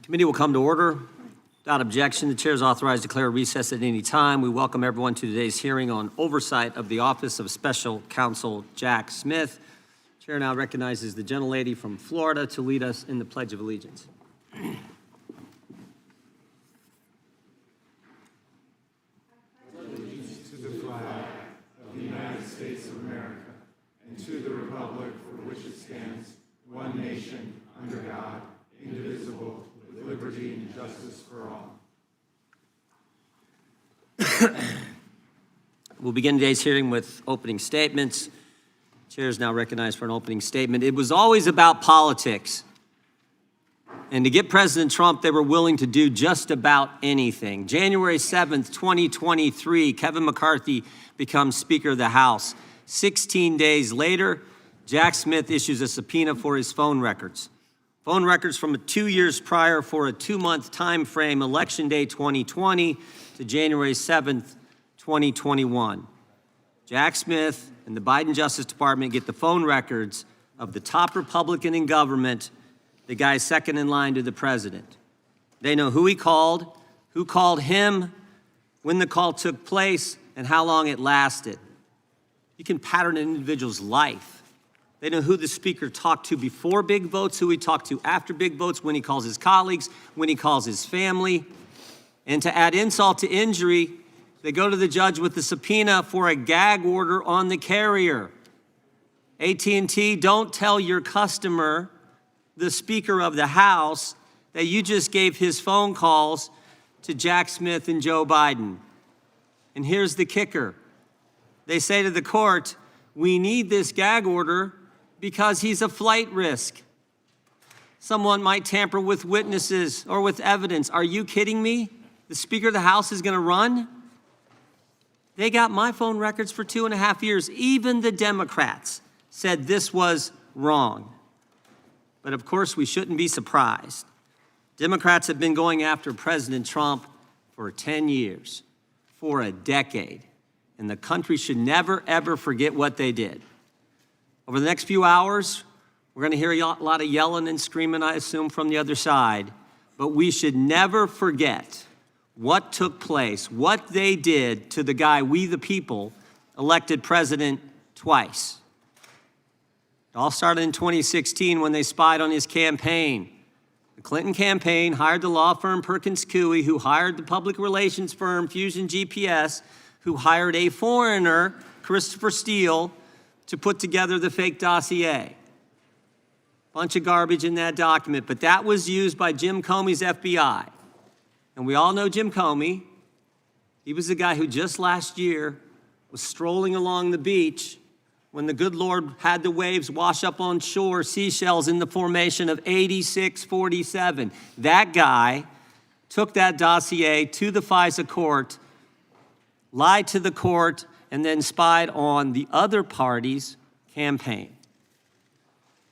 Committee will come to order. Without objection, the chair is authorized to declare a recess at any time. We welcome everyone to today's hearing on oversight of the Office of Special Counsel Jack Smith. The chair now recognizes the gentlelady from Florida to lead us in the Pledge of Allegiance. Allegiance to the flag of the United States of America and to the republic for which it stands, one nation, under God, indivisible, with liberty and justice for all. We'll begin today's hearing with opening statements. The chair is now recognized for an opening statement. It was always about politics. And to get President Trump, they were willing to do just about anything. January 7th, 2023, Kevin McCarthy becomes Speaker of the House. 16 days later, Jack Smith issues a subpoena for his phone records. Phone records from 2 years prior for a 2-month time frame, Election Day 2020 to January 7th, 2021. Jack Smith and the Biden Justice Department get the phone records of the top Republican in government, the guy second in line to the president. They know who he called, who called him, when the call took place, and how long it lasted. You can pattern an individual's life. They know who the speaker talked to before big votes, who he talked to after big votes, when he calls his colleagues, when he calls his family. And to add insult to injury, they go to the judge with the subpoena for a gag order on the carrier. AT&T, don't tell your customer, the Speaker of the House, that you just gave his phone calls to Jack Smith and Joe Biden. And here's the kicker. They say to the court, we need this gag order because he's a flight risk. Someone might tamper with witnesses or with evidence. Are you kidding me? The Speaker of the House is going to run? They got my phone records for 2.5 years. Even the Democrats said this was wrong. But of course, we shouldn't be surprised. Democrats have been going after President Trump for 10 years, for a decade. And the country should never, ever forget what they did. Over the next few hours, we're going to hear a lot of yelling and screaming, I assume, from the other side. But we should never forget what took place, what they did to the guy we the people elected president twice. It all started in 2016 when they spied on his campaign. The Clinton campaign hired the law firm Perkins Coie, who hired the public relations firm Fusion GPS, who hired a foreigner, Christopher Steele, to put together the fake dossier. Bunch of garbage in that document, but that was used by Jim Comey's FBI. And we all know Jim Comey. He was the guy who just last year was strolling along the beach when the good Lord had the waves wash up on shore seashells in the formation of 8647. That guy took that dossier to the FISA court, lied to the court, and then spied on the other party's campaign.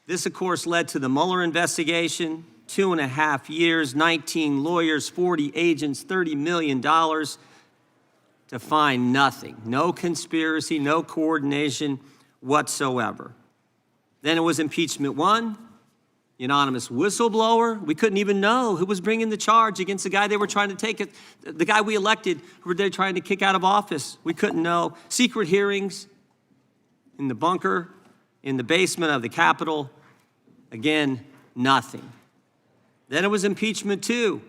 This, of course, led to the Mueller investigation, 2.5 years, 19 lawyers, 40 agents, $30 million to find nothing. No conspiracy, no coordination whatsoever. Then it was impeachment 1, the anonymous whistleblower. We couldn't even know who was bringing the charge against the guy they were trying to take it, the guy we elected, who were they trying to kick out of office. We couldn't know. Secret hearings in the bunker, in the basement of the Capitol. Again, nothing. Then it was impeachment 2.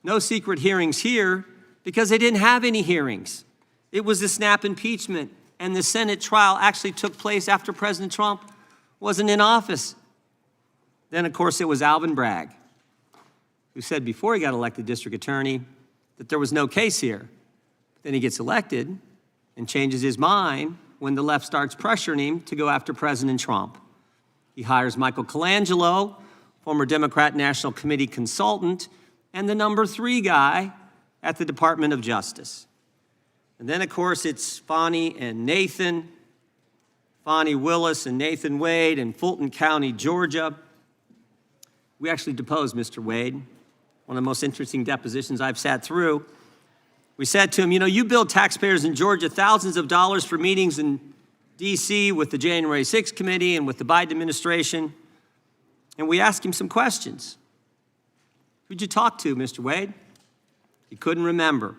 No secret hearings here because they didn't have any hearings. It was the snap impeachment, and the Senate trial actually took place after President Trump wasn't in office. Then, of course, it was Alvin Bragg, who said before he got elected district attorney that there was no case here. But then he gets elected and changes his mind when the left starts pressuring him to go after President Trump. He hires Michael Colangelo, former Democrat National Committee consultant, and the number 3 guy at the Department of Justice. And then, of course, it's Fani and Nathan, Fani Willis and Nathan Wade in Fulton County, Georgia. We actually deposed Mr. Wade, one of the most interesting depositions I've sat through. We said to him, you billed taxpayers in Georgia thousands of dollars for meetings in D.C. with the January 6th committee and with the Biden administration. And we asked him some questions. Who'd you talk to, Mr. Wade? He couldn't remember.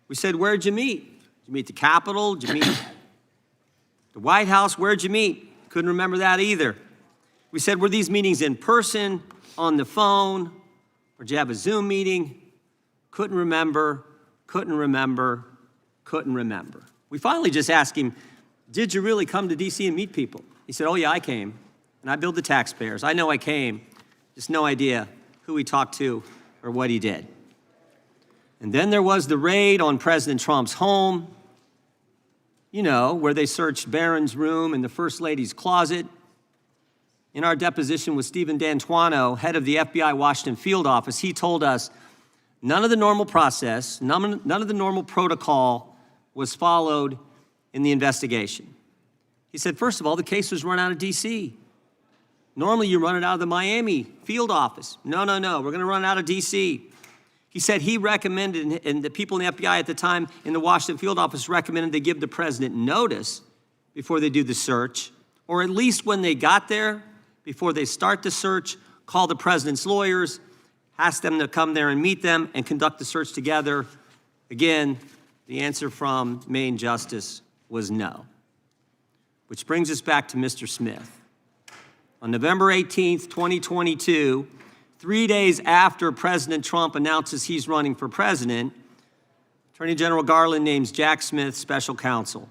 We said, where'd you meet? Did you meet the Capitol? Did you meet the White House? Where'd you meet? Couldn't remember that either. We said, were these meetings in person, on the phone, or did you have a Zoom meeting? Couldn't remember, couldn't remember, couldn't remember. We finally just asked him, did you really come to D.C. and meet people? He said, oh yeah, I came, and I billed the taxpayers. I know I came, just no idea who he talked to or what he did. And then there was the raid on President Trump's home, you know, where they searched Barron's room and the First Lady's closet. In our deposition with Stephen D'Antuono, head of the FBI Washington field office, he told us none of the normal process, none of the normal protocol was followed in the investigation. He said, first of all, the case was run out of D.C. Normally you run it out of the Miami field office. No, we're gonna run it out of D.C. He said he recommended, and the people in the FBI at the time in the Washington field office recommended they give the president notice before they do the search, or at least when they got there, before they start the search, call the president's lawyers, ask them to come there and meet them and conduct the search together. Again, the answer from Maine Justice was no. Which brings us back to Mr. Smith. On November 18th, 2022, 3 days after President Trump announces he's running for president, Attorney General Garland names Jack Smith special counsel.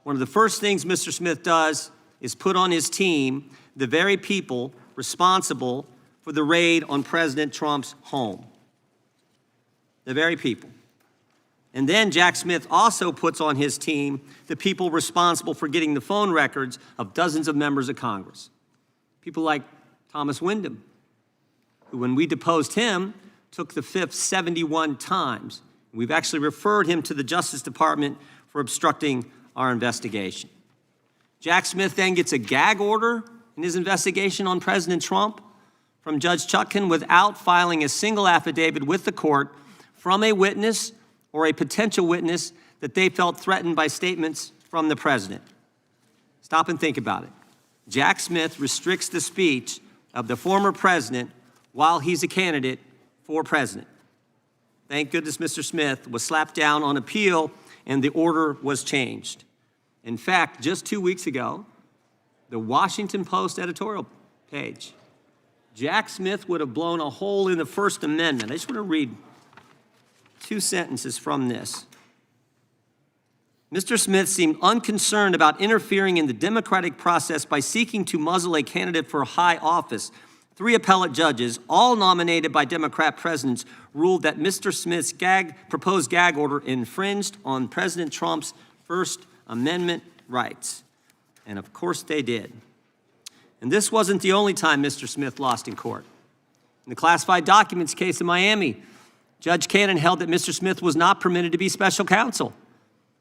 One of the first things Mr. Smith does is put on his team the very people responsible for the raid on President Trump's home. The very people. And then Jack Smith also puts on his team the people responsible for getting the phone records of dozens of members of Congress. People like Thomas Wyndham, who, when we deposed him, took the fifth 71 times. We've actually referred him to the Justice Department for obstructing our investigation. Jack Smith then gets a gag order in his investigation on President Trump from Judge Chutkan without filing a single affidavit with the court from a witness or a potential witness that they felt threatened by statements from the president. Stop and think about it. Jack Smith restricts the speech of the former president while he's a candidate for president. Thank goodness Mr. Smith was slapped down on appeal and the order was changed. In fact, just 2 weeks ago, the Washington Post editorial page, Jack Smith would have blown a hole in the First Amendment. I just want to read 2 sentences from this. Mr. Smith seemed unconcerned about interfering in the democratic process by seeking to muzzle a candidate for high office. 3 appellate judges, all nominated by Democrat presidents, ruled that Mr. Smith's proposed gag order infringed on President Trump's First Amendment rights. And of course they did. And this wasn't the only time Mr. Smith lost in court. In the classified documents case in Miami, Judge Cannon held that Mr. Smith was not permitted to be special counsel.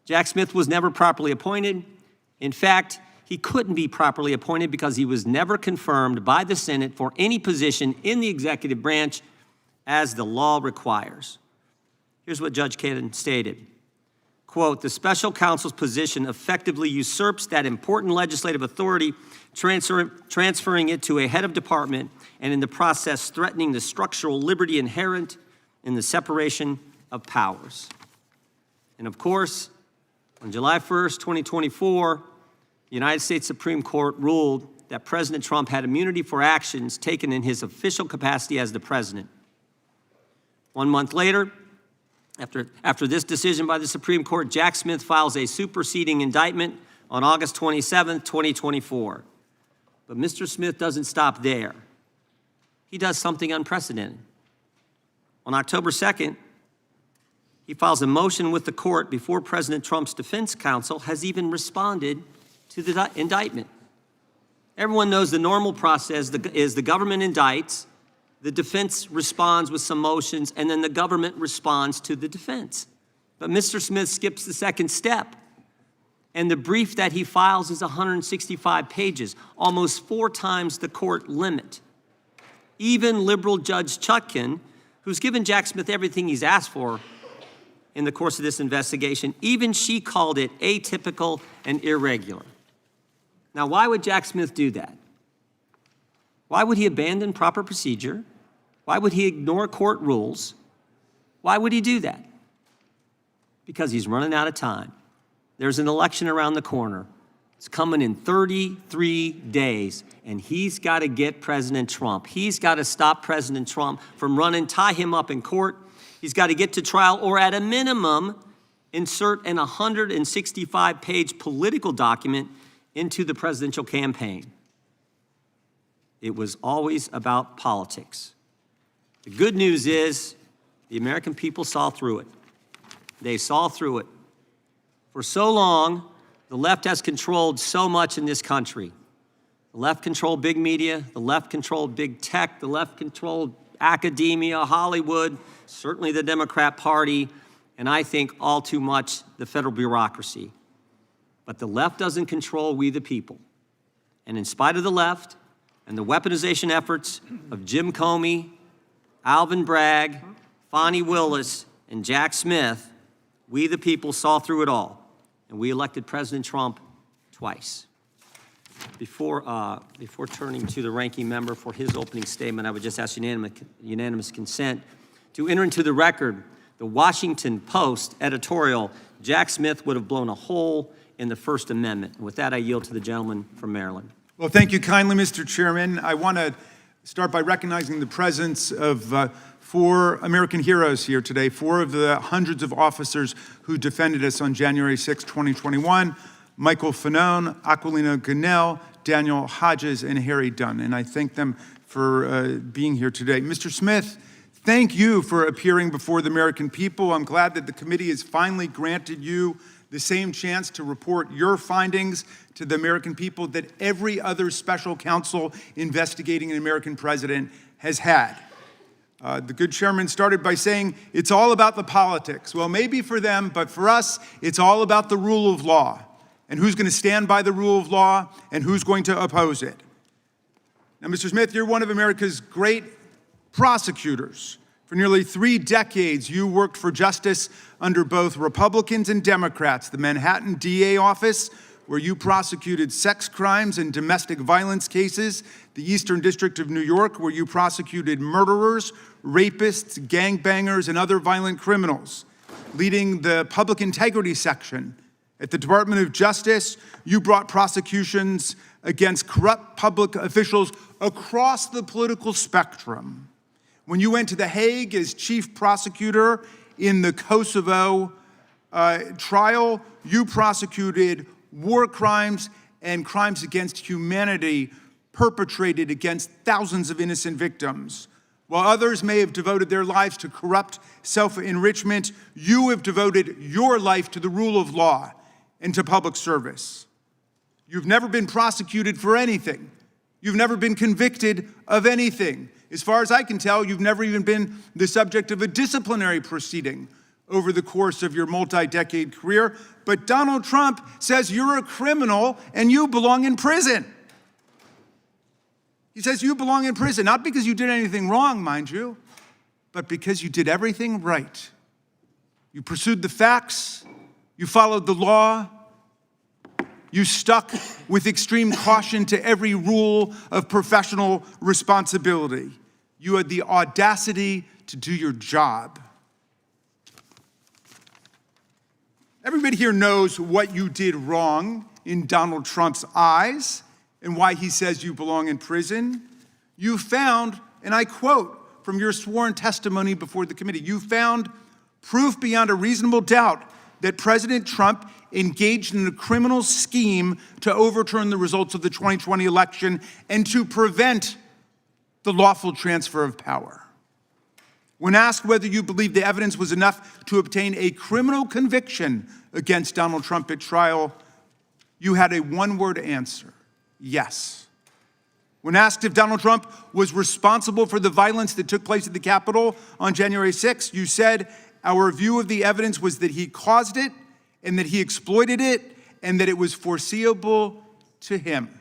Jack Smith was never properly appointed. In fact, he couldn't be properly appointed because he was never confirmed by the Senate for any position in the executive branch as the law requires. Here's what Judge Cannon stated. Quote, the special counsel's position effectively usurps that important legislative authority, transferring it to a head of department and in the process threatening the structural liberty inherent in the separation of powers. And of course, on July 1st, 2024, the United States Supreme Court ruled that President Trump had immunity for actions taken in his official capacity as the president. 1 month later, after this decision by the Supreme Court, Jack Smith files a superseding indictment on August 27th, 2024. But Mr. Smith doesn't stop there. He does something unprecedented. On October 2nd, he files a motion with the court before President Trump's defense counsel has even responded to the indictment. Everyone knows the normal process is the government indicts, the defense responds with some motions, and then the government responds to the defense. But Mr. Smith skips the second step. And the brief that he files is 165 pages, almost 4 times the court limit. Even liberal Judge Chutkan, who's given Jack Smith everything he's asked for in the course of this investigation, even she called it atypical and irregular. Now, why would Jack Smith do that? Why would he abandon proper procedure Why would he ignore court rules? Why would he do that? Because he's running out of time. There's an election around the corner. It's coming in 33 days, and he's got to get President Trump. He's got to stop President Trump from running, tie him up in court. He's got to get to trial, or at a minimum, insert an 165-page political document into the presidential campaign. It was always about politics. The good news is the American people saw through it. They saw through it. For so long, the left has controlled so much in this country. The left controlled big media, the left controlled big tech, the left controlled academia, Hollywood, certainly the Democrat Party, and I think all too much the federal bureaucracy. But the left doesn't control we the people. And in spite of the left and the weaponization efforts of Jim Comey, Alvin Bragg, Fonnie Willis, and Jack Smith, we the people saw through it all. And we elected President Trump twice. Before turning to the ranking member for his opening statement, I would just ask unanimous consent to enter into the record the Washington Post editorial, Jack Smith would have blown a hole in the First Amendment. And with that, I yield to the gentleman from Maryland. Well, thank you kindly, Mr. Chairman. I want to start by recognizing the presence of 4 American heroes here today, 4 of the hundreds of officers who defended us on January 6, 2021, Michael Fanone, Aquilino Gonell, Daniel Hodges, and Harry Dunn. And I thank them for being here today. Mr. Smith, thank you for appearing before the American people. I'm glad that the committee has finally granted you the same chance to report your findings to the American people that every other special counsel investigating an American president has had. The good chairman started by saying, it's all about the politics. Well, maybe for them, but for us, it's all about the rule of law and who's going to stand by the rule of law and who's going to oppose it. Now, Mr. Smith, you're one of America's great prosecutors. For nearly 3 decades, you worked for justice under both Republicans and Democrats. The Manhattan DA office, where you prosecuted sex crimes and domestic violence cases. The Eastern District of New York, where you prosecuted murderers, rapists, gangbangers, and other violent criminals. Leading the public integrity section at the Department of Justice, you brought prosecutions against corrupt public officials across the political spectrum. When you went to The Hague as chief prosecutor in the Kosovo trial, you prosecuted war crimes and crimes against humanity perpetrated against thousands of innocent victims. While others may have devoted their lives to corrupt self-enrichment, you have devoted your life to the rule of law and to public service. You've never been prosecuted for anything. You've never been convicted of anything. As far as I can tell, you've never even been the subject of a disciplinary proceeding over the course of your multi-decade career. But Donald Trump says you're a criminal and you belong in prison. He says you belong in prison, not because you did anything wrong, mind you, but because you did everything right. You pursued the facts, you followed the law, you stuck with extreme caution to every rule of professional responsibility. You had the audacity to do your job. Everybody here knows what you did wrong in Donald Trump's eyes and why he says you belong in prison. You found, and I quote from your sworn testimony before the committee, you found proof beyond a reasonable doubt that President Trump engaged in a criminal scheme to overturn the results of the 2020 election and to prevent the lawful transfer of power. When asked whether you believe the evidence was enough to obtain a criminal conviction against Donald Trump at trial, you had a one-word answer: yes. When asked if Donald Trump was responsible for the violence that took place at the Capitol on January 6th, you said, our view of the evidence was that he caused it and that he exploited it and that it was foreseeable to him.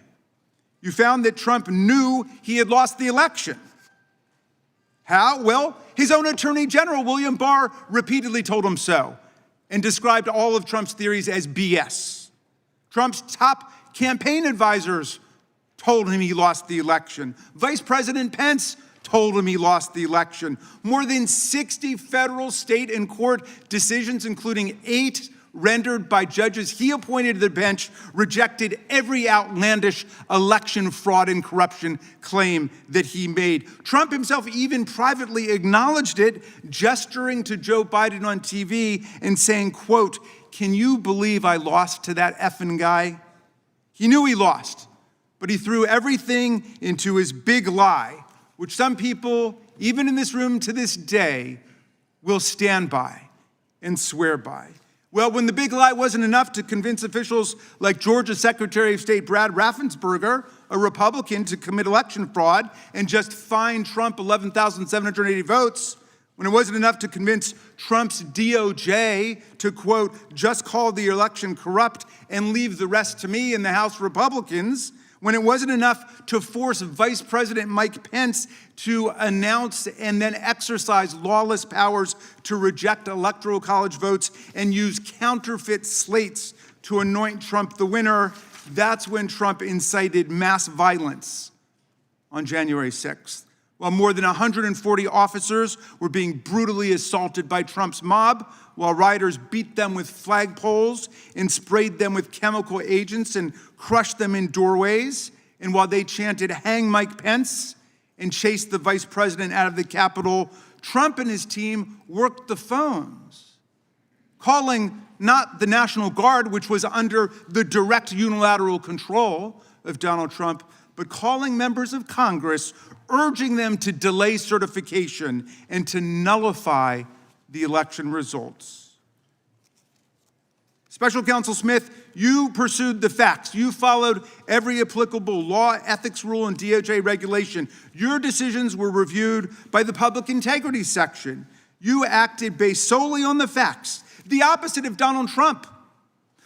You found that Trump knew he had lost the election. How? Well, his own Attorney General, William Barr, repeatedly told him so and described all of Trump's theories as BS. Trump's top campaign advisors told him he lost the election. Vice President Pence told him he lost the election. More than 60 federal, state, and court decisions, including 8 rendered by judges he appointed to the bench, rejected every outlandish election fraud and corruption claim that he made. Trump himself even privately acknowledged it, gesturing to Joe Biden on TV and saying, quote, "Can you believe I lost to that effing guy?" He knew he lost, but he threw everything into his big lie, which some people, even in this room to this day, will stand by and swear by. Well, when the big lie wasn't enough to convince officials like Georgia Secretary of State Brad Raffensperger, a Republican, to commit election fraud and just fine Trump 11,780 votes, when it wasn't enough to convince Trump's DOJ to, quote, "just call the election corrupt and leave the rest to me and the House Republicans," when it wasn't enough to force Vice President Mike Pence to announce and then exercise lawless powers to reject electoral college votes and use counterfeit slates to anoint Trump the winner, that's when Trump incited mass violence on January 6th. While more than 140 officers were being brutally assaulted by Trump's mob, while rioters beat them with flagpoles and sprayed them with chemical agents and crushed them in doorways, and while they chanted, "Hang Mike Pence," and chased the vice president out of the Capitol, Trump and his team worked the phones, calling not the National Guard, which was under the direct unilateral control of Donald Trump, but calling members of Congress, urging them to delay certification and to nullify the election results. Special Counsel Smith, you pursued the facts. You followed every applicable law, ethics rule, and DOJ regulation. Your decisions were reviewed by the Public Integrity Section. You acted based solely on the facts, the opposite of Donald Trump,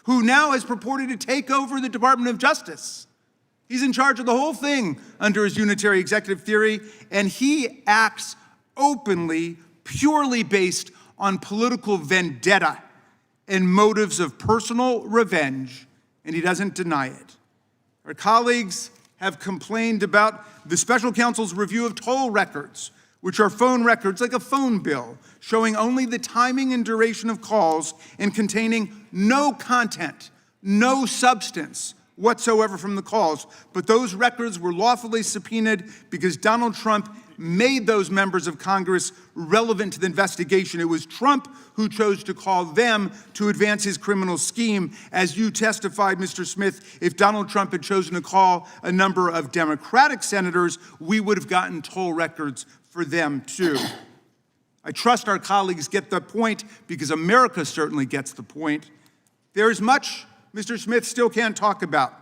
who now has purported to take over the Department of Justice. He's in charge of the whole thing under his unitary executive theory, and he acts openly, purely based on political vendetta and motives of personal revenge, and he doesn't deny it. Our colleagues have complained about the special counsel's review of toll records, which are phone records like a phone bill, showing only the timing and duration of calls and containing no content, no substance whatsoever from the calls. But those records were lawfully subpoenaed because Donald Trump made those members of Congress relevant to the investigation. It was Trump who chose to call them to advance his criminal scheme. As you testified, Mr. Smith, if Donald Trump had chosen to call a number of Democratic senators, we would have gotten toll records for them too. I trust our colleagues get the point because America certainly gets the point. There is much Mr. Smith still can't talk about,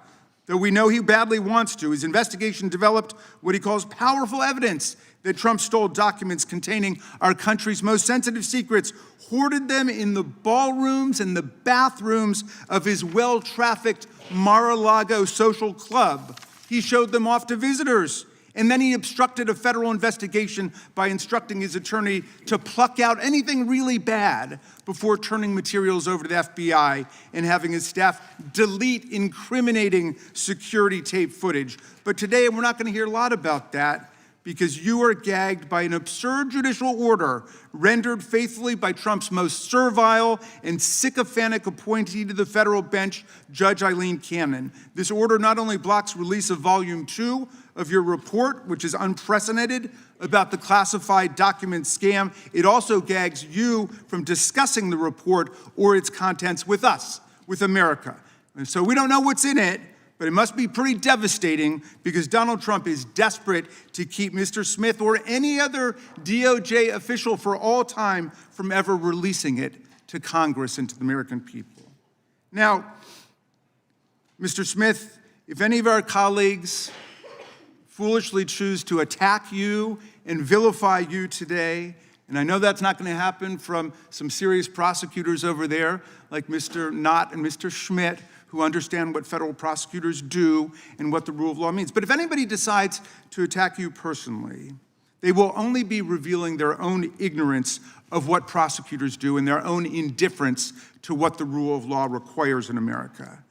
though we know he badly wants to. His investigation developed what he calls powerful evidence that Trump stole documents containing our country's most sensitive secrets, hoarded them in the ballrooms and the bathrooms of his well-trafficked Mar-a-Lago social club. He showed them off to visitors. And then he obstructed a federal investigation by instructing his attorney to pluck out anything really bad before turning materials over to the FBI and having his staff delete incriminating security tape footage. But today, we're not going to hear a lot about that because you are gagged by an absurd judicial order rendered faithfully by Trump's most servile and sycophantic appointee to the federal bench, Judge Eileen Cannon. This order not only blocks release of Volume 2 of your report, which is unprecedented, about the classified document scam, it also gags you from discussing the report or its contents with us, with America. And so we don't know what's in it, but it must be pretty devastating because Donald Trump is desperate to keep Mr. Smith or any other DOJ official for all time from ever releasing it to Congress and to the American people. Now, Mr. Smith, if any of our colleagues foolishly choose to attack you and vilify you today, and I know that's not going to happen from some serious prosecutors over there like Mr. Knott and Mr. Schmidt, who understand what federal prosecutors do and what the rule of law means. But if anybody decides to attack you personally, they will only be revealing their own ignorance of what prosecutors do and their own indifference to what the rule of law requires in America.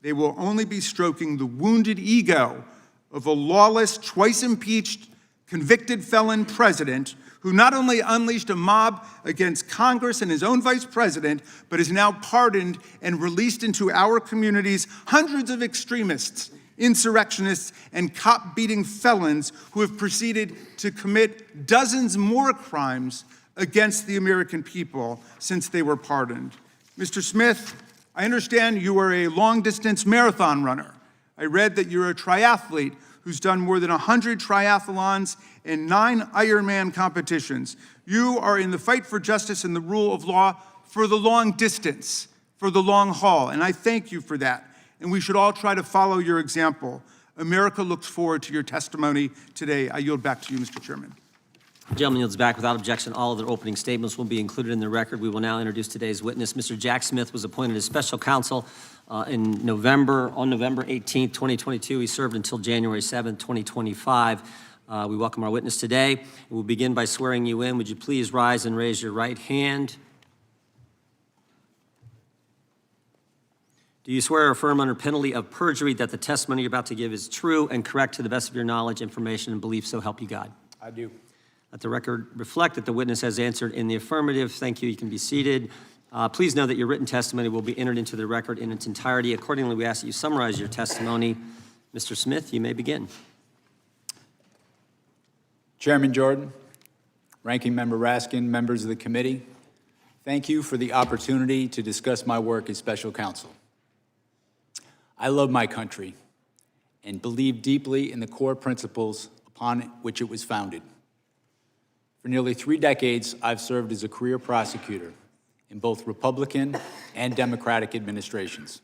They will only be stroking the wounded ego of a lawless, twice impeached, convicted felon president who not only unleashed a mob against Congress and his own vice president, but has now pardoned and released into our communities hundreds of extremists, insurrectionists, and cop-beating felons who have proceeded to commit dozens more crimes against the American people since they were pardoned. Mr. Smith, I understand you are a long-distance marathon runner. I read that you're a triathlete who's done more than 100 triathlons and 9 Ironman competitions. You are in the fight for justice and the rule of law for the long distance, for the long haul, and I thank you for that. And we should all try to follow your example. America looks forward to your testimony today. I yield back to you, Mr. Chairman. The gentleman yields back without objection. All of their opening statements will be included in the record. We will now introduce today's witness. Mr. Jack Smith was appointed as special counsel on November 18th, 2022. He served until January 7th, 2025. We welcome our witness today. We'll begin by swearing you in. Would you please rise and raise your right hand? Do you swear or affirm under penalty of perjury that the testimony you're about to give is true and correct to the best of your knowledge, information, and belief, so help you God? I do. Let the record reflect that the witness has answered in the affirmative. Thank you. You can be seated. Please know that your written testimony will be entered into the record in its entirety. Accordingly, we ask that you summarize your testimony. Mr. Smith, you may begin. Chairman Jordan, Ranking Member Raskin, members of the committee, thank you for the opportunity to discuss my work as special counsel. I love my country and believe deeply in the core principles upon which it was founded. For nearly 3 decades, I've served as a career prosecutor in both Republican and Democratic administrations.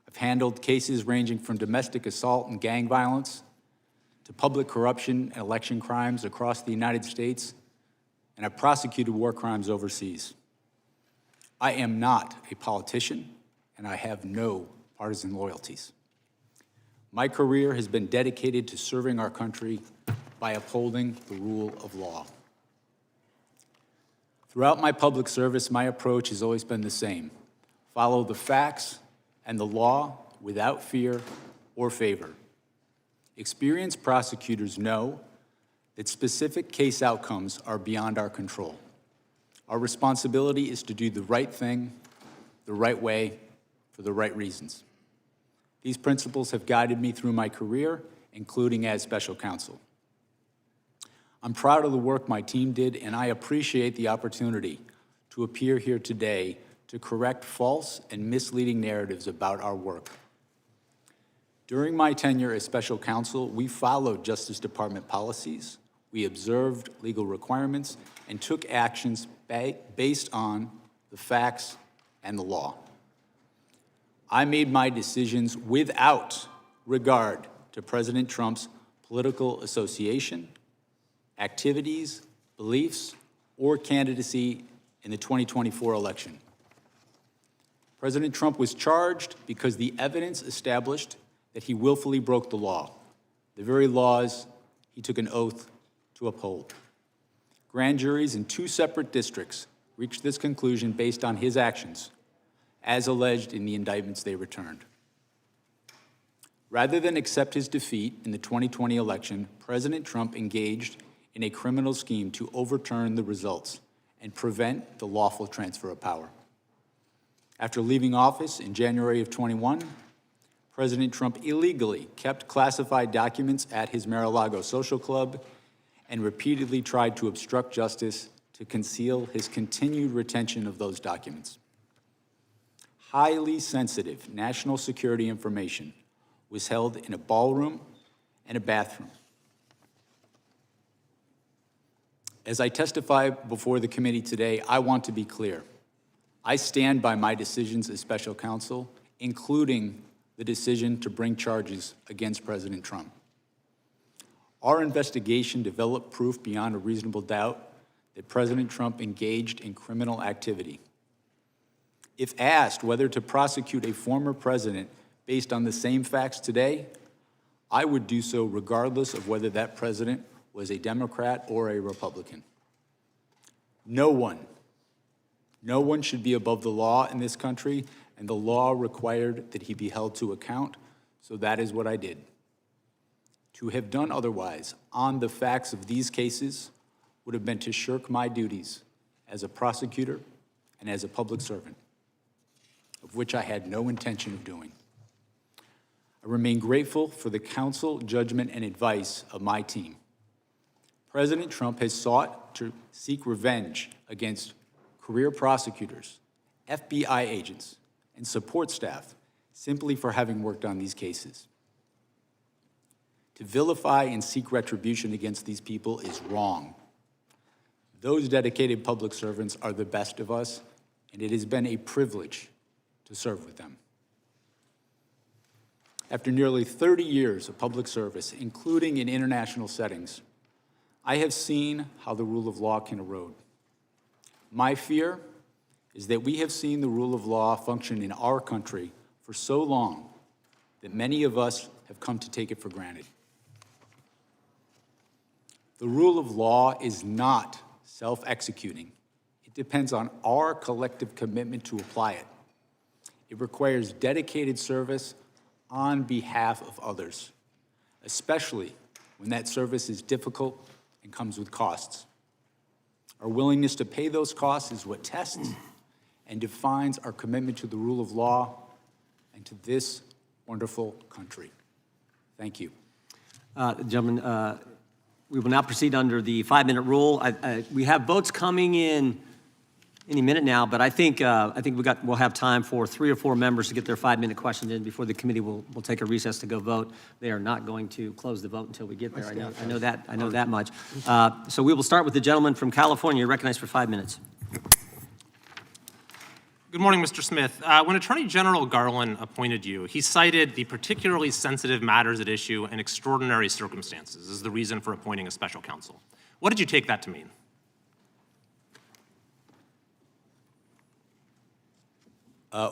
I've handled cases ranging from domestic assault and gang violence to public corruption and election crimes across the United States, and I've prosecuted war crimes overseas. I am not a politician, and I have no partisan loyalties. My career has been dedicated to serving our country by upholding the rule of law. Throughout my public service, my approach has always been the same: follow the facts and the law without fear or favor. Experienced prosecutors know that specific case outcomes are beyond our control. Our responsibility is to do the right thing, the right way, for the right reasons. These principles have guided me through my career, including as special counsel. I'm proud of the work my team did, and I appreciate the opportunity to appear here today to correct false and misleading narratives about our work. During my tenure as special counsel, we followed Justice Department policies, we observed legal requirements, and took actions based on the facts and the law. I made my decisions without regard to President Trump's political association, activities, beliefs, or candidacy in the 2024 election. President Trump was charged because the evidence established that he willfully broke the law, the very laws he took an oath to uphold. Grand juries in 2 separate districts reached this conclusion based on his actions, as alleged in the indictments they returned. Rather than accept his defeat in the 2020 election, President Trump engaged in a criminal scheme to overturn the results and prevent the lawful transfer of power. After leaving office in January of 21, President Trump illegally kept classified documents at his Mar-a-Lago social club and repeatedly tried to obstruct justice to conceal his continued retention of those documents. Highly sensitive national security information was held in a ballroom and a bathroom. As I testify before the committee today, I want to be clear. I stand by my decisions as special counsel, including the decision to bring charges against President Trump. Our investigation developed proof beyond a reasonable doubt that President Trump engaged in criminal activity. If asked whether to prosecute a former president based on the same facts today, I would do so regardless of whether that president was a Democrat or a Republican. No one should be above the law in this country, and the law required that he be held to account, so that is what I did. To have done otherwise on the facts of these cases would have been to shirk my duties as a prosecutor and as a public servant, of which I had no intention of doing. I remain grateful for the counsel, judgment, and advice of my team. President Trump has sought to seek revenge against career prosecutors, FBI agents, and support staff simply for having worked on these cases. To vilify and seek retribution against these people is wrong. Those dedicated public servants are the best of us, and it has been a privilege to serve with them. After nearly 30 years of public service, including in international settings, I have seen how the rule of law can erode. My fear is that we have seen the rule of law function in our country for so long that many of us have come to take it for granted. The rule of law is not self-executing. It depends on our collective commitment to apply it. It requires dedicated service on behalf of others, especially when that service is difficult and comes with costs. Our willingness to pay those costs is what tests and defines our commitment to the rule of law and to this wonderful country. Thank you. Gentlemen, we will now proceed under the 5-minute rule. We have votes coming in any minute now, but I think we'll have time for 3 or 4 members to get their 5-minute questions in before the committee will take a recess to go vote. They are not going to close the vote until we get there. I know that much. So we will start with the gentleman from California. You're recognized for 5 minutes. Good morning, Mr. Smith. When Attorney General Garland appointed you, he cited the particularly sensitive matters at issue and extraordinary circumstances as the reason for appointing a special counsel. What did you take that to mean?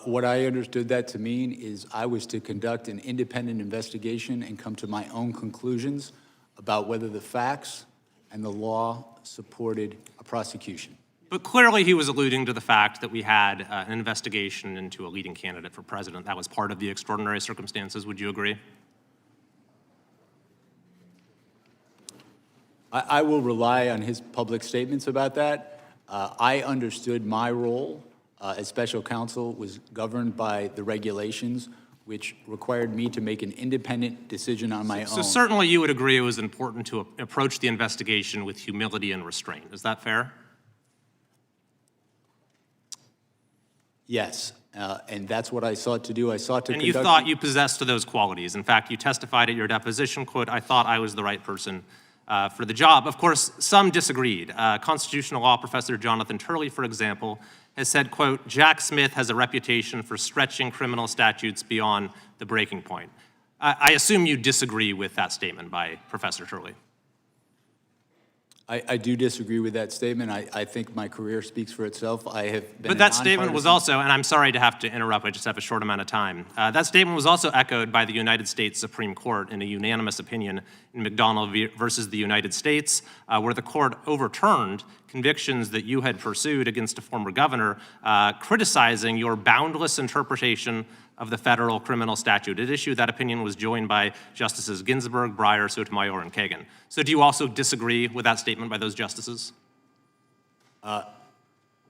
What I understood that to mean is I was to conduct an independent investigation and come to my own conclusions about whether the facts and the law supported a prosecution. But clearly he was alluding to the fact that we had an investigation into a leading candidate for president. That was part of the extraordinary circumstances. Would you agree? I will rely on his public statements about that. I understood my role as special counsel was governed by the regulations, which required me to make an independent decision on my own. So certainly you would agree it was important to approach the investigation with humility and restraint. Is that fair? Yes, and that's what I sought to do. I sought to conduct... And you thought you possessed those qualities. In fact, you testified at your deposition, quote, "I thought I was the right person for the job." Of course, some disagreed. Constitutional law professor Jonathan Turley, for example, has said, quote, "Jack Smith has a reputation for stretching criminal statutes beyond the breaking point." I assume you disagree with that statement by Professor Turley. I do disagree with that statement. I think my career speaks for itself. I have been But that statement was also, and I'm sorry to have to interrupt, I just have a short amount of time. That statement was also echoed by the United States Supreme Court in a unanimous opinion in McDonald versus the United States, where the court overturned convictions that you had pursued against a former governor, criticizing your boundless interpretation of the federal criminal statute. At issue, that opinion was joined by Justices Ginsburg, Breyer, Sotomayor, and Kagan. So do you also disagree with that statement by those justices? I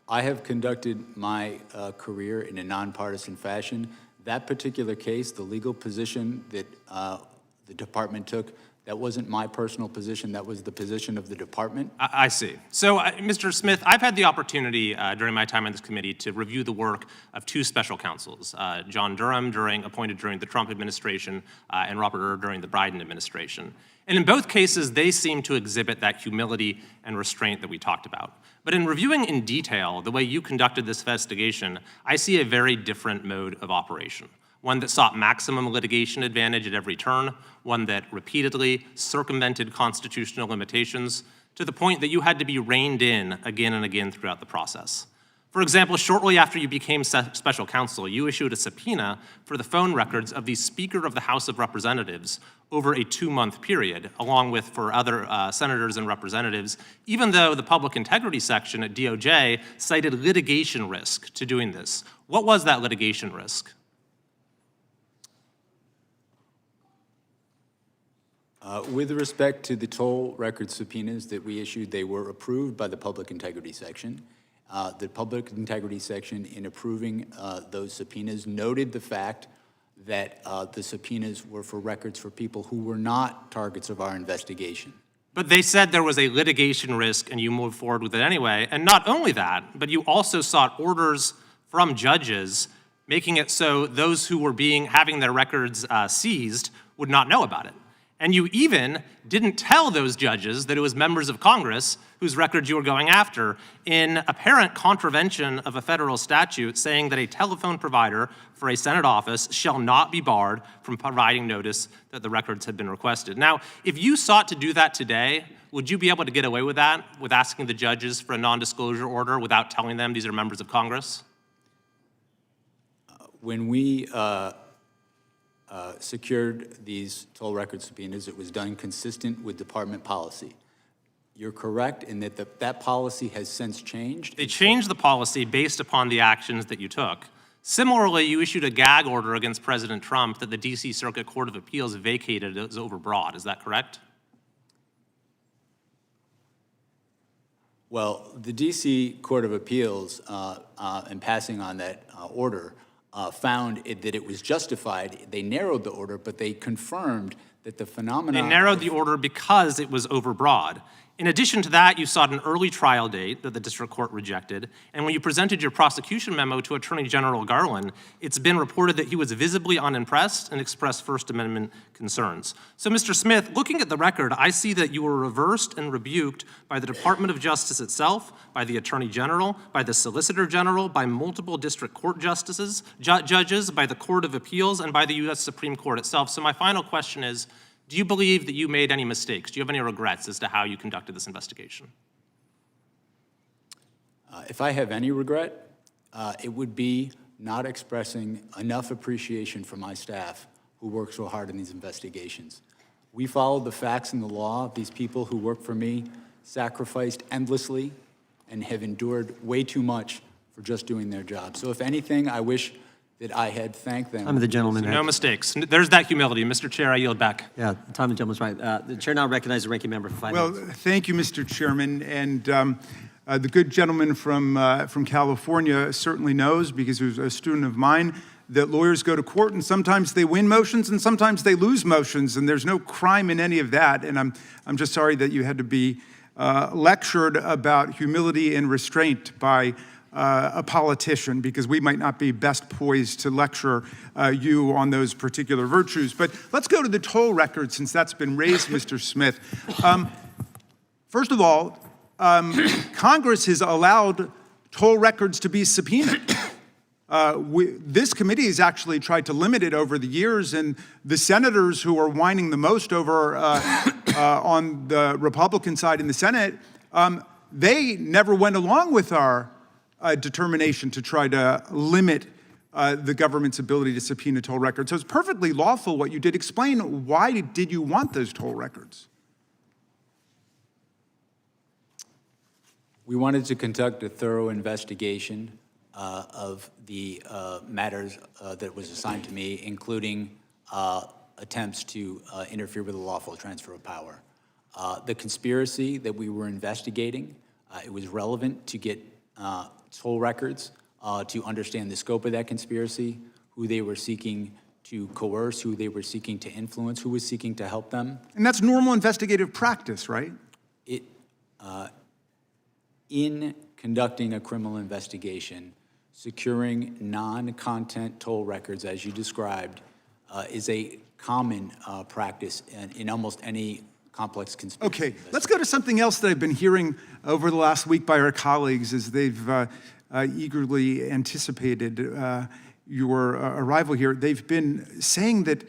have conducted my career in a nonpartisan fashion. That particular case, the legal position that the department took, that wasn't my personal position. That was the position of the department. I see. So, Mr. Smith, I've had the opportunity during my time on this committee to review the work of 2 special counsels, John Durham, appointed during the Trump administration, and Robert Hur during the Biden administration. And in both cases, they seem to exhibit that humility and restraint that we talked about. But in reviewing in detail the way you conducted this investigation, I see a very different mode of operation. One that sought maximum litigation advantage at every turn, one that repeatedly circumvented constitutional limitations to the point that you had to be reined in again and again throughout the process. For example, shortly after you became special counsel, you issued a subpoena for the phone records of the Speaker of the House of Representatives over a 2-month period, along with for other senators and representatives, even though the public integrity section at DOJ cited litigation risk to doing this. What was that litigation risk? With respect to the toll record subpoenas that we issued, they were approved by the Public Integrity Section. The Public Integrity Section, in approving those subpoenas, noted the fact that the subpoenas were for records for people who were not targets of our investigation. But they said there was a litigation risk and you moved forward with it anyway. And not only that, but you also sought orders from judges making it so those who were having their records seized would not know about it. And you even didn't tell those judges that it was members of Congress whose records you were going after, in apparent contravention of a federal statute saying that a telephone provider for a Senate office shall not be barred from providing notice that the records had been requested. Now, if you sought to do that today, would you be able to get away with that, with asking the judges for a non-disclosure order without telling them these are members of Congress? When we secured these toll record subpoenas, it was done consistent with department policy. You're correct in that that policy has since changed. They changed the policy based upon the actions that you took. Similarly, you issued a gag order against President Trump that the D.C. Circuit Court of Appeals vacated as overbroad. Is that correct? Well, the D.C. Court of Appeals, in passing on that order, found that it was justified. They narrowed the order, but they confirmed that the phenomenon— They narrowed the order because it was overbroad. In addition to that, you sought an early trial date that the district court rejected, and when you presented your prosecution memo to Attorney General Garland, it's been reported that he was visibly unimpressed and expressed First Amendment concerns. So, Mr. Smith, looking at the record, I see that you were reversed and rebuked by the Department of Justice itself, by the Attorney General, by the Solicitor General, by multiple district court judges, by the Court of Appeals, and by the U.S. Supreme Court itself. So my final question is, do you believe that you made any mistakes? Do you have any regrets as to how you conducted this investigation? If I have any regret, it would be not expressing enough appreciation for my staff who work so hard in these investigations. We followed the facts and the law. These people who work for me sacrificed endlessly and have endured way too much for just doing their job. So if anything, I wish that I had thanked them. Time of the gentleman. No mistakes. There's that humility. Mr. Chair, I yield back. Yeah, the time of the gentleman's right. The chair now recognizes the ranking member for 5 minutes. Well, thank you, Mr. Chairman. And the good gentleman from California certainly knows, because he was a student of mine, that lawyers go to court and sometimes they win motions and sometimes they lose motions, and there's no crime in any of that. And I'm just sorry that you had to be lectured about humility and restraint by a politician, because we might not be best poised to lecture you on those particular virtues. But let's go to the toll record, since that's been raised, Mr. Smith. First of all, Congress has allowed toll records to be subpoenaed. This committee has actually tried to limit it over the years, and the senators who are whining the most over on the Republican side in the Senate, they never went along with our determination to try to limit the government's ability to subpoena toll records. So it's perfectly lawful what you did. Explain, why did you want those toll records? We wanted to conduct a thorough investigation of the matters that was assigned to me, including attempts to interfere with the lawful transfer of power. The conspiracy that we were investigating, it was relevant to get toll records to understand the scope of that conspiracy, who they were seeking to coerce, who they were seeking to influence, who was seeking to help them. And that's normal investigative practice, right? In conducting a criminal investigation, securing non-content toll records, as you described, is a common practice in almost any complex conspiracy. Okay, let's go to something else that I've been hearing over the last week by our colleagues as they've eagerly anticipated your arrival here. They've been saying that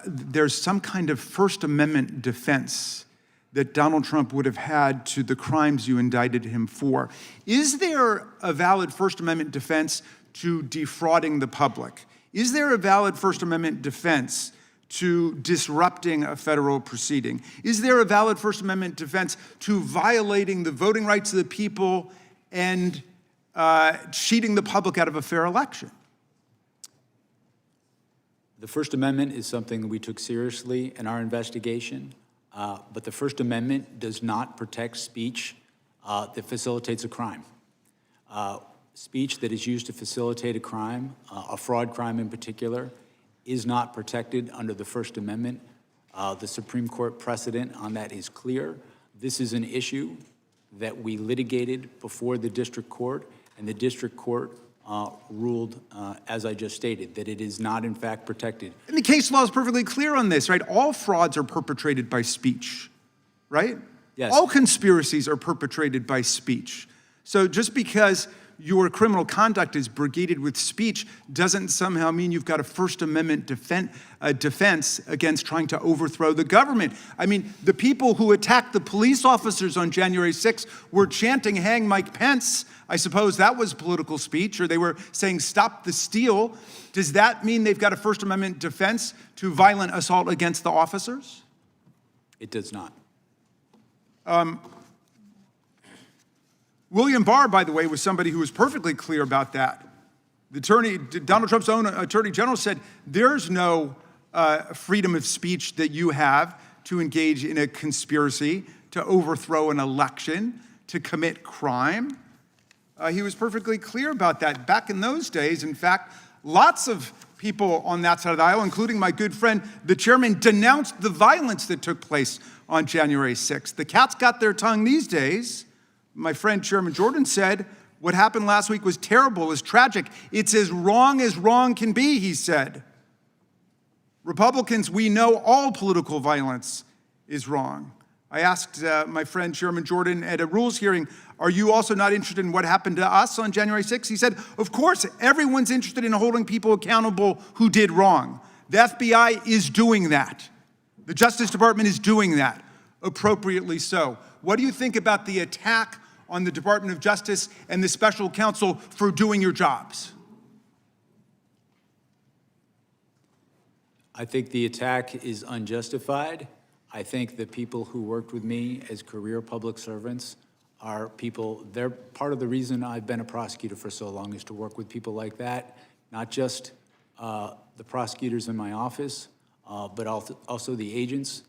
there's some kind of First Amendment defense that Donald Trump would have had to the crimes you indicted him for. Is there a valid First Amendment defense to defrauding the public? Is there a valid First Amendment defense to disrupting a federal proceeding? Is there a valid First Amendment defense to violating the voting rights of the people and cheating the public out of a fair election? The First Amendment is something that we took seriously in our investigation, but the First Amendment does not protect speech that facilitates a crime. Speech that is used to facilitate a crime, a fraud crime in particular, is not protected under the First Amendment. The Supreme Court precedent on that is clear. This is an issue that we litigated before the district court, and the district court ruled, as I just stated, that it is not in fact protected. And the case law is perfectly clear on this, right? All frauds are perpetrated by speech, right? Yes. All conspiracies are perpetrated by speech. So just because your criminal conduct is brigaded with speech doesn't somehow mean you've got a First Amendment defense against trying to overthrow the government. I mean, the people who attacked the police officers on January 6th were chanting, "Hang Mike Pence." I suppose that was political speech, or they were saying, "Stop the steal." Does that mean they've got a First Amendment defense to violent assault against the officers? It does not. William Barr, by the way, was somebody who was perfectly clear about that. Donald Trump's own attorney general said, there's no freedom of speech that you have to engage in a conspiracy, to overthrow an election, to commit crime. He was perfectly clear about that. Back in those days, in fact, lots of people on that side of the aisle, including my good friend, the chairman, denounced the violence that took place on January 6th. The cat's got their tongue these days. My friend Chairman Jordan said, what happened last week was terrible, was tragic. It's as wrong can be, he said. Republicans, we know all political violence is wrong. I asked my friend Chairman Jordan at a rules hearing, are you also not interested in what happened to us on January 6th? He said, of course, everyone's interested in holding people accountable who did wrong. The FBI is doing that. The Justice Department is doing that, appropriately so. What do you think about the attack on the Department of Justice and the special counsel for doing your jobs? I think the attack is unjustified. I think the people who worked with me as career public servants are people, they're part of the reason I've been a prosecutor for so long is to work with people like that, not just the prosecutors in my office, but also the agents,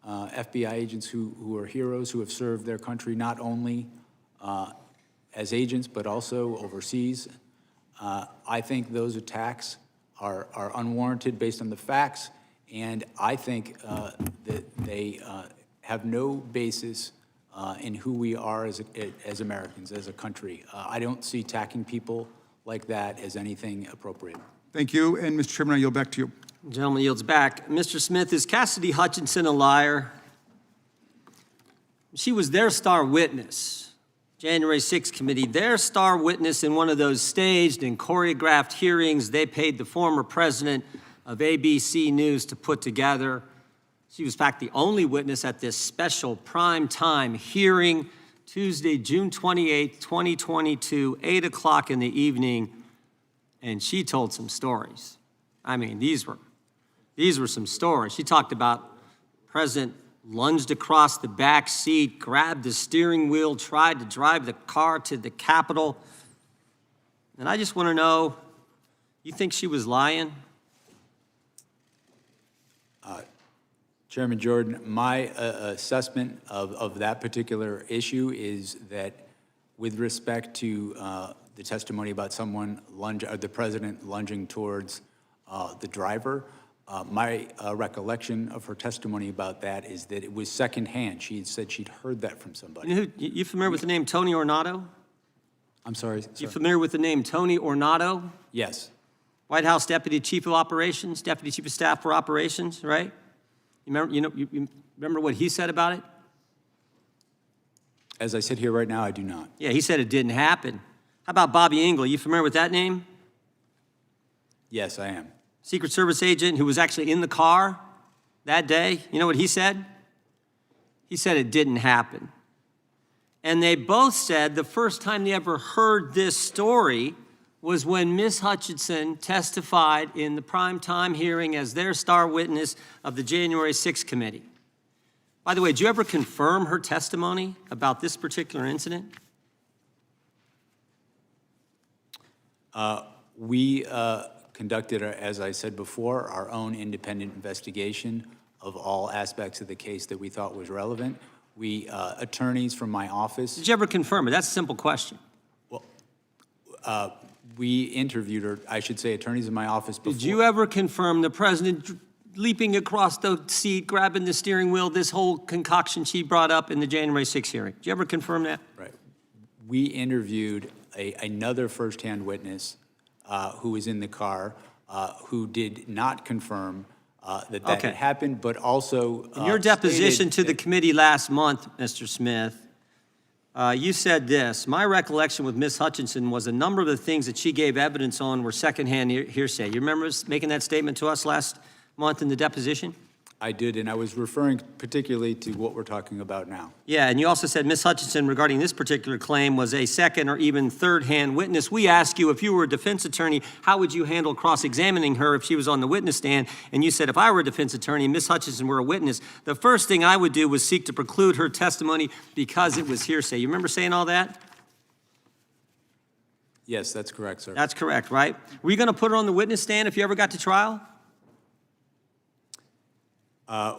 FBI agents who are heroes, who have served their country not only as agents, but also overseas. I think those attacks are unwarranted based on the facts, and I think that they have no basis in who we are as Americans, as a country. I don't see attacking people like that as anything appropriate. Thank you, and Mr. Chairman, I yield back to you. The gentleman yields back. Mr. Smith, is Cassidy Hutchinson a liar? She was their star witness, January 6th committee, their star witness in one of those staged and choreographed hearings they paid the former president of ABC News to put together. She was, in fact, the only witness at this special primetime hearing, Tuesday, June 28th, 2022, 8 o'clock in the evening, and she told some stories. I mean, these were some stories. She talked about President lunged across the back seat, grabbed the steering wheel, tried to drive the car to the Capitol. And I just want to know, you think she was lying? Chairman Jordan, my assessment of that particular issue is that with respect to the testimony about the president lunging towards the driver, my recollection of her testimony about that is that it was secondhand. She had said she'd heard that from somebody. You familiar with the name Tony Ornato? I'm sorry, sir? You familiar with the name Tony Ornato? Yes. White House Deputy Chief of Operations, Deputy Chief of Staff for Operations, right? You remember what he said about it? As I sit here right now, I do not. Yeah, he said it didn't happen. How about Bobby Engel? You familiar with that name? Yes, I am. Secret Service agent who was actually in the car that day. You know what he said? He said it didn't happen. And they both said the first time they ever heard this story was when Ms. Hutchinson testified in the primetime hearing as their star witness of the January 6th committee. By the way, did you ever confirm her testimony about this particular incident? We conducted, as I said before, our own independent investigation of all aspects of the case that we thought was relevant. We, attorneys from my office, Did you ever confirm it? That's a simple question. we interviewed, or I should say attorneys in my office before. Did you ever confirm the president leaping across the seat, grabbing the steering wheel, this whole concoction she brought up in the January 6th hearing? Did you ever confirm that? Right. We interviewed another firsthand witness who was in the car, who did not confirm that Okay. had happened, but also In your deposition stated to the that- committee last month, Mr. Smith, you said this: my recollection with Ms. Hutchinson was a number of the things that she gave evidence on were secondhand hearsay. You remember making that statement to us last month in the deposition? I did, and I was referring particularly to what we're talking about now. Yeah, and you also said Ms. Hutchinson, regarding this particular claim, was a second or even third-hand witness. We asked you, if you were a defense attorney, how would you handle cross-examining her if she was on the witness stand? And you said, if I were a defense attorney and Ms. Hutchinson were a witness, the first thing I would do was seek to preclude her testimony because it was hearsay. You remember saying all that? Yes, that's correct, sir. That's correct, right? Were you going to put her on the witness stand if you ever got to trial?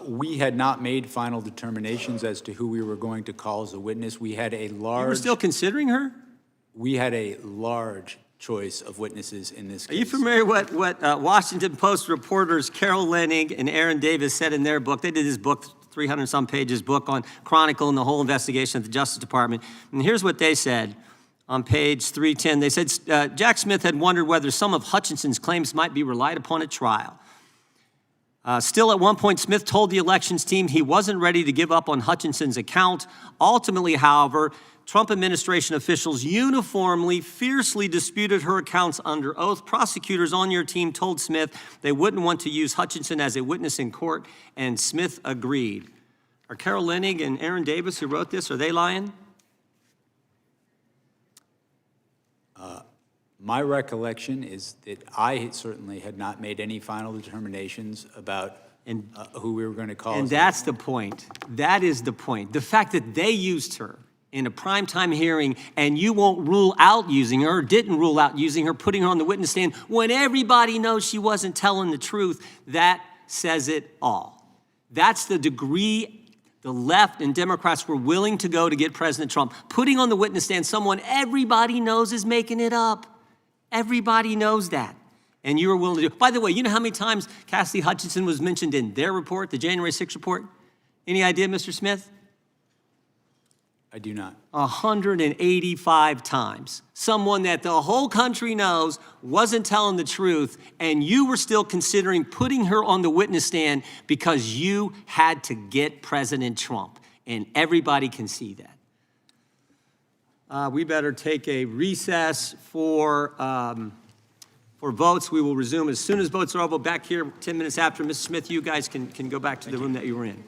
We had not made final determinations as to who we were going to call as a witness. We had a You were large, still considering her? we had a large choice of witnesses in this Are case. you familiar what Washington Post reporters Carol Leonnig and Aaron Davis said in their book? They did this book, 300-some pages book on Chronicle and the whole investigation of the Justice Department. And here's what they said on page 310. They said, Jack Smith had wondered whether some of Hutchinson's claims might be relied upon at trial. Still, at one point, Smith told the elections team he wasn't ready to give up on Hutchinson's account. Ultimately, however, Trump administration officials uniformly, fiercely disputed her accounts under oath. Prosecutors on your team told Smith they wouldn't want to use Hutchinson as a witness in court, and Smith agreed. Are Carol Leonnig and Aaron Davis, who wrote this, are they lying? My recollection is that I certainly had not made any final determinations about who we were going to call. And as a- that's the point. That is the point. The fact that they used her in a primetime hearing and you won't rule out using her, or didn't rule out using her, putting her on the witness stand when everybody knows she wasn't telling the truth, that says it all. That's the degree the left and Democrats were willing to go to get President Trump, putting on the witness stand someone everybody knows is making it up. Everybody knows that. And you were willing to do it. By the way, you know how many times Cassidy Hutchinson was mentioned in their report, the January 6th report? Any idea, Mr. Smith? I do not. 185 times. Someone that the whole country knows wasn't telling the truth, and you were still considering putting her on the witness stand because you had to get President Trump. And everybody can see that. We better take a recess for votes. We will resume as soon as votes are over. Back here 10 minutes after. Mr. Smith, you guys can go back to the room that you were in.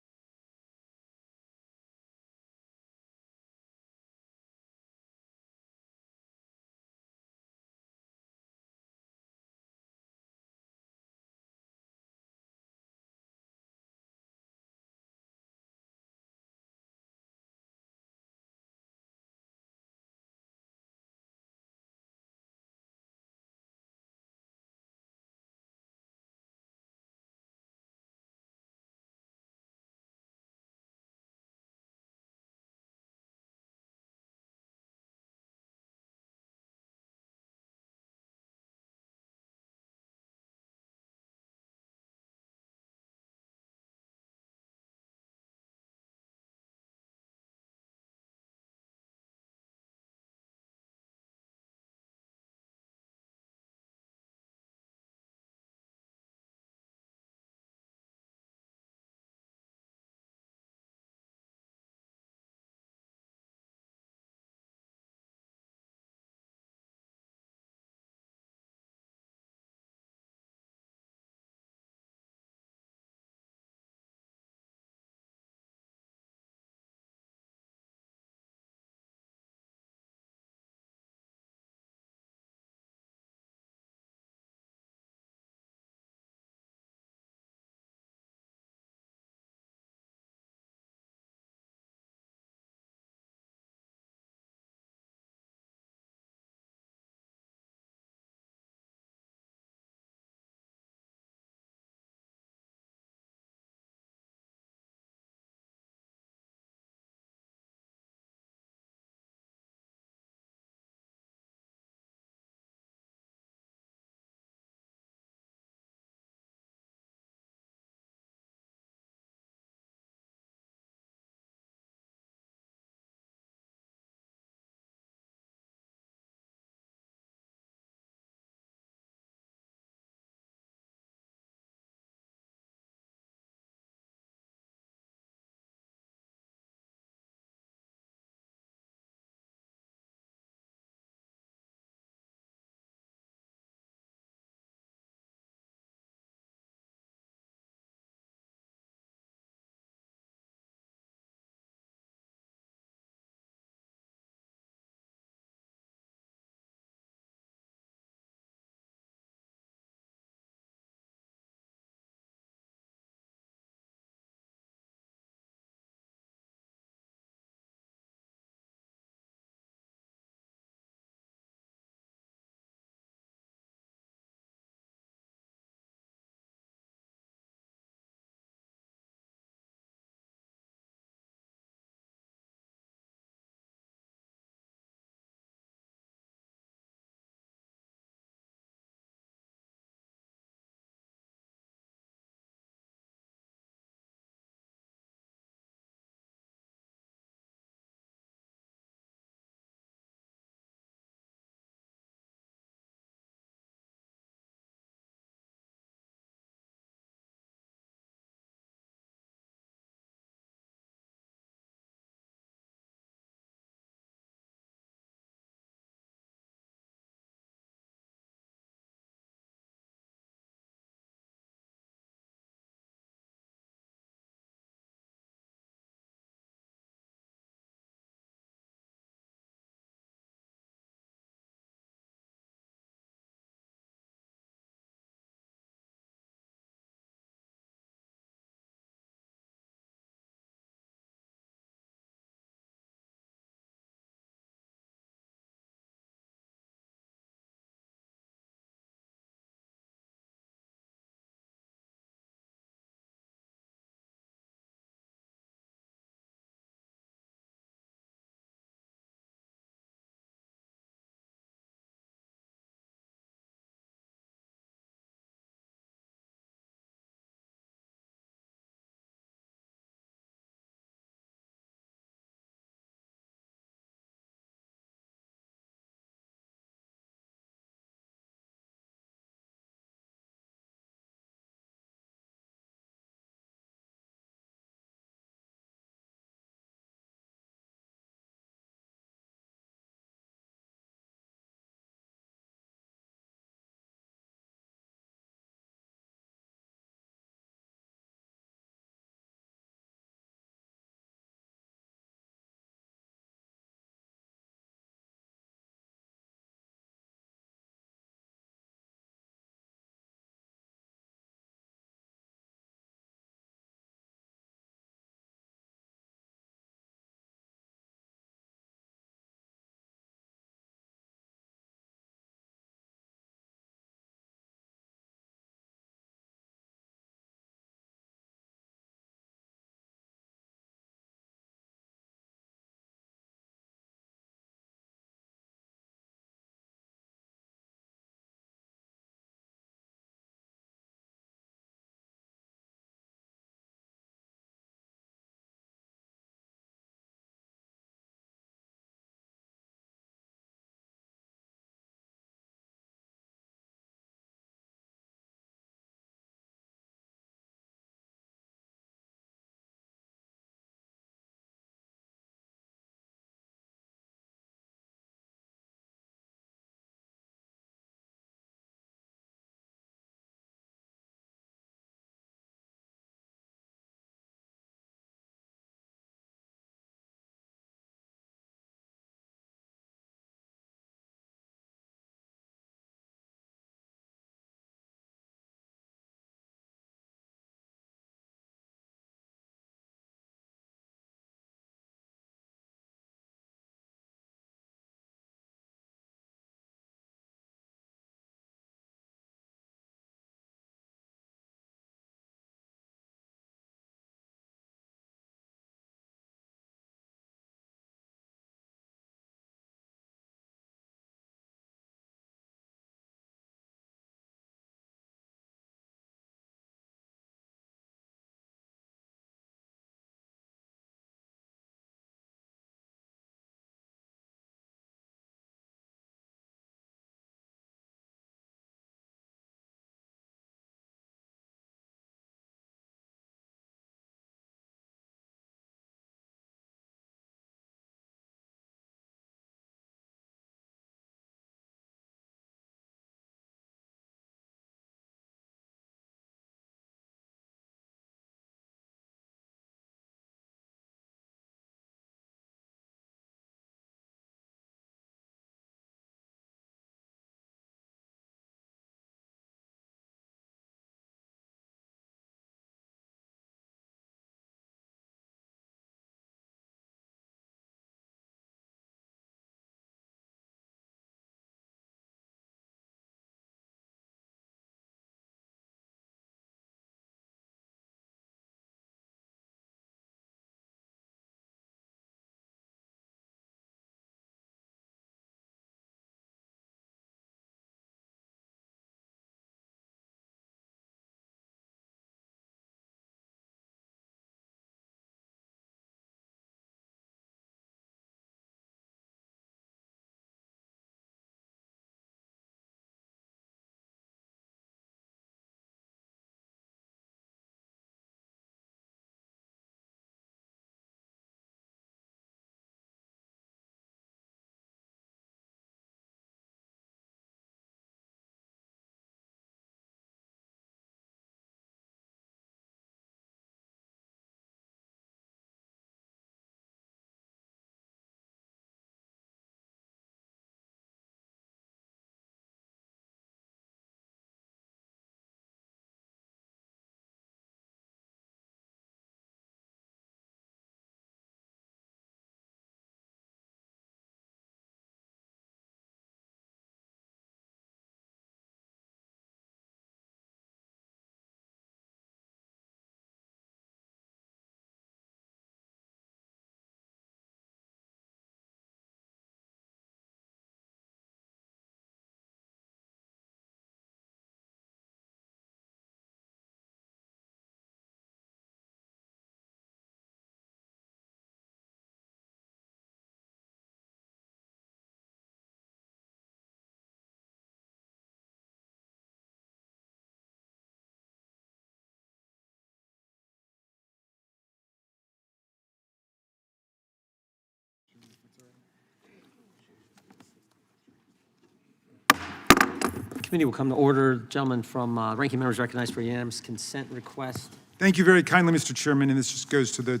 Committee will come to order. Gentleman from ranking members recognized for unanimous consent request. Thank you very kindly, Mr. Chairman, and this just goes to the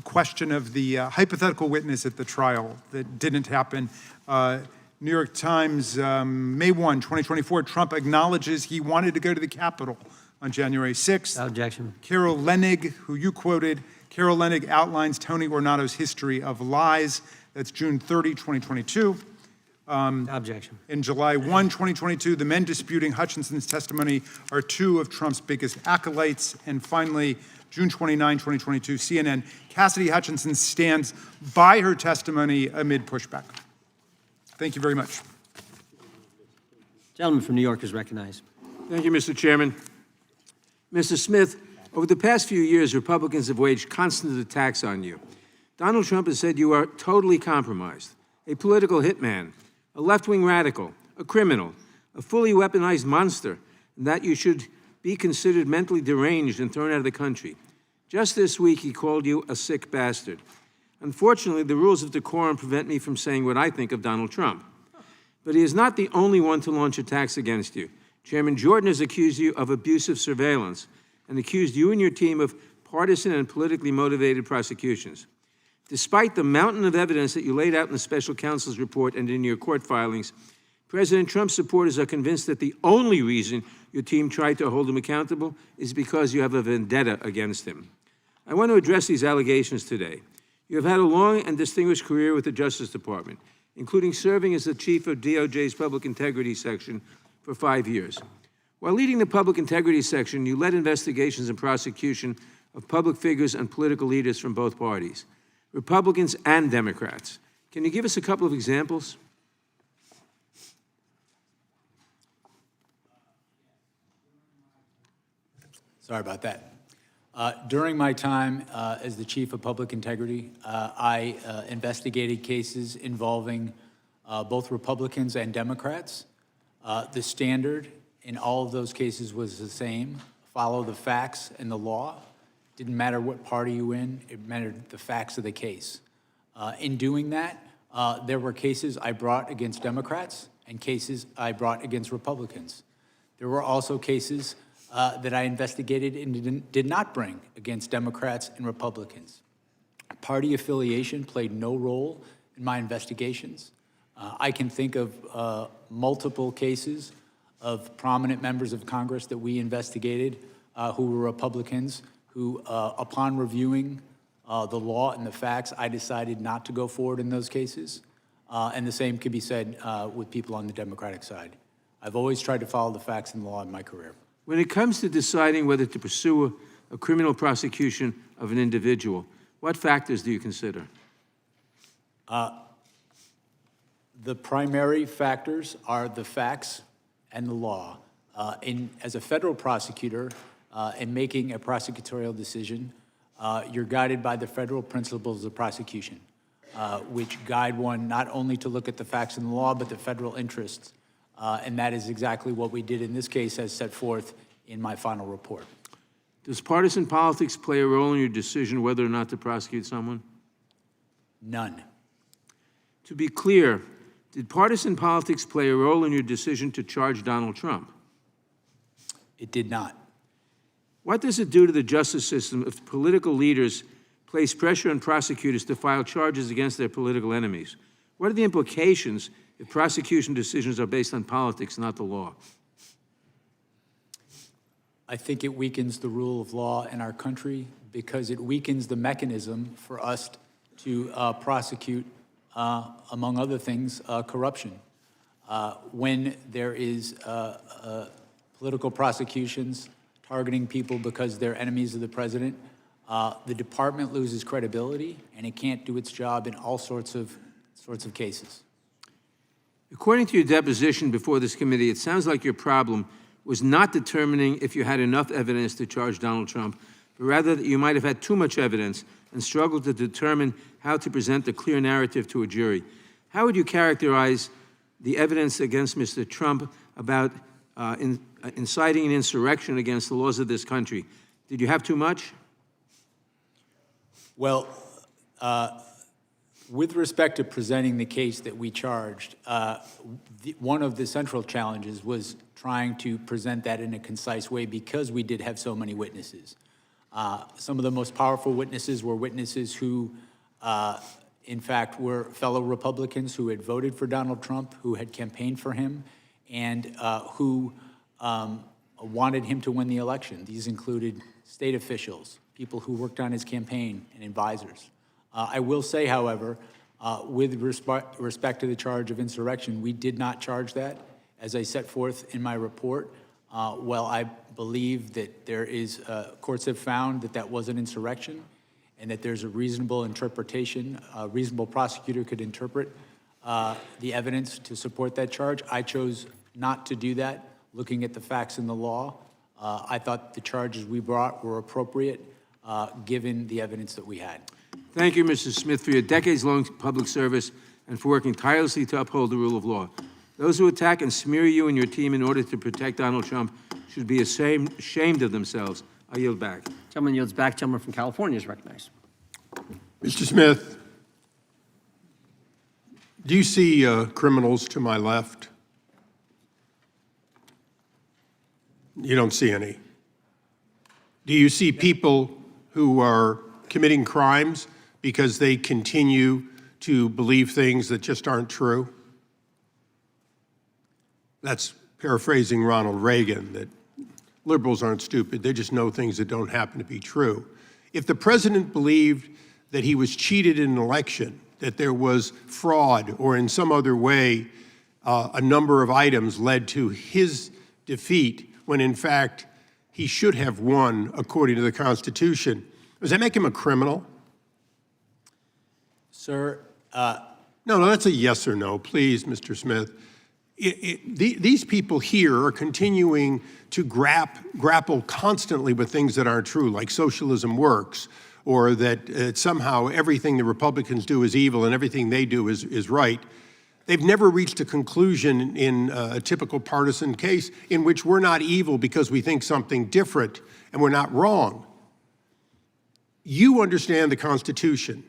question of the hypothetical witness at the trial that didn't happen. New York Times, May 1, 2024, Trump acknowledges he wanted to go to the Capitol on January 6th. Without objection. Carol Leonnig, who you quoted, Carol Leonnig outlines Tony Ornato's history of lies. That's June 30, 2022. Without objection. In July 1, 2022, the men disputing Hutchinson's testimony are two of Trump's biggest acolytes. And finally, June 29, 2022, CNN, Cassidy Hutchinson stands by her testimony amid pushback. Thank you very much. Gentleman from New York is recognized. Thank you, Mr. Chairman. Mr. Smith, over the past few years, Republicans have waged constant attacks on you. Donald Trump has said you are totally compromised, a political hitman, a left-wing radical, a criminal, a fully weaponized monster, and that you should be considered mentally deranged and thrown out of the country. Just this week, he called you a sick bastard. Unfortunately, the rules of decorum prevent me from saying what I think of Donald Trump. But he is not the only one to launch attacks against you. Chairman Jordan has accused you of abusive surveillance and accused you and your team of partisan and politically motivated prosecutions. Despite the mountain of evidence that you laid out in the special counsel's report and in your court filings, President Trump's supporters are convinced that the only reason your team tried to hold him accountable is because you have a vendetta against him. I want to address these allegations today. You have had a long and distinguished career with the Justice Department, including serving as the chief of DOJ's Public Integrity Section for 5 years. While leading the Public Integrity Section, you led investigations and prosecution of public figures and political leaders from both parties, Republicans and Democrats. Can you give us a couple of examples? Sorry about that. During my time as the Chief of Public Integrity, I investigated cases involving both Republicans and Democrats. The standard in all of those cases was the same: follow the facts and the law. Didn't matter what party you were in, it mattered the facts of the case. In doing that, there were cases I brought against Democrats and cases I brought against Republicans. There were also cases that I investigated and did not bring against Democrats and Republicans. Party affiliation played no role in my investigations. I can think of multiple cases of prominent members of Congress that we investigated who were Republicans, who, upon reviewing the law and the facts, I decided not to go forward in those cases. And the same could be said with people on the Democratic side. I've always tried to follow the facts and the law in my career. When it comes to deciding whether to pursue a criminal prosecution of an individual, what factors do you consider? The primary factors are the facts and the law. As a federal prosecutor, in making a prosecutorial decision, you're guided by the federal principles of prosecution, which guide one not only to look at the facts and the law, but the federal interests. And that is exactly what we did in this case, as set forth in my final report. Does partisan politics play a role in your decision whether or not to prosecute someone? None. To be clear, did partisan politics play a role in your decision to charge Donald Trump? It did not. What does it do to the justice system if political leaders place pressure on prosecutors to file charges against their political enemies? What are the implications if prosecution decisions are based on politics, not the law? I think it weakens the rule of law in our country because it weakens the mechanism for us to prosecute, among other things, corruption. When there is political prosecutions targeting people because they're enemies of the president, the department loses credibility and it can't do its job in all sorts of cases. According to your deposition before this committee, it sounds like your problem was not determining if you had enough evidence to charge Donald Trump, but rather that you might have had too much evidence and struggled to determine how to present a clear narrative to a jury. How would you characterize the evidence against Mr. Trump about inciting an insurrection against the laws of this country? Did you have too much? Well, With respect to presenting the case that we charged, one of the central challenges was trying to present that in a concise way because we did have so many witnesses. Some of the most powerful witnesses were witnesses who, in fact, were fellow Republicans who had voted for Donald Trump, who had campaigned for him, and who wanted him to win the election. These included state officials, people who worked on his campaign, and advisors. I will say, however, with respect to the charge of insurrection, we did not charge that. As I set forth in my report, well, I believe that there is, courts have found that that was an insurrection and that there's a reasonable interpretation, a reasonable prosecutor could interpret the evidence to support that charge. I chose not to do that, looking at the facts in the law. I thought the charges we brought were appropriate, given the evidence that we had. Thank you, Mr. Smith, for your decades-long public service and for working tirelessly to uphold the rule of law. Those who attack and smear you and your team in order to protect Donald Trump should be ashamed of themselves. I yield back. Gentleman yields back. Gentleman from California is recognized. Mr. Smith, do you see criminals to my left? You don't see any. Do you see people who are committing crimes because they continue to believe things that just aren't true? That's paraphrasing Ronald Reagan, that liberals aren't stupid, they just know things that don't happen to be true. If the president believed that he was cheated in an election, that there was fraud, or in some other way a number of items led to his defeat, when in fact he should have won according to the Constitution, does that make him a criminal? Sir, No, that's a yes or no, please, Mr. Smith. These people here are continuing to grapple constantly with things that aren't true, like socialism works, or that somehow everything the Republicans do is evil and everything they do is right. They've never reached a conclusion in a typical partisan case in which we're not evil because we think something different and we're not wrong. You understand the Constitution.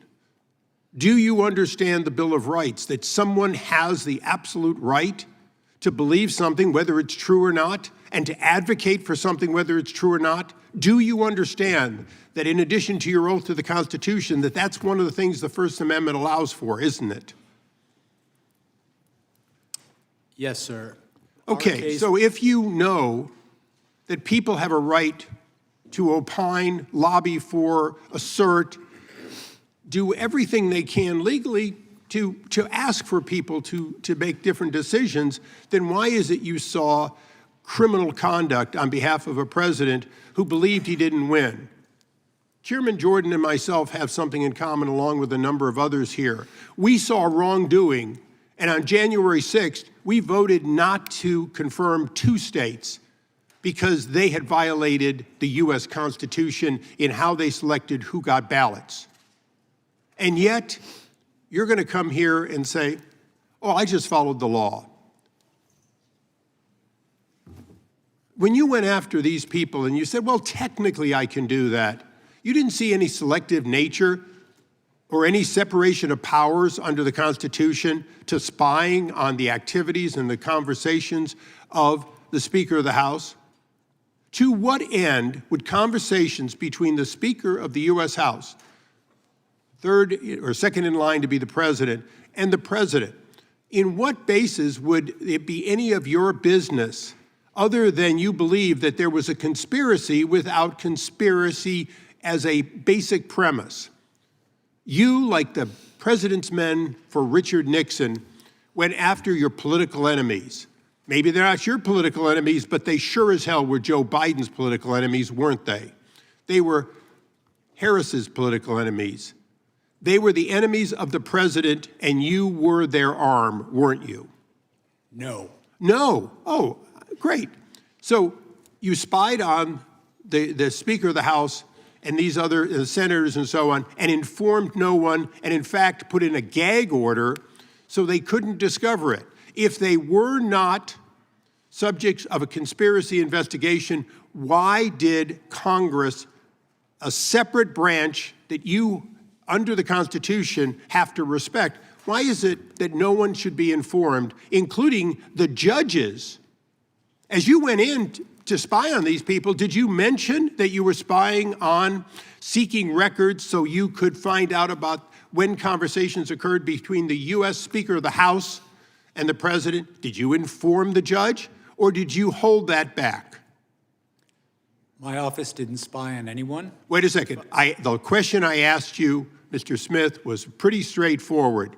Do you understand the Bill of Rights, that someone has the absolute right to believe something, whether it's true or not, and to advocate for something, whether it's true or not? Do you understand that in addition to your oath to the Constitution, that that's one of the things the First Amendment allows for, isn't it? yes, sir. Okay, so if you know that people have a right to opine, lobby for, assert, do everything they can legally to ask for people to make different decisions, then why is it you saw criminal conduct on behalf of a president who believed he didn't win? Chairman Jordan and myself have something in common along with a number of others here. We saw wrongdoing, and on January 6th, we voted not to confirm 2 states because they had violated the U.S. Constitution in how they selected who got ballots. And yet, you're going to come here and say, oh, I just followed the law. When you went after these people and you said, well, technically I can do that, you didn't see any selective nature or any separation of powers under the Constitution to spying on the activities and the conversations of the Speaker of the House. To what end would conversations between the Speaker of the U.S. House, third or second in line to be the president, and the president, in what basis would it be any of your business other than you believe that there was a conspiracy without conspiracy as a basic premise? You, like the president's men for Richard Nixon, went after your political enemies. Maybe they're not your political enemies, but they sure as hell were Joe Biden's political enemies, weren't they? They were Harris's political enemies. They were the enemies of the president, and you were their arm, weren't you? No. No. Oh, great. So you spied on the Speaker of the House and these other senators and so on, and informed no one, and in fact put in a gag order so they couldn't discover it. If they were not subjects of a conspiracy investigation, why did Congress, a separate branch that you under the Constitution, have to respect. Why is it that no one should be informed, including the judges? As you went in to spy on these people, did you mention that you were spying on seeking records so you could find out about when conversations occurred between the U.S. Speaker of the House and the President? Did you inform the judge, or did you hold that back? My office didn't spy on anyone. Wait a second. The question I asked you, Mr. Smith, was pretty straightforward.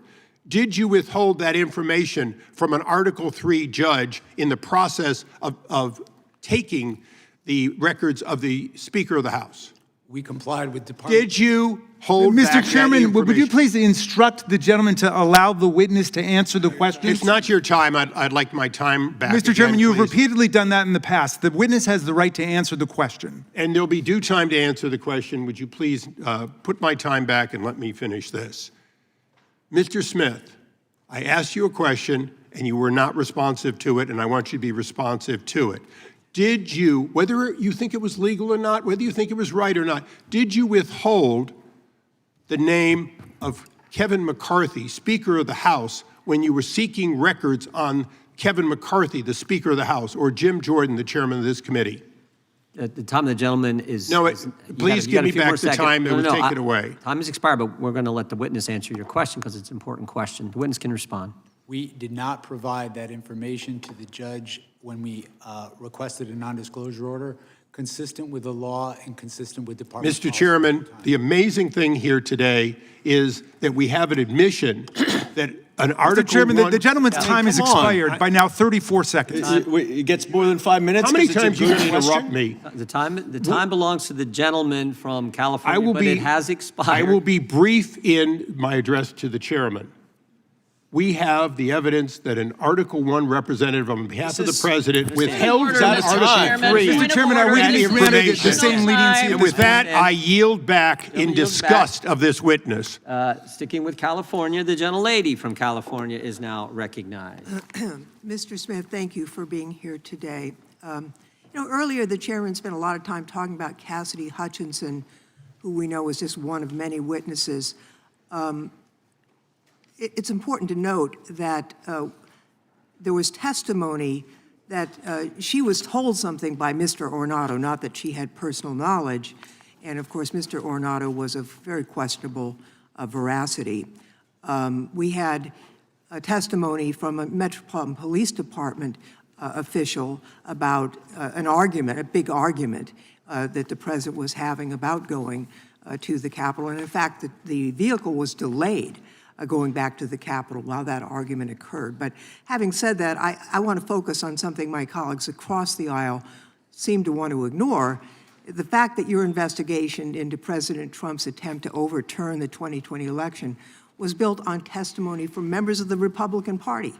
Did you withhold that information from an Article III judge in the process of taking the records of the Speaker of the House? We complied with Department. Did you hold back Mr. that Chairman, would you information? please instruct the gentleman to allow the witness to answer the questions? It's not your time. I'd like my time back. Mr. Chairman, again, you have please. repeatedly done that in the past. The witness has the right to answer the question. And there'll be due time to answer the question. Would you please put my time back and let me finish this? Mr. Smith, I asked you a question and you were not responsive to it, and I want you to be responsive to it. Did you, whether you think it was legal or not, whether you think it was right or not, did you withhold the name of Kevin McCarthy, Speaker of the House, when you were seeking records on Kevin McCarthy, the Speaker of the House, or Jim Jordan, the chairman of this committee? At the time of the gentleman is... No, is- please you give got a me few back more the seconds. time that was taken away. Time has expired, but we're going to let the witness answer your question because it's an important question. The witness can respond. We did not provide that information to the judge when we requested a non-disclosure order, consistent with the law and consistent with Department Mr. policy. Chairman, the amazing thing here today is that we have an admission that an Article Mr. Chairman, I- the gentleman's time has come on. expired by now 34 seconds. It gets more than 5 minutes. How many 'cause it's a times you good can interrupt question? me? The time belongs to the gentleman from California, but it has expired. I will be brief in my address to the chairman. We have the evidence that an Article I representative on behalf of the This is- president withheld Order, from Mr. Article Chairman. III. Mr. Chairman, are we that to be granted the information. same leniency at And this with that, point? I yield back in Yield back. disgust of this witness. Sticking with California, the gentlelady from California is now recognized. Mr. Smith, thank you for being here today. Earlier, the chairman spent a lot of time talking about Cassidy Hutchinson, who we know was just one of many witnesses. It's important to note that there was testimony that she was told something by Mr. Ornato, not that she had personal knowledge. And of course, Mr. Ornato was of very questionable veracity. We had a testimony from a Metropolitan Police Department official about an argument, a big argument that the president was having about going to the Capitol. And in fact, the vehicle was delayed going back to the Capitol while that argument occurred. But having said that, I want to focus on something my colleagues across the aisle seem to want to ignore. The fact that your investigation into President Trump's attempt to overturn the 2020 election was built on testimony from members of the Republican Party.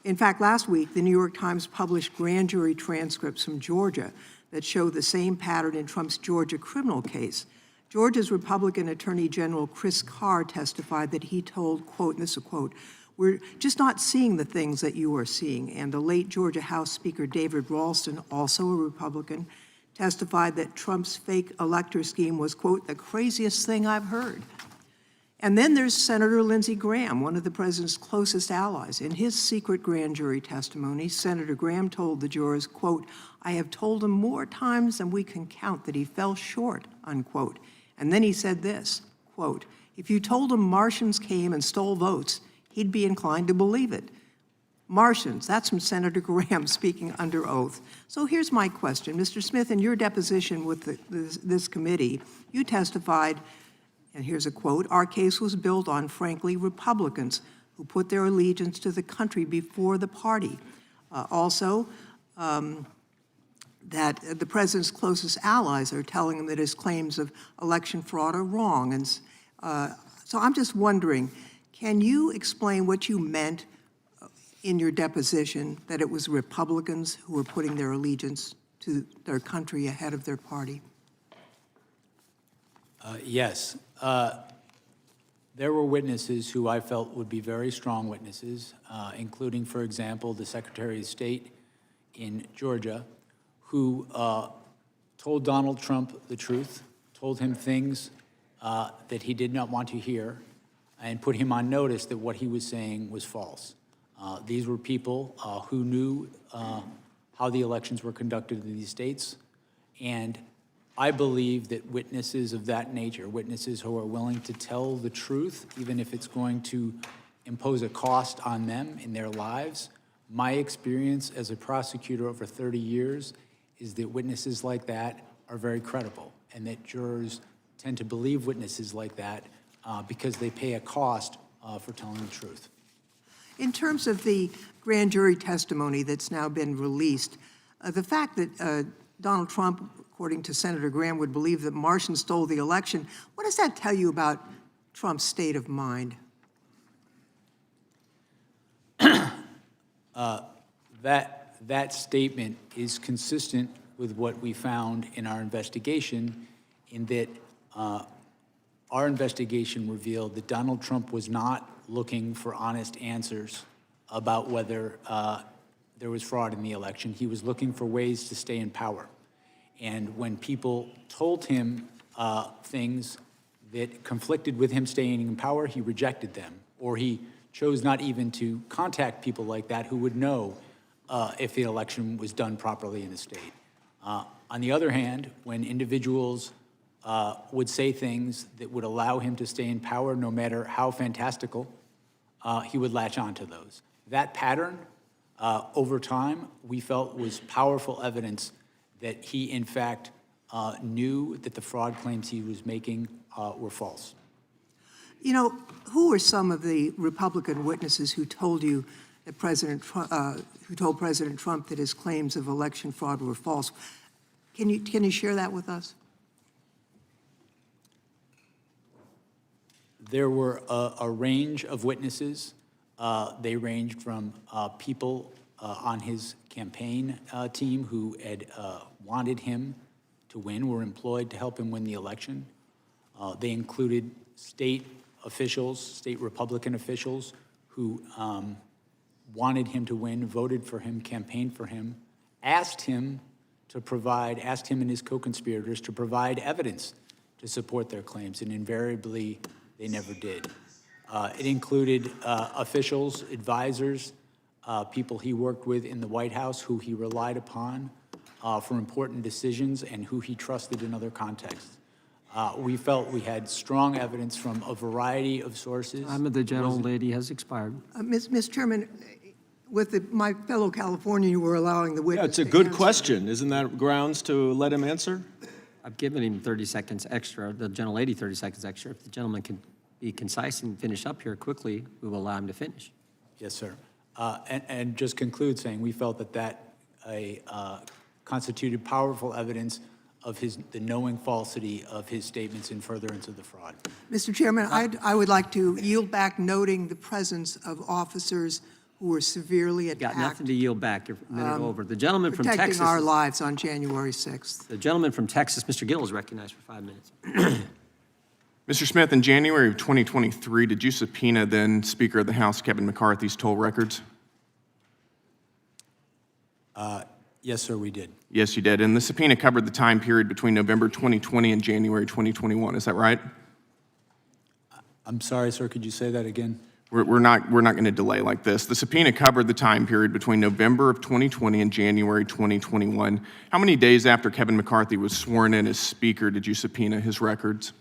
In fact, last week, the New York Times published grand jury transcripts from Georgia that show the same pattern in Trump's Georgia criminal case. Georgia's Republican Attorney General Chris Carr testified that he told, quote, and this is a quote, "We're just not seeing the things that you are seeing." And the late Georgia House Speaker David Ralston, also a Republican, testified that Trump's fake elector scheme was, quote, "the craziest thing I've heard." And then there's Senator Lindsey Graham, one of the president's closest allies. In his secret grand jury testimony, Senator Graham told the jurors, quote, "I have told him more times than we can count that he fell short," unquote. And then he said this, quote, "If you told him Martians came and stole votes, he'd be inclined to believe it." Martians, that's from Senator Graham speaking under oath. So here's my question. Mr. Smith, in your deposition with this committee, you testified, and here's a quote, "Our case was built on, frankly, Republicans who put their allegiance to the country before the party." That the president's closest allies are telling him that his claims of election fraud are wrong. And so I'm just wondering, can you explain what you meant in your deposition, that it was Republicans who were putting their allegiance to their country ahead of their party? Yes. There were witnesses who I felt would be very strong witnesses, including, for example, the Secretary of State in Georgia, who told Donald Trump the truth, told him things that he did not want to hear and put him on notice that what he was saying was false. These were people who knew how the elections were conducted in these states, and I believe that witnesses of that nature, witnesses who are willing to tell the truth, even if it's going to impose a cost on them in their lives, my experience as a prosecutor over 30 years is that witnesses like that are very credible, and that jurors tend to believe witnesses like that because they pay a cost for telling the truth. In terms of the grand jury testimony that's now been released, the fact that Donald Trump, according to Senator Graham, would believe that Martians stole the election, what does that tell you about Trump's state of mind? That statement is consistent with what we found in our investigation, in that our investigation revealed that Donald Trump was not looking for honest answers about whether there was fraud in the election. He was looking for ways to stay in power. And when people told him things that conflicted with him staying in power, he rejected them, or he chose not even to contact people like that who would know if the election was done properly in the state. On the other hand, when individuals would say things that would allow him to stay in power, no matter how fantastical, he would latch on to those. That pattern, over time, we felt was powerful evidence that he, in fact, knew that the fraud claims he was making were false. You know, who are some of the Republican witnesses who told you that who told President Trump that his claims of election fraud were false? Can you share that with us? There were a range of witnesses. They ranged from people on his campaign team who had wanted him to win, were employed to help him win the election. They included state officials, state Republican officials who wanted him to win, voted for him, campaigned for him, asked him and his co-conspirators to provide evidence to support their claims, and invariably they never did. It included officials, advisors, people he worked with in the White House who he relied upon for important decisions and who he trusted in other contexts. We felt we had strong evidence from a variety of sources. Time of the gentlelady has expired. Ms. Chairman, with my fellow Californian, you were allowing the witness Yeah, it's a to good answer. question. Isn't that grounds to let him answer? I've given him 30 seconds extra, the gentlelady 30 seconds extra. If the gentleman can be concise and finish up here quickly, we will allow him to finish. Yes, sir. And just conclude saying we felt that constituted powerful evidence of the knowing falsity of his statements in furtherance of the fraud. Mr. Chairman, I would like to yield back, noting the presence of officers who were severely attacked. Got nothing to yield back. You're a minute over. The gentleman from Protecting Texas. our lives on January 6th. The gentleman from Texas, Mr. Gill, is recognized for 5 minutes. Mr. Smith, in January of 2023, did you subpoena then Speaker of the House Kevin McCarthy's toll records? Yes, sir, we did. Yes, you did. And the subpoena covered the time period between November 2020 and January 2021. Is that right? I'm sorry, sir, could you say that again? We're not going to delay like this. The subpoena covered the time period between November of 2020 and January 2021. How many days after Kevin McCarthy was sworn in as Speaker did you subpoena his records?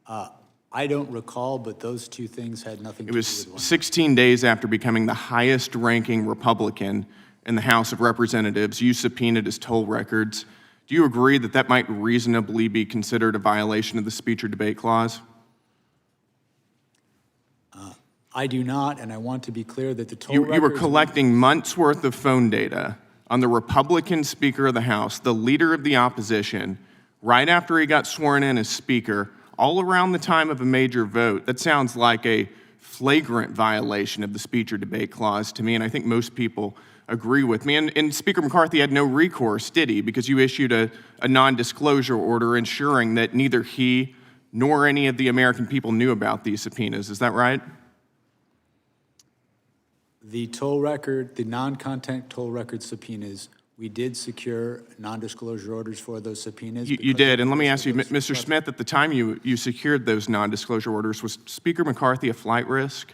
I don't recall, but those two things had nothing to It do was with one. 16 days after becoming the highest-ranking Republican in the House of Representatives. You subpoenaed his toll records. Do you agree that that might reasonably be considered a violation of the speech or debate clause? I do not, and I want to be clear that the toll You were records... collecting months' worth of phone data on the Republican Speaker of the House, the leader of the opposition, right after he got sworn in as Speaker, all around the time of a major vote. That sounds like a flagrant violation of the speech or debate clause to me, and I think most people agree with me. And Speaker McCarthy had no recourse, did he? Because you issued a non-disclosure order ensuring that neither he nor any of the American people knew about these subpoenas. Is that right? The toll record, the non-content toll record subpoenas We did secure non-disclosure orders for those subpoenas. You because did, of and let me the ask you, risk of Mr. obstruction. Smith, at the time you secured those non-disclosure orders, was Speaker McCarthy a flight risk?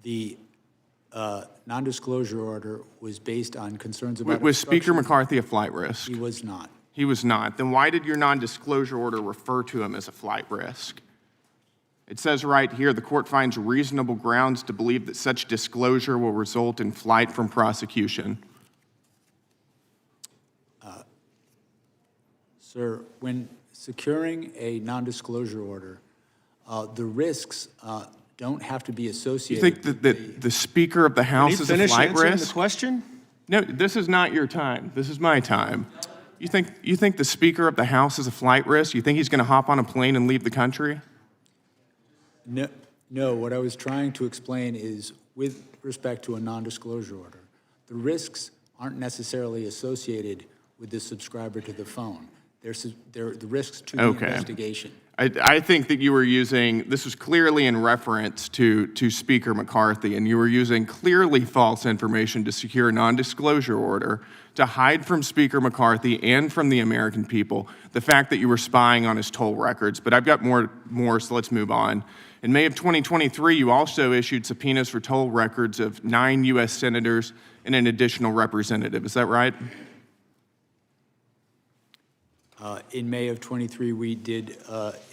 The non-disclosure order was based on concerns about Was Speaker obstruction. McCarthy a flight risk? He was not. He was not. Then why did your non-disclosure order refer to him as a flight risk? It says right here, the court finds reasonable grounds to believe that such disclosure will result in flight from prosecution. Sir, when securing a non-disclosure order, the risks don't have to be You associated. think that the Speaker of the House is a finish flight answering risk? the question? No, this is not your time. This is my time. You think the Speaker of the House is a flight risk? You think he's going to hop on a plane and leave the country? No, what I was trying to explain is with respect to a non-disclosure order, the risks aren't necessarily associated with the subscriber to the phone. They're the risks to the Okay. investigation. I think that you were using, this was clearly in reference to Speaker McCarthy, and you were using clearly false information to secure a non-disclosure order to hide from Speaker McCarthy and from the American people the fact that you were spying on his toll records. But I've got more, so let's move on. In May of 2023, you also issued subpoenas for toll records of 9 U.S. senators and an additional representative. Is that right? In May of '23, we did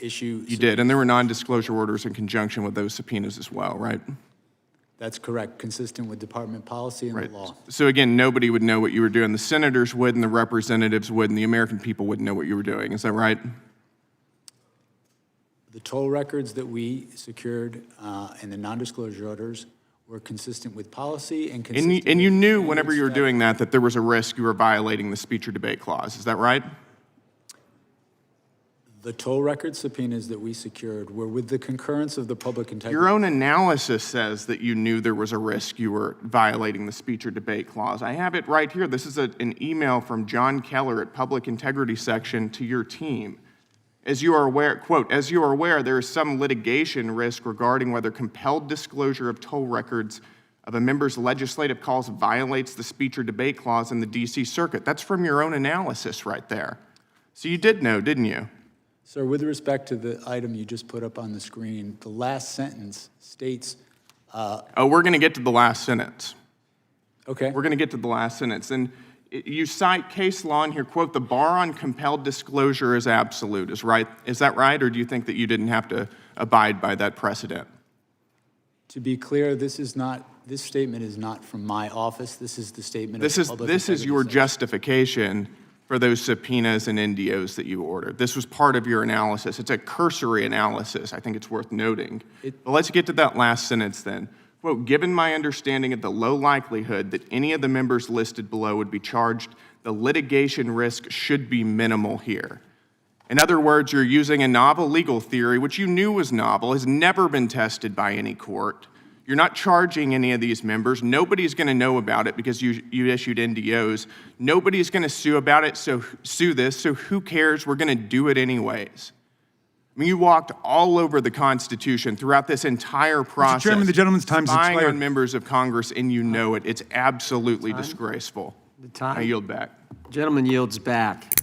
issue. You did, and there were non-disclosure orders in conjunction with those subpoenas as well, right? That's correct, consistent with department policy and Right. the law. So again, nobody would know what you were doing. The senators would, and the representatives would, and the American people wouldn't know what you were doing. Is that right? The toll records that we secured and the non-disclosure orders were consistent with policy and consistent. And you with knew standards whenever you were that- doing that there was a risk you were violating the speech or debate clause. Is that right? The toll record subpoenas that we secured were with the concurrence of the public integrity. Your own analysis says that you knew there was a risk you were violating the speech or debate clause. I have it right here. This is an email from John Keller at Public Integrity Section to your team. As you are aware, quote, as you are aware, there is some litigation risk regarding whether compelled disclosure of toll records of a member's legislative calls violates the speech or debate clause in the DC Circuit. That's from your own analysis right there. So you did know, didn't you? Sir, with respect to the item you just put up on the screen, the last sentence states, Oh, we're going to get to the last sentence. okay, We're going to get to the last sentence. And you cite case law in here, quote, the bar on compelled disclosure is absolute. Is that right? Or do you think that you didn't have to abide by that precedent? to be clear, this statement is not from my office. This is the statement of the public This is integrity your section. justification for those subpoenas and NDOs that you ordered. This was part of your analysis. It's a cursory analysis. I think it's worth noting. But let's get to that last sentence then. Quote, given my understanding of the low likelihood that any of the members listed below would be charged, the litigation risk should be minimal here. In other words, you're using a novel legal theory, which you knew was novel, has never been tested by any court. You're not charging any of these members. Nobody's going to know about it because you issued NDOs. Nobody's going to sue about it, so who cares? We're going to do it anyways. I mean, you walked all over the Constitution throughout this entire process. Chairman, the gentleman's time's spying expired. on members of Congress, and you know it. It's absolutely disgraceful. The time. I yield back. Gentleman yields back.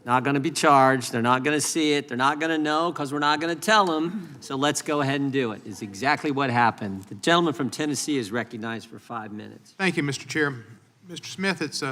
Not going to be charged. They're not going to see it. They're not going to know because we're not going to tell them. So let's go ahead and do it. It's exactly what happened. The gentleman from Tennessee is recognized for 5 minutes. Thank you, Mr. Chair. Mr. Smith, it's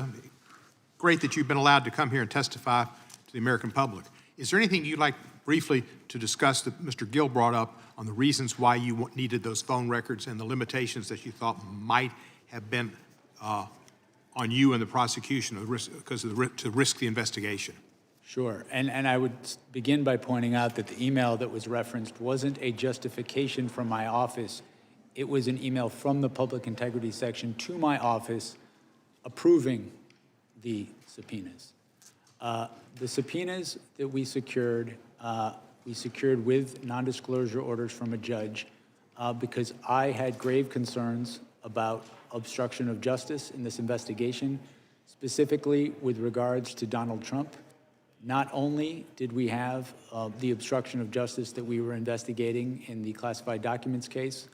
great that you've been allowed to come here and testify to the American public. Is there anything you'd like briefly to discuss that Mr. Gill brought up on the reasons why you needed those phone records and the limitations that you thought might have been on you and the prosecution to risk the investigation? Sure, and I would begin by pointing out that the email that was referenced wasn't a justification from my office. It was an email from the Public Integrity Section to my office approving the subpoenas. The subpoenas that we secured with non-disclosure orders from a judge because I had grave concerns about obstruction of justice in this investigation, specifically with regards to Donald Trump. Not only did we have the obstruction of justice that we were investigating in the classified documents case,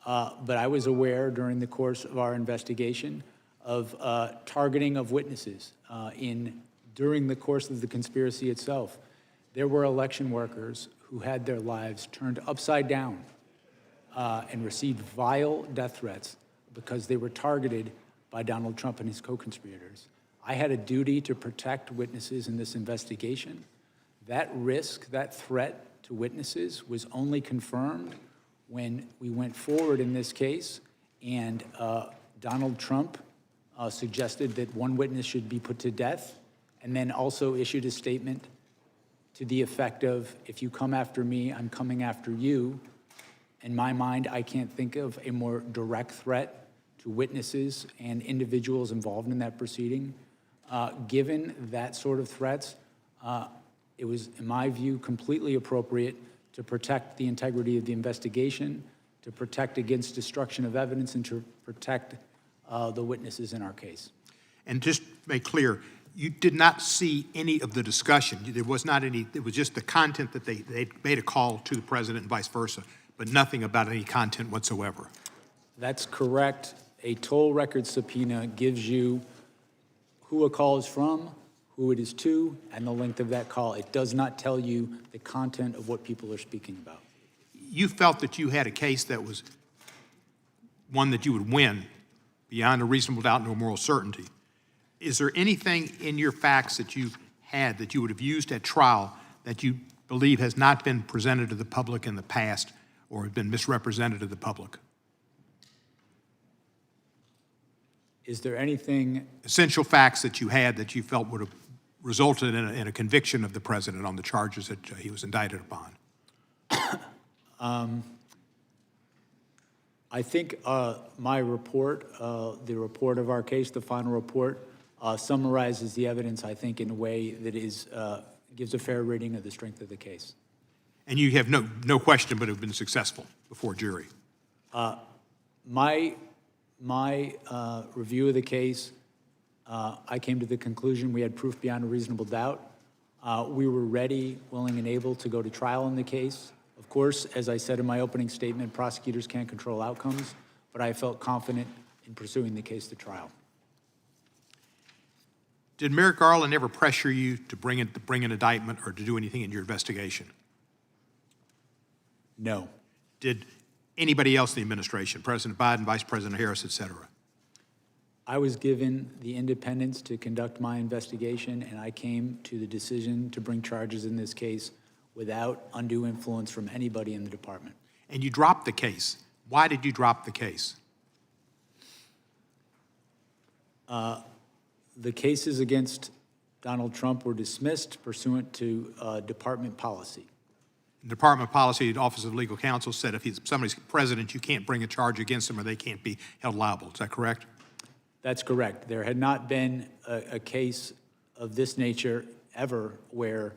but I was aware during the course of our investigation of targeting of witnesses during the course of the conspiracy itself. There were election workers who had their lives turned upside down and received vile death threats because they were targeted by Donald Trump and his co-conspirators. I had a duty to protect witnesses in this investigation. That risk, that threat to witnesses was only confirmed when we went forward in this case and Donald Trump suggested that one witness should be put to death and then also issued a statement to the effect of, if you come after me, I'm coming after you. In my mind, I can't think of a more direct threat to witnesses and individuals involved in that proceeding. Given that sort of threats, it was, in my view, completely appropriate to protect the integrity of the investigation, to protect against destruction of evidence, and to protect the witnesses in our case. And just to make clear, you did not see any of the discussion. There was not any, it was just the content that they made a call to the president and vice versa, but nothing about any content whatsoever. That's correct. A toll record subpoena gives you who a call is from, who it is to, and the length of that call. It does not tell you the content of what people are speaking about. You felt that you had a case that was one that you would win beyond a reasonable doubt, no moral certainty. Is there anything in your facts that you had that you would have used at trial that you believe has not been presented to the public in the past or have been misrepresented to the public? Is there anything? Essential facts that you had that you felt would have resulted in a conviction of the president on the charges that he was indicted upon? I think my report, the report of our case, the final report, summarizes the evidence, I think, in a way that gives a fair rating of the strength of the case. And you have no question but have been successful before jury? My review of the case, I came to the conclusion we had proof beyond a reasonable doubt. We were ready, willing, and able to go to trial in the case. Of course, as I said in my opening statement, prosecutors can't control outcomes, but I felt confident in pursuing the case to trial. Did Merrick Garland ever pressure you to bring an indictment or to do anything in your investigation? No. Did anybody else in the administration, President Biden, Vice President Harris, et cetera? I was given the independence to conduct my investigation, and I came to the decision to bring charges in this case without undue influence from anybody in the department. And you dropped the case. Why did you drop the case? The cases against Donald Trump were dismissed pursuant to department policy. Department policy, the Office of Legal Counsel said if somebody's president, you can't bring a charge against them or they can't be held liable. Is that correct? That's correct. There had not been a case of this nature ever where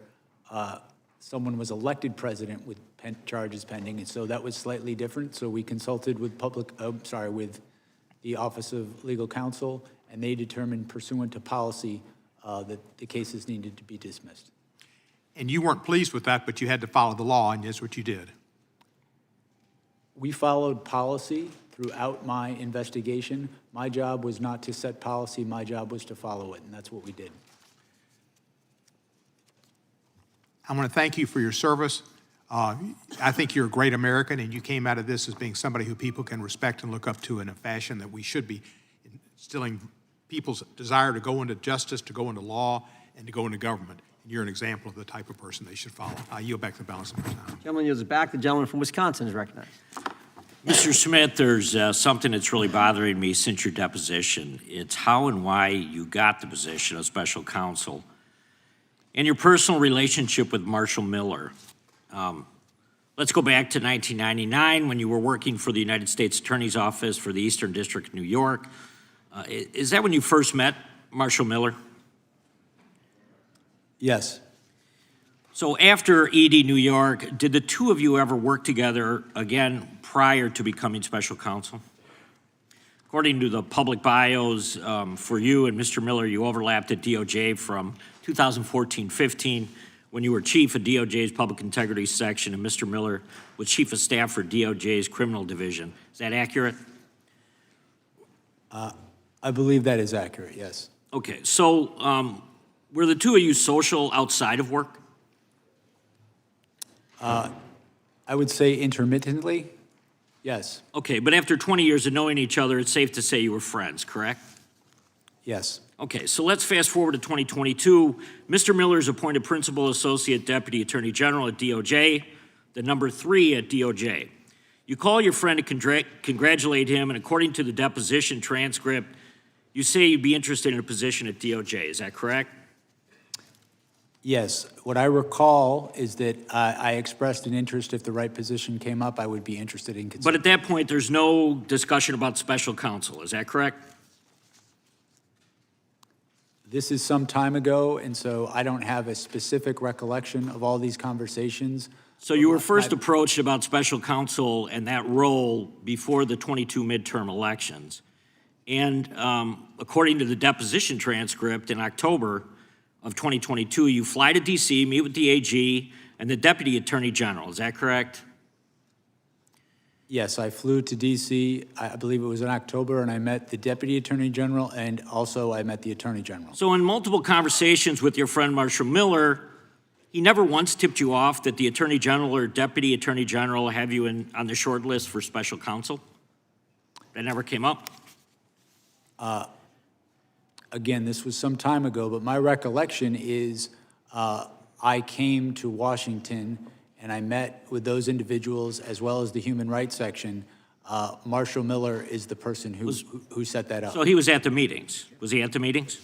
someone was elected president with charges pending, and so that was slightly different. So we consulted with with the Office of Legal Counsel, and they determined pursuant to policy that the cases needed to be dismissed. And you weren't pleased with that, but you had to follow the law, and that's what you did. We followed policy throughout my investigation. My job was not to set policy. My job was to follow it, and that's what we did. I want to thank you for your service. I think you're a great American, and you came out of this as being somebody who people can respect and look up to in a fashion that we should be instilling people's desire to go into justice, to go into law, and to go into government. And you're an example of the type of person they should follow. I yield back the balance of my time. Gentleman yields it back. The gentleman from Wisconsin is recognized. Mr. Smith, there's something that's really bothering me since your deposition. It's how and why you got the position of special counsel and your personal relationship with Marshall Miller. Let's go back to 1999 when you were working for the United States Attorney's Office for the Eastern District of New York. Is that when you first met Marshall Miller? Yes. So after ED New York, did the two of you ever work together again prior to becoming special counsel? According to the public bios for you and Mr. Miller, you overlapped at DOJ from 2014-15 when you were chief of DOJ's Public Integrity Section and Mr. Miller was chief of staff for DOJ's Criminal Division. Is that accurate? I believe that is accurate, yes. Okay, so were the two of you social outside of work? I would say intermittently, yes, Okay, but after 20 years of knowing each other, it's safe to say you were friends, correct? yes. Okay, so let's fast forward to 2022. Mr. Miller is appointed Principal Associate Deputy Attorney General at DOJ, the number 3 at DOJ. You call your friend to congratulate him, and according to the deposition transcript, you say you'd be interested in a position at DOJ. Is that correct? Yes, what I recall is that I expressed an interest if the right position came up, I would be interested in But considering. at that point, there's no discussion about special counsel. Is that correct? This is some time ago, and so I don't have a specific recollection of all these conversations. So you were first approached about special counsel and that role before the 22 midterm elections. And according to the deposition transcript, in October of 2022, you fly to DC, meet with the AG and the Deputy Attorney General. Is that correct? Yes, I flew to DC, I believe it was in October, and I met the Deputy Attorney General, and also I met the Attorney General. So in multiple conversations with your friend Marshall Miller, he never once tipped you off that the Attorney General or Deputy Attorney General have you on the short list for special counsel? That never came up? Again, this was some time ago, but my recollection is I came to Washington and I met with those individuals as well as the Human Rights Section. Marshall Miller is the person who set that up. So he was at the meetings. Was he at the meetings?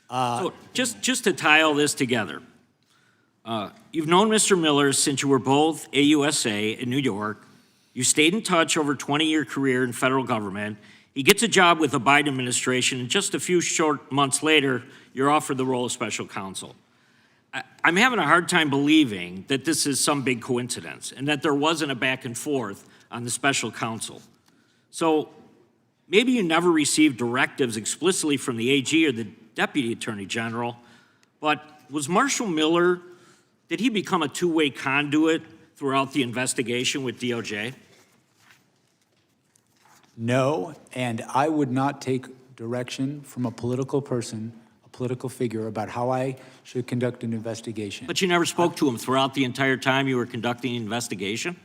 So just to tie all this together, you've known Mr. Miller since you were both AUSA in New York. You stayed in touch over a 20-year career in federal government. He gets a job with the Biden administration, and just a few short months later, you're offered the role of special counsel. I'm having a hard time believing that this is some big coincidence and that there wasn't a back and forth on the special counsel. So maybe you never received directives explicitly from the AG or the Deputy Attorney General, but was Marshall Miller, did he become a two-way conduit throughout the investigation with DOJ? No, and I would not take direction from a political person, a political figure, about how I should conduct an investigation. But you never spoke to him throughout the entire time you were conducting the investigation?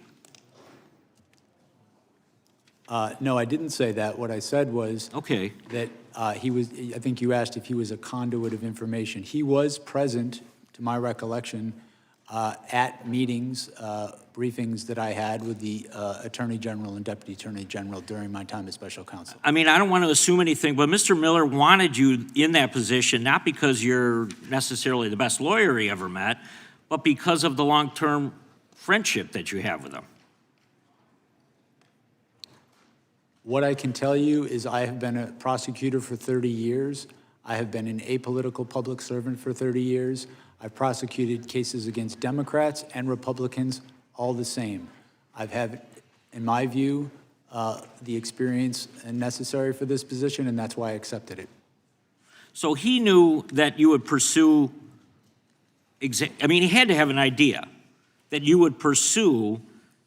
No, I didn't say that. What I said was Okay. that he was, I think you asked if he was a conduit of information. He was present, to my recollection, at meetings, briefings that I had with the Attorney General and Deputy Attorney General during my time as special counsel. I mean, I don't want to assume anything, but Mr. Miller wanted you in that position, not because you're necessarily the best lawyer he ever met, but because of the long-term friendship that you have with him. What I can tell you is I have been a prosecutor for 30 years. I have been an apolitical public servant for 30 years. I've prosecuted cases against Democrats and Republicans, all the same. I've had, in my view, the experience necessary for this position, and that's why I accepted it. So he knew that you would pursue, I mean, he had to have an idea that you would pursue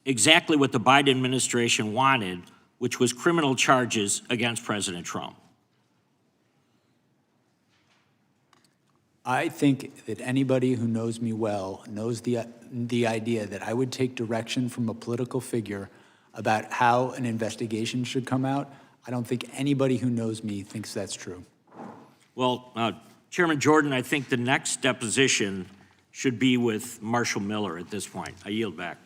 exactly what the Biden administration wanted, which was criminal charges against President Trump. I think that anybody who knows me well knows the idea that I would take direction from a political figure about how an investigation should come out. I don't think anybody who knows me thinks that's true. Well, Chairman Jordan, I think the next deposition should be with Marshall Miller at this point. I yield back.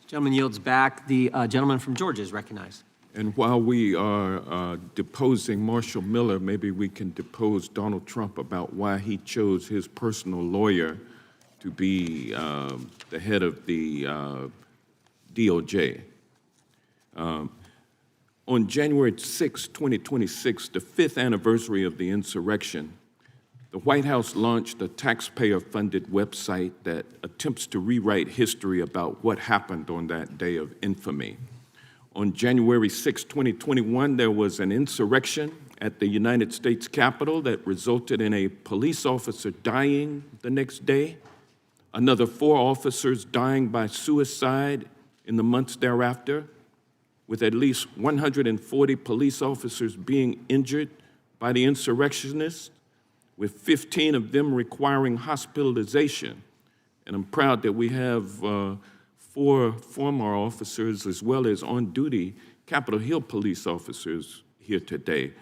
Gentleman yields back. The gentleman from Georgia is recognized. And while we are deposing Marshall Miller, maybe we can depose Donald Trump about why he chose his personal lawyer to be the head of the DOJ. On January 6, 2026, the 5th anniversary of the insurrection, the White House launched a taxpayer-funded website that attempts to rewrite history about what happened on that day of infamy. On January 6, 2021, there was an insurrection at the United States Capitol that resulted in a police officer dying the next day, another 4 officers dying by suicide in the months thereafter, with at least 140 police officers being injured by the insurrectionists, with 15 of them requiring hospitalization. And I'm proud that we have 4 former officers as well as on-duty Capitol Hill police officers here today.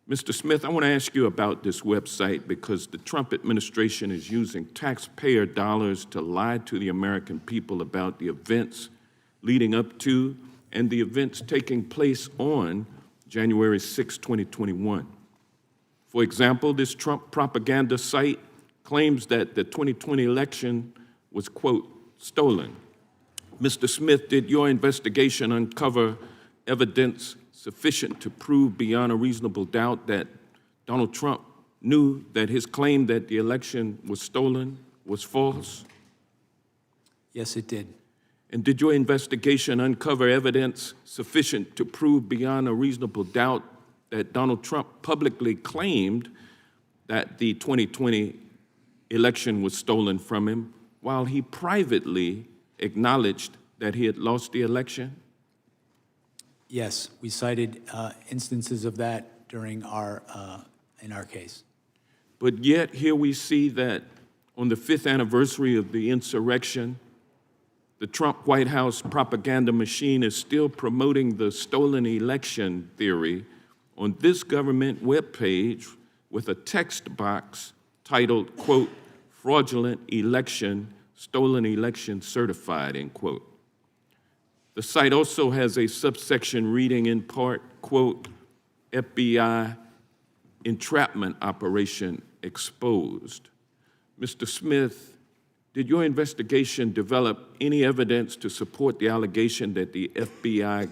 Mr. Smith, I want to ask you about this website because the Trump administration is using taxpayer dollars to lie to the American people about the events leading up to and the events taking place on January 6, 2021. For example, this Trump propaganda site claims that the 2020 election was, quote, stolen. Mr. Smith, did your investigation uncover evidence sufficient to prove beyond a reasonable doubt that Donald Trump knew that his claim that the election was stolen was false? Yes, it did. And did your investigation uncover evidence sufficient to prove beyond a reasonable doubt that Donald Trump publicly claimed that the 2020 election was stolen from him while he privately acknowledged that he had lost the election? Yes, we cited instances of that during in our case. But yet here we see that on the 5th anniversary of the insurrection, the Trump White House propaganda machine is still promoting the stolen election theory on this government webpage with a text box titled, quote, fraudulent election, stolen election certified, end quote. The site also has a subsection reading in part, quote, FBI entrapment operation exposed. Mr. Smith, did your investigation develop any evidence to support the allegation that the FBI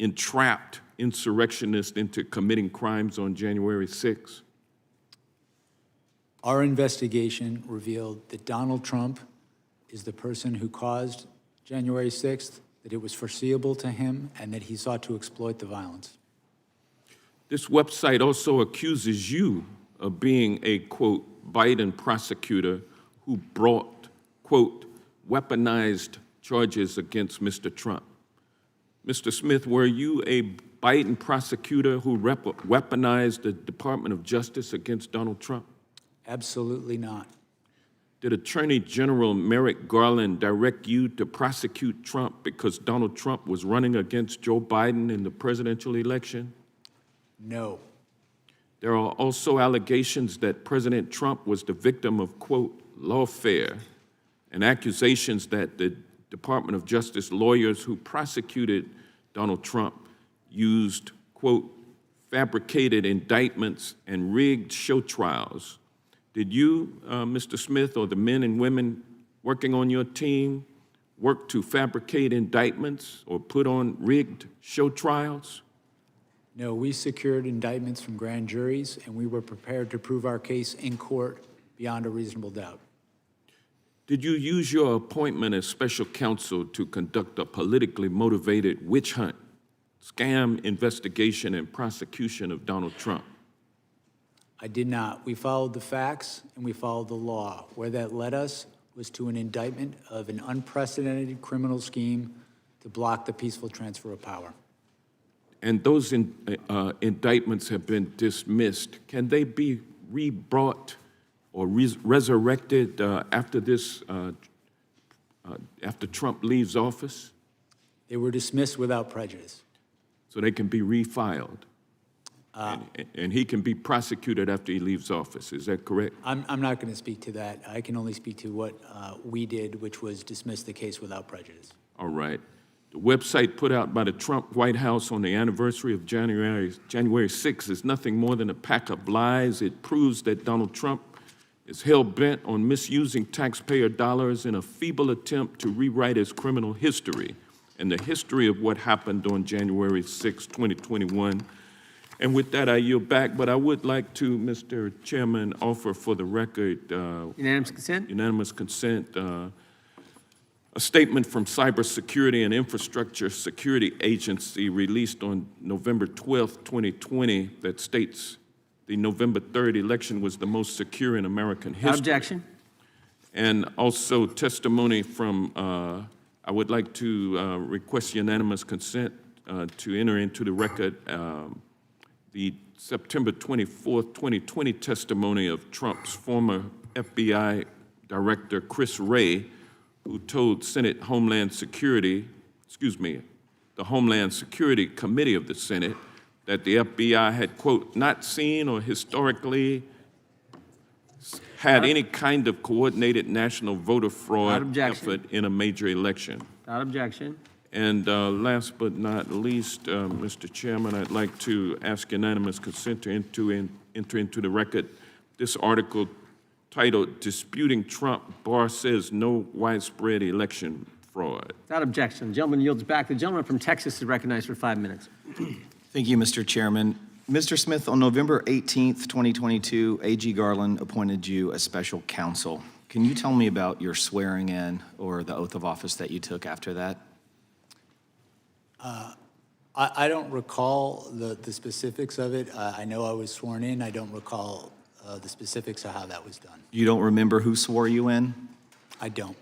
entrapped insurrectionists into committing crimes on January 6th? Our investigation revealed that Donald Trump is the person who caused January 6th, that it was foreseeable to him, and that he sought to exploit the violence. This website also accuses you of being a, quote, Biden prosecutor who brought, quote, weaponized charges against Mr. Trump. Mr. Smith, were you a Biden prosecutor who weaponized the Department of Justice against Donald Trump? Absolutely not. Did Attorney General Merrick Garland direct you to prosecute Trump because Donald Trump was running against Joe Biden in the presidential election? No. There are also allegations that President Trump was the victim of, quote, lawfare, and accusations that the Department of Justice lawyers who prosecuted Donald Trump used, quote, fabricated indictments and rigged show trials. Did you, Mr. Smith, or the men and women working on your team work to fabricate indictments or put on rigged show trials? No, we secured indictments from grand juries, and we were prepared to prove our case in court beyond a reasonable doubt. Did you use your appointment as special counsel to conduct a politically motivated witch hunt, scam investigation, and prosecution of Donald Trump? I did not. We followed the facts and we followed the law. Where that led us was to an indictment of an unprecedented criminal scheme to block the peaceful transfer of power. And those indictments have been dismissed. Can they be re-brought or resurrected after Trump leaves office? They were dismissed without prejudice. So they can be refiled? And he can be prosecuted after he leaves office, is that correct? I'm not going to speak to that. I can only speak to what we did, which was dismiss the case without prejudice. All right. The website put out by the Trump White House on the anniversary of January 6th is nothing more than a pack of lies. It proves that Donald Trump is hell-bent on misusing taxpayer dollars in a feeble attempt to rewrite his criminal history and the history of what happened on January 6, 2021. And with that, I yield back, but I would like to, Mr. Chairman, offer for the record Unanimous consent? Unanimous consent, a statement from Cybersecurity and Infrastructure Security Agency released on November 12, 2020 that states the November 3rd election was the most secure in American history. Objection. And also testimony from, I would like to request unanimous consent to enter into the record the September 24th, 2020 testimony of Trump's former FBI Director Chris Wray, who told Senate Homeland Security, the Homeland Security Committee of the Senate, that the FBI had, quote, not seen or historically had any kind of coordinated national voter fraud effort in a major election. Without objection. And last but not least, Mr. Chairman, I'd like to ask unanimous consent to enter into the record this article titled "Disputing Trump, Barr Says No Widespread Election Fraud." Without objection. The gentleman yields back. The gentleman from Texas is recognized for 5 minutes. Thank you, Mr. Chairman. Mr. Smith, on November 18th, 2022, A.G. Garland appointed you as special counsel. Can you tell me about your swearing in or the oath of office that you took after that? I don't recall the specifics of it. I know I was sworn in. I don't recall the specifics of how that was done. You don't remember who swore you in? I don't.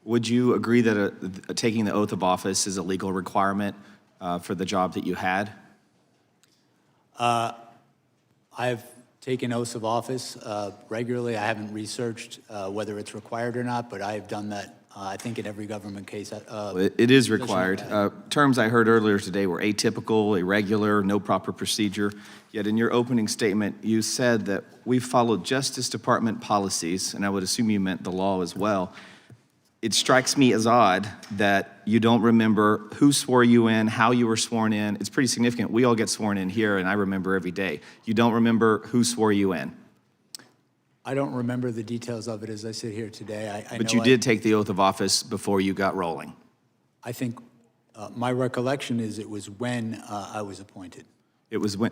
Would you agree that taking the oath of office is a legal requirement for the job that you had? I've taken oaths of office regularly. I haven't researched whether it's required or not, but I've done that, I think, in every government case. It is required. Terms I heard earlier today were atypical, irregular, no proper procedure. Yet in your opening statement, you said that we followed Justice Department policies, and I would assume you meant the law as well. It strikes me as odd that you don't remember who swore you in, how you were sworn in. It's pretty significant. We all get sworn in here, and I remember every day. You don't remember who swore you in. I don't remember the details of it as I sit here today. But you did take the oath of office before you got rolling. I think my recollection is it was when I was appointed. It was when.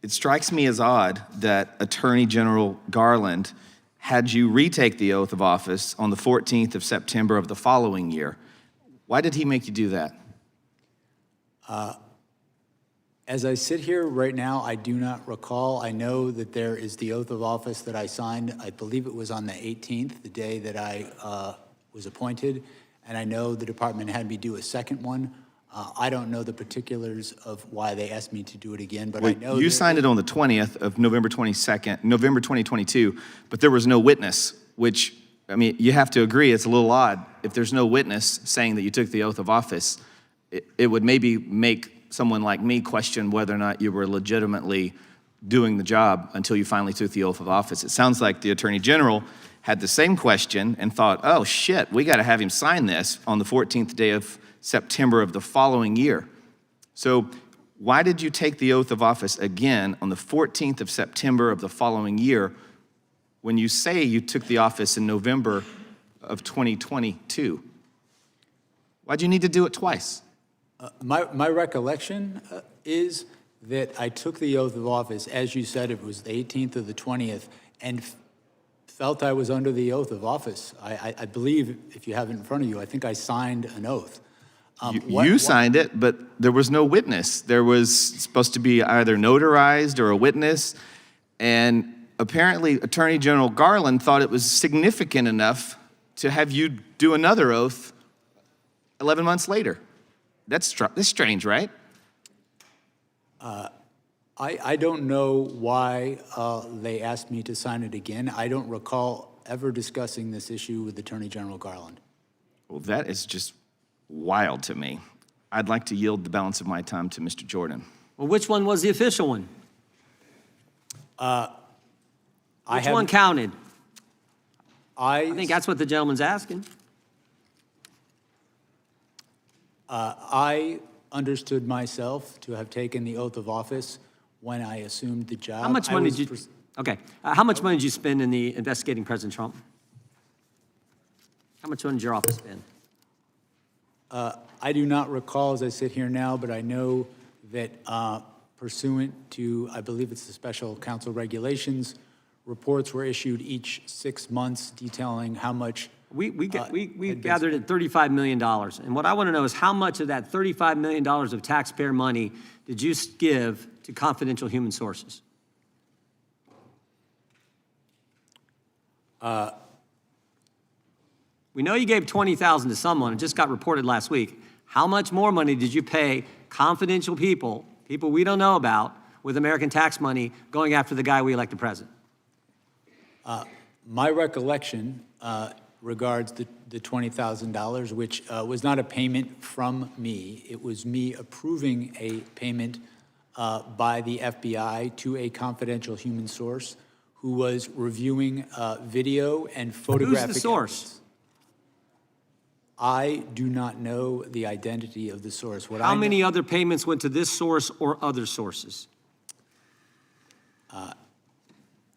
It strikes me as odd that Attorney General Garland had you retake the oath of office on the 14th of September of the following year. Why did he make you do that? As I sit here right now, I do not recall. I know that there is the oath of office that I signed. I believe it was on the 18th, the day that I was appointed, and I know the department had me do a second one. I don't know the particulars of why they asked me to do it again, but I know you signed it on the 20th of November 2022, but there was no witness, which, I mean, you have to agree it's a little odd. If there's no witness saying that you took the oath of office, it would maybe make someone like me question whether or not you were legitimately doing the job until you finally took the oath of office. It sounds like the Attorney General had the same question and thought, oh shit, we gotta have him sign this on the 14th day of September of the following year. So why did you take the oath of office again on the 14th of September of the following year when you say you took the office in November of 2022? Why'd you need to do it twice? My recollection is that I took the oath of office, as you said, it was the 18th or the 20th, and felt I was under the oath of office. I believe, if you have it in front of you, I think I signed an oath. You signed it, but there was no witness. There was supposed to be either notarized or a witness, and apparently Attorney General Garland thought it was significant enough to have you do another oath 11 months later. That's strange, right? I don't know why they asked me to sign it again. I don't recall ever discussing this issue with Attorney General Garland. Well, that is just wild to me. I'd like to yield the balance of my time to Mr. Jordan. Well, which one was the official one? Which one counted? I think that's what the gentleman's asking. I understood myself to have taken the oath of office when I assumed the job. How much money did you, okay, how much money did you spend in the investigating President Trump? How much money did your office spend? I do not recall as I sit here now, but I know that pursuant to, I believe it's the special counsel regulations, reports were issued each 6 months detailing how much We gathered at $35 million. And what I want to know is how much of that $35 million of taxpayer money did you give to confidential human sources? We know you gave $20,000 to someone. It just got reported last week. How much more money did you pay confidential people we don't know about, with American tax money going after the guy we elected president? My recollection regards the $20,000, which was not a payment from me. It was me approving a payment by the FBI to a confidential human source who was reviewing video and photographic Who's the source? evidence. I do not know the identity of the source. What How I know- many other payments went to this source or other sources?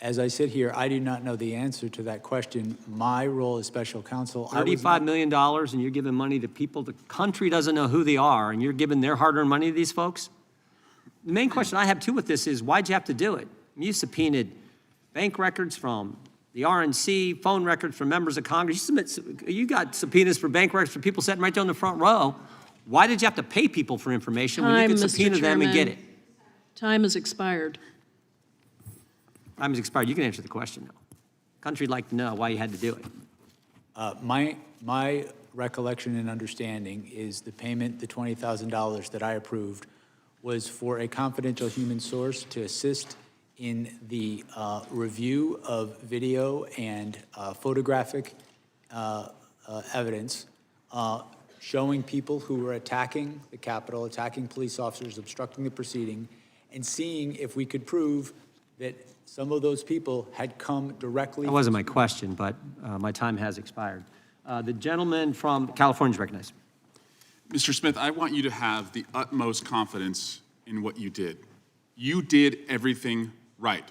As I sit here, I do not know the answer to that question. My role as special counsel, I was $35 million, and you're giving money to people the country doesn't know who they are, and you're giving their hard-earned money to these folks? The main question I have, too, with this is, why'd you have to do it? You subpoenaed bank records from the RNC, phone records from members of Congress. You got subpoenas for bank records for people sitting right there in the front row. Why did you have to pay people for information when you could subpoena them and get it? Time has expired. Time has expired. You can answer the question, though. Country'd like to know why you had to do it. My recollection and understanding is the payment, the $20,000 that I approved, was for a confidential human source to assist in the review of video and photographic evidence showing people who were attacking the Capitol, attacking police officers, obstructing the proceeding, and seeing if we could prove that some of those people had come directly. That wasn't my question, but my time has expired. The gentleman from California is recognized. Mr. Smith, I want you to have the utmost confidence in what you did. You did everything right.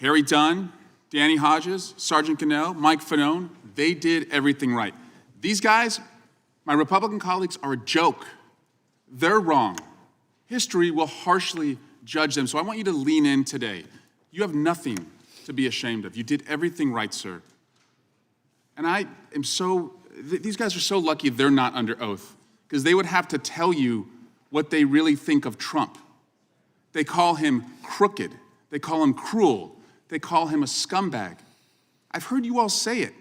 Harry Dunn, Danny Hodges, Sergeant Cannell, Mike Fanone, they did everything right. These guys, my Republican colleagues, are a joke. They're wrong. History will harshly judge them, so I want you to lean in today. You have nothing to be ashamed of. You did everything right, sir. And I am these guys are so lucky they're not under oath, because they would have to tell you what they really think of Trump. They call him crooked. They call him cruel. They call him a scumbag. I've heard you all say it.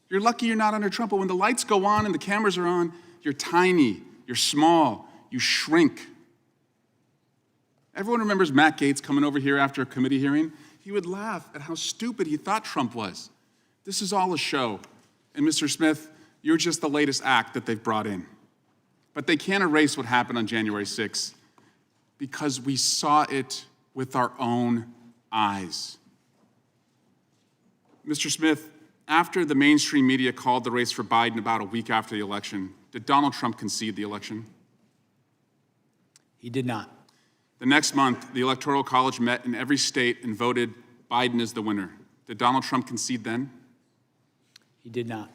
You're lucky you're not under Trump, but when the lights go on and the cameras are on, you're tiny, you're small, you shrink. Everyone remembers Matt Gaetz coming over here after a committee hearing. He would laugh at how stupid he thought Trump was. This is all a show. And Mr. Smith, you're just the latest act that they've brought in. But they can't erase what happened on January 6th because we saw it with our own eyes. Mr. Smith, after the mainstream media called the race for Biden about a week after the election, did Donald Trump concede the election? He did not. The next month, the Electoral College met in every state and voted Biden as the winner. Did Donald Trump concede then? He did not.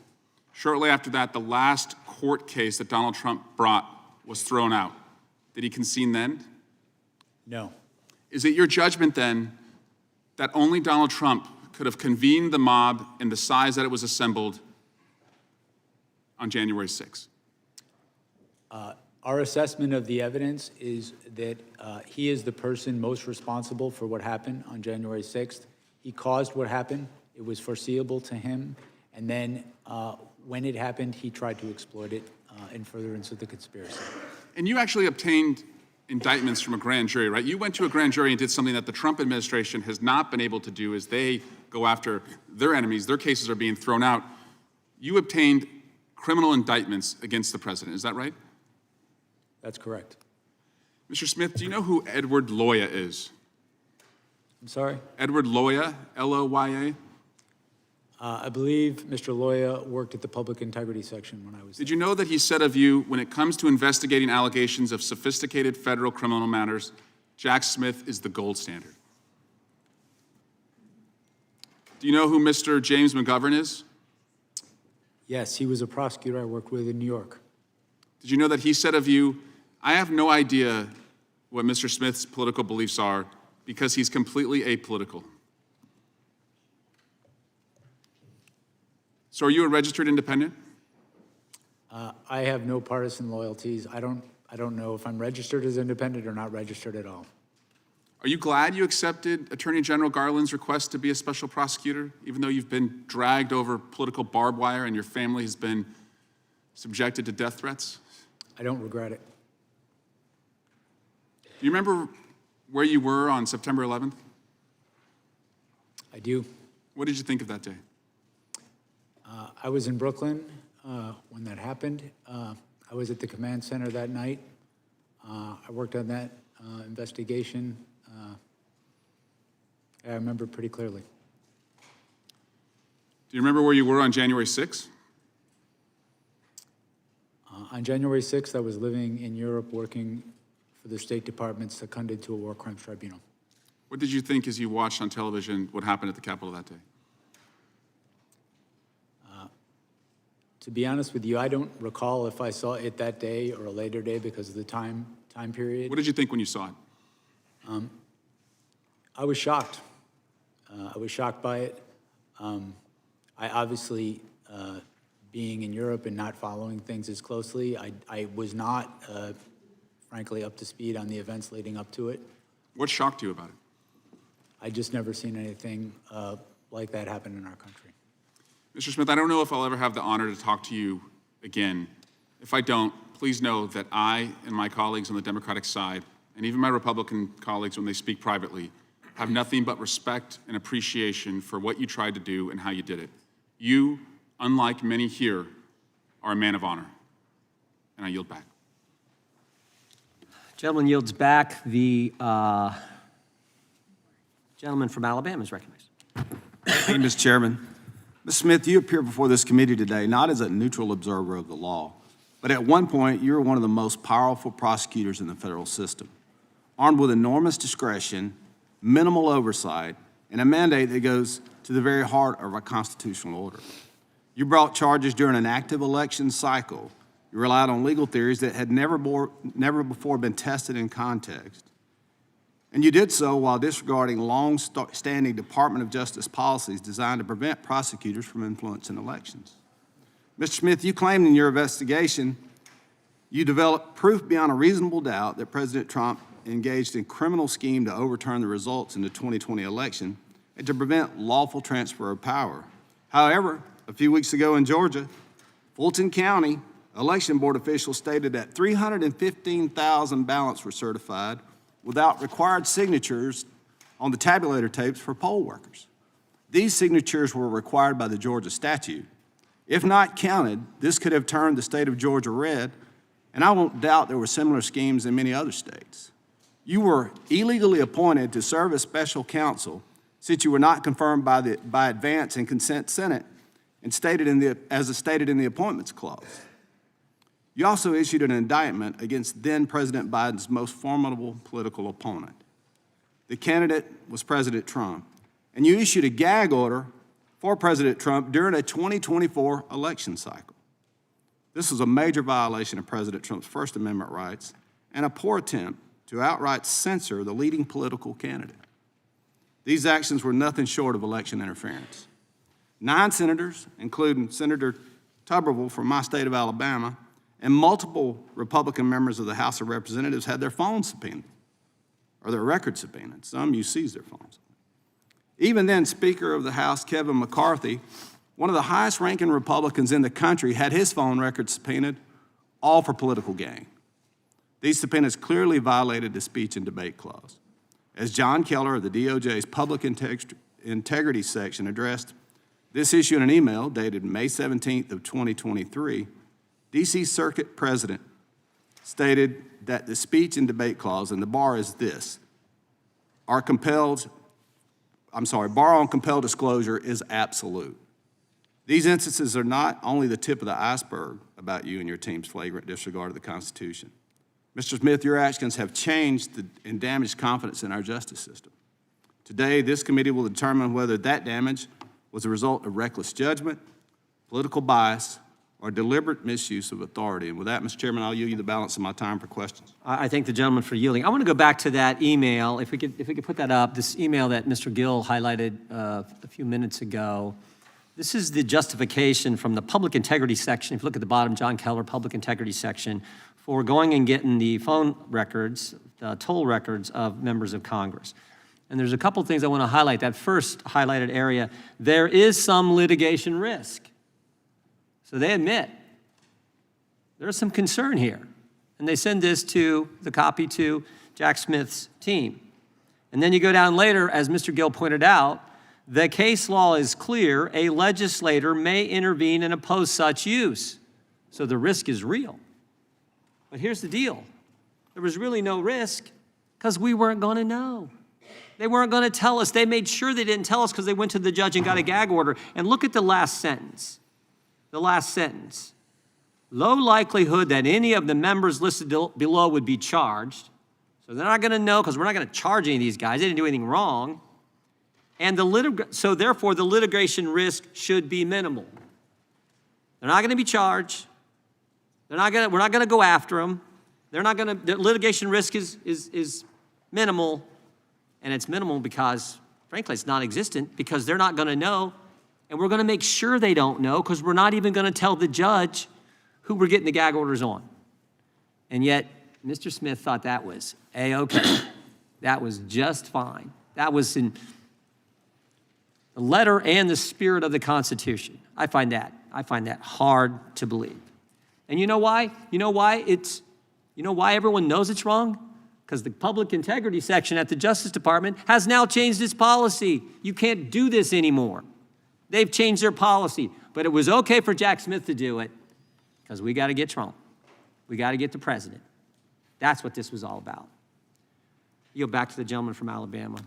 Shortly after that, the last court case that Donald Trump brought was thrown out. Did he concede then? No. Is it your judgment then that only Donald Trump could have convened the mob in the size that it was assembled on January 6th? Our assessment of the evidence is that he is the person most responsible for what happened on January 6th. He caused what happened. It was foreseeable to him. And then when it happened, he tried to exploit it in furtherance of the conspiracy. And you actually obtained indictments from a grand jury, right? You went to a grand jury and did something that the Trump administration has not been able to do as they go after their enemies. Their cases are being thrown out. You obtained criminal indictments against the president. Is that right? That's correct. Mr. Smith, do you know who Edward Loya is? I'm sorry? Edward Loya, L-O-Y-A? I believe Mr. Loya worked at the Public Integrity Section when I was there. Did you know that he said of you, when it comes to investigating allegations of sophisticated federal criminal matters, Jack Smith is the gold standard? Do you know who Mr. James McGovern is? Yes, he was a prosecutor I worked with in New York. Did you know that he said of you, I have no idea what Mr. Smith's political beliefs are because he's completely apolitical? So are you a registered independent? I have no partisan loyalties. I don't know if I'm registered as independent or not registered at all. Are you glad you accepted Attorney General Garland's request to be a special prosecutor, even though you've been dragged over political barbed wire and your family has been subjected to death threats? I don't regret it. Do you remember where you were on September 11th? I do. What did you think of that day? I was in Brooklyn when that happened. I was at the command center that night. I worked on that investigation. I remember pretty clearly. Do you remember where you were on January 6th? On January 6th, I was living in Europe working for the State Department seconded to a war crimes tribunal. What did you think as you watched on television what happened at the Capitol that day? To be honest with you, I don't recall if I saw it that day or a later day because of the time period. What did you think when you saw it? I was shocked. I was shocked by it. I obviously, being in Europe and not following things as closely, I was not, frankly, up to speed on the events leading up to it. What shocked you about it? I just never seen anything like that happen in our country. Mr. Smith, I don't know if I'll ever have the honor to talk to you again. If I don't, please know that I and my colleagues on the Democratic side, and even my Republican colleagues when they speak privately, have nothing but respect and appreciation for what you tried to do and how you did it. You, unlike many here, are a man of honor. And I yield back. Gentleman yields back. The gentleman from Alabama is recognized. Thank you, Mr. Chairman. Ms. Smith, you appear before this committee today not as a neutral observer of the law, but at one point you were one of the most powerful prosecutors in the federal system, armed with enormous discretion, minimal oversight, and a mandate that goes to the very heart of our constitutional order. You brought charges during an active election cycle. You relied on legal theories that had never before been tested in context. And you did so while disregarding long-standing Department of Justice policies designed to prevent prosecutors from influencing elections. Mr. Smith, you claimed in your investigation you developed proof beyond a reasonable doubt that President Trump engaged in criminal scheme to overturn the results in the 2020 election and to prevent lawful transfer of power. However, a few weeks ago in Georgia, Fulton County election board officials stated that 315,000 ballots were certified without required signatures on the tabulator tapes for poll workers. These signatures were required by the Georgia statute. If not counted, this could have turned the state of Georgia red, and I won't doubt there were similar schemes in many other states. You were illegally appointed to serve as special counsel since you were not confirmed by advance and consent Senate and stated in the Appointments Clause. You also issued an indictment against then-President Biden's most formidable political opponent. The candidate was President Trump, and you issued a gag order for President Trump during a 2024 election cycle. This was a major violation of President Trump's First Amendment rights and a poor attempt to outright censor the leading political candidate. These actions were nothing short of election interference. 9 senators, including Senator Tuberville from my state of Alabama, and multiple Republican members of the House of Representatives had their phones subpoenaed, or their records subpoenaed. Some you seized their phones. Even then, Speaker of the House Kevin McCarthy, one of the highest-ranking Republicans in the country, had his phone records subpoenaed, all for political gain. These subpoenas clearly violated the speech and debate clause. As John Keller of the DOJ's Public Integrity section addressed this issue in an email dated May 17th of 2023, D.C. Circuit President stated that the speech and debate clause, and the bar is this, bar on compelled disclosure is absolute. These instances are not only the tip of the iceberg about you and your team's flagrant disregard of the Constitution. Mr. Smith, your actions have changed and damaged confidence in our justice system. Today, this committee will determine whether that damage was a result of reckless judgment, political bias, or deliberate misuse of authority. And with that, Mr. Chairman, I'll yield you the balance of my time for questions. I thank the gentleman for yielding. I want to go back to that email, if we could put that up, this email that Mr. Gill highlighted a few minutes ago. This is the justification from the Public Integrity section. If you look at the bottom, John Keller, Public Integrity section, for going and getting the phone records, toll records of members of Congress. And there's a couple things I want to highlight. That first highlighted area, there is some litigation risk. So they admit there's some concern here. And they send this to the copy to Jack Smith's team. And then you go down later, as Mr. Gill pointed out, the case law is clear. A legislator may intervene and oppose such use. So the risk is real. But here's the deal. There was really no risk because we weren't going to know. They weren't going to tell us. They made sure they didn't tell us because they went to the judge and got a gag order. And look at the last sentence. The last sentence. Low likelihood that any of the members listed below would be charged. So they're not going to know because we're not going to charge any of these guys. They didn't do anything wrong. And so therefore, the litigation risk should be minimal. They're not going to be charged. We're not going to go after them. The litigation risk is minimal. And it's minimal because, frankly, it's non-existent because they're not going to know. And we're going to make sure they don't know because we're not even going to tell the judge who we're getting the gag orders on. And yet, Mr. Smith thought that was A-okay. That was just fine. That was in the letter and the spirit of the Constitution. I find that hard to believe. And you know why? You know why everyone knows it's wrong? Because the public integrity section at the Justice Department has now changed its policy. You can't do this anymore. They've changed their policy. But it was okay for Jack Smith to do it because we got to get Trump. We got to get the president. That's what this was all about. Yield back to the gentleman from Alabama.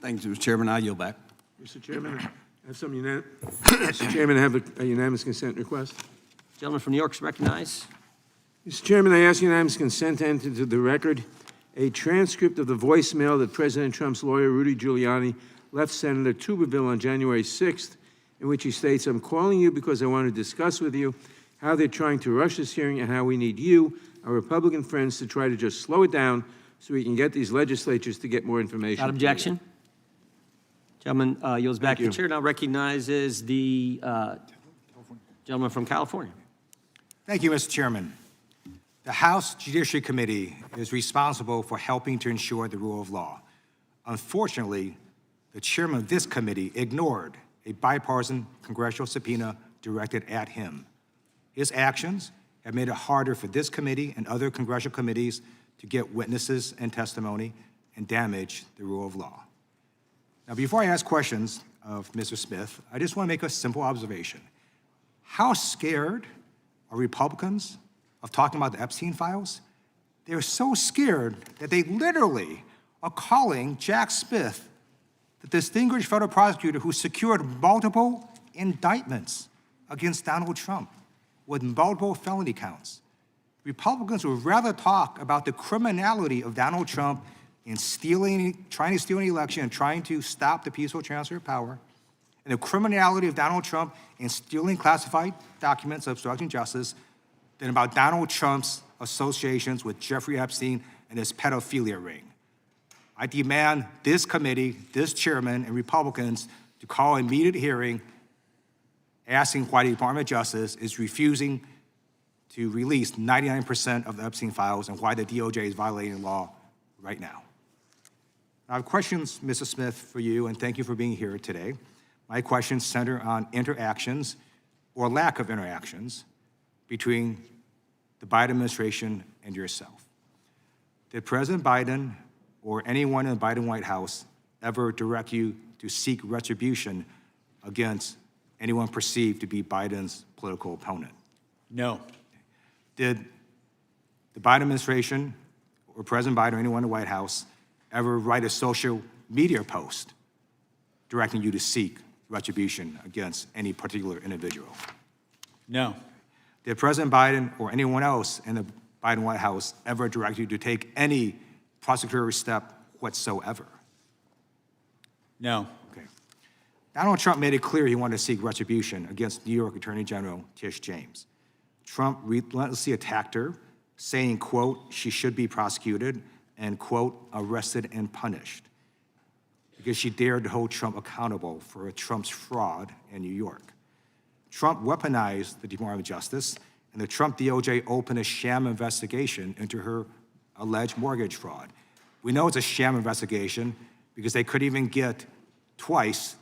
Thank you, Mr. Chairman. I yield back. Mr. Chairman, I have some Mr. Chairman, I have a unanimous consent request. Gentleman from New York is recognized. Mr. Chairman, I ask unanimous consent to enter into the record a transcript of the voicemail that President Trump's lawyer, Rudy Giuliani, left Senator Tuberville on January 6th, in which he states, "I'm calling you because I want to discuss with you how they're trying to rush this hearing and how we need you, our Republican friends, to try to just slow it down so we can get these legislatures to get more information." Without objection. Gentleman yields back. The chair now recognizes the gentleman from California. Thank you, Mr. Chairman. The House Judiciary Committee is responsible for helping to ensure the rule of law. Unfortunately, the chairman of this committee ignored a bipartisan congressional subpoena directed at him. His actions have made it harder for this committee and other congressional committees to get witnesses and testimony and damage the rule of law. Now, before I ask questions of Mr. Smith, I just want to make a simple observation. How scared are Republicans of talking about the Epstein files? They're so scared that they literally are calling Jack Smith the distinguished federal prosecutor who secured multiple indictments against Donald Trump with multiple felony counts. Republicans would rather talk about the criminality of Donald Trump in trying to steal an election and trying to stop the peaceful transfer of power, and the criminality of Donald Trump in stealing classified documents, obstructing justice, than about Donald Trump's associations with Jeffrey Epstein and his pedophilia ring. I demand this committee, this chairman, and Republicans to call an immediate hearing asking why the Department of Justice is refusing to release 99% of the Epstein files and why the DOJ is violating law right now. I have questions, Mr. Smith, for you, and thank you for being here today. My questions center on interactions or lack of interactions between the Biden administration and yourself. Did President Biden or anyone in the Biden White House ever direct you to seek retribution against anyone perceived to be Biden's political opponent? No. Did the Biden administration or President Biden or anyone in the White House ever write a social media post directing you to seek retribution against any particular individual? No. Did President Biden or anyone else in the Biden White House ever direct you to take any prosecutorial step whatsoever? No. Okay. Donald Trump made it clear he wanted to seek retribution against New York Attorney General Tish James. Trump relentlessly attacked her, saying, quote, she should be prosecuted and, quote, arrested and punished because she dared to hold Trump accountable for Trump's fraud in New York. Trump weaponized the Department of Justice, and the Trump DOJ opened a sham investigation into her alleged mortgage fraud. We know it's a sham investigation because they couldn't even get twice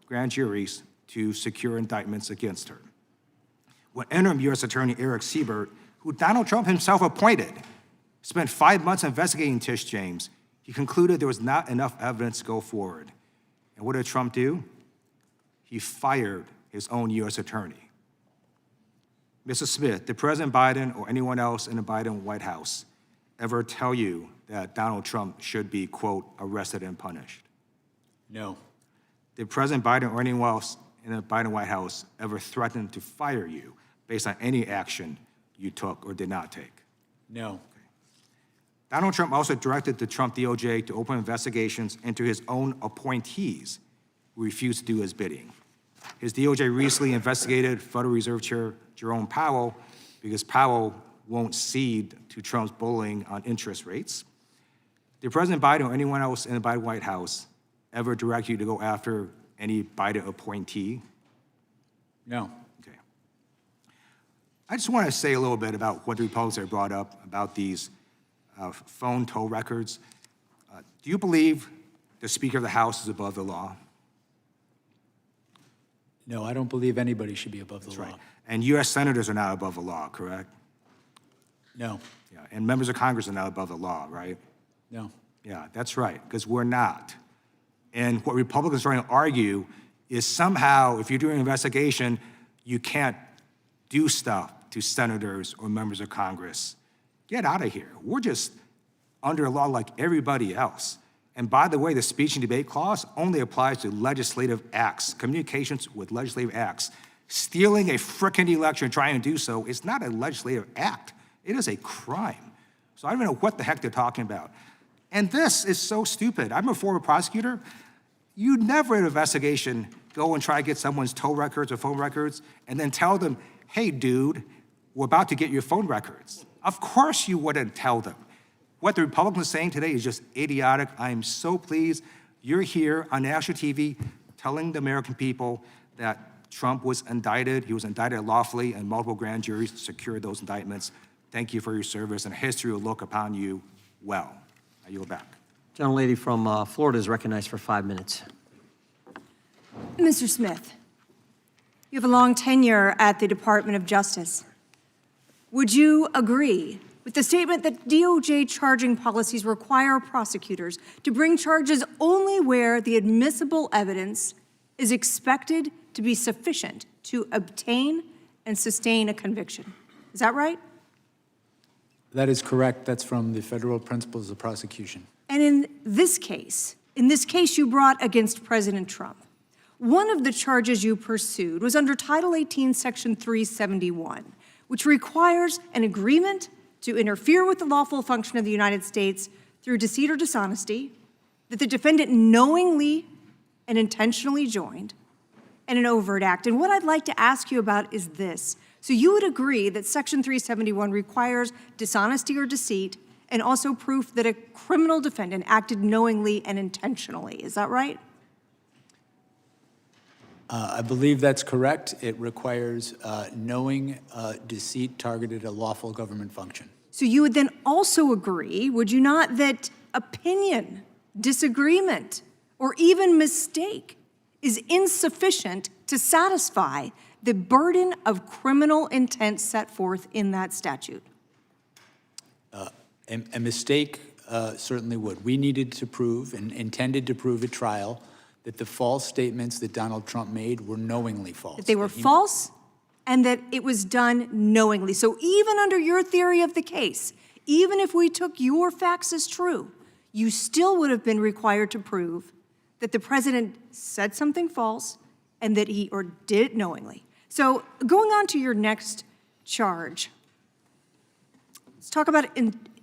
grand juries to secure indictments against her. When interim U.S. Attorney Eric Siebert, who Donald Trump himself appointed, spent 5 months investigating Tish James, He concluded there was not enough evidence to go forward. And what did Trump do? He fired his own U.S. attorney. Mr. Smith, did President Biden or anyone else in the Biden White House ever tell you that Donald Trump should be, quote, arrested and punished? No. Did President Biden or anyone else in the Biden White House ever threaten to fire you based on any action you took or did not take? No. Donald Trump also directed the Trump DOJ to open investigations into his own appointees who refused to do his bidding. His DOJ recently investigated Federal Reserve Chair Jerome Powell because Powell won't cede to Trump's bullying on interest rates. Did President Biden or anyone else in the Biden White House ever direct you to go after any Biden appointee? No. Okay. I just want to say a little bit about what the Republicans have brought up about these phone toll records. Do you believe the Speaker of the House is above the law? No, I don't believe anybody should be above the law. Right. And U.S. senators are not above the law, correct? No. Yeah. And members of Congress are not above the law, right? No. Yeah, that's right, because we're not. And what Republicans are trying to argue is somehow, if you're doing an investigation, you can't do stuff to senators or members of Congress. Get out of here. We're just under a law like everybody else. And by the way, the speech and debate clause only applies to legislative acts, communications with legislative acts. Stealing a frickin' election and trying to do so is not a legislative act. It is a crime. So I don't even know what the heck they're talking about. And this is so stupid. I'm a former prosecutor. You'd never in an investigation go and try to get someone's toll records or phone records and then tell them, hey, dude, we're about to get your phone records. Of course you wouldn't tell them. What the Republicans are saying today is just idiotic. I am so pleased you're here on national TV telling the American people that Trump was indicted. He was indicted lawfully, and multiple grand juries secured those indictments. Thank you for your service, and history will look upon you well. I yield back. Gentlelady from Florida is recognized for 5 minutes. Mr. Smith, you have a long tenure at the Department of Justice. Would you agree with the statement that DOJ charging policies require prosecutors to bring charges only where the admissible evidence is expected to be sufficient to obtain and sustain a conviction? Is that right? That is correct. That's from the federal principles of prosecution. And in this case you brought against President Trump, one of the charges you pursued was under Title 18, Section 371, which requires an agreement to interfere with the lawful function of the United States through deceit or dishonesty that the defendant knowingly and intentionally joined, and an overt act. And what I'd like to ask you about is this. So you would agree that Section 371 requires dishonesty or deceit and also proof that a criminal defendant acted knowingly and intentionally. Is that right? I believe that's correct. It requires knowing deceit targeted a lawful government function. So you would then also agree, would you not, that opinion, disagreement, or even mistake is insufficient to satisfy the burden of criminal intent set forth in that statute? A mistake certainly would. We needed to prove and intended to prove at trial that the false statements that Donald Trump made were knowingly false. That they were false and that it was done knowingly. So even under your theory of the case, even if we took your facts as true, you still would have been required to prove that the president said something false and that he or did it knowingly. So going on to your next charge, let's talk about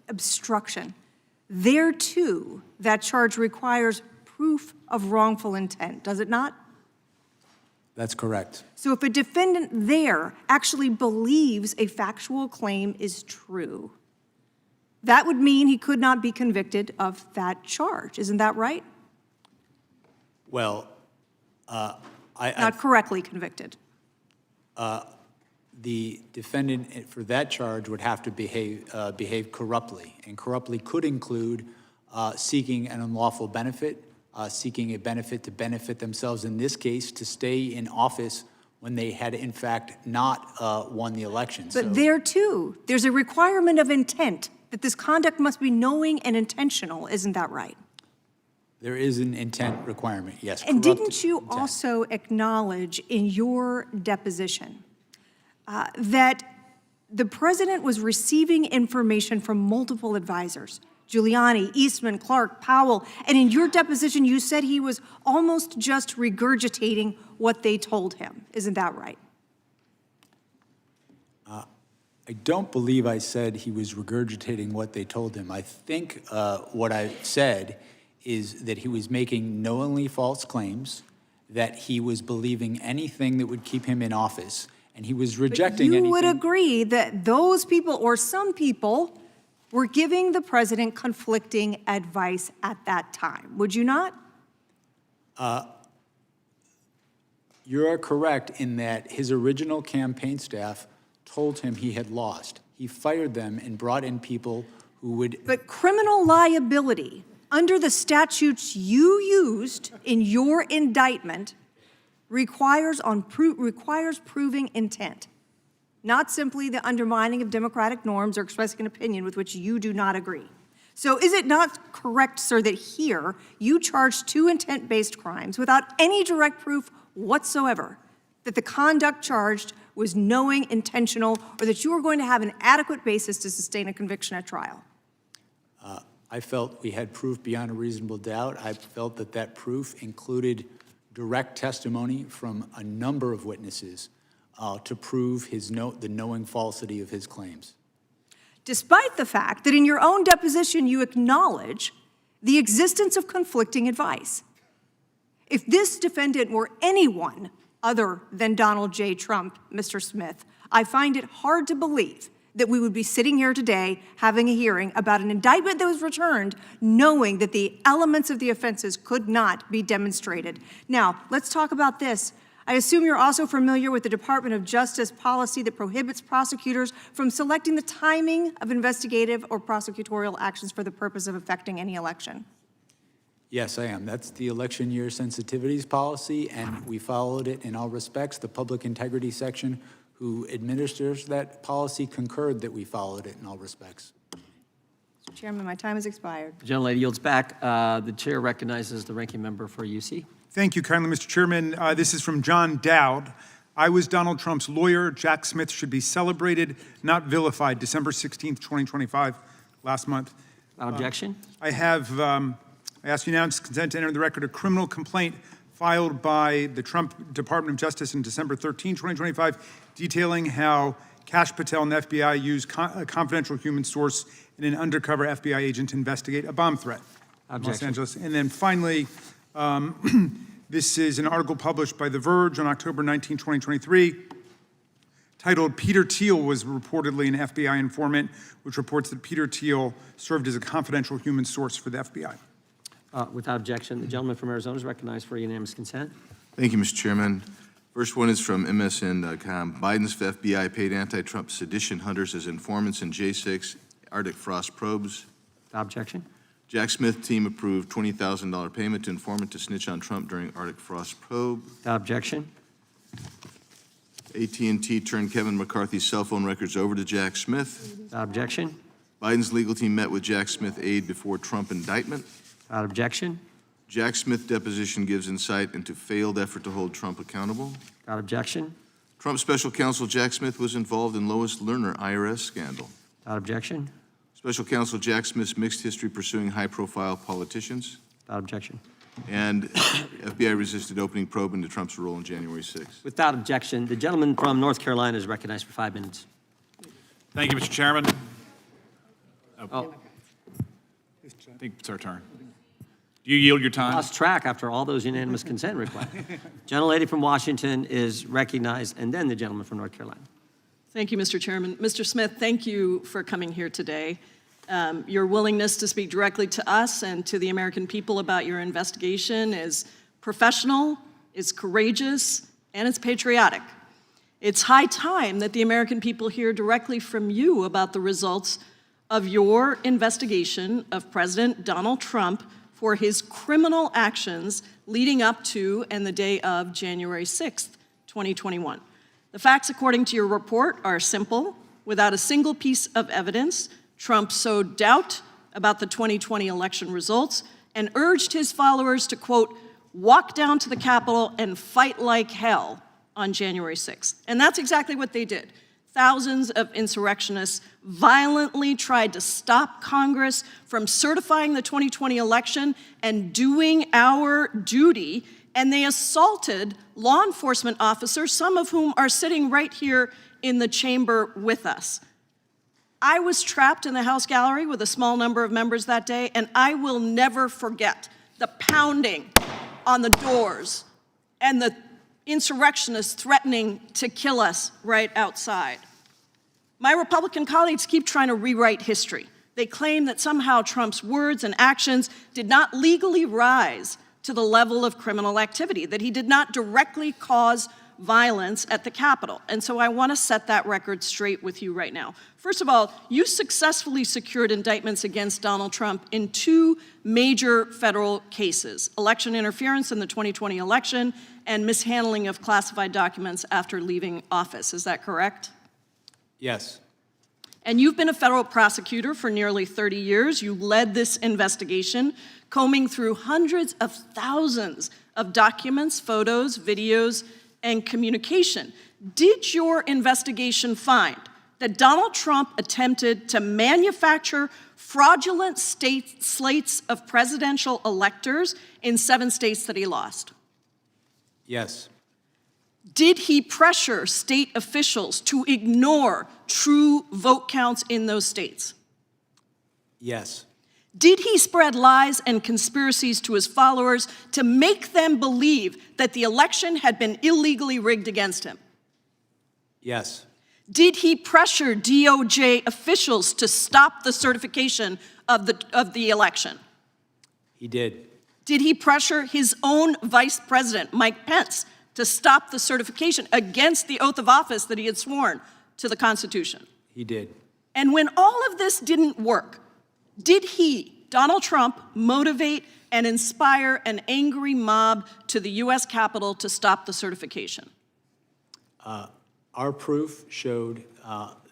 obstruction. There too, that charge requires proof of wrongful intent, does it not? That's correct. So if a defendant there actually believes a factual claim is true, that would mean he could not be convicted of that charge. Isn't that right? Well, Not correctly convicted. The defendant for that charge would have to behave corruptly, and corruptly could include seeking an unlawful benefit, seeking a benefit to benefit themselves, in this case, to stay in office when they had, in fact, not won the election. But there, too, there's a requirement of intent that this conduct must be knowing and intentional. Isn't that right? There is an intent requirement, yes. And corrupt didn't you intent. also acknowledge in your deposition that the president was receiving information from multiple advisors? Giuliani, Eastman, Clark, Powell, and in your deposition you said he was almost just regurgitating what they told him. Isn't that right? I don't believe I said he was regurgitating what they told him. I think what I said is that he was making knowingly false claims, that he was believing anything that would keep him in office, and he was rejecting anything. You would agree that those people, or some people, were giving the president conflicting advice at that time, would you not? You are correct in that his original campaign staff told him he had lost. He fired them and brought in people who would... But criminal liability, under the statutes you used in your indictment, requires proving intent, not simply the undermining of democratic norms or expressing an opinion with which you do not agree. So is it not correct, sir, that here you charged 2 intent-based crimes without any direct proof whatsoever that the conduct charged was knowing, intentional, or that you were going to have an adequate basis to sustain a conviction at trial? I felt we had proof beyond a reasonable doubt. I felt that that proof included direct testimony from a number of witnesses to prove the knowing falsity of his claims. Despite the fact that in your own deposition you acknowledge the existence of conflicting advice. If this defendant were anyone other than Donald J. Trump, Mr. Smith, I find it hard to believe that we would be sitting here today having a hearing about an indictment that was returned knowing that the elements of the offenses could not be demonstrated. Now, let's talk about this. I assume you're also familiar with the Department of Justice policy that prohibits prosecutors from selecting the timing of investigative or prosecutorial actions for the purpose of affecting any election. Yes, I am. That's the election year sensitivities policy, and we followed it in all respects. The public integrity section who administers that policy concurred that we followed it in all respects. Mr. Chairman, my time has expired. The gentlelady yields back. The chair recognizes the ranking member for UC. Thank you kindly, Mr. Chairman. This is from John Dowd. I was Donald Trump's lawyer. Jack Smith should be celebrated, not vilified. December 16th, 2025, last month. Objection? I ask unanimous consent to enter in the record a criminal complaint filed by the Trump Department of Justice on December 13, 2025, detailing how Kash Patel and the FBI used a confidential human source and an undercover FBI agent to investigate a bomb threat in Los Angeles. And then finally, this is an article published by The Verge on October 19, 2023, titled Peter Thiel was reportedly an FBI informant, which reports that Peter Thiel served as a confidential human source for the FBI. Without objection, the gentleman from Arizona is recognized for unanimous consent. Thank you, Mr. Chairman. First one is from MSN.com. Biden's FBI paid anti-Trump sedition hunters as informants in J6 Arctic frost probes. Without objection. Jack Smith team approved $20,000 payment to informant to snitch on Trump during Arctic frost probe. Without objection. AT&T turned Kevin McCarthy's cell phone records over to Jack Smith. Without objection. Biden's legal team met with Jack Smith aide before Trump indictment. Without objection. Jack Smith deposition gives insight into failed effort to hold Trump accountable. Without objection. Trump special counsel Jack Smith was involved in Lois Lerner IRS scandal. Without objection. Special counsel Jack Smith's mixed history pursuing high-profile politicians. Without objection. And FBI resisted opening probe into Trump's role on January 6th. Without objection, the gentleman from North Carolina is recognized for 5 minutes. Thank you, Mr. Chairman. Oh, I think it's our turn. Do you yield your time? lost track after all those unanimous consent requests. Gentlelady from Washington is recognized, and then the gentleman from North Carolina. Thank you, Mr. Chairman. Mr. Smith, thank you for coming here today. Your willingness to speak directly to us and to the American people about your investigation is professional, it's courageous, and it's patriotic. It's high time that the American people hear directly from you about the results of your investigation of President Donald Trump for his criminal actions leading up to and the day of January 6th, 2021. The facts, according to your report, are simple. Without a single piece of evidence, Trump sowed doubt about the 2020 election results and urged his followers to, quote, walk down to the Capitol and fight like hell on January 6th. And that's exactly what they did. Thousands of insurrectionists violently tried to stop Congress from certifying the 2020 election and doing our duty, and they assaulted law enforcement officers, some of whom are sitting right here in the chamber with us. I was trapped in the House gallery with a small number of members that day, and I will never forget the pounding on the doors and the insurrectionists threatening to kill us right outside. My Republican colleagues keep trying to rewrite history. They claim that somehow Trump's words and actions did not legally rise to the level of criminal activity, that he did not directly cause violence at the Capitol. And so I want to set that record straight with you right now. First of all, you successfully secured indictments against Donald Trump in two major federal cases: election interference in the 2020 election and mishandling of classified documents after leaving office. Is that correct? Yes. And you've been a federal prosecutor for nearly 30 years. You led this investigation, combing through hundreds of thousands of documents, photos, videos, and communication. Did your investigation find that Donald Trump attempted to manufacture fraudulent slates of presidential electors in 7 states that he lost? Yes. Did he pressure state officials to ignore true vote counts in those states? Yes. Did he spread lies and conspiracies to his followers to make them believe that the election had been illegally rigged against him? Yes. Did he pressure DOJ officials to stop the certification of the election? He did. Did he pressure his own vice president, Mike Pence, to stop the certification against the oath of office that he had sworn to the Constitution? He did. And when all of this didn't work, did he, Donald Trump, motivate and inspire an angry mob to the U.S. Capitol to stop the certification? Our proof showed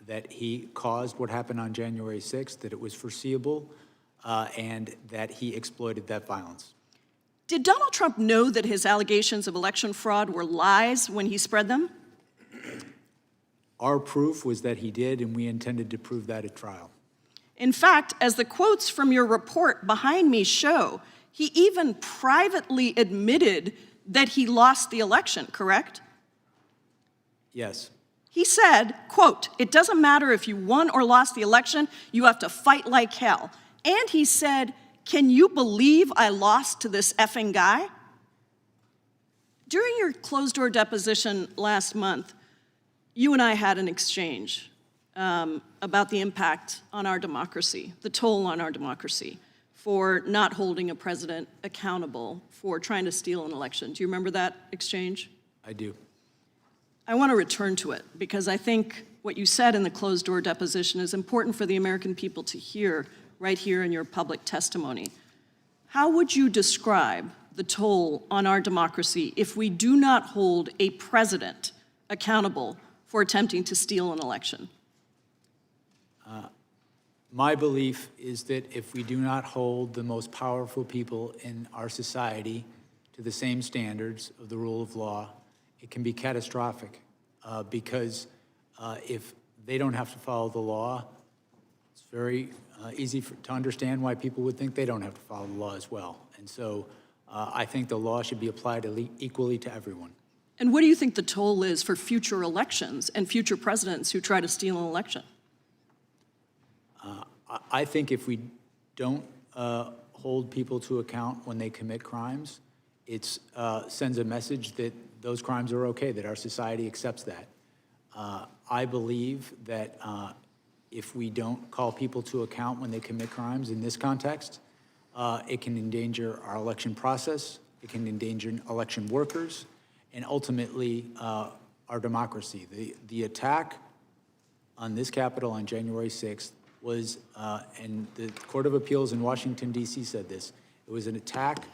that he caused what happened on January 6th, that it was foreseeable, and that he exploited that violence. Did Donald Trump know that his allegations of election fraud were lies when he spread them? Our proof was that he did, and we intended to prove that at trial. In fact, as the quotes from your report behind me show, he even privately admitted that he lost the election, correct? Yes. He said, quote, "It doesn't matter if you won or lost the election, you have to fight like hell." And he said, "Can you believe I lost to this effing guy?" During your closed-door deposition last month, you and I had an exchange about the impact on our democracy, the toll on our democracy, for not holding a president accountable for trying to steal an election. Do you remember that exchange? I do. I want to return to it because I think what you said in the closed-door deposition is important for the American people to hear right here in your public testimony. How would you describe the toll on our democracy if we do not hold a president accountable for attempting to steal an election? My belief is that if we do not hold the most powerful people in our society to the same standards of the rule of law, it can be catastrophic because if they don't have to follow the law, it's very easy to understand why people would think they don't have to follow the law as well. And so I think the law should be applied equally to everyone. And what do you think the toll is for future elections and future presidents who try to steal an election? I think if we don't hold people to account when they commit crimes, it sends a message that those crimes are okay, that our society accepts that. I believe that if we don't call people to account when they commit crimes in this context, it can endanger our election process, it can endanger election workers, and ultimately our democracy. The attack on this Capitol on January 6th was, and the Court of Appeals in Washington, D.C. said this, it was an attack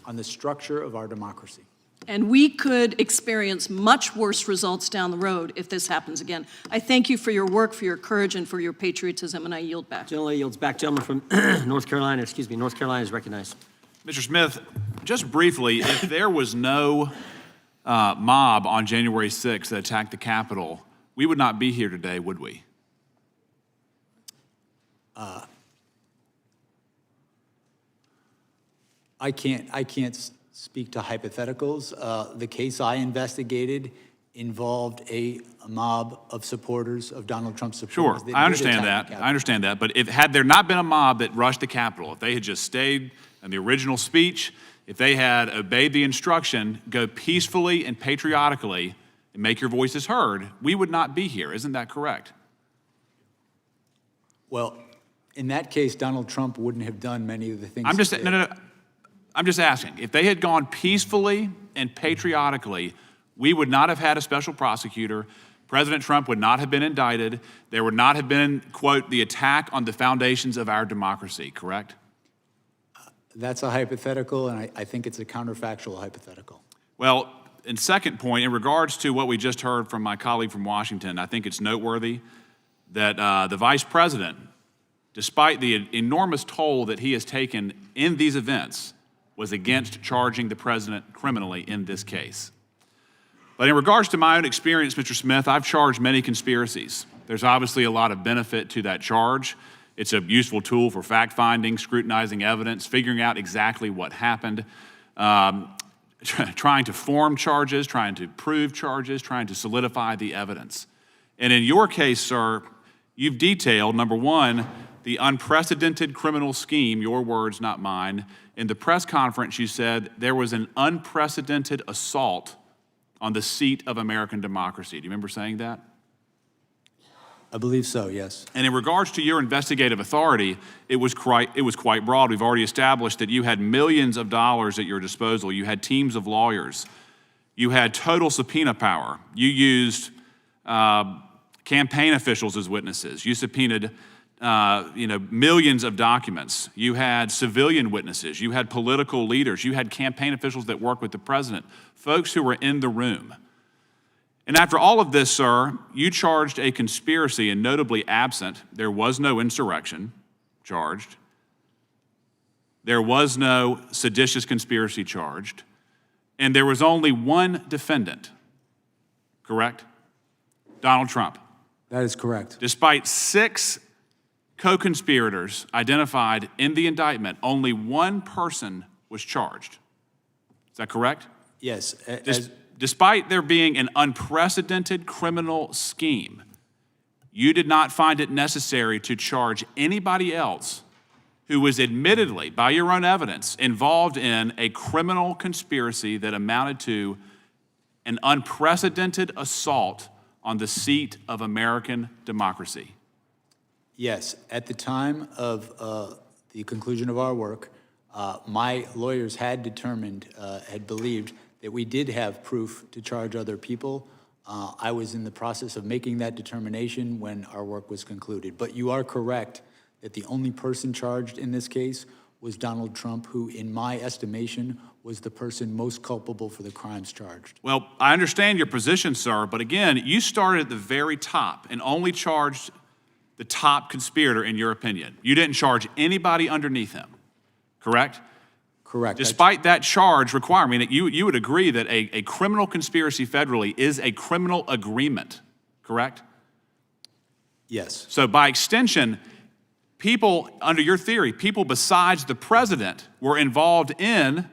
on the structure of our democracy. And we could experience much worse results down the road if this happens again. I thank you for your work, for your courage, and for your patriotism, and I yield back. Gentleman yields back. Gentleman from North Carolina is recognized. Mr. Smith, just briefly, if there was no mob on January 6th that attacked the Capitol, we would not be here today, would we? I can't speak to hypotheticals. The case I investigated involved a mob of supporters of Donald Trump's supporters. Sure, I understand that. I understand that. But had there not been a mob that rushed the Capitol, if they had just stayed in the original speech, if they had obeyed the instruction, go peacefully and patriotically and make your voices heard, we would not be here. Isn't that correct? Well, in that case, Donald Trump wouldn't have done many of the things. I'm just asking. If they had gone peacefully and patriotically, we would not have had a special prosecutor. President Trump would not have been indicted. There would not have been, quote, the attack on the foundations of our democracy, correct? That's a hypothetical, and I think it's a counterfactual hypothetical. Well, in second point, in regards to what we just heard from my colleague from Washington, I think it's noteworthy that the vice president, despite the enormous toll that he has taken in these events, was against charging the president criminally in this case. But in regards to my own experience, Mr. Smith, I've charged many conspiracies. There's obviously a lot of benefit to that charge. It's a useful tool for fact-finding, scrutinizing evidence, figuring out exactly what happened, trying to form charges, trying to prove charges, trying to solidify the evidence. And in your case, sir, you've detailed, number one, the unprecedented criminal scheme, your words, not mine. In the press conference, you said there was an unprecedented assault on the seat of American democracy. Do you remember saying that? I believe so, yes. And in regards to your investigative authority, it was quite broad. We've already established that you had millions of dollars at your disposal. You had teams of lawyers. You had total subpoena power. You used campaign officials as witnesses. You subpoenaed millions of documents. You had civilian witnesses. You had political leaders. You had campaign officials that worked with the president, folks who were in the room. And after all of this, sir, you charged a conspiracy, and notably absent, there was no insurrection charged. There was no seditious conspiracy charged. And there was only one defendant, correct? Donald Trump. That is correct. Despite 6 co-conspirators identified in the indictment, only one person was charged. Is that correct? Yes. Despite there being an unprecedented criminal scheme, you did not find it necessary to charge anybody else who was admittedly, by your own evidence, involved in a criminal conspiracy that amounted to an unprecedented assault on the seat of American democracy. Yes. At the time of the conclusion of our work, my lawyers had determined, had believed that we did have proof to charge other people. I was in the process of making that determination when our work was concluded. But you are correct that the only person charged in this case was Donald Trump, who, in my estimation, was the person most culpable for the crimes charged. Well, I understand your position, sir, but again, you started at the very top and only charged the top conspirator, in your opinion. You didn't charge anybody underneath him, correct? Correct. Despite that charge requirement, you would agree that a criminal conspiracy federally is a criminal agreement, correct? Yes. So by extension, people, under your theory, people besides the president were involved in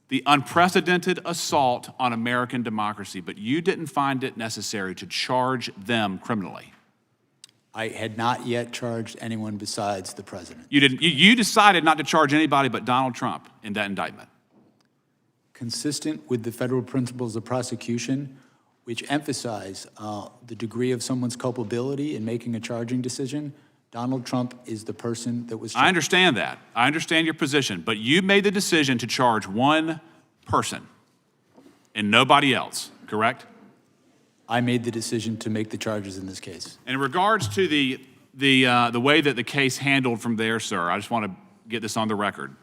the unprecedented assault on American democracy, but you didn't find it necessary to charge them criminally. I had not yet charged anyone besides the president. You didn't. You decided not to charge anybody but Donald Trump in that indictment. Consistent with the federal principles of prosecution, which emphasize the degree of someone's culpability in making a charging decision, Donald Trump is the person that was charged. I understand that. I understand your position, but you made the decision to charge one person and nobody else, correct? I made the decision to make the charges in this case. In regards to the way that the case handled from there, sir, I just want to get this on the record.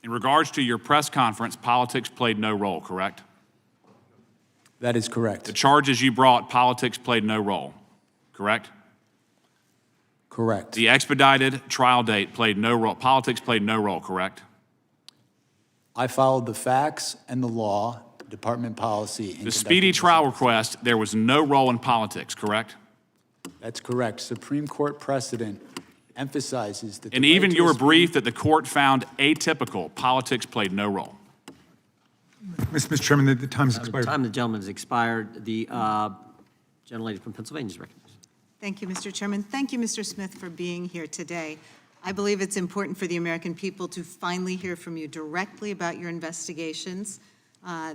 In regards to your press conference, politics played no role, correct? That is correct. The charges you brought, politics played no role, correct? Correct. The expedited trial date played no role, politics played no role, correct? I followed the facts and the law, department policy. The speedy trial request, there was no role in politics, correct? That's correct. Supreme Court precedent emphasizes that. And even your brief that the court found atypical, politics played no role. Mr. Chairman, the time has expired. The time of the gentleman has expired. The gentlelady from Pennsylvania is recognized. Thank you, Mr. Chairman. Thank you, Mr. Smith, for being here today. I believe it's important for the American people to finally hear from you directly about your investigations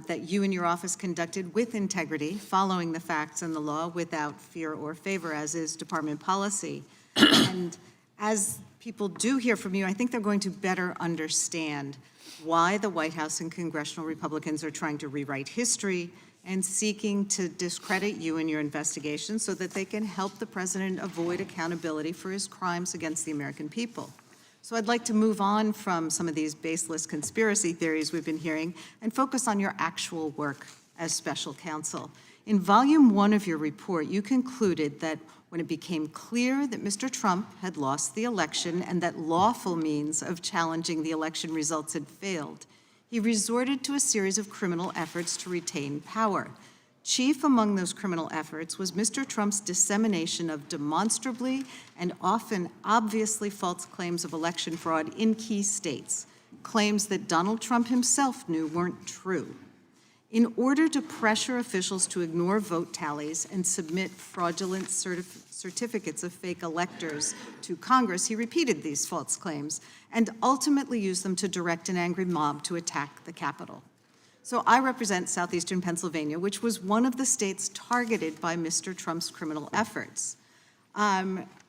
that you and your office conducted with integrity, following the facts and the law without fear or favor, as is department policy. And as people do hear from you, I think they're going to better understand why the White House and congressional Republicans are trying to rewrite history and seeking to discredit you in your investigation so that they can help the president avoid accountability for his crimes against the American people. So I'd like to move on from some of these baseless conspiracy theories we've been hearing and focus on your actual work as special counsel. In volume 1 of your report, you concluded that when it became clear that Mr. Trump had lost the election and that lawful means of challenging the election results had failed, he resorted to a series of criminal efforts to retain power. Chief among those criminal efforts was Mr. Trump's dissemination of demonstrably and often obviously false claims of election fraud in key states, claims that Donald Trump himself knew weren't true. In order to pressure officials to ignore vote tallies and submit fraudulent certificates of fake electors to Congress, he repeated these false claims and ultimately used them to direct an angry mob to attack the Capitol. So I represent southeastern Pennsylvania, which was one of the states targeted by Mr. Trump's criminal efforts.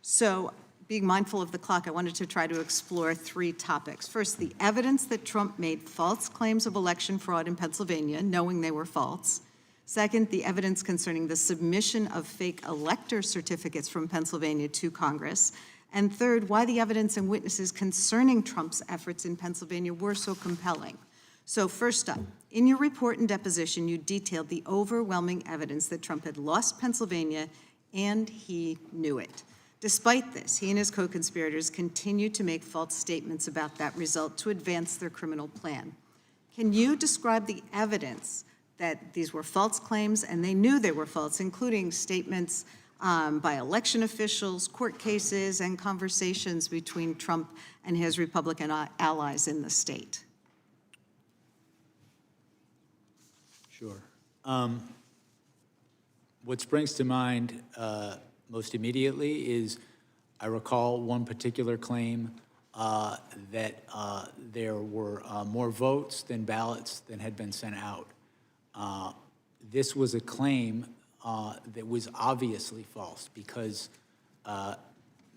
So being mindful of the clock, I wanted to try to explore 3 topics. First, the evidence that Trump made false claims of election fraud in Pennsylvania, knowing they were false. Second, the evidence concerning the submission of fake elector certificates from Pennsylvania to Congress. And third, why the evidence and witnesses concerning Trump's efforts in Pennsylvania were so compelling. So first up, in your report and deposition, you detailed the overwhelming evidence that Trump had lost Pennsylvania and he knew it. Despite this, he and his co-conspirators continued to make false statements about that result to advance their criminal plan. Can you describe the evidence that these were false claims and they knew they were false, including statements by election officials, court cases, and conversations between Trump and his Republican allies in the state? Sure. What springs to mind most immediately is I recall one particular claim that there were more votes than ballots than had been sent out. This was a claim that was obviously false because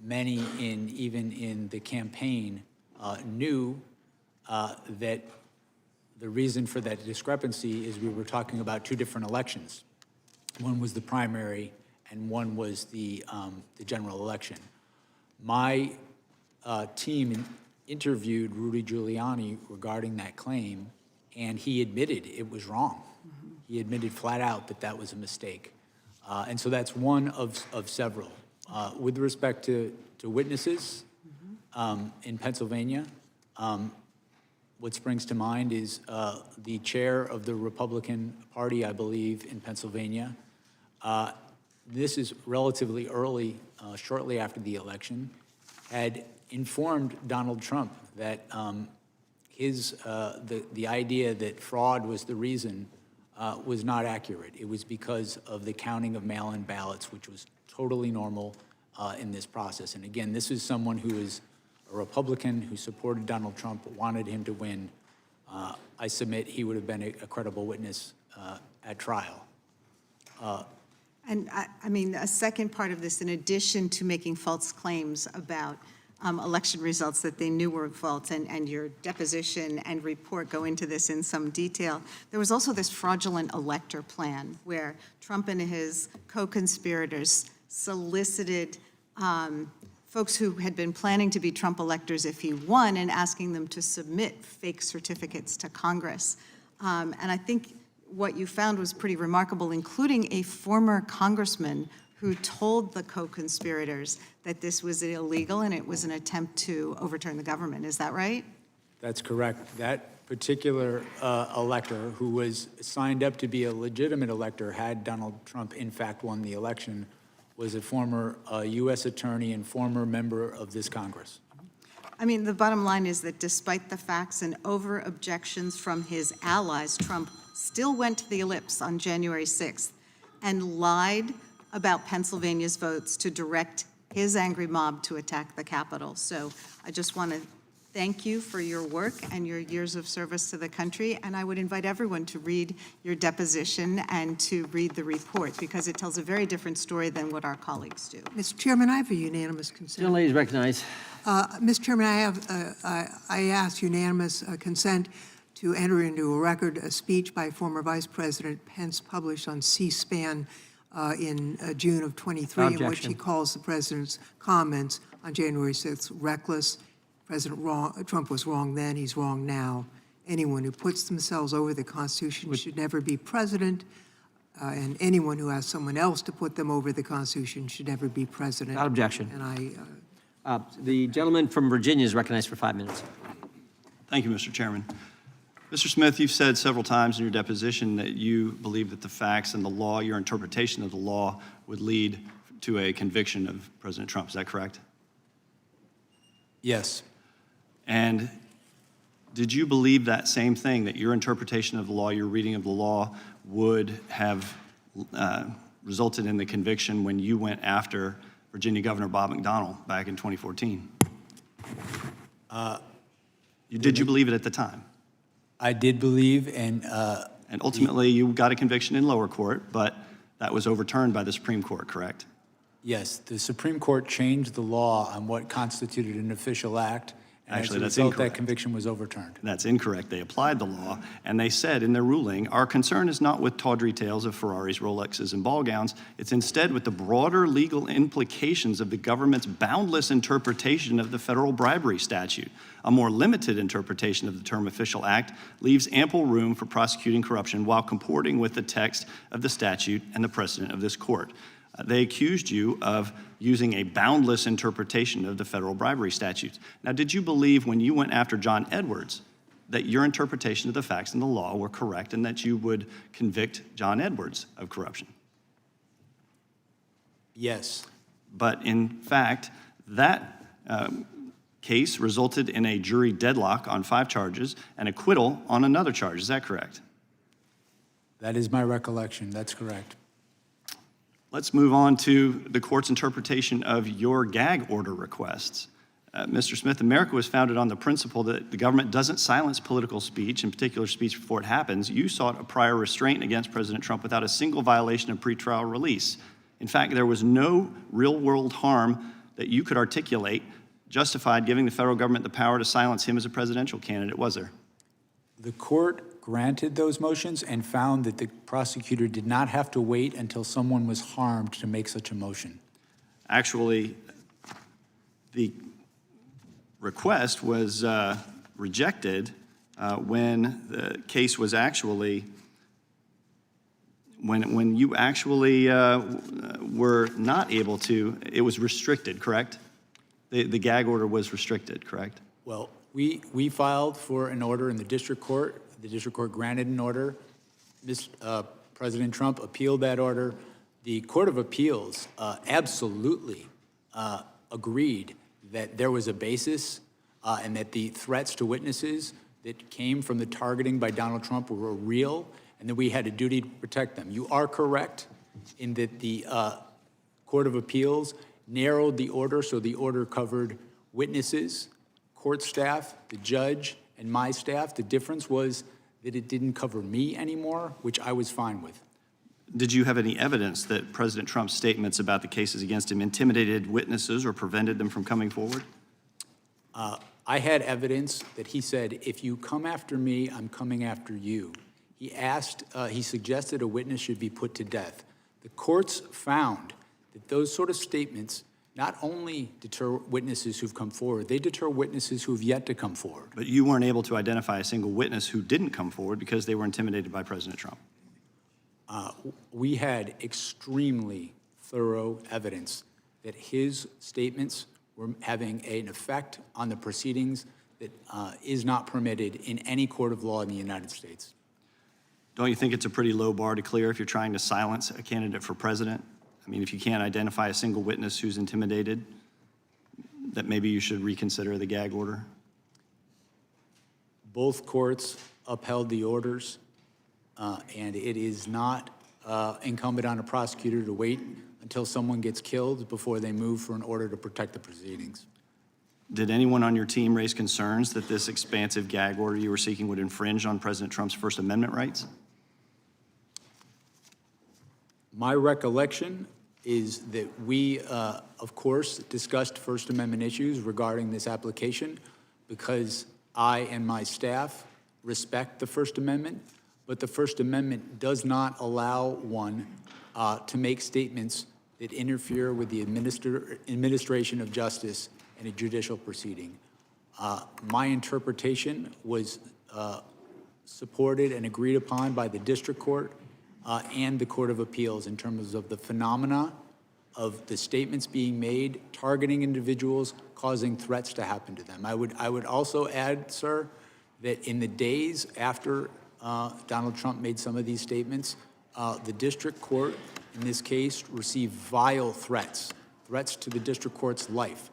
many even in the campaign knew that the reason for that discrepancy is we were talking about 2 different elections. One was the primary and one was the general election. My team interviewed Rudy Giuliani regarding that claim, and he admitted it was wrong. He admitted flat out that that was a mistake. And so that's one of several. With respect to witnesses in Pennsylvania, what springs to mind is the chair of the Republican Party, I believe, in Pennsylvania. This is relatively early, shortly after the election, had informed Donald Trump that the idea that fraud was the reason was not accurate. It was because of the counting of mail-in ballots, which was totally normal in this process. And again, this is someone who is a Republican who supported Donald Trump, but wanted him to win. I submit he would have been a credible witness at trial. And I mean, a second part of this, in addition to making false claims about election results that they knew were false, and your deposition and report go into this in some detail, there was also this fraudulent elector plan where Trump and his co-conspirators solicited folks who had been planning to be Trump electors if he won and asking them to submit fake certificates to Congress. And I think what you found was pretty remarkable, including a former congressman who told the co-conspirators that this was illegal and it was an attempt to overturn the government. Is that right? That's correct. That particular elector, who was signed up to be a legitimate elector had Donald Trump in fact won the election, was a former U.S. attorney and former member of this Congress. I mean, the bottom line is that despite the facts and over objections from his allies, Trump still went to the ellipse on January 6th and lied about Pennsylvania's votes to direct his angry mob to attack the Capitol. So I just want to thank you for your work and your years of service to the country, and I would invite everyone to read your deposition and to read the report, because it tells a very different story than what our colleagues do. Mr. Chairman, I have a unanimous consent. Gentlelady is recognized. Mr. Chairman, I ask unanimous consent to enter into a record a speech by former Vice President Pence published on C-SPAN in June of 23, in which he calls the president's comments on January 6th reckless. Trump was wrong then, he's wrong now. Anyone who puts themselves over the Constitution should never be president, and anyone who asks someone else to put them over the Constitution should never be president. Without objection. And the gentleman from Virginia is recognized for 5 minutes. Thank you, Mr. Chairman. Mr. Smith, you've said several times in your deposition that you believe that the facts and the law, your interpretation of the law, would lead to a conviction of President Trump. Is that correct? Yes. And did you believe that same thing, that your interpretation of the law, your reading of the law, would have resulted in the conviction when you went after Virginia Governor Bob McDonnell back in 2014? Did you believe it at the time? I did believe, and ultimately you got a conviction in lower court, but that was overturned by the Supreme Court, correct? yes, the Supreme Court changed the law on what constituted an official act, and Actually, as a that's result, incorrect. that conviction was overturned. That's incorrect. They applied the law, and they said in their ruling, our concern is not with tawdry tales of Ferraris, Rolexes, and ball gowns. It's instead with the broader legal implications of the government's boundless interpretation of the federal bribery statute. A more limited interpretation of the term official act leaves ample room for prosecuting corruption while comporting with the text of the statute and the precedent of this court. They accused you of using a boundless interpretation of the federal bribery statutes. Now, did you believe when you went after John Edwards that your interpretation of the facts and the law were correct and that you would convict John Edwards of corruption? Yes. But in fact, that case resulted in a jury deadlock on 5 charges and acquittal on another charge. Is that correct? That is my recollection. That's correct. Let's move on to the court's interpretation of your gag order requests. Mr. Smith, America was founded on the principle that the government doesn't silence political speech, in particular speech before it happens. You sought a prior restraint against President Trump without a single violation of pretrial release. In fact, there was no real-world harm that you could articulate justified giving the federal government the power to silence him as a presidential candidate, was there? The court granted those motions and found that the prosecutor did not have to wait until someone was harmed to make such a motion. Actually, the request was rejected when the case was actually, when you actually were not able to, it was restricted, correct? The gag order was restricted, correct? Well, we filed for an order in the district court. The district court granted an order. President Trump appealed that order. The Court of Appeals absolutely agreed that there was a basis and that the threats to witnesses that came from the targeting by Donald Trump were real and that we had a duty to protect them. You are correct in that the Court of Appeals narrowed the order, so the order covered witnesses, court staff, the judge, and my staff. The difference was that it didn't cover me anymore, which I was fine with. Did you have any evidence that President Trump's statements about the cases against him intimidated witnesses or prevented them from coming forward? I had evidence that he said, if you come after me, I'm coming after you. He suggested a witness should be put to death. The courts found that those sort of statements not only deter witnesses who've come forward, they deter witnesses who have yet to come forward. But you weren't able to identify a single witness who didn't come forward because they were intimidated by President Trump. We had extremely thorough evidence that his statements were having an effect on the proceedings that is not permitted in any court of law in the United States. Don't you think it's a pretty low bar to clear if you're trying to silence a candidate for president? I mean, if you can't identify a single witness who's intimidated, that maybe you should reconsider the gag order? Both courts upheld the orders, and it is not incumbent on a prosecutor to wait until someone gets killed before they move for an order to protect the proceedings. Did anyone on your team raise concerns that this expansive gag order you were seeking would infringe on President Trump's First Amendment rights? My recollection is that we, of course, discussed First Amendment issues regarding this application because I and my staff respect the First Amendment, but the First Amendment does not allow one to make statements that interfere with the administration of justice in a judicial proceeding. My interpretation was supported and agreed upon by the district court and the Court of Appeals in terms of the phenomena of the statements being made, targeting individuals, causing threats to happen to them. I would also add, sir, that in the days after Donald Trump made some of these statements, the district court, in this case, received vile threats to the district court's life.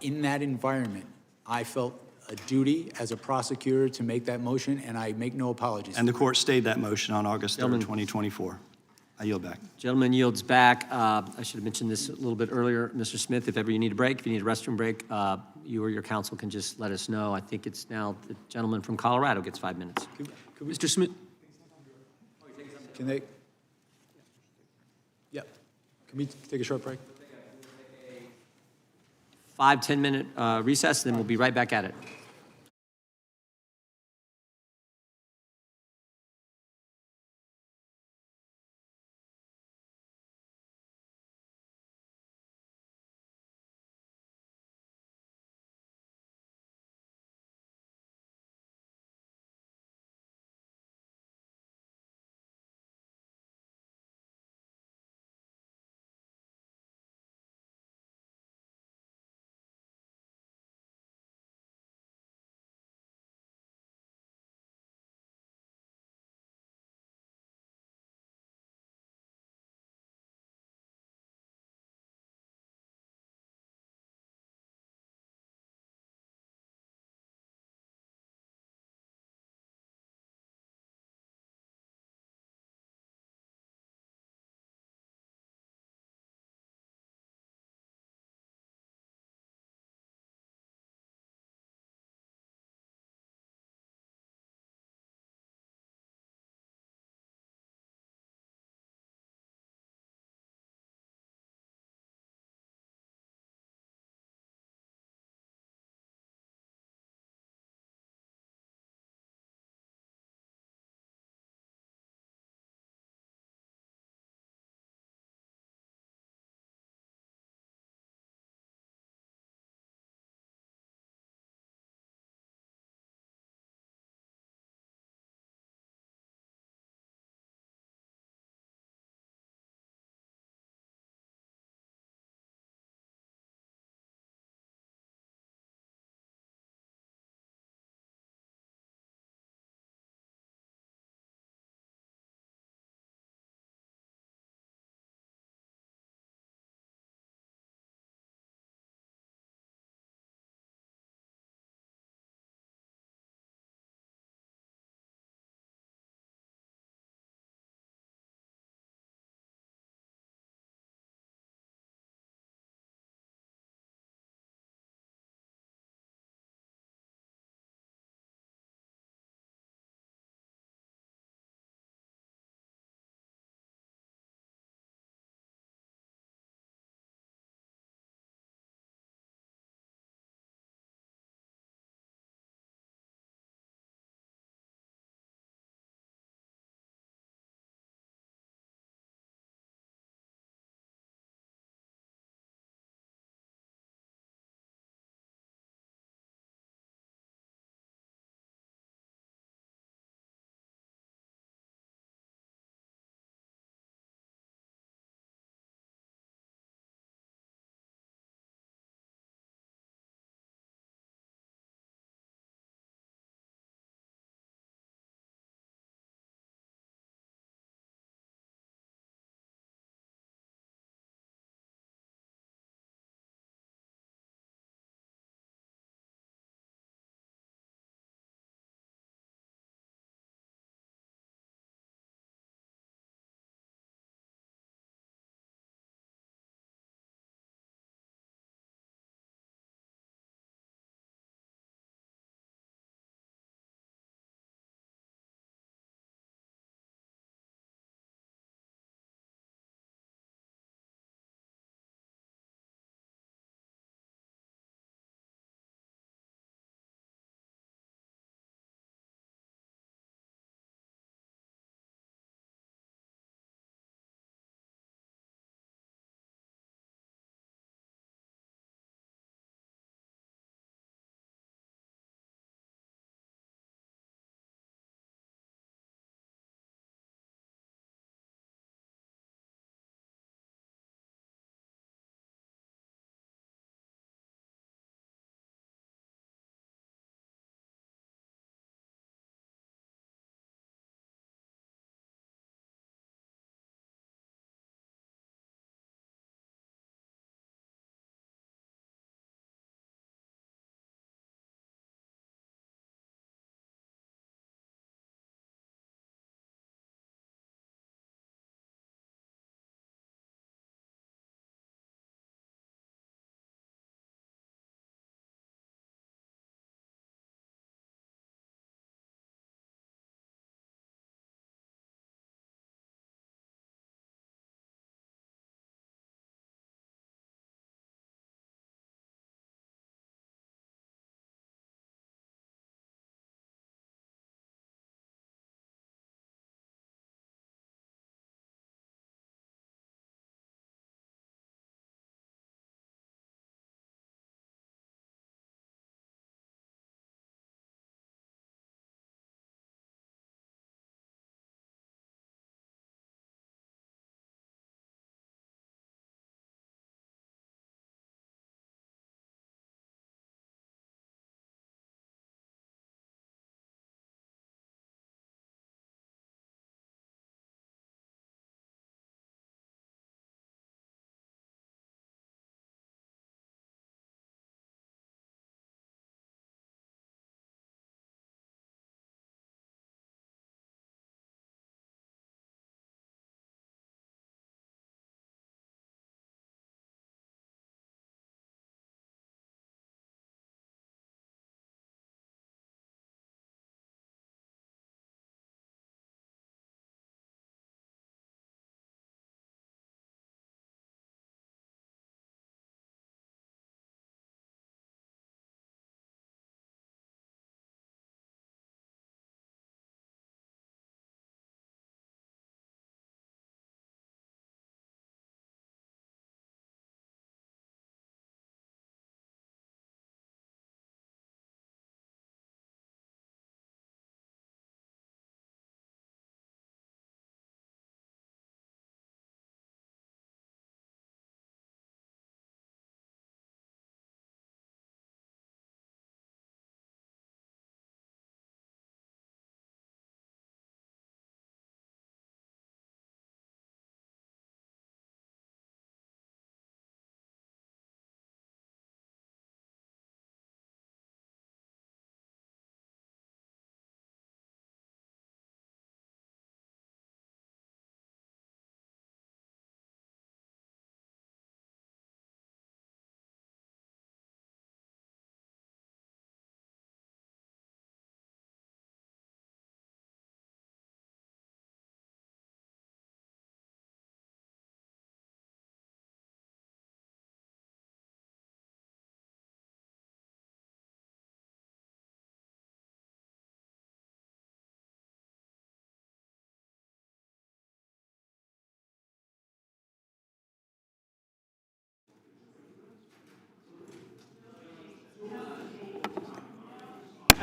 In that environment, I felt a duty as a prosecutor to make that motion, and I make no apologies. And the court stayed that motion on August 3rd, 2024. I yield back. Gentleman yields back. I should have mentioned this a little bit earlier. Mr. Smith, if ever you need a break, if you need a restroom break, you or your counsel can just let us know. I think it's now the gentleman from Colorado gets 5 minutes. Mr. Smith, Can they? Yeah. Can we take a short break? 5-10 minute recess, then we'll be right back at it.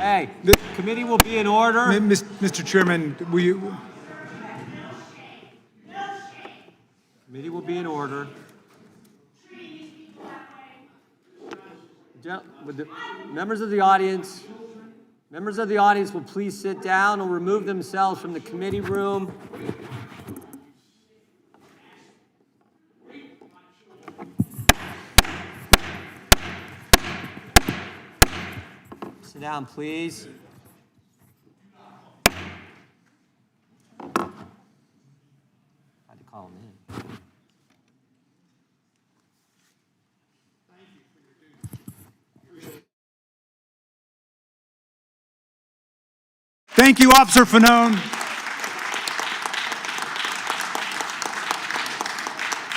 Hey, committee will be in order. Mr. Chairman, will you? Committee will be in order. Would the members of the audience will please sit down or remove themselves from the committee room. Sit down, please. I had to call him in. Thank you, Officer Fanone.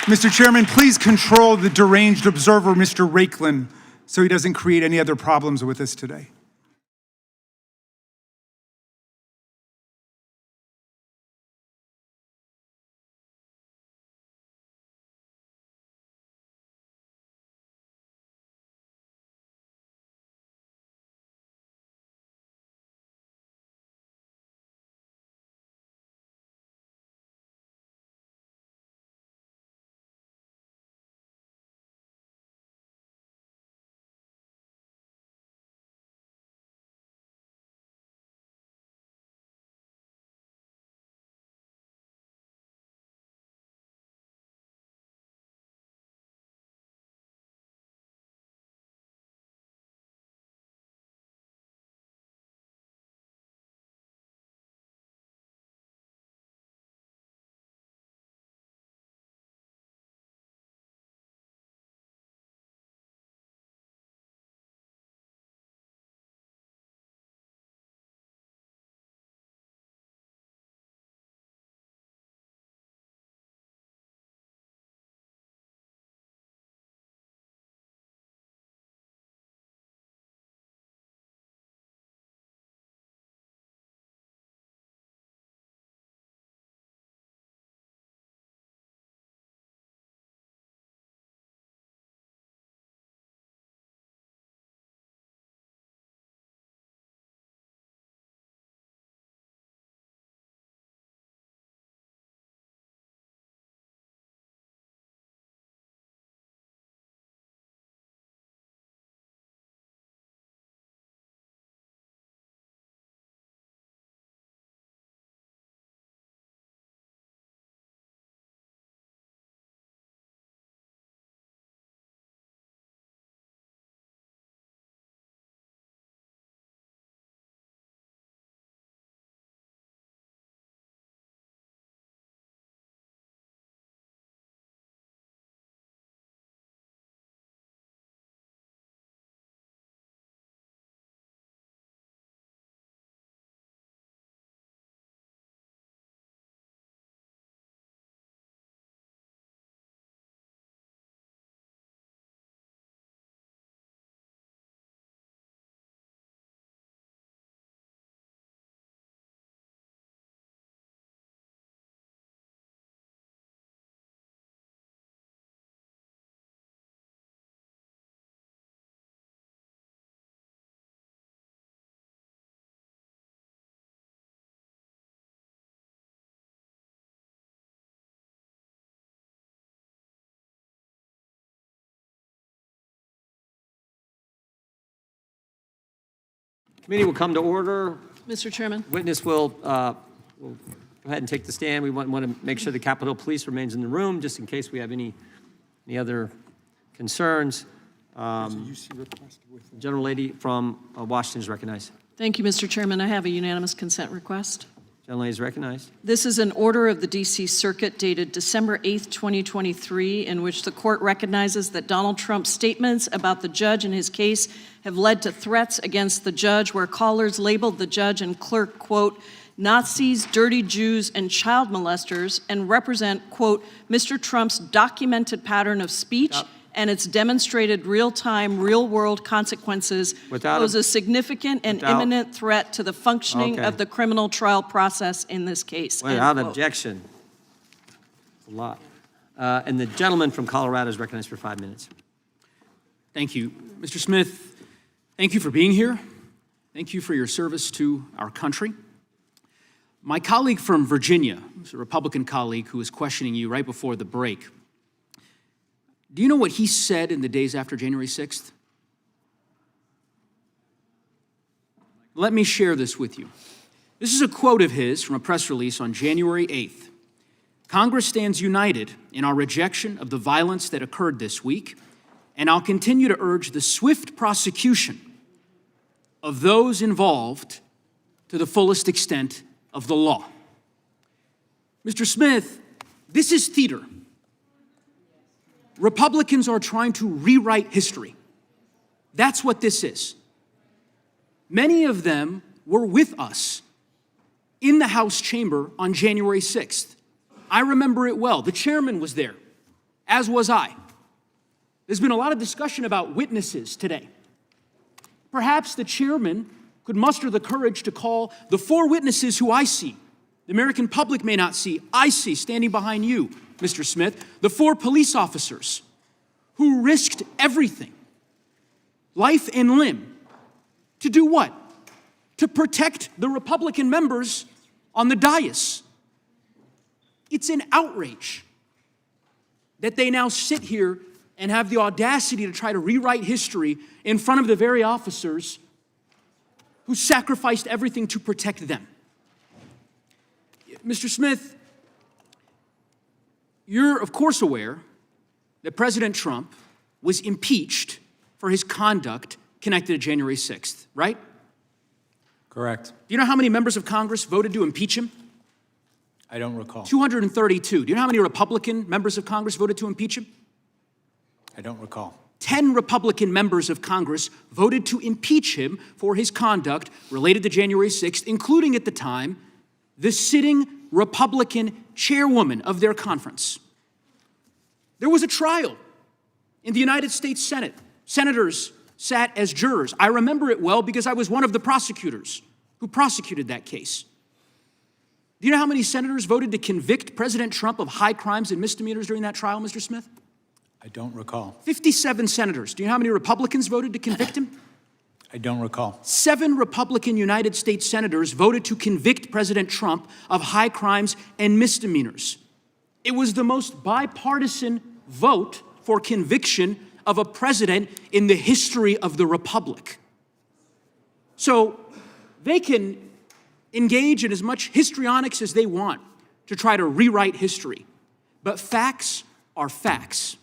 Mr. Chairman, please control the deranged observer, Mr. Rakeland, so he doesn't create any other problems with us today. Committee will come to order. Mr. Chairman. Witness will go ahead and take the stand. We want to make sure the Capitol Police remains in the room, just in case we have any other concerns. General Lady from Washington is recognized. Thank you, Mr. Chairman. I have a unanimous consent request. General Lady is recognized. This is an order of the D.C. Circuit dated December 8th, 2023, in which the court recognizes that Donald Trump's statements about the judge and his case have led to threats against the judge, where callers labeled the judge and clerk, quote, Nazis, dirty Jews, and child molesters, and represent, quote, Mr. Trump's documented pattern of speech and its demonstrated real-time, real-world consequences pose a significant and imminent threat to the functioning of the criminal trial process in this case. Without objection. It's a lot. And the gentleman from Colorado is recognized for 5 minutes. Thank you. Mr. Smith, thank you for being here. Thank you for your service to our country. My colleague from Virginia, who's a Republican colleague who was questioning you right before the break, do you know what he said in the days after January 6th? Let me share this with you. This is a quote of his from a press release on January 8th. Congress stands united in our rejection of the violence that occurred this week, and I'll continue to urge the swift prosecution of those involved to the fullest extent of the law. Mr. Smith, this is theater. Republicans are trying to rewrite history. That's what this is. Many of them were with us in the House chamber on January 6th. I remember it well. The chairman was there, as was I. There's been a lot of discussion about witnesses today. Perhaps the chairman could muster the courage to call the 4 witnesses who I see, the American public may not see, I see standing behind you, Mr. Smith, the 4 police officers who risked everything, life and limb, to do what? To protect the Republican members on the dais. It's an outrage that they now sit here and have the audacity to try to rewrite history in front of the very officers who sacrificed everything to protect them. Mr. Smith, you're of course aware that President Trump was impeached for his conduct connected to January 6th, right? Correct. Do you know how many members of Congress voted to impeach him? I don't recall. 232. Do you know how many Republican members of Congress voted to impeach him? I don't recall. 10 Republican members of Congress voted to impeach him for his conduct related to January 6th, including at the time, the sitting Republican chairwoman of their conference. There was a trial in the United States Senate. Senators sat as jurors. I remember it well because I was one of the prosecutors who prosecuted that case. Do you know how many senators voted to convict President Trump of high crimes and misdemeanors during that trial, Mr. Smith? I don't recall. 57 senators. Do you know how many Republicans voted to convict him? I don't recall. 7 Republican United States senators voted to convict President Trump of high crimes and misdemeanors. It was the most bipartisan vote for conviction of a president in the history of the Republic. So they can engage in as much histrionics as they want to try to rewrite history. But facts are facts.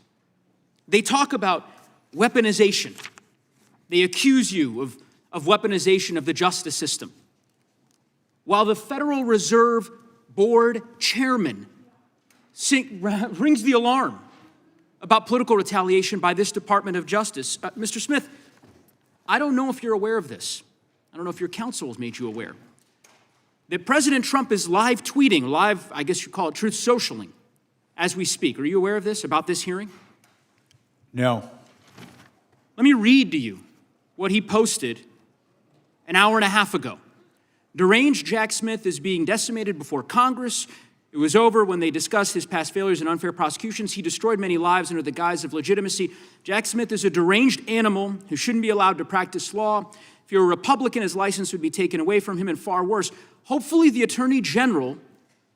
They talk about weaponization. They accuse you of weaponization of the justice system. While the Federal Reserve Board chairman rings the alarm about political retaliation by this Department of Justice. Mr. Smith, I don't know if you're aware of this. I don't know if your counsel has made you aware that President Trump is live tweeting, I guess you call it truth socialing, as we speak. Are you aware of this, about this hearing? No. Let me read to you what he posted an hour and a half ago. Deranged Jack Smith is being decimated before Congress. It was over when they discussed his past failures and unfair prosecutions. He destroyed many lives under the guise of legitimacy. Jack Smith is a deranged animal who shouldn't be allowed to practice law. If you're a Republican, his license would be taken away from him, and far worse. Hopefully the Attorney General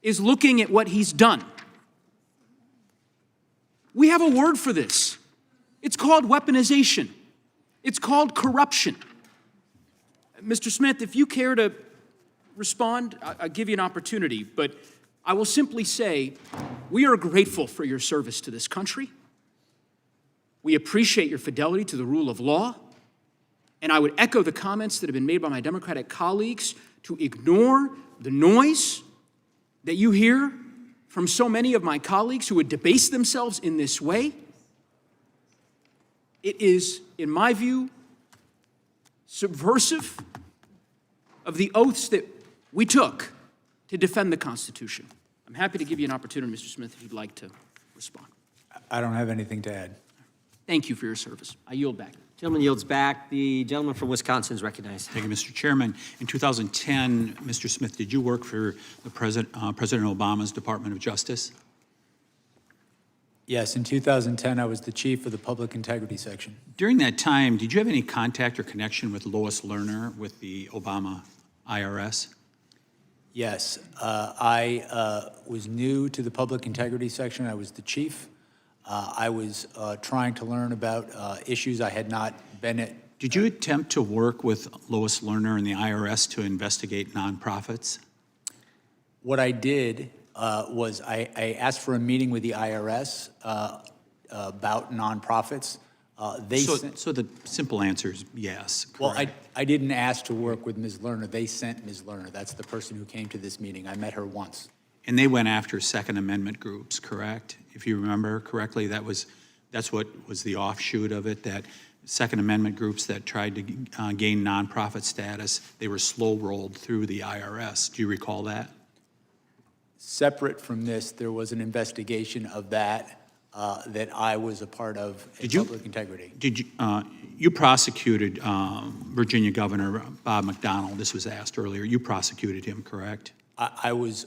is looking at what he's done. We have a word for this. It's called weaponization. It's called corruption. Mr. Smith, if you care to respond, I'll give you an opportunity, but I will simply say we are grateful for your service to this country. We appreciate your fidelity to the rule of law, and I would echo the comments that have been made by my Democratic colleagues to ignore the noise that you hear from so many of my colleagues who would debase themselves in this way. It is, in my view, subversive of the oaths that we took to defend the Constitution. I'm happy to give you an opportunity, Mr. Smith, if you'd like to respond. I don't have anything to add. Thank you for your service. I yield back. Gentleman yields back. The gentleman from Wisconsin is recognized. Thank you, Mr. Chairman. In 2010, Mr. Smith, did you work for President Obama's Department of Justice? Yes, in 2010, I was the chief of the public integrity section. During that time, did you have any contact or connection with Lois Lerner with the Obama IRS? Yes, I was new to the public integrity section. I was the chief. I was trying to learn about issues I had not been at. Did you attempt to work with Lois Lerner and the IRS to investigate nonprofits? What I did was I asked for a meeting with the IRS about nonprofits. So the simple answer is yes. Well, correct. I didn't ask to work with Ms. Lerner. They sent Ms. Lerner. That's the person who came to this meeting. I met her once. And they went after Second Amendment groups, correct? If you remember correctly, that's what was the offshoot of it, that Second Amendment groups that tried to gain nonprofit status, they were slow-rolled through the IRS. Do you recall that? Separate from this, there was an investigation of that that I was a part of in public integrity. Did you prosecuted Virginia Governor Bob McDonnell? This was asked earlier. You prosecuted him, correct? I was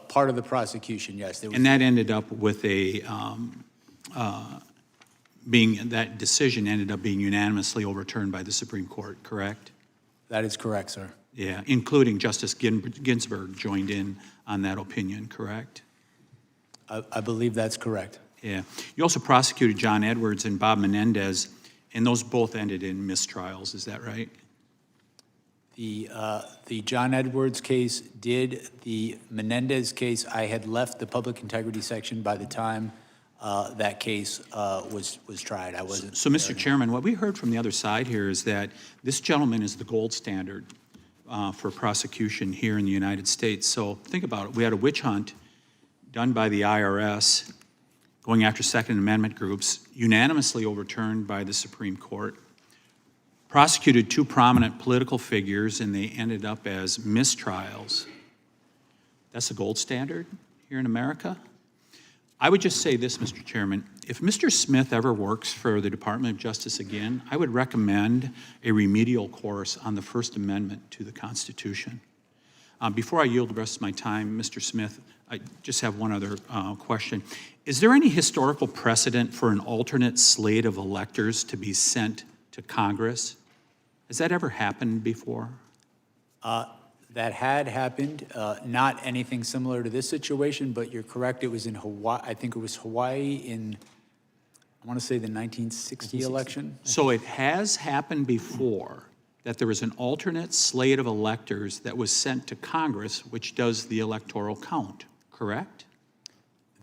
part of the prosecution, yes. And that ended up with that decision ended up being unanimously overturned by the Supreme Court, correct? That is correct, sir. Yeah, including Justice Ginsburg joined in on that opinion, correct? I believe that's correct. Yeah. You also prosecuted John Edwards and Bob Menendez, and those both ended in mistrials, is that right? The John Edwards case did. The Menendez case, I had left the public integrity section by the time that case was tried. I wasn't. So, Mr. Chairman, what we heard from the other side here is that this gentleman is the gold standard for prosecution here in the United States. So think about it. We had a witch hunt done by the IRS going after Second Amendment groups, unanimously overturned by the Supreme Court, prosecuted two prominent political figures, and they ended up as mistrials. That's the gold standard here in America? I would just say this, Mr. Chairman. If Mr. Smith ever works for the Department of Justice again, I would recommend a remedial course on the First Amendment to the Constitution. Before I yield the rest of my time, Mr. Smith, I just have one other question. Is there any historical precedent for an alternate slate of electors to be sent to Congress? Has that ever happened before? That had happened, not anything similar to this situation, but you're correct, it was in Hawaii. I think it was Hawaii in, I want to say the 1960 election. So it has happened before that there was an alternate slate of electors that was sent to Congress, which does the electoral count, correct?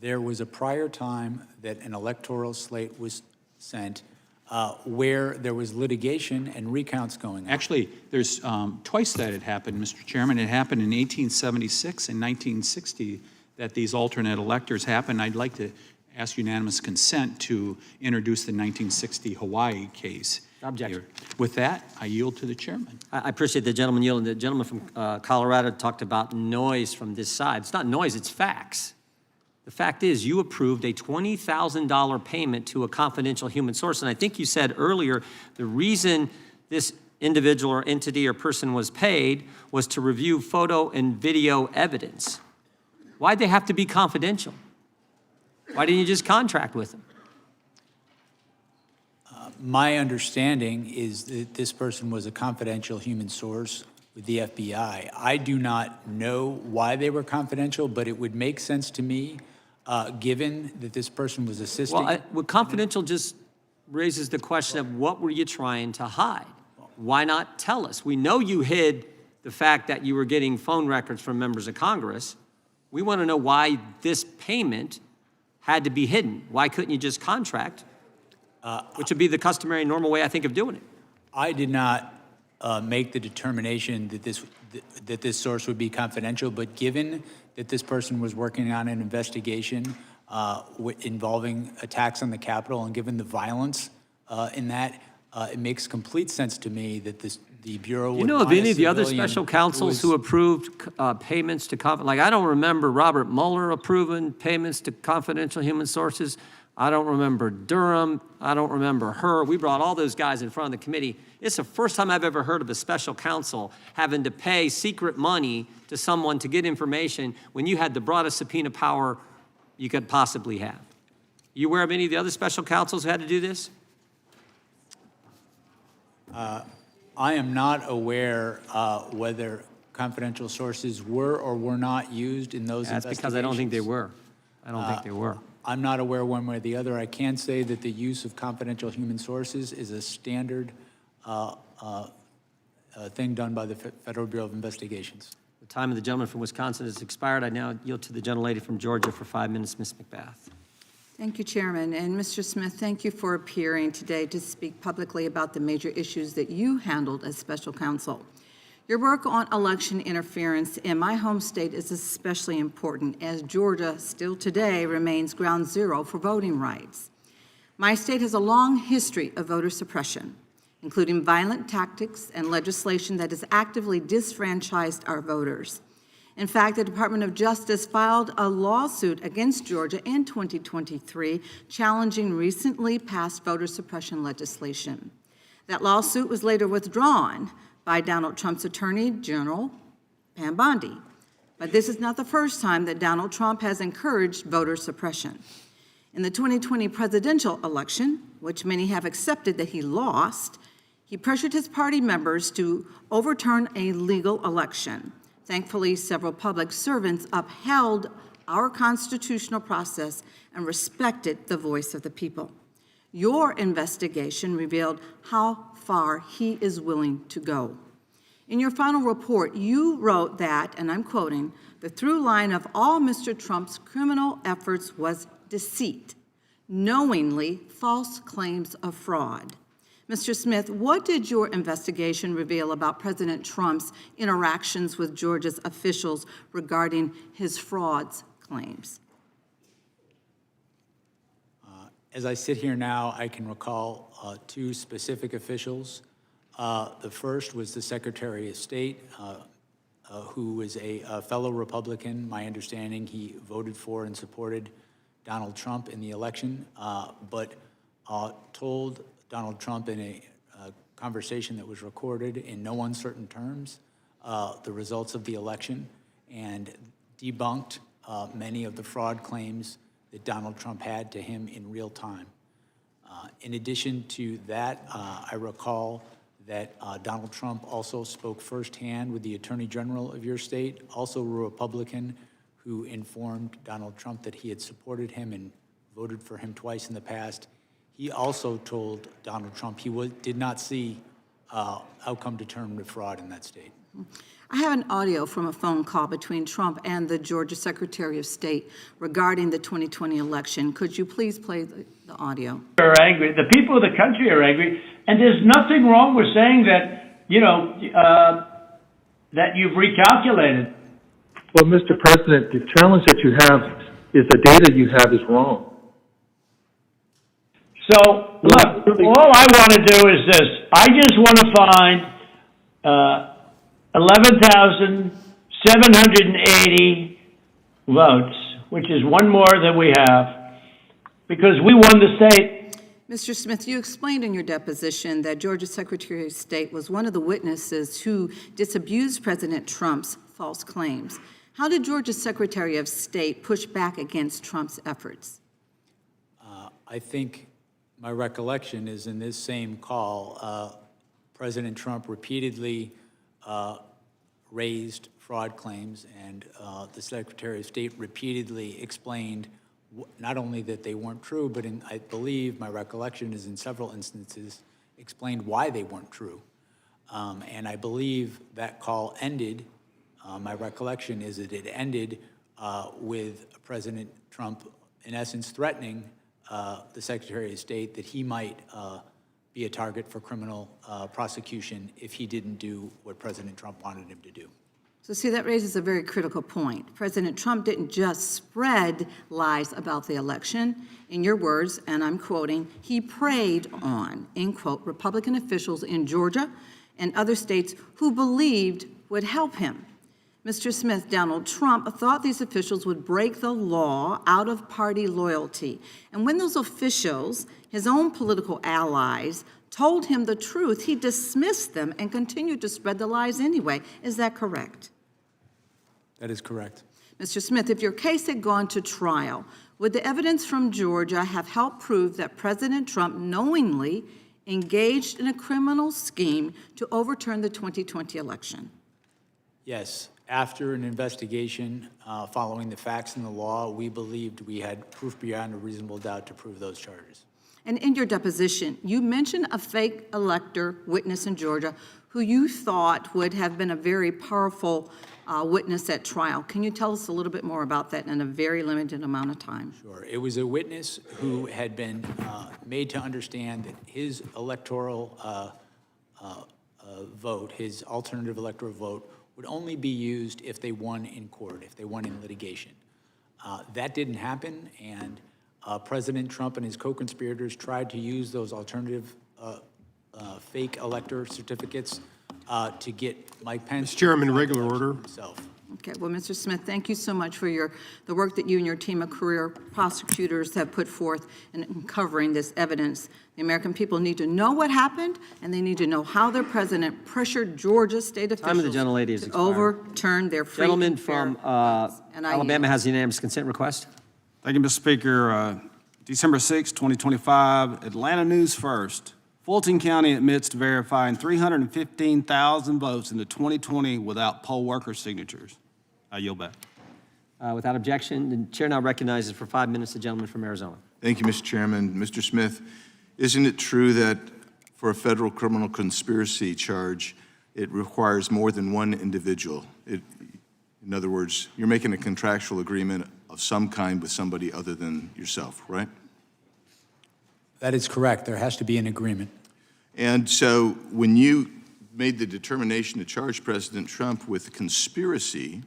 There was a prior time that an electoral slate was sent where there was litigation and recounts going on. Actually, there's twice that it happened, Mr. Chairman. It happened in 1876 and 1960 that these alternate electors happened. I'd like to ask unanimous consent to introduce the 1960 Hawaii case. Objection. Here. With that, I yield to the chairman. I appreciate the gentleman yielding. The gentleman from Colorado talked about noise from this side. It's not noise, it's facts. The fact is, you approved a $20,000 payment to a confidential human source. And I think you said earlier, the reason this individual or entity or person was paid was to review photo and video evidence. Why'd they have to be confidential? Why didn't you just contract with them? My understanding is that this person was a confidential human source with the FBI. I do not know why they were confidential, but it would make sense to me, given that this person was assisting. Well, confidential just raises the question of what were you trying to hide? Why not tell us? We know you hid the fact that you were getting phone records from members of Congress. We want to know why this payment had to be hidden. Why couldn't you just contract? Which would be the customary, normal way, I think, of doing it. I did not make the determination that this source would be confidential, but given that this person was working on an investigation involving attacks on the Capitol, and given the violence in that, it makes complete sense to me that the Bureau would. You know of any of the other special counsels who approved payments to like I don't remember Robert Mueller approving payments to confidential human sources. I don't remember Durham. I don't remember her. We brought all those guys in front of the committee. It's the first time I've ever heard of a special counsel having to pay secret money to someone to get information when you had the broadest subpoena power you could possibly have. You aware of any of the other special counsels who had to do this? I am not aware whether confidential sources were or were not used in those That's investigations. because I don't think they were. I don't think they were. I'm not aware one way or the other. I can say that the use of confidential human sources is a standard thing done by the Federal Bureau of Investigations. The time of the gentleman from Wisconsin has expired. I now yield to the gentlelady from Georgia for 5 minutes, Ms. McBath. Thank you, Chairman. And Mr. Smith, thank you for appearing today to speak publicly about the major issues that you handled as special counsel. Your work on election interference in my home state is especially important, as Georgia still today remains ground zero for voting rights. My state has a long history of voter suppression, including violent tactics and legislation that has actively disfranchised our voters. In fact, the Department of Justice filed a lawsuit against Georgia in 2023 challenging recently passed voter suppression legislation. That lawsuit was later withdrawn by Donald Trump's Attorney General, Pam Bondi. But this is not the first time that Donald Trump has encouraged voter suppression. In the 2020 presidential election, which many have accepted that he lost, he pressured his party members to overturn a legal election. Thankfully, several public servants upheld our constitutional process and respected the voice of the people. Your investigation revealed how far he is willing to go. In your final report, you wrote that, and I'm quoting, "The through line of all Mr. Trump's criminal efforts was deceit, knowingly false claims of fraud." Mr. Smith, what did your investigation reveal about President Trump's interactions with Georgia's officials regarding his frauds claims? As I sit here now, I can recall two specific officials. The first was the Secretary of State, who was a fellow Republican. My understanding, he voted for and supported Donald Trump in the election, but told Donald Trump in a conversation that was recorded in no uncertain terms the results of the election and debunked many of the fraud claims that Donald Trump had to him in real time. In addition to that, I recall that Donald Trump also spoke firsthand with the Attorney General of your state, also a Republican, who informed Donald Trump that he had supported him and voted for him twice in the past. He also told Donald Trump he did not see outcome determinative fraud in that state. I have an audio from a phone call between Trump and the Georgia Secretary of State regarding the 2020 election. Could you please play the audio? Are angry. The people of the country are angry, and there's nothing wrong with saying that, that you've recalculated. Well, Mr. President, the challenge that you have is the data you have is wrong. So, look, all I want to do is this. I just want to find 11,780 votes, which is one more than we have, because we won the state. Mr. Smith, you explained in your deposition that Georgia Secretary of State was one of the witnesses who disabused President Trump's false claims. How did Georgia's Secretary of State push back against Trump's efforts? I think my recollection is in this same call, President Trump repeatedly raised fraud claims, and the Secretary of State repeatedly explained not only that they weren't true, but I believe my recollection is in several instances explained why they weren't true. And I believe that call ended, my recollection is that it ended with President Trump in essence threatening the Secretary of State that he might be a target for criminal prosecution if he didn't do what President Trump wanted him to do. So see, that raises a very critical point. President Trump didn't just spread lies about the election. In your words, and I'm quoting, he preyed on, end quote, Republican officials in Georgia and other states who believed would help him. Mr. Smith, Donald Trump thought these officials would break the law out of party loyalty. And when those officials, his own political allies, told him the truth, he dismissed them and continued to spread the lies anyway. Is that correct? That is correct. Mr. Smith, if your case had gone to trial, would the evidence from Georgia have helped prove that President Trump knowingly engaged in a criminal scheme to overturn the 2020 election? Yes. After an investigation following the facts and the law, we believed we had proof beyond a reasonable doubt to prove those charges. And in your deposition, you mentioned a fake elector witness in Georgia who you thought would have been a very powerful witness at trial. Can you tell us a little bit more about that in a very limited amount of time? Sure. It was a witness who had been made to understand that his electoral vote, his alternative electoral vote, would only be used if they won in court, if they won in litigation. That didn't happen, and President Trump and his co-conspirators tried to use those alternative fake elector certificates to get Mike Pence. Mr. Chairman, regular order. Himself. Okay, well, Mr. Smith, thank you so much for the work that you and your team of career prosecutors have put forth in uncovering this evidence. The American people need to know what happened, and they need to know how their president pressured Georgia state officials Time of the gentlelady is to expired. overturn their free Gentleman and fair from elections. And I Alabama yield. has a unanimous consent request. Thank you, Mr. Speaker. December 6, 2025, Atlanta News First. Fulton County admits to verifying 315,000 votes in the 2020 without poll worker signatures. I yield back. Without objection, the chair now recognizes for 5 minutes the gentleman from Arizona. Thank you, Mr. Chairman. Mr. Smith, isn't it true that for a federal criminal conspiracy charge, it requires more than one individual? In other words, you're making a contractual agreement of some kind with somebody other than yourself, right? That is correct. There has to be an agreement. And so when you made the determination to charge President Trump with conspiracy,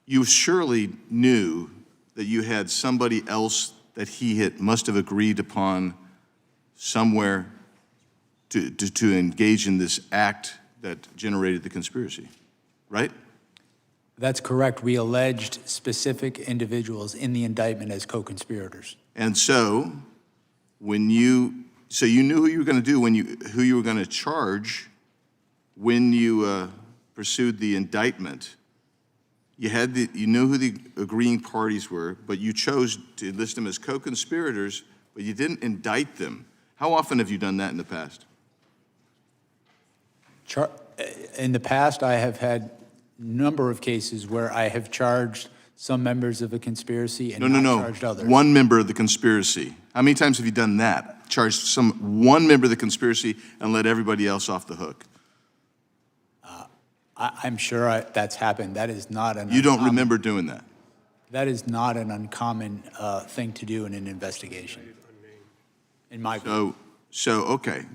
you surely knew that you had somebody else that he must have agreed upon somewhere to engage in this act that generated the conspiracy, right? That's correct. We alleged specific individuals in the indictment as co-conspirators. And so you knew who you were going to do who you were going to charge when you pursued the indictment. You knew who the agreeing parties were, but you chose to list them as co-conspirators, but you didn't indict them. How often have you done that in the past? In the past, I have had a number of cases where I have charged some members of a conspiracy and not charged others. One member of the conspiracy. How many times have you done that? Charged one member of the conspiracy and let everybody else off the hook? I'm sure that's happened. That is not an You don't remember doing that? That is not an uncommon thing to do in an investigation, in my view. So okay.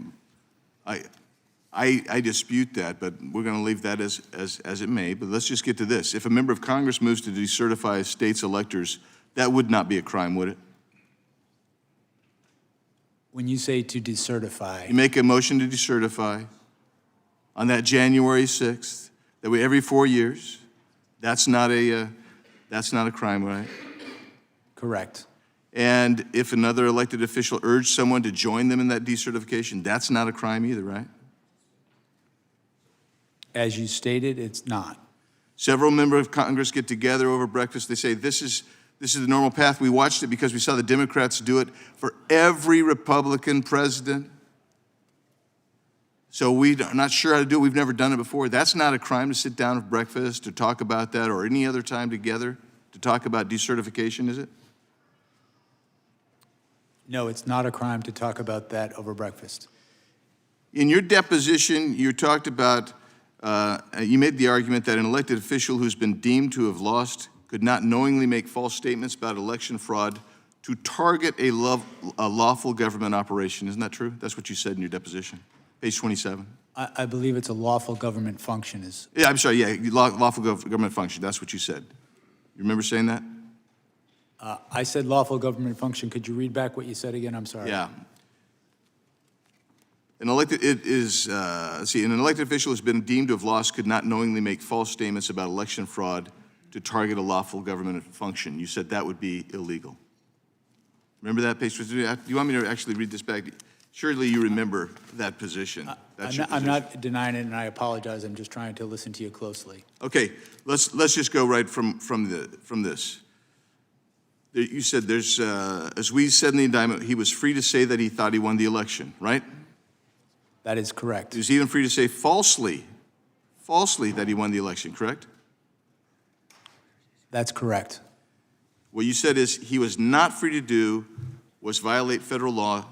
I dispute that, but we're going to leave that as it may. But let's just get to this. If a member of Congress moves to decertify a state's electors, that would not be a crime, would it? When you say to decertify, You make a motion to decertify on that January 6th, that way every 4 years. That's not a crime, right? correct. And if another elected official urged someone to join them in that decertification, that's not a crime either, right? As you stated, it's not. Several members of Congress get together over breakfast. They say, this is the normal path. We watched it because we saw the Democrats do it for every Republican president. So we're not sure how to do it. We've never done it before. That's not a crime to sit down at breakfast to talk about that or any other time together to talk about decertification, is it? No, it's not a crime to talk about that over breakfast. In your deposition, you talked about, you made the argument that an elected official who's been deemed to have lost could not knowingly make false statements about election fraud to target a lawful government operation. Isn't that true? That's what you said in your deposition, page 27. I believe it's a lawful government function. Yeah, I'm sorry, yeah, lawful government function, that's what you said. You remember saying that? I said lawful government function. Could you read back what you said again? I'm sorry. Yeah. An elected official who's been deemed to have lost could not knowingly make false statements about election fraud to target a lawful government function. You said that would be illegal. Remember that page? Do you want me to actually read this back? Surely you remember that position. That's your I'm position. not denying it, and I apologize. I'm just trying to listen to you closely. Okay, let's just go right from this. You said there's, as we said in the indictment, he was free to say that he thought he won the election, right? That is correct. He was even free to say falsely that he won the election, correct? That's correct. What you said is he was not free to do was violate federal law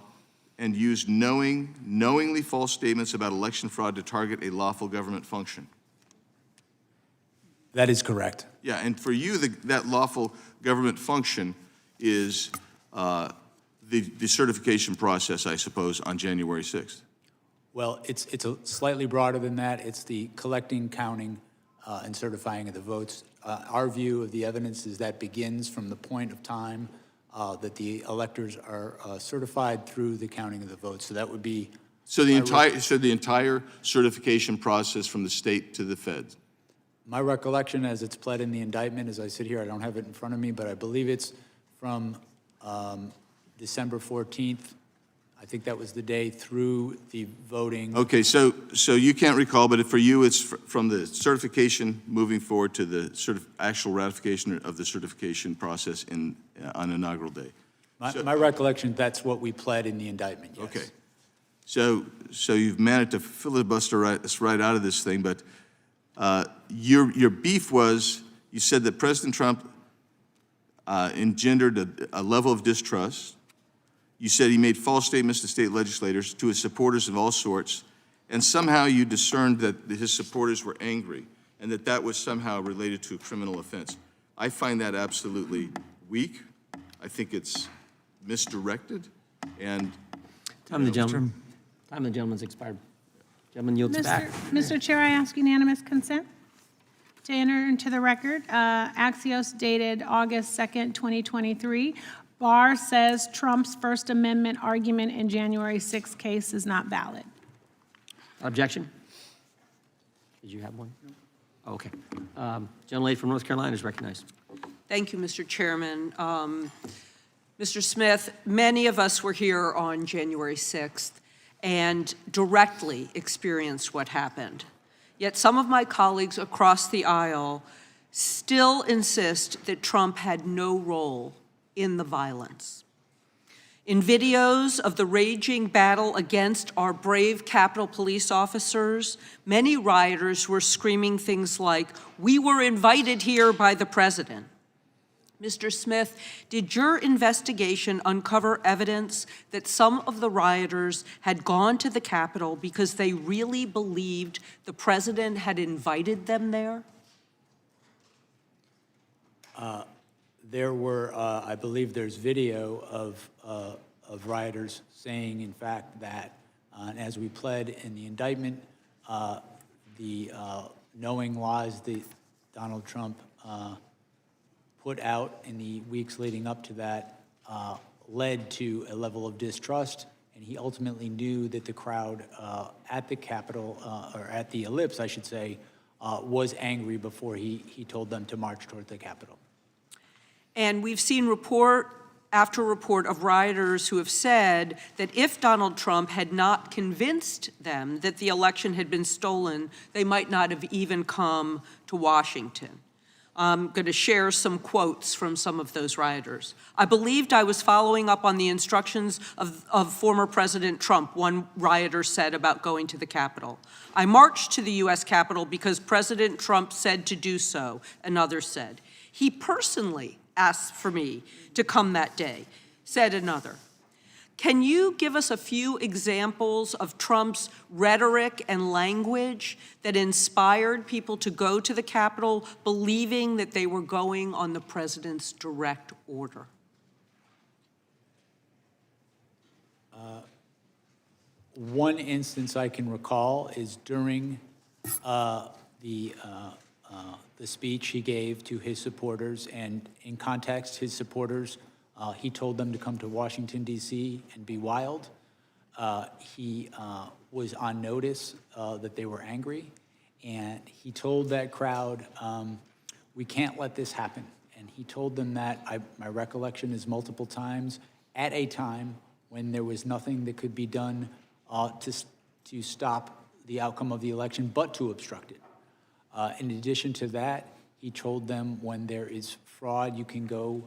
and use knowingly false statements about election fraud to target a lawful government function. That is correct. Yeah, and for you, that lawful government function is the certification process, I suppose, on January 6th. Well, it's a slightly broader than that. It's the collecting, counting, and certifying of the votes. Our view of the evidence is that begins from the point of time that the electors are certified through the counting of the votes. So that would be. So the entire certification process from the state to the feds. My recollection, as it's pled in the indictment, as I sit here, I don't have it in front of me, but I believe it's from December 14th. I think that was the day through the voting. Okay, so you can't recall, but for you, it's from the certification moving forward to the actual ratification of the certification process on inaugural day. My recollection, that's what we pled in the indictment, yes. Okay, so you've managed to filibuster us right out of this thing, but your beef was, you said that President Trump engendered a level of distrust. You said he made false statements to state legislators, to his supporters of all sorts, and somehow you discerned that his supporters were angry and that was somehow related to a criminal offense. I find that absolutely weak. I think it's misdirected, and Time of the gentleman's expired. Gentleman yields back. Mr. Chair, I ask unanimous consent to enter into the record. Axios dated August 2nd, 2023. Barr says Trump's First Amendment argument in January 6th case is not valid. Objection? Did you have one? Oh, okay. Gentlelady from North Carolina is recognized. Thank you, Mr. Chairman. Mr. Smith, many of us were here on January 6th and directly experienced what happened. Yet some of my colleagues across the aisle still insist that Trump had no role in the violence. In videos of the raging battle against our brave Capitol Police officers, many rioters were screaming things like, "We were invited here by the president." Mr. Smith, did your investigation uncover evidence that some of the rioters had gone to the Capitol because they really believed the president had invited them there? There were, I believe there's video of rioters saying, in fact, that, as we pled in the indictment, the knowing lies that Donald Trump put out in the weeks leading up to that led to a level of distrust, and he ultimately knew that the crowd at the Capitol, or at the Ellipse, I should say, was angry before he told them to march toward the Capitol. And we've seen report after report of rioters who have said that if Donald Trump had not convinced them that the election had been stolen, they might not have even come to Washington. I'm going to share some quotes from some of those rioters. "I believed I was following up on the instructions of former President Trump," one rioter said about going to the Capitol. "I marched to the U.S. Capitol because President Trump said to do so," another said. "He personally asked for me to come that day," said another. Can you give us a few examples of Trump's rhetoric and language that inspired people to go to the Capitol believing that they were going on the president's direct order? One instance I can recall is during the speech he gave to his supporters, and in context, his supporters, he told them to come to Washington, D.C. and be wild. He was on notice that they were angry, and he told that crowd, "We can't let this happen." And he told them that, my recollection is multiple times, at a time when there was nothing that could be done to stop the outcome of the election but to obstruct it. In addition to that, he told them when there is fraud, you can go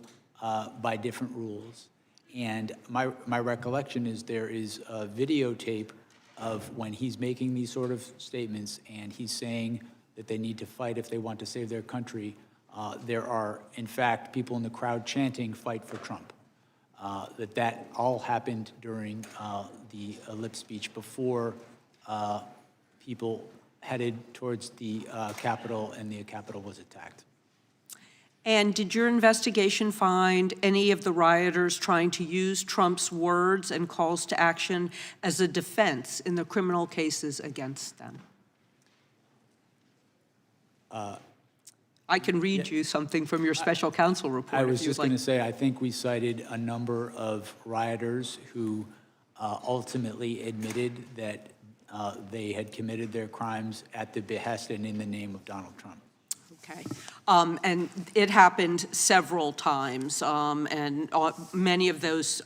by different rules. And my recollection is there is a videotape of when he's making these sort of statements and he's saying that they need to fight if they want to save their country. There are, in fact, people in the crowd chanting, "Fight for Trump." That all happened during the lip speech before people headed towards the Capitol and the Capitol was attacked. And did your investigation find any of the rioters trying to use Trump's words and calls to action as a defense in the criminal cases against them? I can read you something from your special counsel report. I was if you'd just like. going to say, I think we cited a number of rioters who ultimately admitted that they had committed their crimes at the behest and in the name of Donald Trump. Okay. And it happened several times, and many of those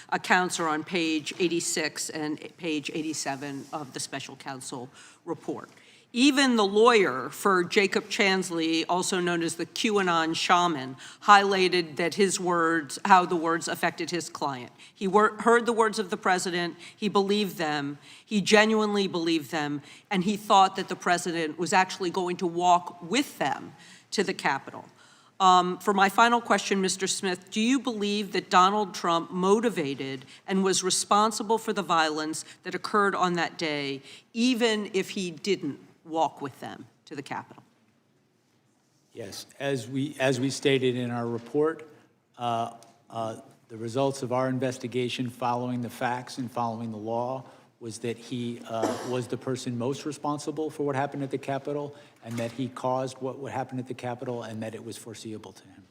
accounts are on page 86 and page 87 of the special counsel report. Even the lawyer for Jacob Chansley, also known as the QAnon shaman, highlighted that his words, how the words affected his client. He heard the words of the president, he believed them, he genuinely believed them, and he thought that the president was actually going to walk with them to the Capitol. For my final question, Mr. Smith, do you believe that Donald Trump motivated and was responsible for the violence that occurred on that day, even if he didn't walk with them to the Capitol? Yes, as we stated in our report, the results of our investigation following the facts and following the law was that he was the person most responsible for what happened at the Capitol and that he caused what happened at the Capitol and that it was foreseeable to him.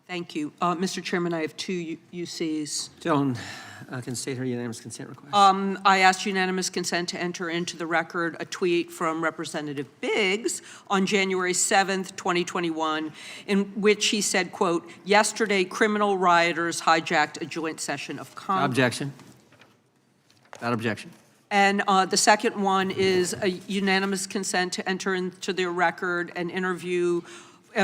Thank you. Mr. Chairman, I have two UCs. Gentlemen, can state her unanimous consent request. I asked unanimous consent to enter into the record a tweet from Representative Biggs on January 7th, 2021, in which he said, quote, "Yesterday, criminal rioters hijacked a joint session of Congress." Objection. Without objection. And the second one is a unanimous consent to enter into the record an interview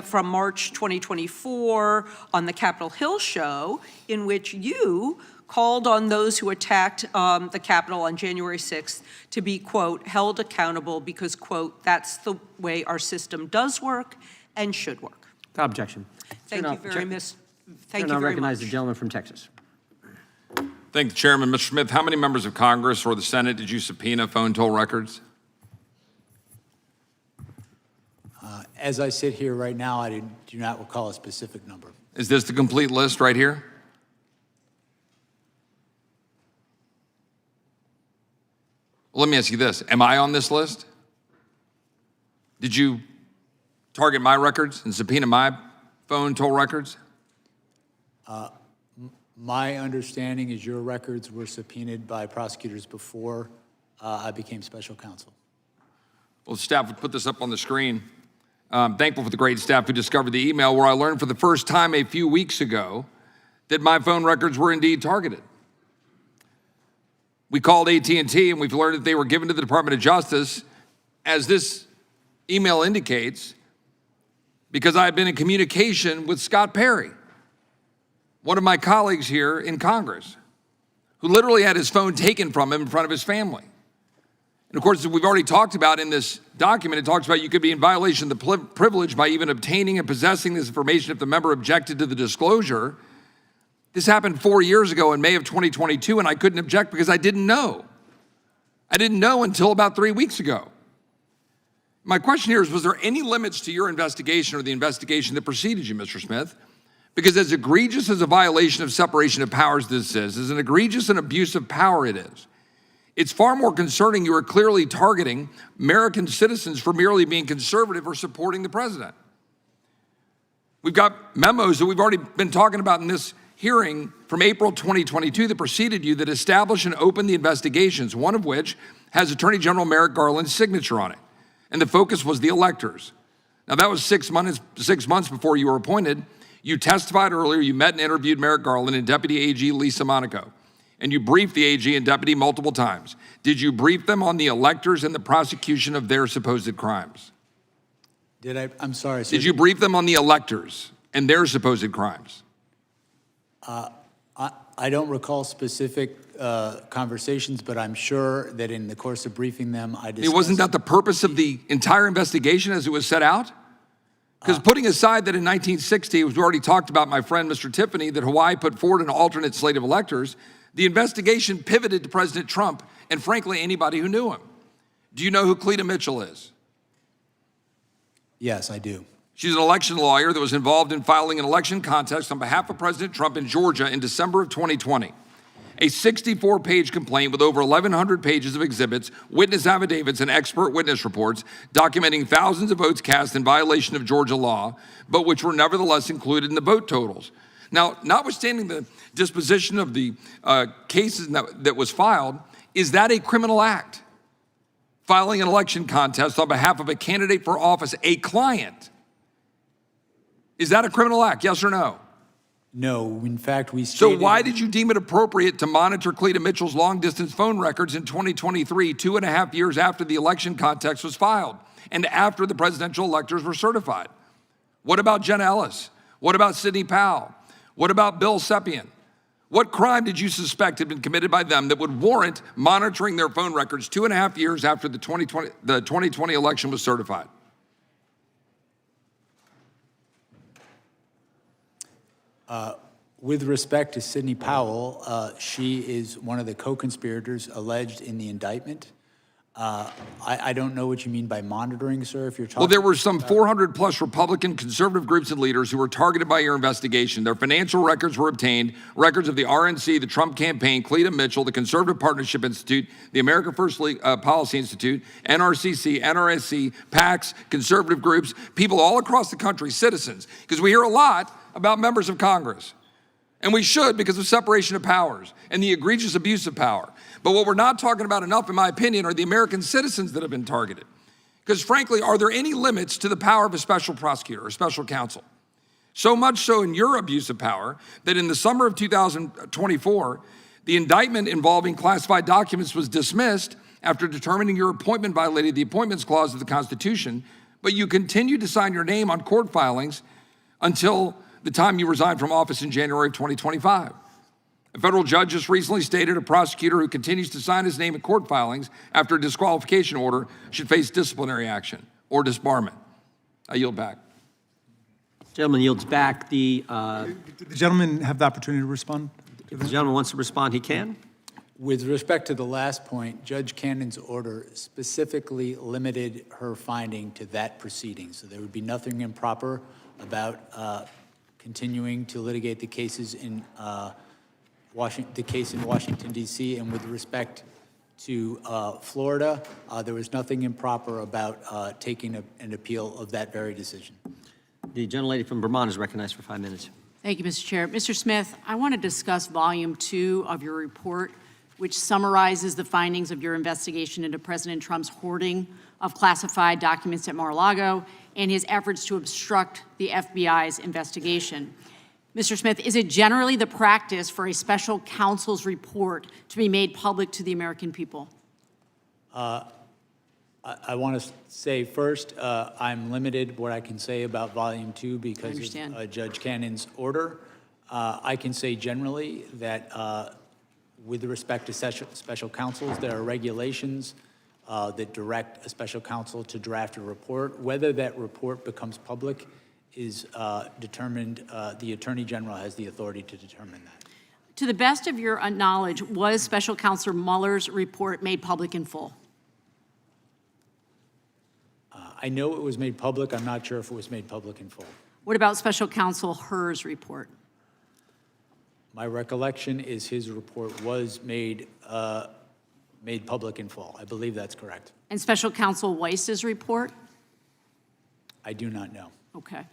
from March 2024 on the Capitol Hill show, in which you called on those who attacked the Capitol on January 6th to be, quote, held accountable because, quote, that's the way our system does work and should work. Without objection. Thank you very much. Thank you I very recognize much. the gentleman from Texas. Thank the chairman. Mr. Smith, how many members of Congress or the Senate did you subpoena phone toll records? As I sit here right now, I do not recall a specific number. Is this the complete list right here? Well, let me ask you this. Am I on this list? Did you target my records and subpoena my phone toll records? My understanding is your records were subpoenaed by prosecutors before I became special counsel. Well, the staff would put this up on the screen. I'm thankful for the great staff who discovered the email where I learned for the first time a few weeks ago that my phone records were indeed targeted. We called AT&T and we've learned that they were given to the Department of Justice, as this email indicates, because I had been in communication with Scott Perry, one of my colleagues here in Congress, who literally had his phone taken from him in front of his family. And of course, as we've already talked about in this document, it talks about you could be in violation of the privilege by even obtaining and possessing this information if the member objected to the disclosure. This happened 4 years ago in May of 2022, and I couldn't object because I didn't know. I didn't know until about 3 weeks ago. My question here is, was there any limits to your investigation or the investigation that preceded you, Mr. Smith? Because as egregious as a violation of separation of powers this is, as an egregious and abuse of power it is, it's far more concerning you are clearly targeting American citizens for merely being conservative or supporting the president. We've got memos that we've already been talking about in this hearing from April 2022 that preceded you that establish and open the investigations, one of which has Attorney General Merrick Garland's signature on it. And the focus was the electors. Now that was 6 months before you were appointed. You testified earlier, you met and interviewed Merrick Garland and Deputy AG Lisa Monaco. and you briefed the AG and deputy multiple times. Did you brief them on the electors and the prosecution of their supposed crimes? Did I? I'm sorry. Did you brief them on the electors and their supposed crimes? I don't recall specific conversations, but I'm sure that in the course of briefing them, I discussed... Wasn't that the purpose of the entire investigation as it was set out? Because putting aside that in 1960, as we already talked about, my friend Mr. Tiffany, that Hawaii put forward an alternate slate of electors, the investigation pivoted to President Trump and frankly anybody who knew him. Do you know who Cleta Mitchell is? Yes, I do. She's an election lawyer that was involved in filing an election contest on behalf of President Trump in Georgia in December of 2020. A 64-page complaint with over 1,100 pages of exhibits, witness affidavits, and expert witness reports documenting thousands of votes cast in violation of Georgia law, but which were nevertheless included in the vote totals. Now, notwithstanding the disposition of the cases that was filed, is that a criminal act? Filing an election contest on behalf of a candidate for office, a client. Is that a criminal act, yes or no? No, in fact, we So stated... why did you deem it appropriate to monitor Cleta Mitchell's long-distance phone records in 2023, 2.5 years after the election contest was filed and after the presidential electors were certified? What about Jen Ellis? What about Sidney Powell? What about Bill Sepien? What crime did you suspect had been committed by them that would warrant monitoring their phone records 2.5 years after the 2020 election was certified? With respect to Sidney Powell, she is one of the co-conspirators alleged in the indictment. I don't know what you mean by monitoring, sir, if you're talking... Well, there were some 400 plus Republican conservative groups and leaders who were targeted by your investigation. Their financial records were obtained, records of the RNC, the Trump campaign, Cleta Mitchell, the Conservative Partnership Institute, the America First Policy Institute, NRCC, NRSC, PACs, conservative groups, people all across the country, citizens, because we hear a lot about members of Congress. And we should because of separation of powers and the egregious abuse of power. But what we're not talking about enough, in my opinion, are the American citizens that have been targeted. Because frankly, are there any limits to the power of a special prosecutor or special counsel? So much so in your abuse of power that in the summer of 2024, the indictment involving classified documents was dismissed after determining your appointment violated the Appointments Clause of the Constitution, but you continued to sign your name on court filings until the time you resigned from office in January of 2025. A federal judge just recently stated a prosecutor who continues to sign his name in court filings after a disqualification order should face disciplinary action or disbarment. I yield back. Gentleman yields back. The gentleman have the opportunity to respond? If the gentleman wants to respond, he can. With respect to the last point, Judge Cannon's order specifically limited her finding to that proceeding. So there would be nothing improper about continuing to litigate the cases in Washington, D.C. And with respect to Florida, there was nothing improper about taking an appeal of that very decision. The gentlelady from Vermont is recognized for 5 minutes. Thank you, Mr. Chair. Mr. Smith, I want to discuss Volume 2 of your report, which summarizes the findings of your investigation into President Trump's hoarding of classified documents at Mar-a-Lago and his efforts to obstruct the FBI's investigation. Mr. Smith, is it generally the practice for a special counsel's report to be made public to the American people? I want to say first, I'm limited what I can say about Volume 2 because of Judge Cannon's order. I can say generally that with respect to special counsels, there are regulations that direct a special counsel to draft a report. Whether that report becomes public is determined, the Attorney General has the authority to determine that. To the best of your knowledge, was Special Counsel Mueller's report made public in full? I know it was made public. I'm not sure if it was made public in full. What about Special Counsel Hur's report? My recollection is his report was made public in full. I believe that's correct. And Special Counsel Weiss's report? I do not know. Okay.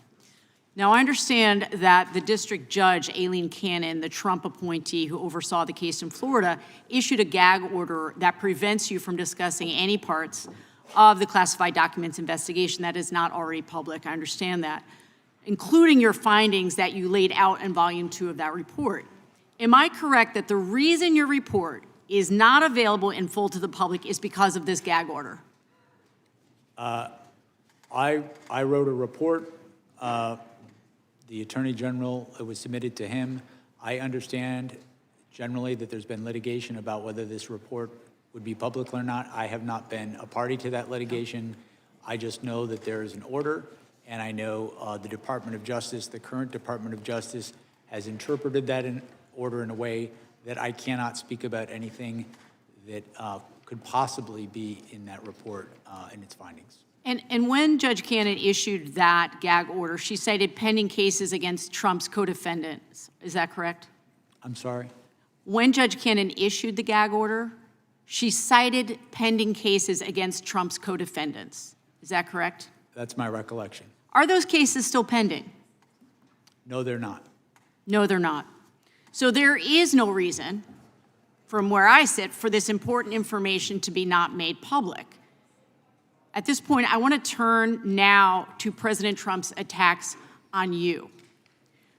Now, I understand that the district judge, Aileen Cannon, the Trump appointee who oversaw the case in Florida, issued a gag order that prevents you from discussing any parts of the classified documents investigation that is not already public. I understand that, including your findings that you laid out in Volume 2 of that report. Am I correct that the reason your report is not available in full to the public is because of this gag order? I wrote a report. The Attorney General, it was submitted to him. I understand generally that there's been litigation about whether this report would be public or not. I have not been a party to that litigation. I just know that there is an order, and I know the Department of Justice, the current Department of Justice, has interpreted that order in a way that I cannot speak about anything that could possibly be in that report and its findings. And when Judge Cannon issued that gag order, she cited pending cases against Trump's co-defendants. Is that correct? I'm sorry? When Judge Cannon issued the gag order, she cited pending cases against Trump's co-defendants. Is that correct? That's my recollection. Are those cases still pending? No, they're not. No, they're not. So there is no reason, from where I sit, for this important information to be not made public. At this point, I want to turn now to President Trump's attacks on you.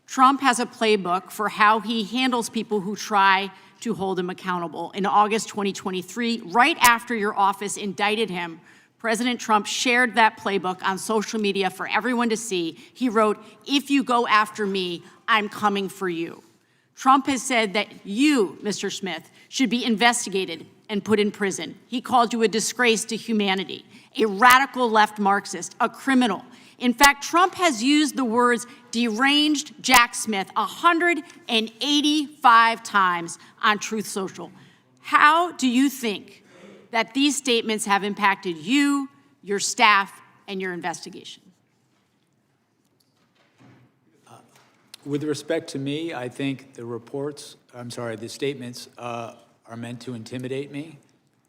Trump has a playbook for how he handles people who try to hold him accountable. In August 2023, right after your office indicted him, President Trump shared that playbook on social media for everyone to see. He wrote, "If you go after me, I'm coming for you." Trump has said that you, Mr. Smith, should be investigated and put in prison. He called you a disgrace to humanity, a radical left Marxist, a criminal. In fact, Trump has used the words deranged Jack Smith 185 times on Truth Social. How do you think that these statements have impacted you, your staff, and your investigation? With respect to me, I think the statements are meant to intimidate me.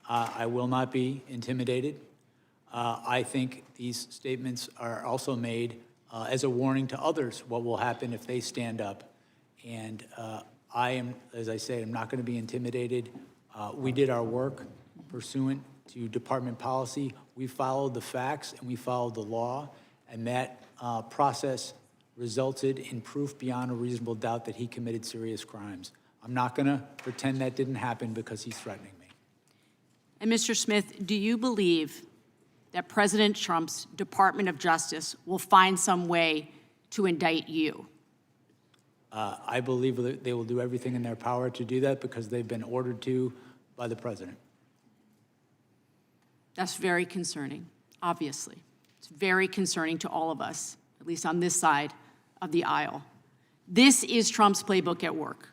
I will not be intimidated. I think these statements are also made as a warning to others what will happen if they stand up. And I am, as I say, I'm not going to be intimidated. We did our work pursuant to department policy. We followed the facts and we followed the law, and that process resulted in proof beyond a reasonable doubt that he committed serious crimes. I'm not going to pretend that didn't happen because he's threatening me. And Mr. Smith, do you believe that President Trump's Department of Justice will find some way to indict you? I believe that they will do everything in their power to do that because they've been ordered to by the president. That's very concerning, obviously. It's very concerning to all of us, at least on this side of the aisle. This is Trump's playbook at work.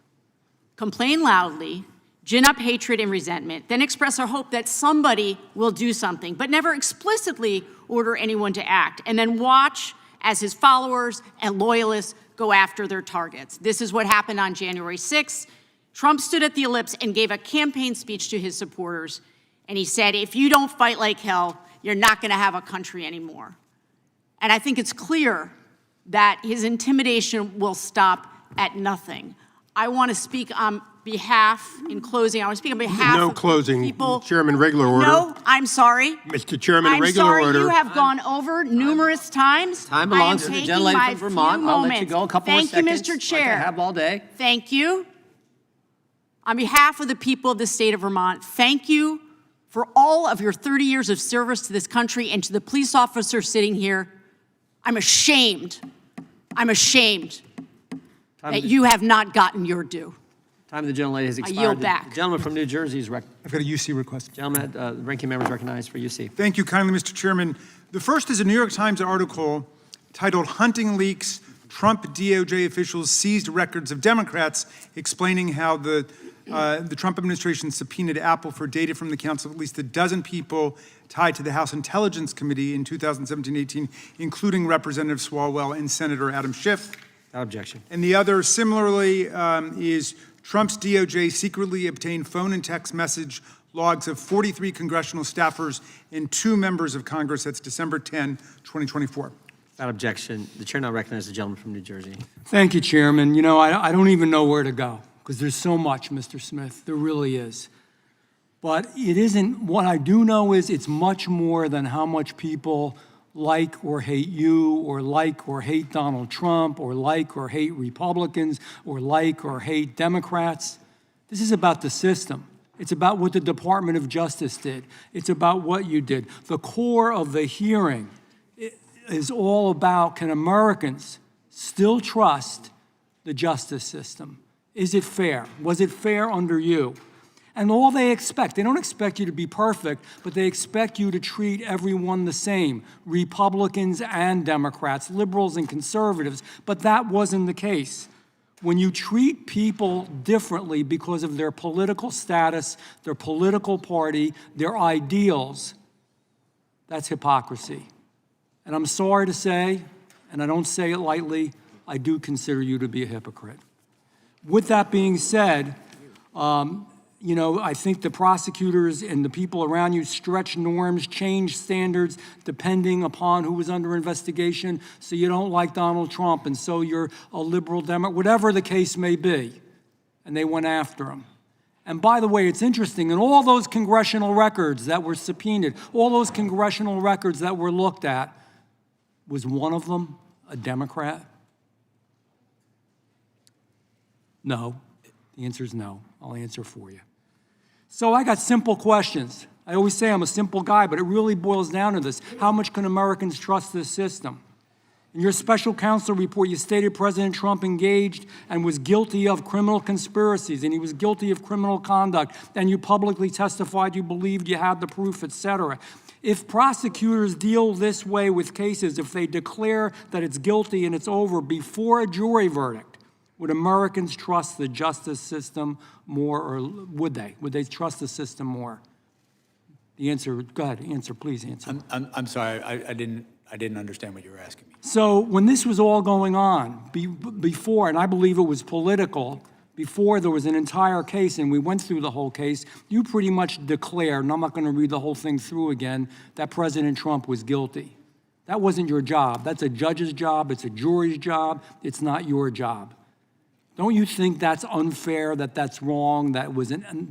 Complain loudly, gin up hatred and resentment, then express a hope that somebody will do something, but never explicitly order anyone to act, and then watch as his followers and loyalists go after their targets. This is what happened on January 6th. Trump stood at the Ellipse and gave a campaign speech to his supporters, and he said, "If you don't fight like hell, you're not going to have a country anymore." And I think it's clear that his intimidation will stop at nothing. I want to speak on behalf, in closing, I want to speak on behalf No of closing. people. Chairman, regular order. No, I'm sorry. Mr. Chairman, I'm regular sorry, order. you have gone over numerous times. Time I am belongs to the taking gentlelady my from Vermont. few I'll let you moments. go a couple more Thank you, seconds. Mr. Chair. Like I have all day. Thank you. On behalf of the people of the state of Vermont, thank you for all of your 30 years of service to this country, and to the police officers sitting here. I'm ashamed that you have not gotten your due. Time of the gentlelady has expired. yield back. The gentleman from New Jersey is recognized. I've got a UC request. Gentleman, the ranking member is recognized for UC. Thank you kindly, Mr. Chairman. The first is a New York Times article titled "Hunting Leaks, Trump DOJ Officials Seized Records of Democrats," explaining how the Trump administration subpoenaed Apple for data from the counsel of at least a dozen people tied to the House Intelligence Committee in 2017-18, including Representative Swalwell and Senator Adam Schiff. Without objection. And the other, similarly, is Trump's DOJ secretly obtained phone and text message logs of 43 congressional staffers and 2 members of Congress. That's December 10, 2024. Without objection. The chair now recognizes the gentleman from New Jersey. Thank you, Chairman. You know, I don't even know where to go because there's so much, Mr. Smith. There really is. But it isn't, what I do know is it's much more than how much people like or hate you, or like or hate Donald Trump, or like or hate Republicans, or like or hate Democrats. This is about the system. It's about what the Department of Justice did. It's about what you did. The core of the hearing is all about, can Americans still trust the justice system? Is it fair? Was it fair under you? And all they don't expect you to be perfect, but they expect you to treat everyone the same, Republicans and Democrats, liberals and conservatives, but that wasn't the case. When you treat people differently because of their political status, their political party, their ideals, that's hypocrisy. And I'm sorry to say, and I don't say it lightly, I do consider you to be a hypocrite. With that being said, I think the prosecutors and the people around you stretch norms, change standards depending upon who was under investigation. So you don't like Donald Trump, and so you're a liberal Democrat, whatever the case may be. And they went after him. And by the way, it's interesting, in all those congressional records that were subpoenaed, all those congressional records that were looked at, was one of them a Democrat? No. The answer is no. I'll answer for you. So I got simple questions. I always say I'm a simple guy, but it really boils down to this. How much can Americans trust this system? In your special counsel report, you stated President Trump engaged and was guilty of criminal conspiracies, and he was guilty of criminal conduct, and you publicly testified you believed you had the proof, etc. If prosecutors deal this way with cases, if they declare that it's guilty and it's over before a jury verdict, would Americans trust the justice system more, or would they? Would they trust the system more? The answer, go ahead, answer, please answer. I'm sorry, I didn't understand what you were asking me. So when this was all going on, before, and I believe it was political, before there was an entire case and we went through the whole case, you pretty much declared, and I'm not going to read the whole thing through again, that President Trump was guilty. That wasn't your job. That's a judge's job. It's a jury's job. It's not your job. Don't you think that's unfair, that that's wrong, that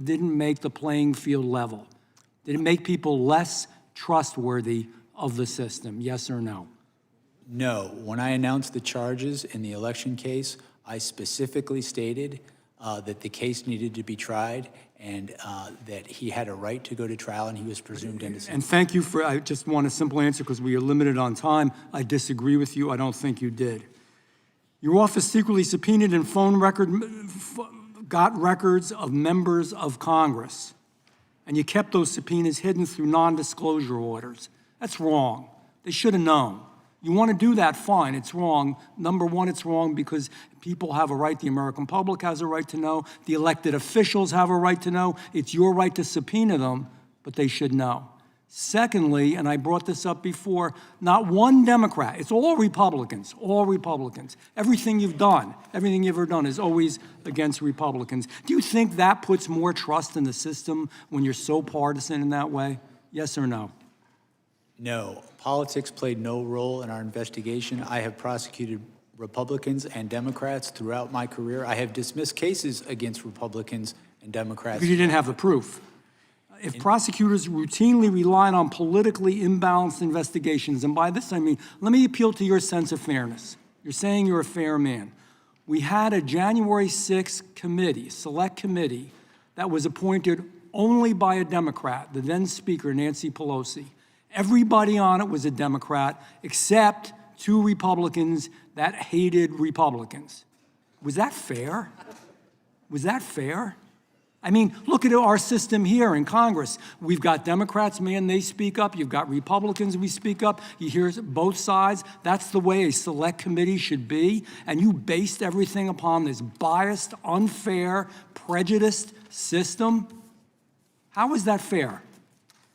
didn't make the playing field level? Did it make people less trustworthy of the system, yes or no? No. When I announced the charges in the election case, I specifically stated that the case needed to be tried and that he had a right to go to trial and he was presumed innocent. And thank you for, I just want a simple answer because we are limited on time. I disagree with you. I don't think you did. Your office secretly subpoenaed and got records of members of Congress, and you kept those subpoenas hidden through non-disclosure orders. That's wrong. They should have known. You want to do that, fine, it's wrong. Number one, it's wrong because people have a right, the American public has a right to know, the elected officials have a right to know. It's your right to subpoena them, but they should know. Secondly, and I brought this up before, not one Democrat, it's all Republicans, all Republicans. Everything you've done, everything you've ever done is always against Republicans. Do you think that puts more trust in the system when you're so partisan in that way? Yes or no? No. Politics played no role in our investigation. I have prosecuted Republicans and Democrats throughout my career. I have dismissed cases against Republicans and Democrats. Because you didn't have the proof. If prosecutors routinely relied on politically imbalanced investigations, and by this I mean, let me appeal to your sense of fairness. You're saying you're a fair man. We had a January 6th committee, select committee, that was appointed only by a Democrat, the then Speaker, Nancy Pelosi. Everybody on it was a Democrat, except 2 Republicans that hated Republicans. Was that fair? Was that fair? I mean, look at our system here in Congress. We've got Democrats, man, they speak up. You've got Republicans, we speak up. You hear both sides. That's the way a select committee should be. And you based everything upon this biased, unfair, prejudiced system. How is that fair?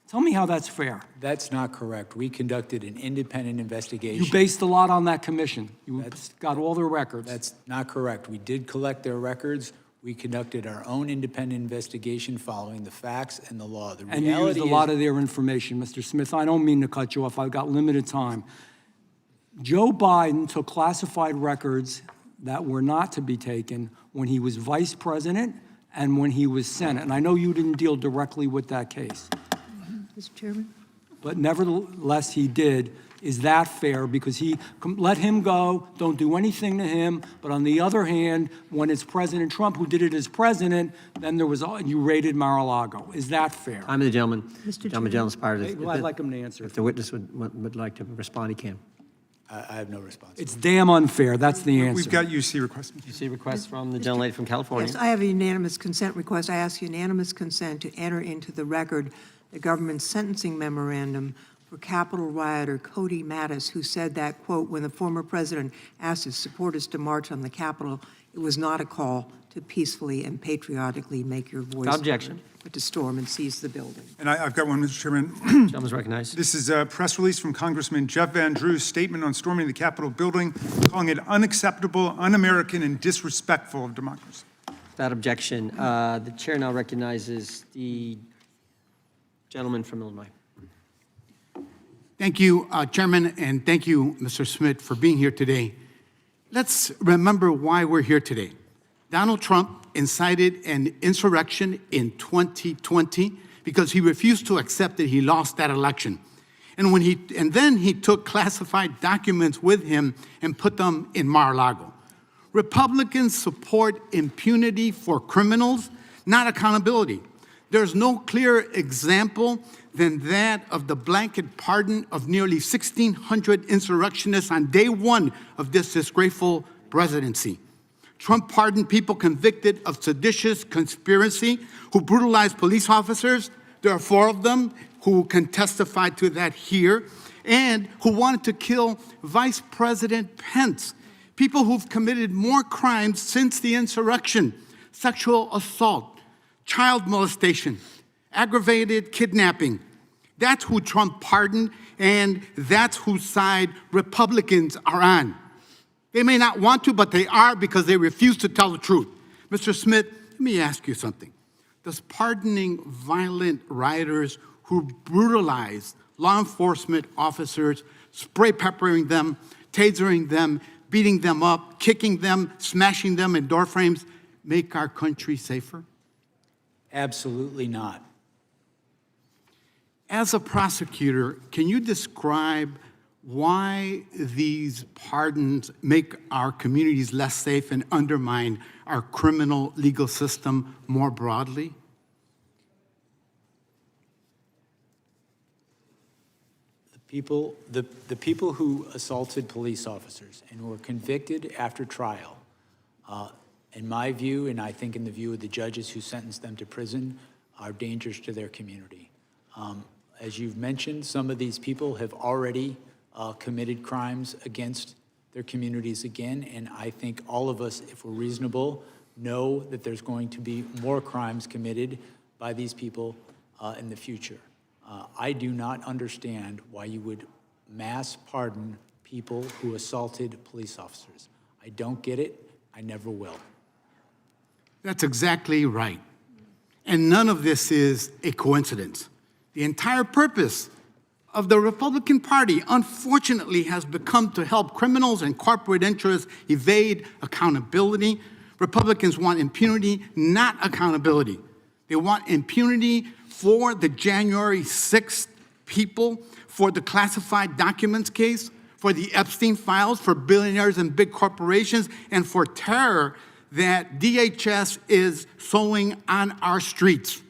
Tell me how that's fair. That's not correct. We conducted an independent investigation. You based a lot on that commission. You got all their records. That's not correct. We did collect their records. We conducted our own independent investigation following the facts and the law. The and you used a lot of their information, Mr. Smith. I don't mean to cut you off. I've got limited time. Joe Biden took classified records that were not to be taken when he was vice president and when he was Senate. And I know you didn't deal directly with that case. Mr. Chairman? But nevertheless, he did Is that fair? Because he let him go, don't do anything to him, but on the other hand, when it's President Trump who did it as president, then you raided Mar-a-Lago. Is that fair? I'm the gentleman. Mr. Gentleman's part of Well, I'd like him to answer. If the witness would like to respond, he can. I have no response. It's damn unfair. That's the answer. We've got UC requests. UC request from the gentlelady from California. Yes, I have a unanimous consent request. I ask unanimous consent to enter into the record the government's sentencing memorandum for Capitol rioter Cody Mattis, who said that, quote, when the former president asked his supporters to march on the Capitol, it was not a call to peacefully and patriotically make your voice Objection. heard, but to storm and seize the building. And I've got one, Mr. Chairman. Gentleman's recognized. This is a press release from Congressman Jeff Van Drew's statement on storming the Capitol building, calling it unacceptable, un-American, and disrespectful of democracy. Without objection, the chair now recognizes the gentleman from Illinois. Thank you, Chairman, and thank you, Mr. Smith, for being here today. Let's remember why we're here today. Donald Trump incited an insurrection in 2020 because he refused to accept that he lost that election. And then he took classified documents with him and put them in Mar-a-Lago. Republicans support impunity for criminals, not accountability. There's no clearer example than that of the blanket pardon of nearly 1,600 insurrectionists on day one of this disgraceful presidency. Trump pardoned people convicted of seditious conspiracy who brutalized police officers. There are 4 of them who can testify to that here, and who wanted to kill Vice President Pence. People who've committed more crimes since the insurrection: sexual assault, child molestation, aggravated kidnapping. That's who Trump pardoned, and that's whose side Republicans are on. They may not want to, but they are, because they refuse to tell the truth. Mr. Smith, let me ask you something. Does pardoning violent rioters who brutalize law enforcement officers, spray peppering them, tasering them, beating them up, kicking them, smashing them in door frames, make our country safer? Absolutely not. As a prosecutor, can you describe why these pardons make our communities less safe and undermine our criminal legal system more broadly? The people who assaulted police officers and who were convicted after trial, in my view, and I think in the view of the judges who sentenced them to prison, are dangers to their community. As you've mentioned, some of these people have already committed crimes against their communities again, and I think all of us, if we're reasonable, know that there's going to be more crimes committed by these people in the future. I do not understand why you would mass pardon people who assaulted police officers. I don't get it. I never will. That's exactly right. And none of this is a coincidence. The entire purpose of the Republican Party, unfortunately, has become to help criminals and corporate interests evade accountability. Republicans want impunity, not accountability. They want impunity for the January 6th people, for the classified documents case, for the Epstein files, for billionaires and big corporations, and for terror that DHS is sowing on our streets.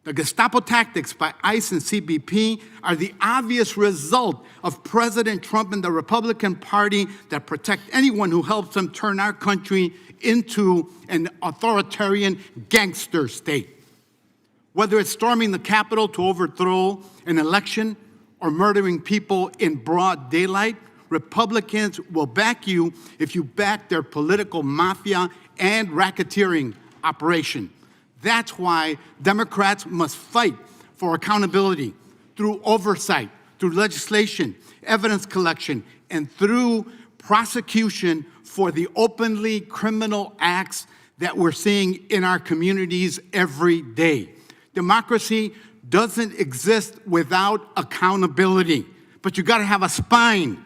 The Gestapo tactics by ICE and CBP are the obvious result of President Trump and the Republican Party that protect anyone who helps them turn our country into an authoritarian gangster state. Whether it's storming the Capitol to overthrow an election or murdering people in broad daylight, Republicans will back you if you back their political mafia and racketeering operation. That's why Democrats must fight for accountability through oversight, through legislation, evidence collection, and through prosecution for the openly criminal acts that we're seeing in our communities every day. Democracy doesn't exist without accountability, but you gotta have a spine.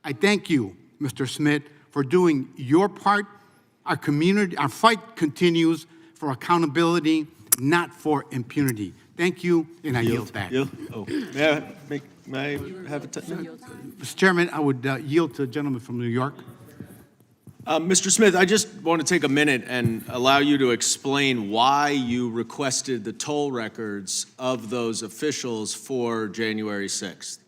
I thank you, Mr. Smith, for doing your part. Our fight continues for accountability, not for impunity. Thank you, and I yield back. May I have a Mr. Chairman, I would yield to the gentleman from New York. Mr. Smith, I just want to take a minute and allow you to explain why you requested the toll records of those officials for January 6th.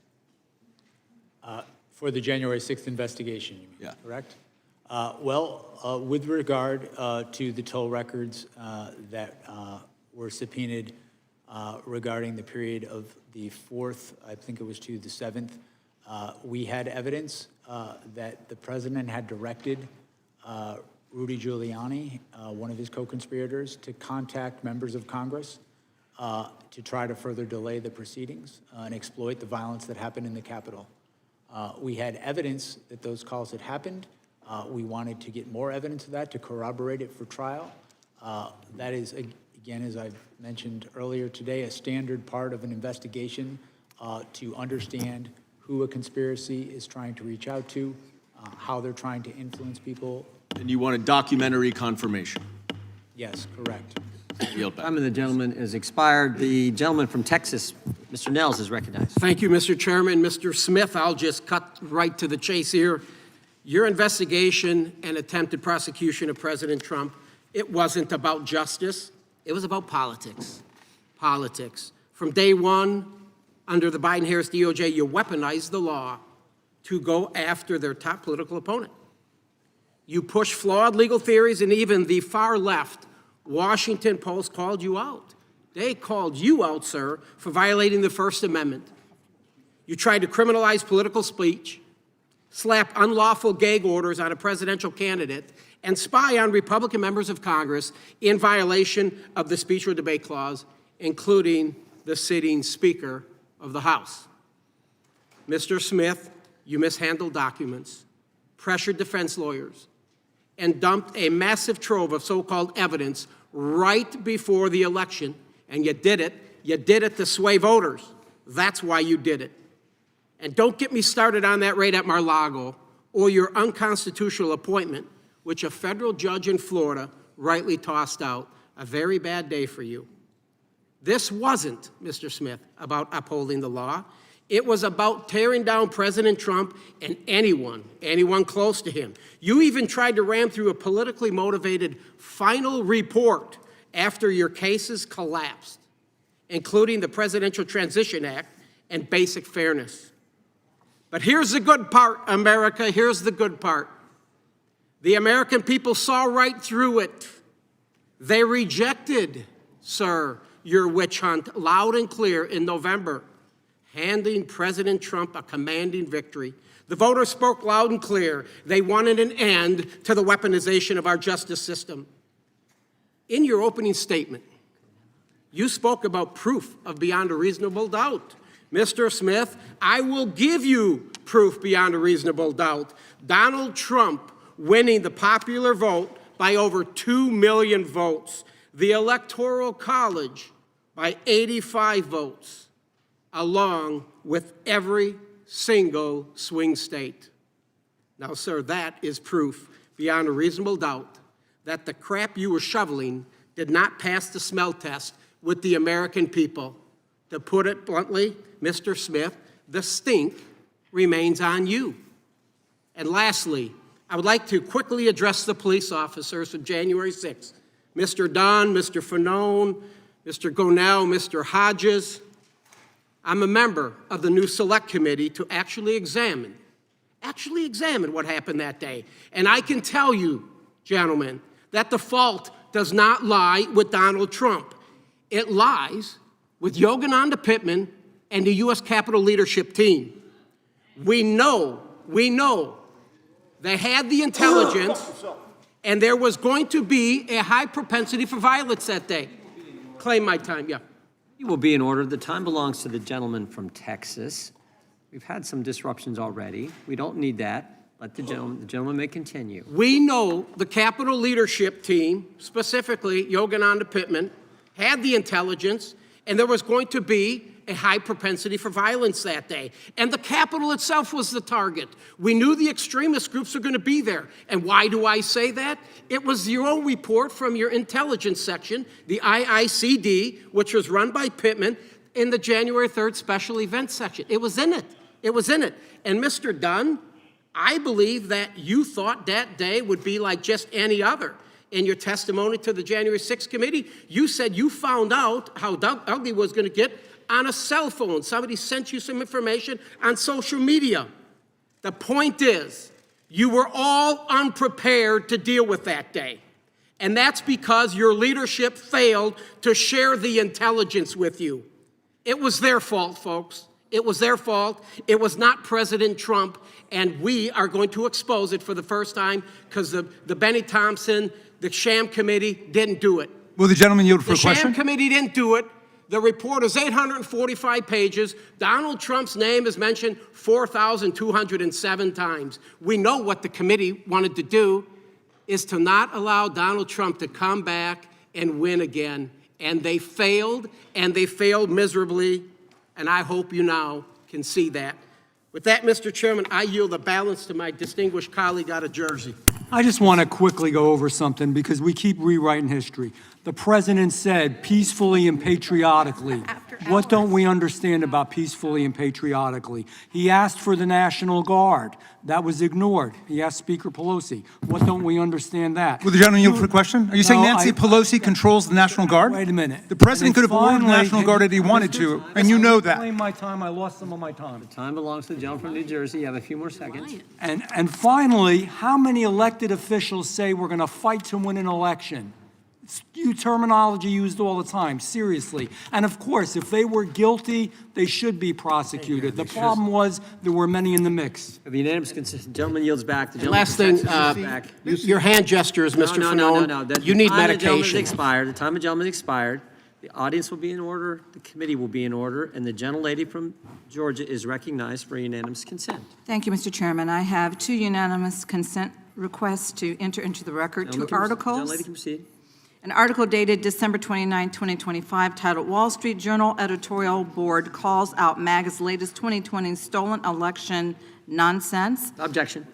For the January 6th investigation, you mean, Yeah. correct? With regard to the toll records that were subpoenaed regarding the period of the 4th, I think it was to the 7th, we had evidence that the president had directed Rudy Giuliani, one of his co-conspirators, to contact members of Congress to try to further delay the proceedings and exploit the violence that happened in the Capitol. We had evidence that those calls had happened. We wanted to get more evidence of that to corroborate it for trial. That is, again, as I've mentioned earlier today, a standard part of an investigation to understand who a conspiracy is trying to reach out to, how they're trying to influence people. And you want a documentary confirmation? Yes, correct. Time of the gentleman is expired. The gentleman from Texas, Mr. Nels, is recognized. Thank you, Mr. Chairman. Mr. Smith, I'll just cut right to the chase here. Your investigation and attempted prosecution of President Trump, it wasn't about justice. It was about politics. Politics. From day one, under the Biden-Harris DOJ, you weaponized the law to go after their top political opponent. You pushed flawed legal theories, and even the far left Washington Post called you out. They called you out, sir, for violating the First Amendment. You tried to criminalize political speech, slap unlawful gag orders on a presidential candidate, and spy on Republican members of Congress in violation of the speech or debate clause, including the sitting Speaker of the House. Mr. Smith, you mishandled documents, pressured defense lawyers, and dumped a massive trove of so-called evidence right before the election, and you did it to sway voters. That's why you did it. And don't get me started on that raid at Mar-a-Lago or your unconstitutional appointment, which a federal judge in Florida rightly tossed out. A very bad day for you. This wasn't, Mr. Smith, about upholding the law. It was about tearing down President Trump and anyone close to him. You even tried to ram through a politically motivated final report after your cases collapsed, including the Presidential Transition Act and basic fairness. But here's the good part, America, here's the good part. The American people saw right through it. They rejected, sir, your witch hunt loud and clear in November, handing President Trump a commanding victory. The voters spoke loud and clear. They wanted an end to the weaponization of our justice system. In your opening statement, you spoke about proof of beyond a reasonable doubt. Mr. Smith, I will give you proof beyond a reasonable doubt. Donald Trump winning the popular vote by over 2 million votes. The Electoral College by 85 votes, along with every single swing state. Now, sir, that is proof beyond a reasonable doubt that the crap you were shoveling did not pass the smell test with the American people. To put it bluntly, Mr. Smith, the stink remains on you. And lastly, I would like to quickly address the police officers of January 6th. Mr. Dunn, Mr. Fanone, Mr. Gonell, Mr. Hodges. I'm a member of the new select committee to actually examine what happened that day. And I can tell you, gentlemen, that the fault does not lie with Donald Trump. It lies with Yogananda Pittman and the U.S. Capitol leadership team. We know they had the intelligence, and there was going to be a high propensity for violence that day. Claim my time, yeah. You will be in order. The time belongs to the gentleman from Texas. We've had some disruptions already. We don't need that. Let the gentleman may continue. We know the Capitol leadership team, specifically Yogananda Pittman, had the intelligence, and there was going to be a high propensity for violence that day. And the Capitol itself was the target. We knew the extremist groups were going to be there. And why do I say that? It was your own report from your intelligence section, the IICD, which was run by Pittman, in the January 3rd special events section. It was in it. It was in it. And Mr. Dunn, I believe that you thought that day would be like just any other. In your testimony to the January 6th committee, you said you found out how ugly was going to get on a cell phone. Somebody sent you some information on social media. The point is, you were all unprepared to deal with that day. And that's because your leadership failed to share the intelligence with you. It was their fault, folks. It was their fault. It was not President Trump. And we are going to expose it for the first time because the Benny Thompson, the sham committee didn't do it. Will the gentleman yield for a question? The sham committee didn't do it. The report is 845 pages. Donald Trump's name is mentioned 4,207 times. We know what the committee wanted to do is to not allow Donald Trump to come back and win again. And they failed miserably. And I hope you now can see that. With that, Mr. Chairman, I yield the balance to my distinguished colleague out of Jersey. I just want to quickly go over something because we keep rewriting history. The president said peacefully and patriotically. What don't we understand about peacefully and patriotically? He asked for the National Guard. That was ignored. He asked Speaker Pelosi. What don't we understand that? Will the gentleman yield for a question? Are you saying Nancy Pelosi controls the National Guard? Wait a minute. The president could have ordered the National Guard if he wanted to, and you know that. Claim my time. I lost some of my time. The time belongs to the gentleman from New Jersey. You have a few more seconds. And finally, how many elected officials say we're going to fight to win an election? New terminology used all the time, seriously. And of course, if they were guilty, they should be prosecuted. The problem was there were many in the mix. The unanimous consent. Gentleman yields back. The Last thing, your hand gestures, Mr. Fanone. No. You need The time of the gentleman medication. has expired. The time of the gentleman has expired. The audience will be in order. The committee will be in order. And the gentlelady from Georgia is recognized for unanimous consent. Thank you, Mr. Chairman. I have two unanimous consent requests to enter into the record, two articles. Gentlelady can proceed. An article dated December 29, 2025, titled Wall Street Journal Editorial Board Calls Out MAGA's Latest 2020 Stolen Election Nonsense. Objection.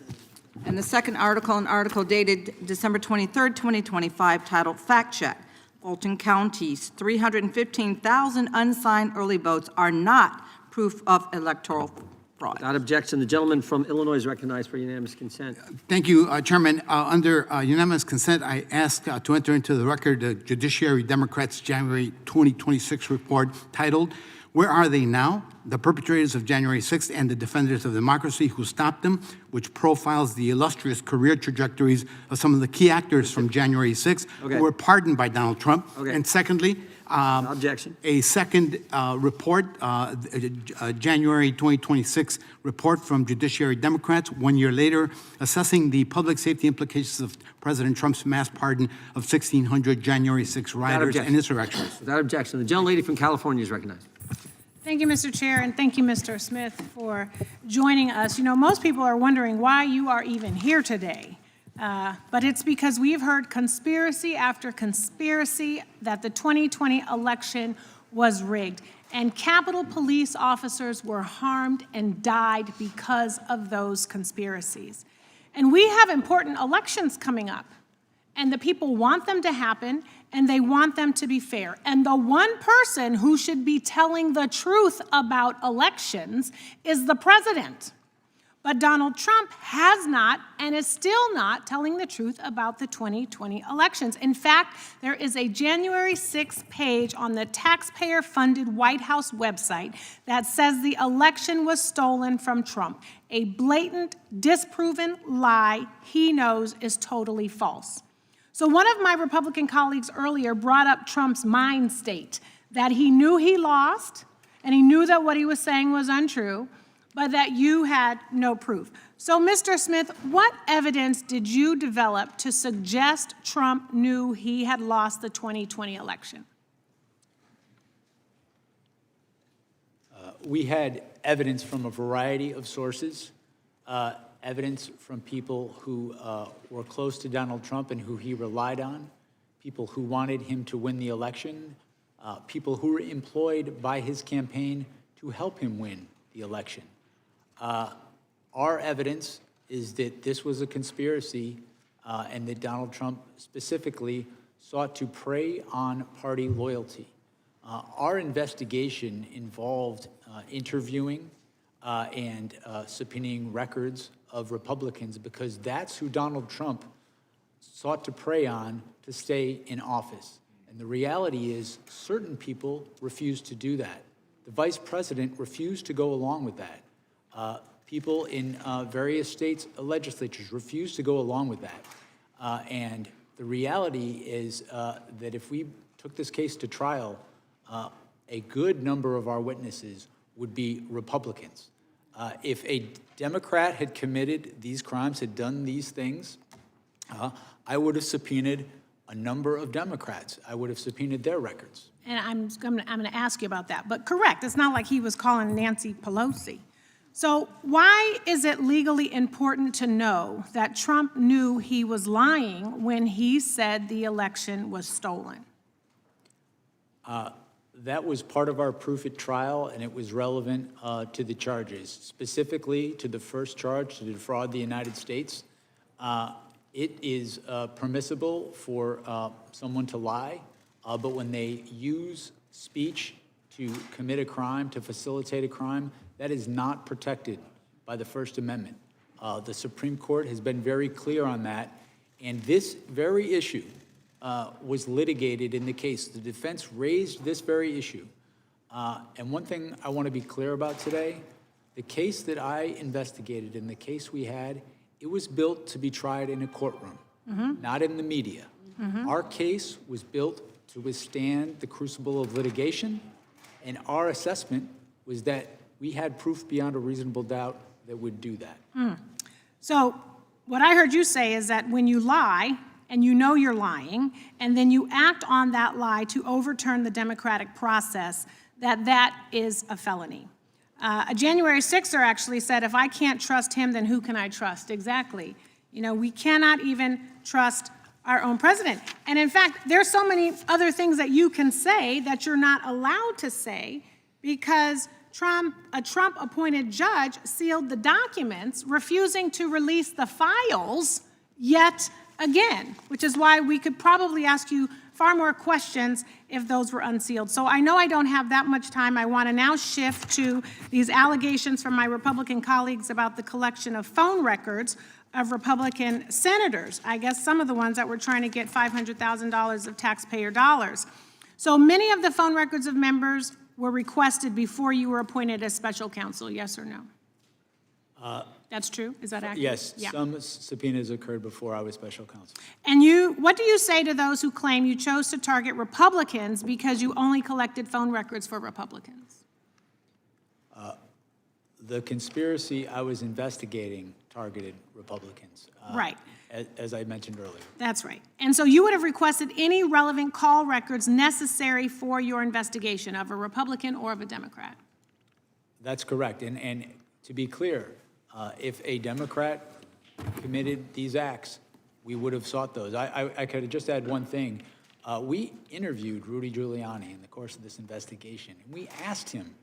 And the second article, an article dated December 23, 2025, titled Fact Check. Fulton County's 315,000 unsigned early votes are not proof of electoral fraud. Without objection, the gentleman from Illinois is recognized for unanimous consent. Thank you, Chairman. Under unanimous consent, I ask to enter into the record the Judiciary Democrats' January 2026 report titled, Where Are They Now? The Perpetrators of January 6th and the Defenders of Democracy Who Stopped Them, which profiles the illustrious career trajectories of some of the key actors from January 6th who were pardoned by Donald Trump. And secondly, objection. A second report, January 2026 report from Judiciary Democrats, 1 year later, assessing the public safety implications of President Trump's mass pardon of 1,600 January 6 rioters and insurrectionists. Without objection, the gentlelady from California is recognized. Thank you, Mr. Chair, and thank you, Mr. Smith, for joining us. You know, most people are wondering why you are even here today. But it's because we've heard conspiracy after conspiracy that the 2020 election was rigged. And Capitol Police officers were harmed and died because of those conspiracies. And we have important elections coming up. And the people want them to happen, and they want them to be fair. And the one person who should be telling the truth about elections is the president. But Donald Trump has not and is still not telling the truth about the 2020 elections. In fact, there is a January 6th page on the taxpayer-funded White House website that says the election was stolen from Trump, a blatant, disproven lie he knows is totally false. So one of my Republican colleagues earlier brought up Trump's mind state, that he knew he lost, and he knew that what he was saying was untrue, but that you had no proof. So, Mr. Smith, what evidence did you develop to suggest Trump knew he had lost the 2020 election? We had evidence from a variety of sources, evidence from people who were close to Donald Trump and who he relied on, people who wanted him to win the election, people who were employed by his campaign to help him win the election. Our evidence is that this was a conspiracy and that Donald Trump specifically sought to prey on party loyalty. Our investigation involved interviewing and subpoenaing records of Republicans because that's who Donald Trump sought to prey on to stay in office. And the reality is certain people refused to do that. The vice president refused to go along with that. People in various states' legislatures refused to go along with that. And the reality is that if we took this case to trial, a good number of our witnesses would be Republicans. If a Democrat had committed these crimes, had done these things, I would have subpoenaed a number of Democrats. I would have subpoenaed their records. And I'm going to ask you about that. But correct, it's not like he was calling Nancy Pelosi. So why is it legally important to know that Trump knew he was lying when he said the election was stolen? That was part of our proof at trial, and it was relevant to the charges, specifically to the first charge to defraud the United States. It is permissible for someone to lie, but when they use speech to commit a crime, to facilitate a crime, that is not protected by the First Amendment. The Supreme Court has been very clear on that, and this very issue was litigated in the case. The defense raised this very issue. And one thing I want to be clear about today, the case that I investigated and the case we had, it was built to be tried in a courtroom, not in the media. Our case was built to withstand the crucible of litigation, and our assessment was that we had proof beyond a reasonable doubt that would do that. So what I heard you say is that when you lie, and you know you're lying, and then you act on that lie to overturn the democratic process, that is a felony. A January 6er actually said, if I can't trust him, then who can I trust? Exactly. You know, we cannot even trust our own president. And in fact, there's so many other things that you can say that you're not allowed to say because a Trump-appointed judge sealed the documents, refusing to release the files yet again, which is why we could probably ask you far more questions if those were unsealed. So I know I don't have that much time. I want to now shift to these allegations from my Republican colleagues about the collection of phone records of Republican senators. I guess some of the ones that were trying to get $500,000 of taxpayer dollars. So many of the phone records of members were requested before you were appointed as special counsel, yes or no? That's true? Is that accurate? Yes, Yeah. some subpoenas occurred before I was special counsel. And what do you say to those who claim you chose to target Republicans because you only collected phone records for Republicans? The conspiracy I was investigating targeted Republicans. Right. As I mentioned earlier. That's right. And so you would have requested any relevant call records necessary for your investigation of a Republican or of a Democrat? That's correct. And to be clear, if a Democrat committed these acts, we would have sought those. I could just add one thing. We interviewed Rudy Giuliani in the course of this investigation, and we asked him,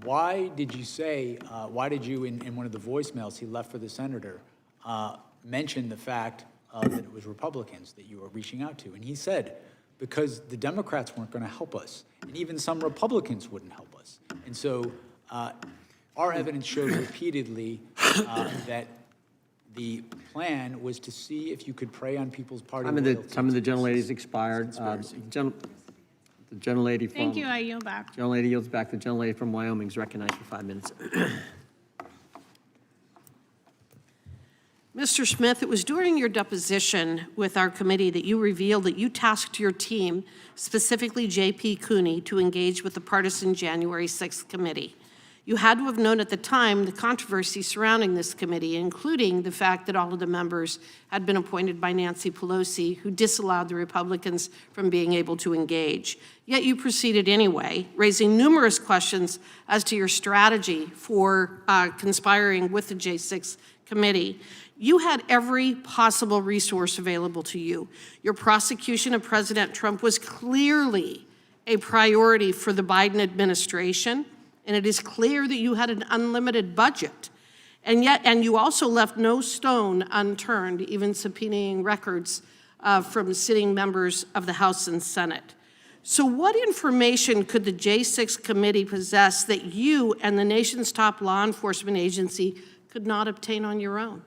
why did you, in one of the voicemails he left for the senator, mention the fact that it was Republicans that you were reaching out to? And he said, because the Democrats weren't going to help us, and even some Republicans wouldn't help us. And so our evidence shows repeatedly that the plan was to see if you could prey on people's party loyalty. Time of the gentlelady's expired. The gentlelady from... Thank you, I yield back. Gentlelady yields back. The gentlelady from Wyoming is recognized for 5 minutes. Mr. Smith, it was during your deposition with our committee that you revealed that you tasked your team, specifically J.P. Cooney, to engage with the partisan January 6th committee. You had to have known at the time the controversy surrounding this committee, including the fact that all of the members had been appointed by Nancy Pelosi, who disallowed the Republicans from being able to engage. Yet you proceeded anyway, raising numerous questions as to your strategy for conspiring with the J6 committee. You had every possible resource available to you. Your prosecution of President Trump was clearly a priority for the Biden administration, and it is clear that you had an unlimited budget. And you also left no stone unturned, even subpoenaing records from sitting members of the House and Senate. So what information could the J6 committee possess that you and the nation's top law enforcement agency could not obtain on your own?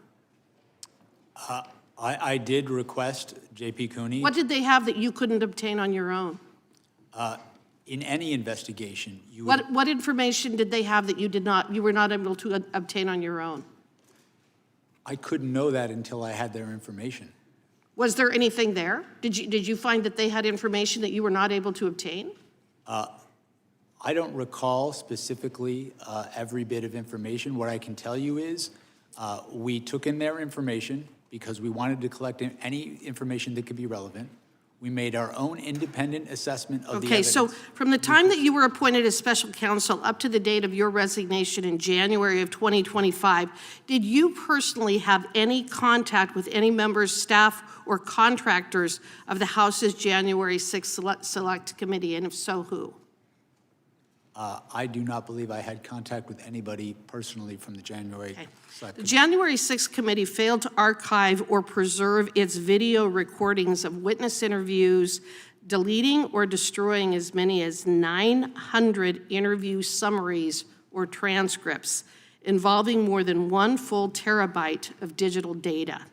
I did request J.P. Cooney. What did they have that you couldn't obtain on your own? In any investigation, you What information did they have that you were not able to obtain on your own? I couldn't know that until I had their information. Was there anything there? Did you find that they had information that you were not able to obtain? I don't recall specifically every bit of information. What I can tell you is we took in their information because we wanted to collect any information that could be relevant. We made our own independent assessment of the evidence. Okay, so from the time that you were appointed as special counsel up to the date of your resignation in January of 2025, did you personally have any contact with any members, staff, or contractors of the House's January 6th Select Committee, and if so, who? I do not believe I had contact with anybody personally from the January Select The Committee. January 6th committee failed to archive or preserve its video recordings of witness interviews, deleting or destroying as many as 900 interview summaries or transcripts involving more than 1 full terabyte of digital data.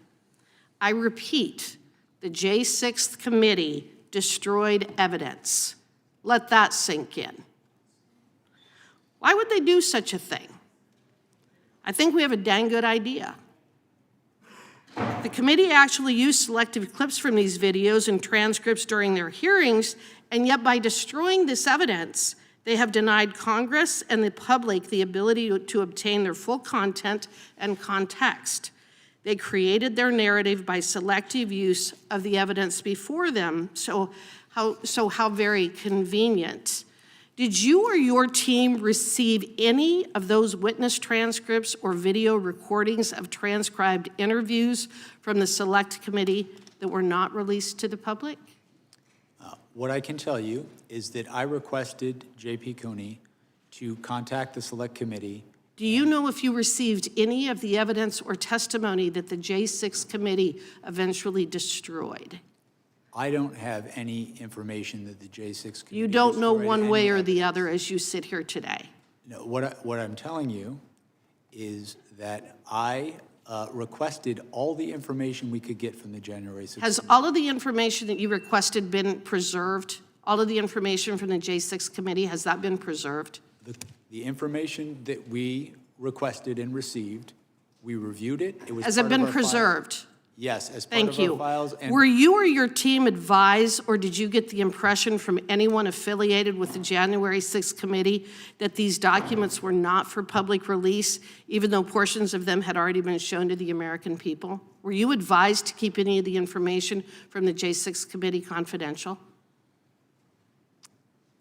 I repeat, the J6th committee destroyed evidence. Let that sink in. Why would they do such a thing? I think we have a dang good idea. The committee actually used selective clips from these videos and transcripts during their hearings, and yet by destroying this evidence, they have denied Congress and the public the ability to obtain their full content and context. They created their narrative by selective use of the evidence before them, so how very convenient. Did you or your team receive any of those witness transcripts or video recordings of transcribed interviews from the Select Committee that were not released to the public? What I can tell you is that I requested J.P. Cooney to contact the Select Committee. Do you know if you received any of the evidence or testimony that the J6 committee eventually destroyed? I don't have any information that the J6 Committee You don't know destroyed one any way or evidence. the other as you sit here today. No, what I'm telling you is that I requested all the information we could get from the January 6th. Has all of the information that you requested been preserved? All of the information from the J6 committee, has that been preserved? The information that we requested and received, we reviewed it. It was Has it part of been our preserved? file. Yes, as part Thank of you. our files. And Were you or your team advised, or did you get the impression from anyone affiliated with the January 6th committee that these documents were not for public release, even though portions of them had already been shown to the American people? Were you advised to keep any of the information from the J6 committee confidential?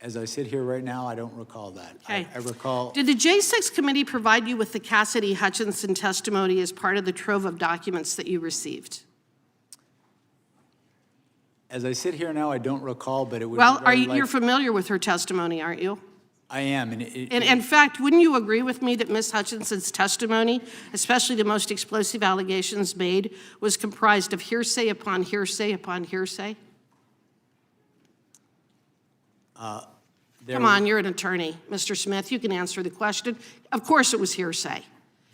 as I sit here right now, I don't recall that. Okay. I recall. Did the J6 committee provide you with the Cassidy Hutchinson testimony as part of the trove of documents that you received? As I sit here now, I don't recall, but it would Well, be very you're like- familiar with her testimony, aren't you? I am, and And in fact, wouldn't you agree with me that Ms. Hutchinson's testimony, especially the most explosive allegations made, was comprised of hearsay upon hearsay upon hearsay? Come on, you're an attorney, Mr. Smith. You can answer the question. Of course it was hearsay.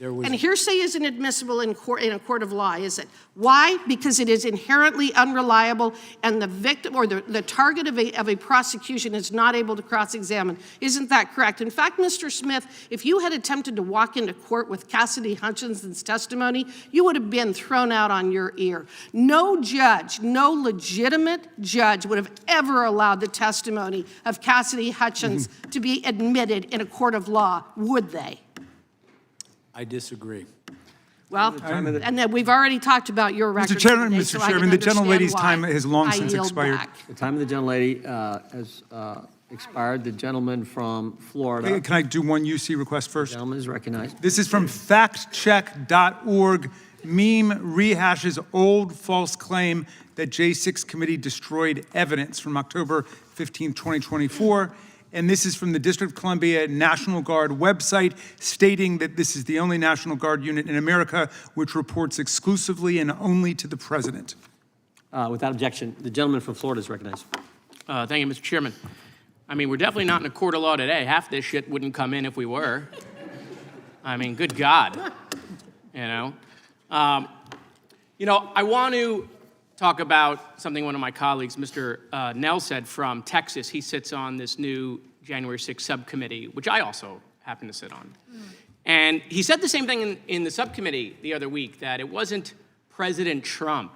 And hearsay isn't admissible in a court of law, is it? Why? Because it is inherently unreliable, and the victim or the target of a prosecution is not able to cross-examine. Isn't that correct? In fact, Mr. Smith, if you had attempted to walk into court with Cassidy Hutchinson's testimony, you would have been thrown out on your ear. No judge, no legitimate judge would have ever allowed the testimony of Cassidy Hutchins to be admitted in a court of law, would they? I disagree. Well, and then we've already talked about your record. Mr. Chairman, today, Mr. so I can Chairman, the understand gentlelady's why time has long I since yield expired. back. The time of the gentlelady has expired. The gentleman from Florida. Can I do one UC request first? The gentleman is recognized. This is from factcheck.org. meme rehashes old false claim that J6 committee destroyed evidence from October 15, 2024. And this is from the District of Columbia National Guard website, stating that this is the only National Guard unit in America which reports exclusively and only to the president. Without objection, the gentleman from Florida is recognized. Thank you, Mr. Chairman. I mean, we're definitely not in a court of law today. Half this shit wouldn't come in if we were. I mean, good God, you know? I want to talk about something one of my colleagues, Mr. Nell, said from Texas. He sits on this new January 6th subcommittee, which I also happen to sit on. And he said the same thing in the subcommittee the other week, that it wasn't President Trump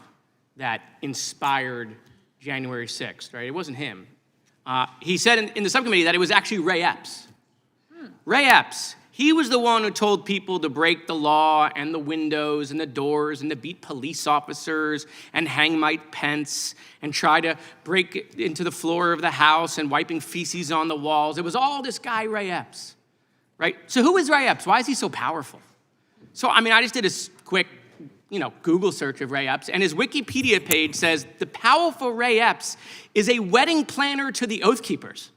that inspired January 6th, right? It wasn't him. He said in the subcommittee that it was actually Ray Epps. Ray Epps, he was the one who told people to break the law and the windows and the doors and to beat police officers and hang Mike Pence and try to break into the floor of the House and wiping feces on the walls. It was all this guy, Ray Epps, right? So who is Ray Epps? Why is he so powerful? So, I mean, I just did a quick, Google search of Ray Epps, and his Wikipedia page says the powerful Ray Epps is a wedding planner to the Oath Keepers.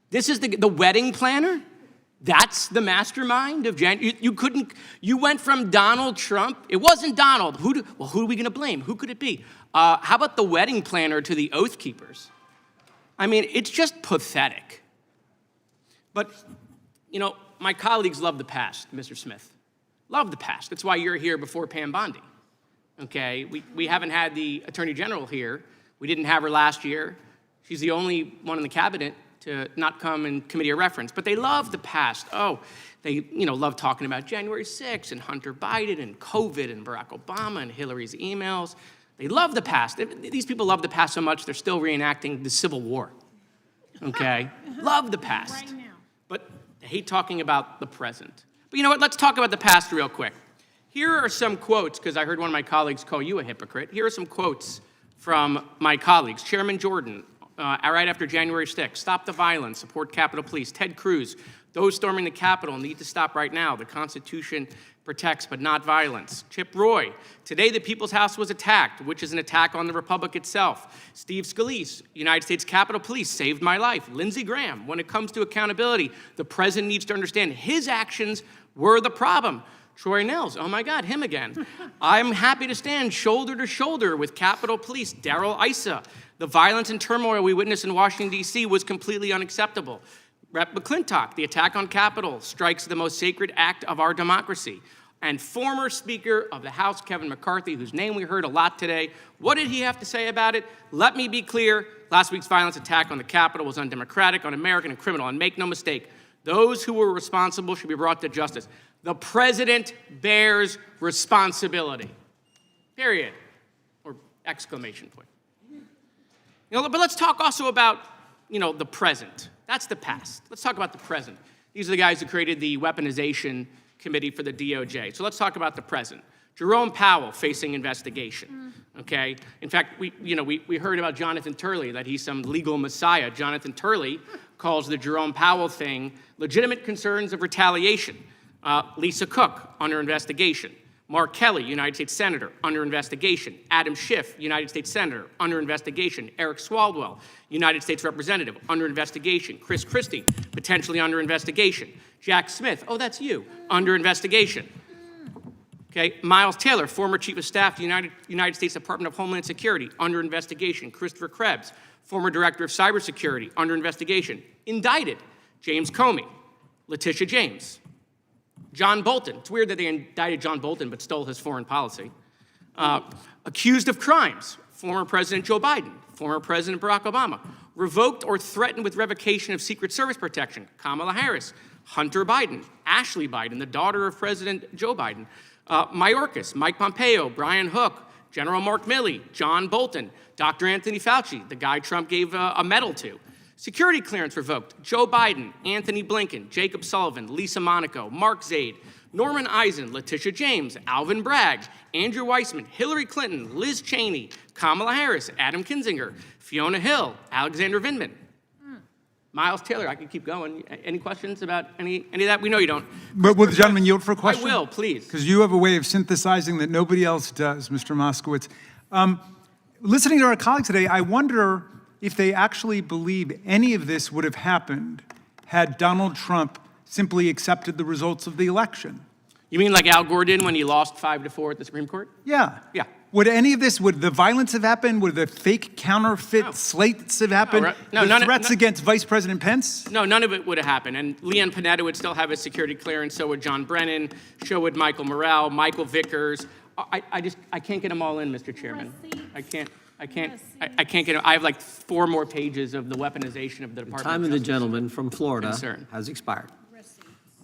This is the wedding planner? That's the mastermind of January. You went from Donald Trump. It wasn't Donald. Who are we going to blame? Who could it be? How about the wedding planner to the Oath Keepers? I mean, it's just pathetic. But, my colleagues love the past, Mr. Smith. Love the past. That's why you're here before Pam Bondi. Okay? We haven't had the Attorney General here. We didn't have her last year. She's the only one in the cabinet to not come in committee of reference. But they love the past. Oh, they love talking about January 6th and Hunter Biden and COVID and Barack Obama and Hillary's emails. They love the past. These people love the past so much they're still reenacting the Civil War. Okay? Love the past. Right now. But they hate talking about the present. But you know what? Let's talk about the past real quick. Here are some quotes, because I heard one of my colleagues call you a hypocrite. Here are some quotes from my colleagues. Chairman Jordan, right after January 6th, stop the violence, support Capitol Police. Ted Cruz, those storming the Capitol need to stop right now. The Constitution protects but not violence. Chip Roy, today the People's House was attacked, which is an attack on the Republic itself. Steve Scalise, United States Capitol Police saved my life. Lindsey Graham, when it comes to accountability, the president needs to understand his actions were the problem. Troy Nels, oh my God, him again. I'm happy to stand shoulder to shoulder with Capitol Police. Darrell Issa, the violence and turmoil we witnessed in Washington, D.C. was completely unacceptable. Rep. McClintock, the attack on Capitol strikes the most sacred act of our democracy. And former Speaker of the House, Kevin McCarthy, whose name we heard a lot today, what did he have to say about it? Let me be clear, last week's violence attack on the Capitol was undemocratic, un-American, and criminal. And make no mistake, those who were responsible should be brought to justice. The president bears responsibility. Period. Or exclamation point. But let's talk also about, the present. That's the past. Let's talk about the present. These are the guys who created the weaponization committee for the DOJ. So let's talk about the present. Jerome Powell facing investigation, okay? In fact, we heard about Jonathan Turley, that he's some legal messiah. Jonathan Turley calls the Jerome Powell thing legitimate concerns of retaliation. Lisa Cook, under investigation. Mark Kelly, United States Senator, under investigation. Adam Schiff, United States Senator, under investigation. Eric Swalwell, United States Representative, under investigation. Chris Christie, potentially under investigation. Jack Smith, oh, that's you, under investigation. Okay, Miles Taylor, former Chief of Staff to the United States Department of Homeland Security, under investigation. Christopher Krebs, former Director of Cybersecurity, under investigation. Indicted. James Comey, Letitia James. John Bolton. It's weird that they indicted John Bolton but stole his foreign policy. Accused of crimes. Former President Joe Biden. Former President Barack Obama. Revoked or threatened with revocation of Secret Service protection. Kamala Harris. Hunter Biden. Ashley Biden, the daughter of President Joe Biden. Mayorkas. Mike Pompeo. Brian Hook. General Mark Milley. John Bolton. Dr. Anthony Fauci, the guy Trump gave a medal to. Security clearance revoked. Joe Biden, Anthony Blinken, Jacob Sullivan, Lisa Monaco, Mark Zaid, Norman Eisen, Letitia James, Alvin Bragg, Andrew Weissman, Hillary Clinton, Liz Cheney, Kamala Harris, Adam Kinzinger, Fiona Hill, Alexander Vindman. Miles Taylor, I could keep going. Any questions about any of that? We know you don't. But will the gentleman yield for a question? I will, please. Because you have a way of synthesizing that nobody else does, Mr. Moskowitz. Listening to our colleagues today, I wonder if they actually believe any of this would have happened had Donald Trump simply accepted the results of the election. You mean like Al Gore did when he lost 5-4 at the Supreme Court? Yeah. Yeah. Would any of this, would the violence have happened? Would the fake counterfeit slates have happened? No, the threats against Vice President Pence? No, none of it would have happened. And Leanne Panetta would still have a security clearance. So would John Brennan. So would Michael Morrell, Michael Vickers. I can't get them all in, Mr. Chairman. I can't get them. I have like 4 more pages of the weaponization of the Department Time of of the Justice. gentleman from Florida Concern. has expired.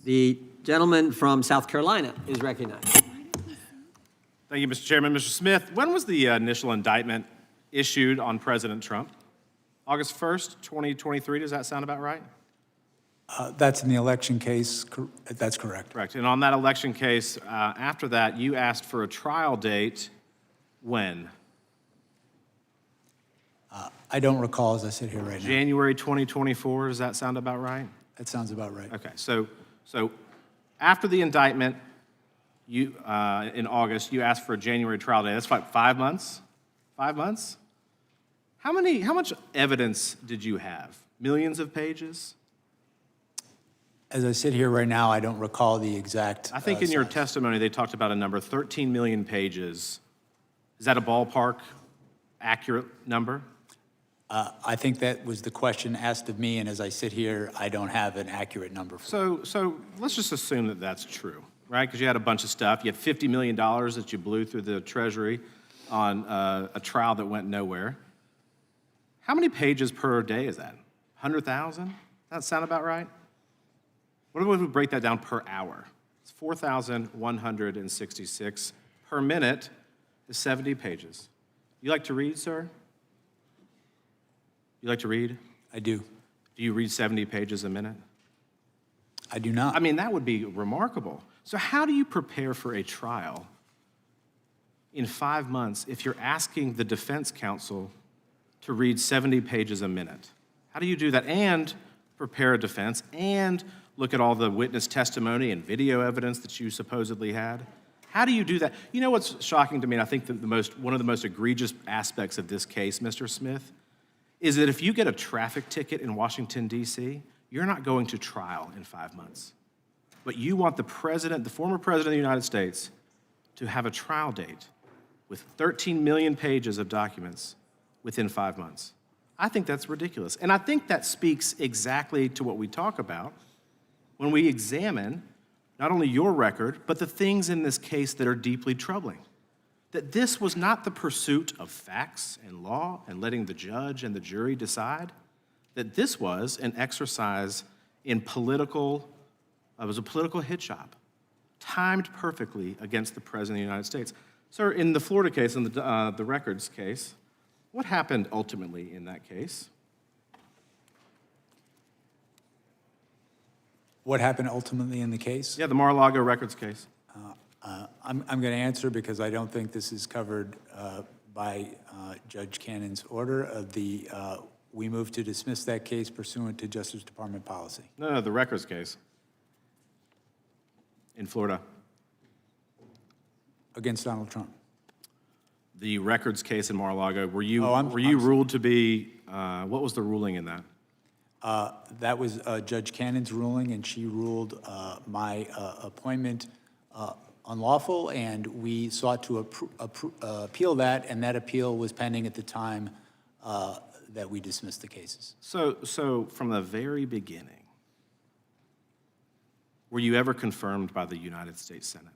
The gentleman from South Carolina is recognized. Thank you, Mr. Chairman. Mr. Smith, when was the initial indictment issued on President Trump? August 1st, 2023, does that sound about right? That's in the election case. That's correct. Correct. And on that election case, after that, you asked for a trial date when? I don't recall as I sit here right now. January 2024, does that sound about right? That sounds about right. Okay, so after the indictment, you in August, you asked for a January trial date. That's like 5 months? 5 months? How much evidence did you have? Millions of pages? As I sit here right now, I don't recall the exact. I think in your testimony, they talked about a number, 13 million pages. Is that a ballpark accurate number? I think that was the question asked of me, and as I sit here, I don't have an accurate number for So let's just assume that that's true, right? Because you had a bunch of stuff. You had $50 million that you blew through the Treasury on a trial that went nowhere. How many pages per day is that? 100,000? That sound about right? What if we break that down per hour? It's 4,166 per minute is 70 pages. You like to read, sir? You like to read? I do. Do you read 70 pages a minute? I do not. I mean, that would be remarkable. So how do you prepare for a trial in 5 months if you're asking the defense counsel to read 70 pages a minute? How do you do that and prepare a defense and look at all the witness testimony and video evidence that you supposedly had? How do you do that? You know what's shocking to me, and I think that one of the most egregious aspects of this case, Mr. Smith, is that if you get a traffic ticket in Washington, D.C., you're not going to trial in 5 months. But you want the president, the former president of the United States, to have a trial date with 13 million pages of documents within 5 months. I think that's ridiculous. And I think that speaks exactly to what we talk about when we examine not only your record, but the things in this case that are deeply troubling. That this was not the pursuit of facts and law and letting the judge and the jury decide, that this was an exercise in it was a political hit job, timed perfectly against the President of the United States. Sir, in the Florida case, in the records case, what happened ultimately in that case? What happened ultimately in the case? Yeah, the Mar-a-Lago records case. I'm going to answer because I don't think this is covered by Judge Cannon's order. We moved to dismiss that case pursuant to Justice Department policy. No, the records case in Florida. Against Donald Trump. The records case in Mar-a-Lago, were you I'm ruled to be, what was the ruling in that? That was Judge Cannon's ruling, and she ruled my appointment unlawful, and we sought to appeal that, and that appeal was pending at the time that we dismissed the cases. So from the very beginning, were you ever confirmed by the United States Senate?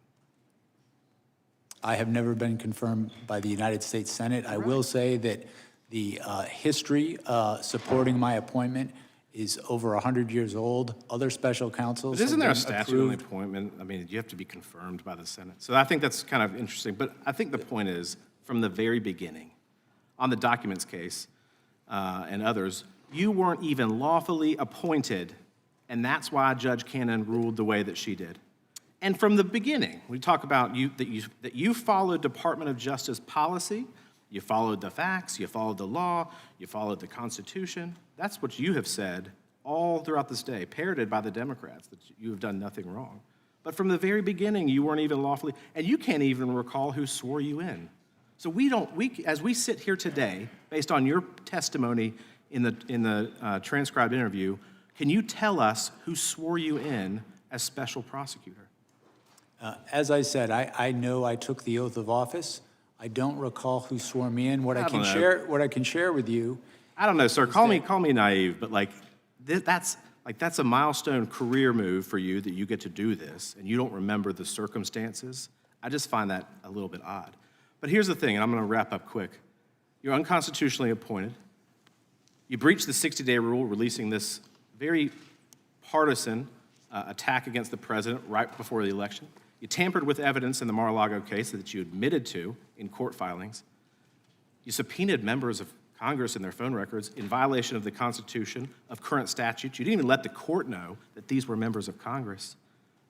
I have never been confirmed by the United States Senate. I will say that the history supporting my appointment is over 100 years old. Other special counsels But isn't there a have been statute on approved. appointment? I mean, you have to be confirmed by the Senate. So I think that's kind of interesting. But I think the point is, from the very beginning, on the documents case and others, you weren't even lawfully appointed, and that's why Judge Cannon ruled the way that she did. And from the beginning, we talk about that you followed Department of Justice policy, you followed the facts, you followed the law, you followed the Constitution. That's what you have said all throughout this day, parroted by the Democrats, that you have done nothing wrong. But from the very beginning, you weren't even lawfully, and you can't even recall who swore you in. So as we sit here today, based on your testimony in the transcribed interview, can you tell us who swore you in as special prosecutor? As I said, I know I took the oath of office. I don't recall who swore me in. What I can share with you. I don't know, sir. Call me naive, but that's a milestone career move for you that you get to do this, and you don't remember the circumstances. I just find that a little bit odd. But here's the thing, and I'm going to wrap up quick. You're unconstitutionally appointed. You breached the 60-day rule, releasing this very partisan attack against the president right before the election. You tampered with evidence in the Mar-a-Lago case that you admitted to in court filings. You subpoenaed members of Congress and their phone records in violation of the Constitution, of current statutes. You didn't even let the court know that these were members of Congress.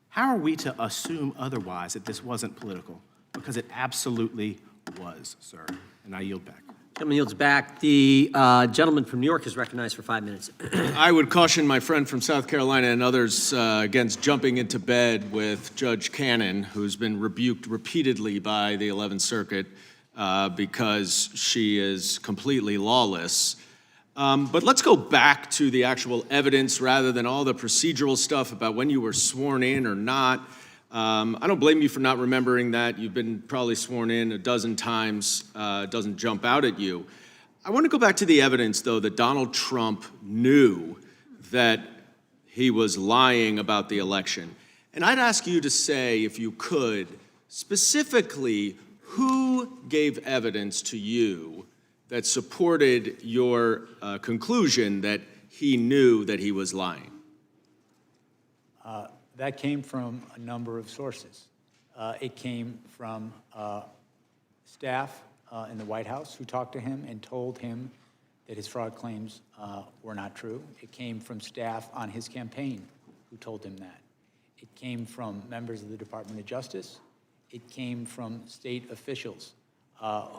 How are we to assume otherwise that this wasn't political? Because it absolutely was, sir. And I yield back. Gentleman yields back. The gentleman from New York is recognized for 5 minutes. I would caution my friend from South Carolina and others against jumping into bed with Judge Cannon, who's been rebuked repeatedly by the 11th Circuit because she is completely lawless. But let's go back to the actual evidence rather than all the procedural stuff about when you were sworn in or not. I don't blame you for not remembering that. You've been probably sworn in a dozen times. It doesn't jump out at you. I want to go back to the evidence, though, that Donald Trump knew that he was lying about the election. And I'd ask you to say, if you could, specifically, who gave evidence to you that supported your conclusion that he knew that he was lying? That came from a number of sources. It came from staff in the White House who talked to him and told him that his fraud claims were not true. It came from staff on his campaign who told him that. It came from members of the Department of Justice. It came from state officials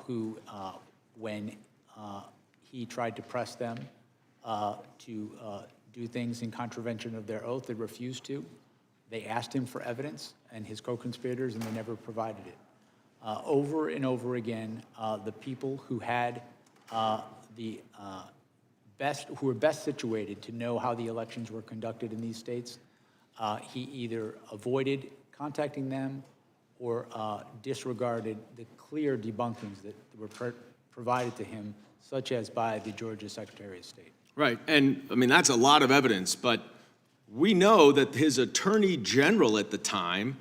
who, when he tried to press them to do things in contravention of their oath, they refused to. They asked him for evidence, and his co-conspirators, and they never provided it. Over and over again, the people who had who were best situated to know how the elections were conducted in these states, he either avoided contacting them or disregarded the clear debunkings that were provided to him, such as by the Georgia Secretary of State. Right, and I mean, that's a lot of evidence, but we know that his attorney general at the time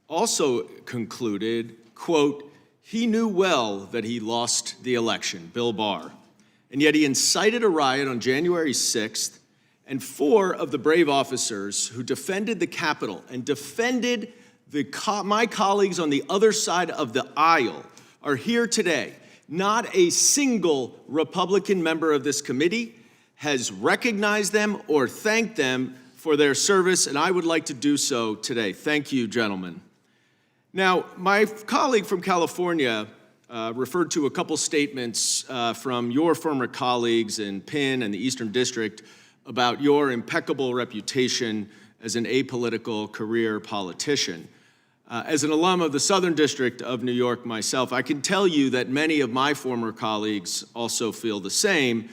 also concluded, quote, he knew well that he lost the election, Bill Barr, and yet he incited a riot on January 6th, and 4 of the brave officers who defended the Capitol and defended my colleagues on the other side of the aisle are here today. Not a single Republican member of this committee has recognized them or thanked them for their service, and I would like to do so today. Thank you, gentlemen. Now, my colleague from California referred to a couple statements from your former colleagues in Penn and the Eastern District about your impeccable reputation as an apolitical career politician. As an alum of the Southern District of New York myself, I can tell you that many of my former colleagues also feel the same,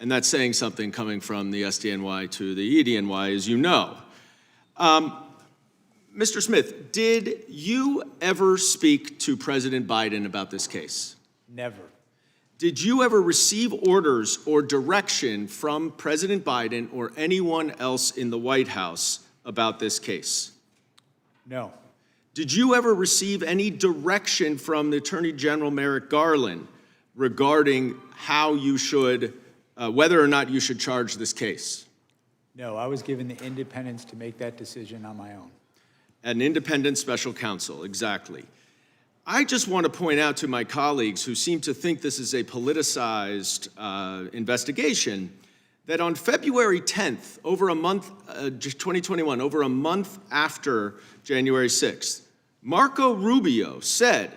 and that's saying something coming from the SDNY to the EDNY, as you know. Mr. Smith, did you ever speak to President Biden about this case? Never. Did you ever receive orders or direction from President Biden or anyone else in the White House about this case? No. Did you ever receive any direction from the Attorney General Merrick Garland regarding how you should, whether or not you should charge this case? No, I was given the independence to make that decision on my own. An independent special counsel, exactly. I just want to point out to my colleagues who seem to think this is a politicized investigation that on February 10th, over a month, 2021, over a month after January 6th, Marco Rubio said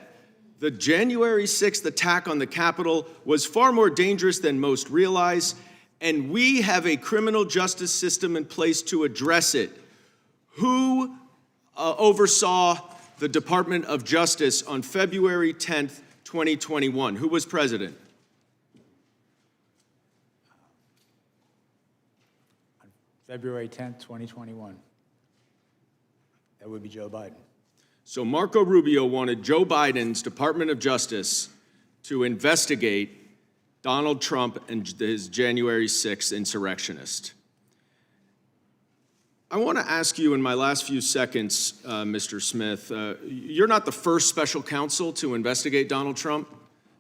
the January 6th attack on the Capitol was far more dangerous than most realize, and we have a criminal justice system in place to address it. Who oversaw the Department of Justice on February 10th, 2021? Who was president? February 10th, 2021. That would be Joe Biden. So Marco Rubio wanted Joe Biden's Department of Justice to investigate Donald Trump and his January 6th insurrectionist. I want to ask you in my last few seconds, Mr. Smith, you're not the first special counsel to investigate Donald Trump.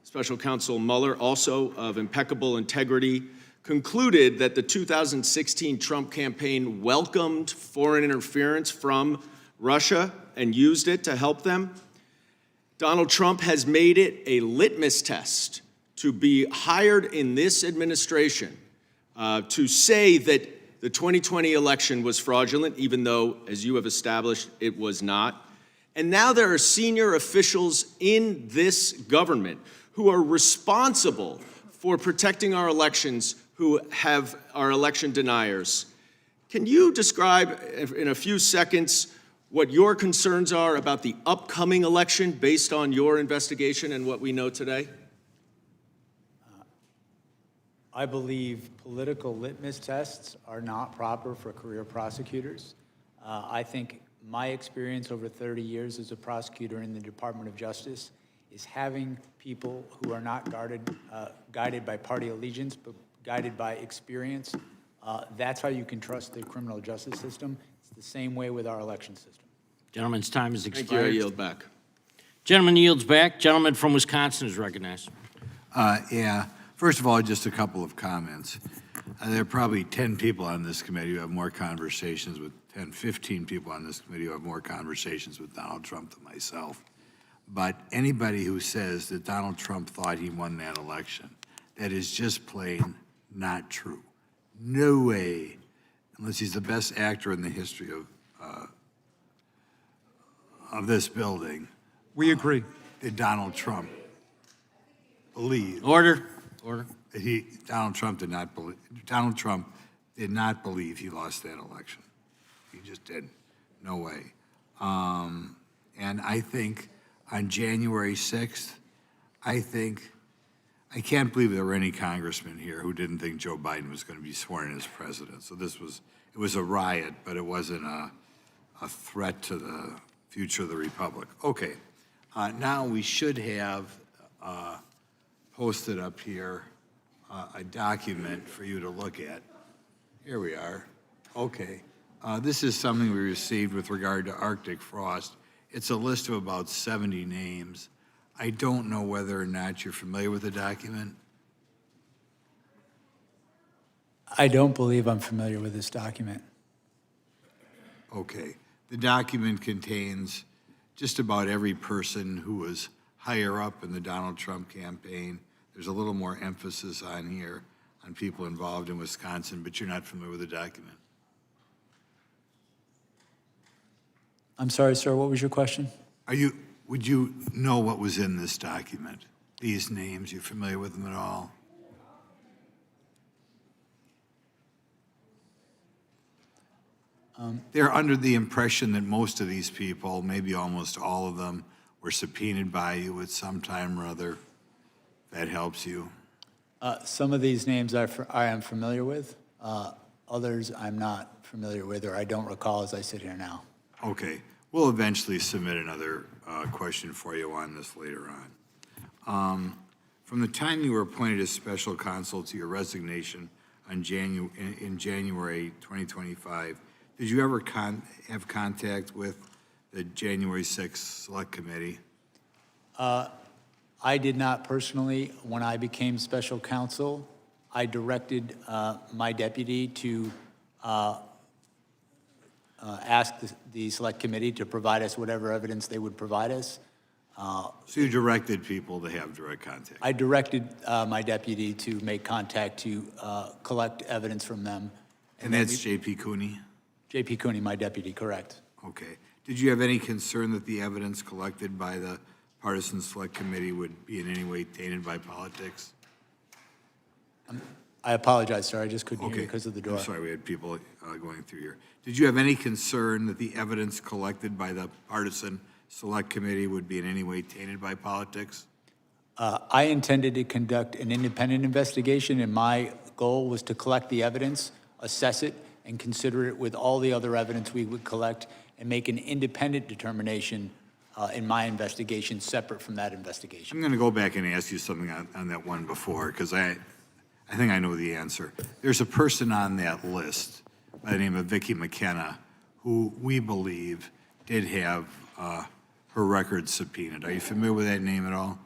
Special Counsel Mueller, also of impeccable integrity, concluded that the 2016 Trump campaign welcomed foreign interference from Russia and used it to help them. Donald Trump has made it a litmus test to be hired in this administration to say that the 2020 election was fraudulent, even though, as you have established, it was not. And now there are senior officials in this government who are responsible for protecting our elections, who are election deniers. Can you describe in a few seconds what your concerns are about the upcoming election based on your investigation and what we know today? I believe political litmus tests are not proper for career prosecutors. I think my experience over 30 years as a prosecutor in the Department of Justice is having people who are not guided by party allegiance, but guided by experience. That's how you can trust the criminal justice system. It's the same way with our election system. Gentleman's time has expired. Thank you. I yield back. Gentleman yields back. Gentleman from Wisconsin is recognized. Yeah. First of all, just a couple of comments. There are probably 10 people on this committee who have more conversations with 10, 15 people on this committee who have more conversations with Donald Trump than myself. But anybody who says that Donald Trump thought he won that election, that is just plain not true. No way, unless he's the best actor in the history of this building. We agree. That Donald Trump believed. Order. Donald Trump did not believe he lost that election. He just didn't. No way. And I think on January 6th, I can't believe there were any congressmen here who didn't think Joe Biden was going to be sworn in as president. So it was a riot, but it wasn't a threat to the future of the republic. Okay. Now we should have posted up here a document for you to look at. Here we are. Okay. This is something we received with regard to Arctic frost. It's a list of about 70 names. I don't know whether or not you're familiar with the document. I don't believe I'm familiar with this document. Okay. The document contains just about every person who was higher up in the Donald Trump campaign. There's a little more emphasis on here on people involved in Wisconsin, but you're not familiar with the document. I'm sorry, sir, what was your question? Would you know what was in this document? These names, you familiar with them at all? They're under the impression that most of these people, maybe almost all of them, were subpoenaed by you at some time or other. That helps you. Some of these names I am familiar with. Others I'm not familiar with, or I don't recall as I sit here now. Okay. We'll eventually submit another question for you on this later on. From the time you were appointed as special counsel to your resignation in January 2025, did you ever have contact with the January 6th Select Committee? I did not personally. When I became special counsel, I directed my deputy to ask the Select Committee to provide us whatever evidence they would provide us. So you directed people to have direct contact? I directed my deputy to make contact to collect evidence from them. And that's J.P. Cooney? J.P. Cooney, my deputy, correct. Okay. Did you have any concern that the evidence collected by the Partisan Select Committee would be in any way tainted by politics? I apologize, sir. I just couldn't hear Okay. you because of the door. I'm sorry, we had people going through here. Did you have any concern that the evidence collected by the partisan select committee would be in any way tainted by politics? I intended to conduct an independent investigation, and my goal was to collect the evidence, assess it, and consider it with all the other evidence we would collect, and make an independent determination in my investigation separate from that investigation. I'm going to go back and ask you something on that one before, because I think I know the answer. There's a person on that list by the name of Vicki McKenna who we believe did have her records subpoenaed. Are you familiar with that name at all?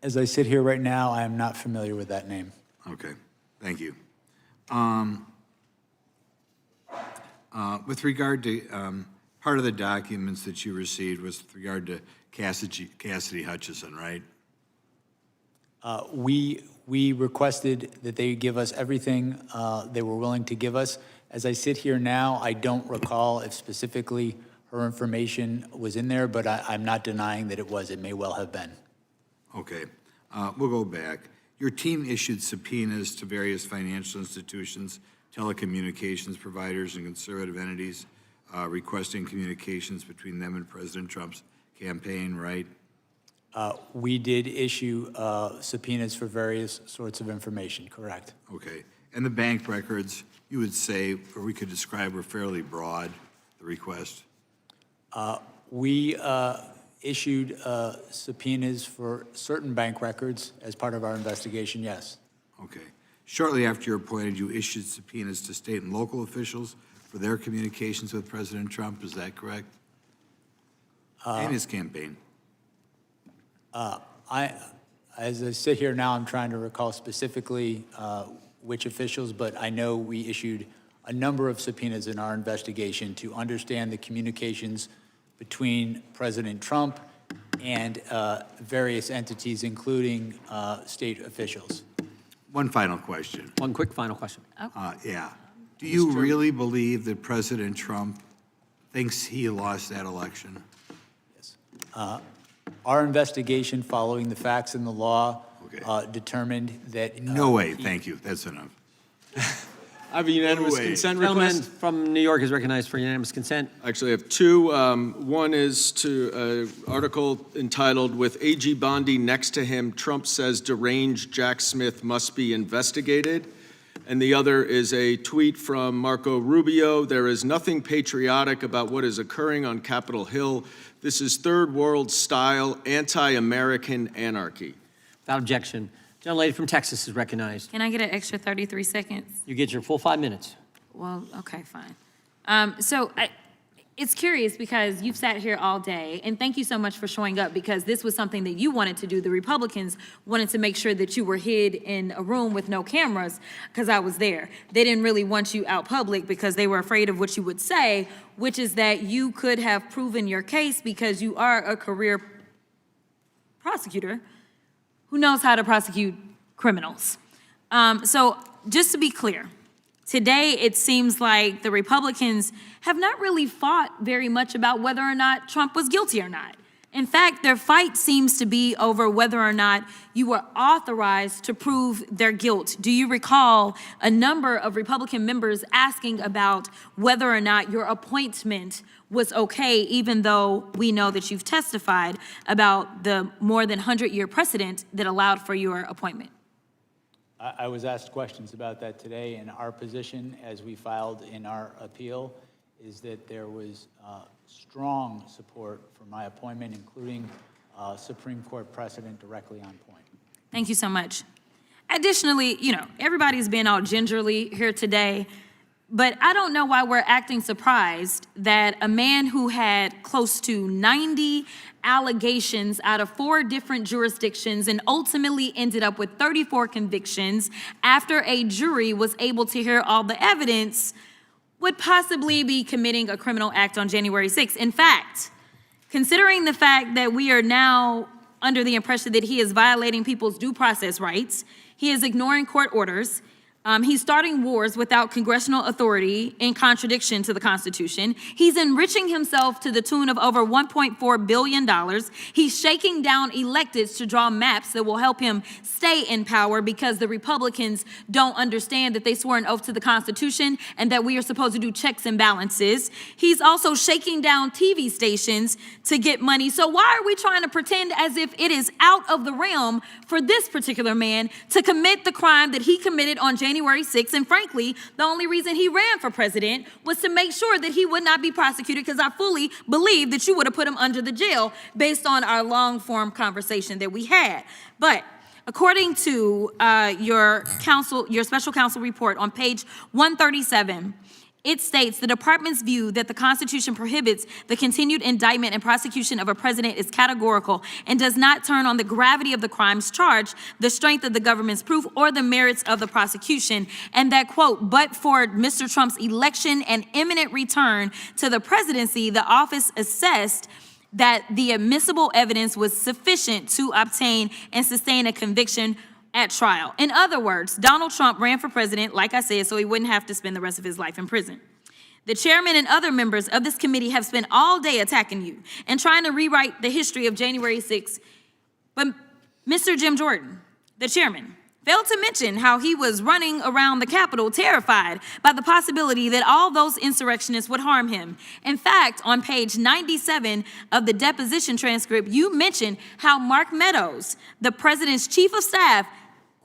As I sit here right now, I am not familiar with that name. Okay, thank you. With regard to part of the documents that you received was with regard to Cassidy Hutchison, right? We requested that they give us everything they were willing to give us. As I sit here now, I don't recall if specifically her information was in there, but I'm not denying that it was. It may well have been. Okay, we'll go back. Your team issued subpoenas to various financial institutions, telecommunications providers, and conservative entities requesting communications between them and President Trump's campaign, right? We did issue subpoenas for various sorts of information, correct? Okay, and the bank records, you would say, or we could describe, were fairly broad, the request? We issued subpoenas for certain bank records as part of our investigation, yes. Okay. Shortly after you're appointed, you issued subpoenas to state and local officials for their communications with President Trump, is that correct? And his campaign. As I sit here now, I'm trying to recall specifically which officials, but I know we issued a number of subpoenas in our investigation to understand the communications between President Trump and various entities, including state officials. One final question. One quick final question. Yeah. Do you really believe that President Trump thinks he lost that election? Yes. Our investigation, following the facts and the law, determined that... No way. Thank you. That's enough. I have a unanimous consent Gentleman request. from New York is recognized for unanimous consent. Actually, I have two. One is to an article entitled, "With A.G. Bondi next to him, Trump says deranged Jack Smith must be investigated." And the other is a tweet from Marco Rubio. "There is nothing patriotic about what is occurring on Capitol Hill. This is third world style anti-American anarchy." Without objection. Gentlelady from Texas is recognized. Can I get an extra 33 seconds? You get your full 5 minutes. Well, okay, fine. It's curious because you've sat here all day, and thank you so much for showing up because this was something that you wanted to do. The Republicans wanted to make sure that you were hid in a room with no cameras because I was there. They didn't really want you out public because they were afraid of what you would say, which is that you could have proven your case because you are a career prosecutor who knows how to prosecute criminals. So just to be clear, today it seems like the Republicans have not really fought very much about whether or not Trump was guilty or not. In fact, their fight seems to be over whether or not you were authorized to prove their guilt. Do you recall a number of Republican members asking about whether or not your appointment was okay, even though we know that you've testified about the more than 100-year precedent that allowed for your appointment? I was asked questions about that today, and our position, as we filed in our appeal, is that there was strong support for my appointment, including Supreme Court precedent directly on point. Thank you so much. Additionally, everybody's been all gingerly here today, but I don't know why we're acting surprised that a man who had close to 90 allegations out of 4 different jurisdictions and ultimately ended up with 34 convictions after a jury was able to hear all the evidence would possibly be committing a criminal act on January 6th. In fact, considering the fact that we are now under the impression that he is violating people's due process rights, he is ignoring court orders, He's starting wars without congressional authority in contradiction to the Constitution. He's enriching himself to the tune of over $1.4 billion. He's shaking down electeds to draw maps that will help him stay in power because the Republicans don't understand that they swore an oath to the Constitution and that we are supposed to do checks and balances. He's also shaking down TV stations to get money. So why are we trying to pretend as if it is out of the realm for this particular man to commit the crime that he committed on January 6th, and frankly, the only reason he ran for president was to make sure that he would not be prosecuted, because I fully believe that you would have put him under the jail based on our long-form conversation that we had. But according to your special counsel report on page 137, it states the department's view that the Constitution prohibits the continued indictment and prosecution of a president is categorical and does not turn on the gravity of the crimes charged, the strength of the government's proof, or the merits of the prosecution. And that, quote, but for Mr. Trump's election and imminent return to the presidency, the office assessed that the admissible evidence was sufficient to obtain and sustain a conviction at trial. In other words, Donald Trump ran for president, like I said, so he wouldn't have to spend the rest of his life in prison. The chairman and other members of this committee have spent all day attacking you and trying to rewrite the history of January 6th. But Mr. Jim Jordan, the chairman, failed to mention how he was running around the Capitol terrified by the possibility that all those insurrectionists would harm him. In fact, on page 97 of the deposition transcript, you mentioned how Mark Meadows, the president's chief of staff,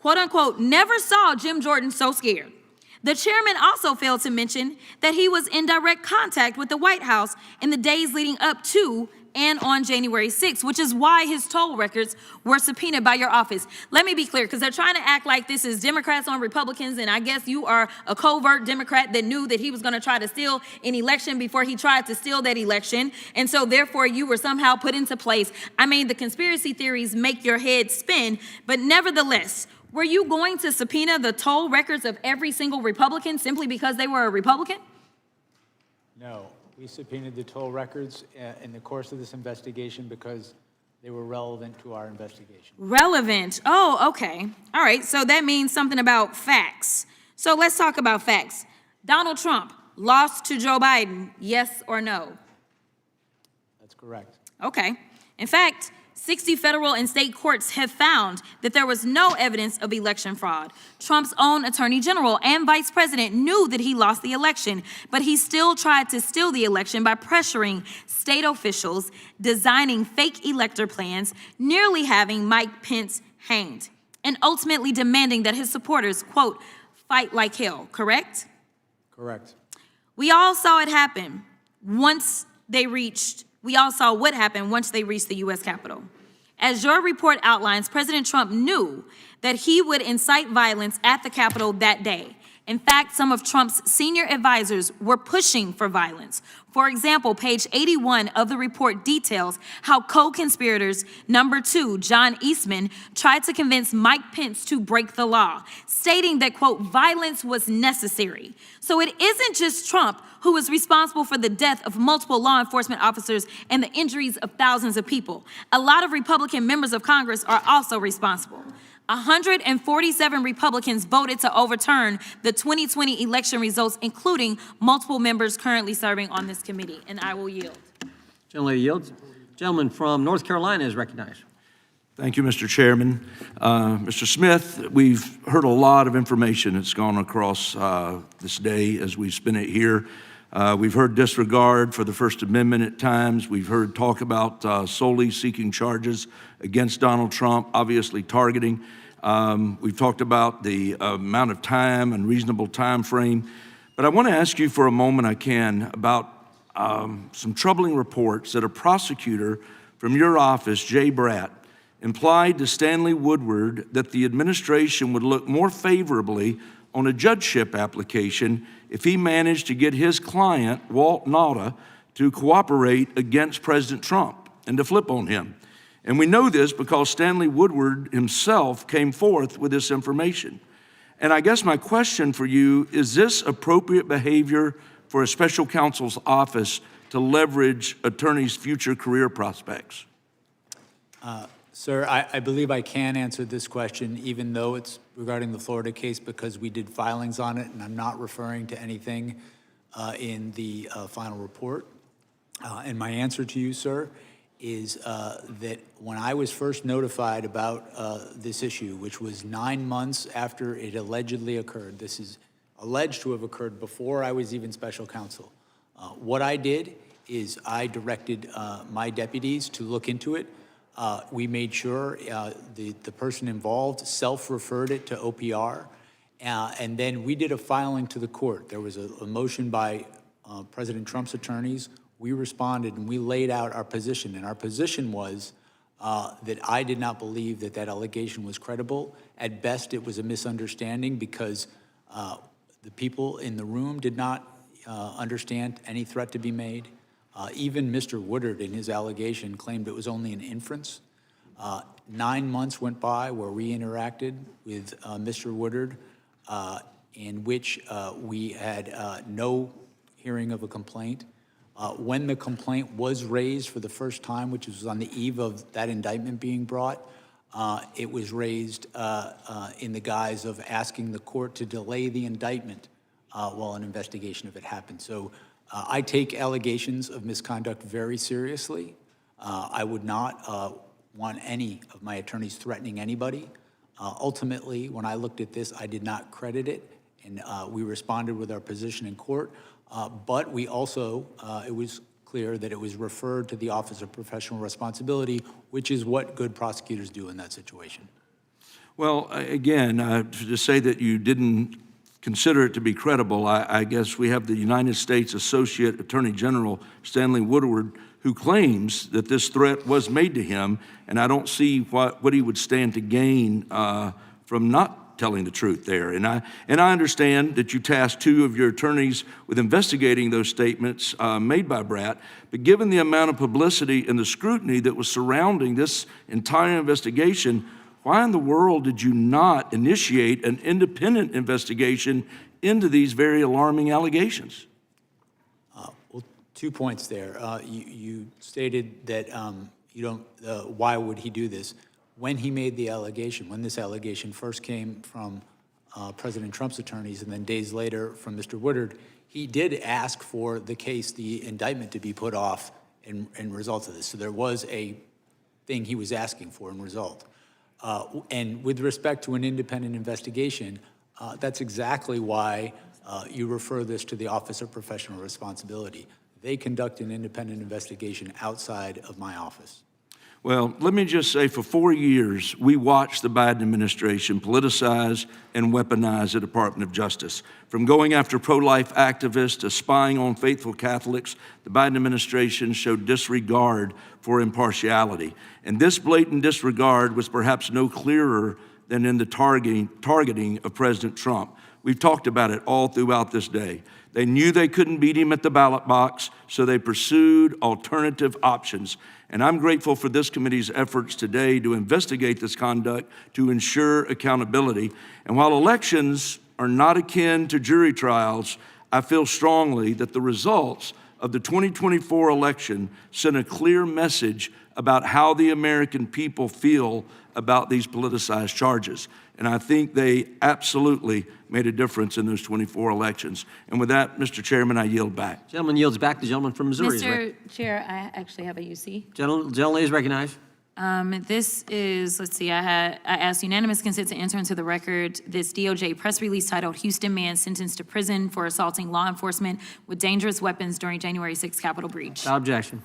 quote unquote, never saw Jim Jordan so scared. The chairman also failed to mention that he was in direct contact with the White House in the days leading up to and on January 6th, which is why his toll records were subpoenaed by your office. Let me be clear, because they're trying to act like this is Democrats on Republicans, and I guess you are a covert Democrat that knew that he was going to try to steal an election before he tried to steal that election, and so therefore you were somehow put into place. I mean, the conspiracy theories make your head spin, but nevertheless, were you going to subpoena the toll records of every single Republican simply because they were a Republican? No. We subpoenaed the toll records in the course of this investigation because they were relevant to our investigation. Relevant. Oh, okay. All right. So that means something about facts. So let's talk about facts. Donald Trump lost to Joe Biden, yes or no? That's correct. Okay. In fact, 60 federal and state courts have found that there was no evidence of election fraud. Trump's own attorney general and vice president knew that he lost the election, but he still tried to steal the election by pressuring state officials, designing fake elector plans, nearly having Mike Pence hanged, and ultimately demanding that his supporters, quote, fight like hell, correct? Correct. We all saw it happen once they reached We all saw what happened once they reached the U.S. Capitol. As your report outlines, President Trump knew that he would incite violence at the Capitol that day. In fact, some of Trump's senior advisors were pushing for violence. For example, page 81 of the report details how co-conspirators number 2, John Eastman, tried to convince Mike Pence to break the law, stating that, quote, violence was necessary. So it isn't just Trump who is responsible for the death of multiple law enforcement officers and the injuries of thousands of people. A lot of Republican members of Congress are also responsible. 147 Republicans voted to overturn the 2020 election results, including multiple members currently serving on this committee, and I will yield. Gentleman yields. Gentleman from North Carolina is recognized. Thank you, Mr. Chairman. Mr. Smith, we've heard a lot of information that's gone across this day as we spin it here. We've heard disregard for the First Amendment at times. We've heard talk about solely seeking charges against Donald Trump, obviously targeting. We've talked about the amount of time and reasonable time frame. But I want to ask you for a moment, I can, about some troubling reports that a prosecutor from your office, Jay Bratt, implied to Stanley Woodward that the administration would look more favorably on a judgeship application if he managed to get his client, Walt Nauta, to cooperate against President Trump and to flip on him. And we know this because Stanley Woodward himself came forth with this information. And I guess my question for you, is this appropriate behavior for a special counsel's office to leverage attorneys' future career prospects? Sir, I believe I can answer this question, even though it's regarding the Florida case, because we did filings on it, and I'm not referring to anything in the final report. And my answer to you, sir, is that when I was first notified about this issue, which was 9 months after it allegedly occurred, this is alleged to have occurred before I was even special counsel, what I did is I directed my deputies to look into it. We made sure the person involved self-referred it to OPR, and then we did a filing to the court. There was a motion by President Trump's attorneys. We responded and we laid out our position, and our position was that I did not believe that that allegation was credible. At best, it was a misunderstanding because the people in the room did not understand any threat to be made. Even Mr. Woodard, in his allegation, claimed it was only an inference. 9 months went by where we interacted with Mr. Woodard, in which we had no hearing of a complaint. When the complaint was raised for the first time, which was on the eve of that indictment being brought, it was raised in the guise of asking the court to delay the indictment while an investigation of it happened. So I take allegations of misconduct very seriously. I would not want any of my attorneys threatening anybody. Ultimately, when I looked at this, I did not credit it, and we responded with our position in court. But we also, it was clear that it was referred to the Office of Professional Responsibility, which is what good prosecutors do in that situation. Well, again, to say that you didn't consider it to be credible, I guess we have the United States Associate Attorney General Stanley Woodward, who claims that this threat was made to him, and I don't see what he would stand to gain from not telling the truth there. And I understand that you tasked 2 of your attorneys with investigating those statements made by Brat, but given the amount of publicity and the scrutiny that was surrounding this entire investigation, why in the world did you not initiate an independent investigation into these very alarming allegations? Well, 2 points there. You stated that you don't, why would he do this? When he made the allegation, when this allegation first came from President Trump's attorneys and then days later from Mr. Woodard, he did ask for the case, the indictment, to be put off in result of this. So there was a thing he was asking for in result. And with respect to an independent investigation, that's exactly why you refer this to the Office of Professional Responsibility. They conduct an independent investigation outside of my office. Well, let me just say, for 4 years, we watched the Biden administration politicize and weaponize the Department of Justice. From going after pro-life activists to spying on faithful Catholics, the Biden administration showed disregard for impartiality. And this blatant disregard was perhaps no clearer than in the targeting of President Trump. We've talked about it all throughout this day. They knew they couldn't beat him at the ballot box, so they pursued alternative options. And I'm grateful for this committee's efforts today to investigate this conduct to ensure accountability. And while elections are not akin to jury trials, I feel strongly that the results of the 2024 election sent a clear message about how the American people feel about these politicized charges. And I think they absolutely made a difference in those 24 elections. And with that, Mr. Chairman, I yield back. Gentleman yields back. The gentleman from Missouri. Mr. Chair, I actually have a UC. Gentleman is recognized. This is, let's see, I asked unanimous consent to enter into the record this DOJ press release titled "Houston Man Sentenced to Prison for Assaulting Law Enforcement with Dangerous Weapons During January 6th Capitol Breach." Without objection.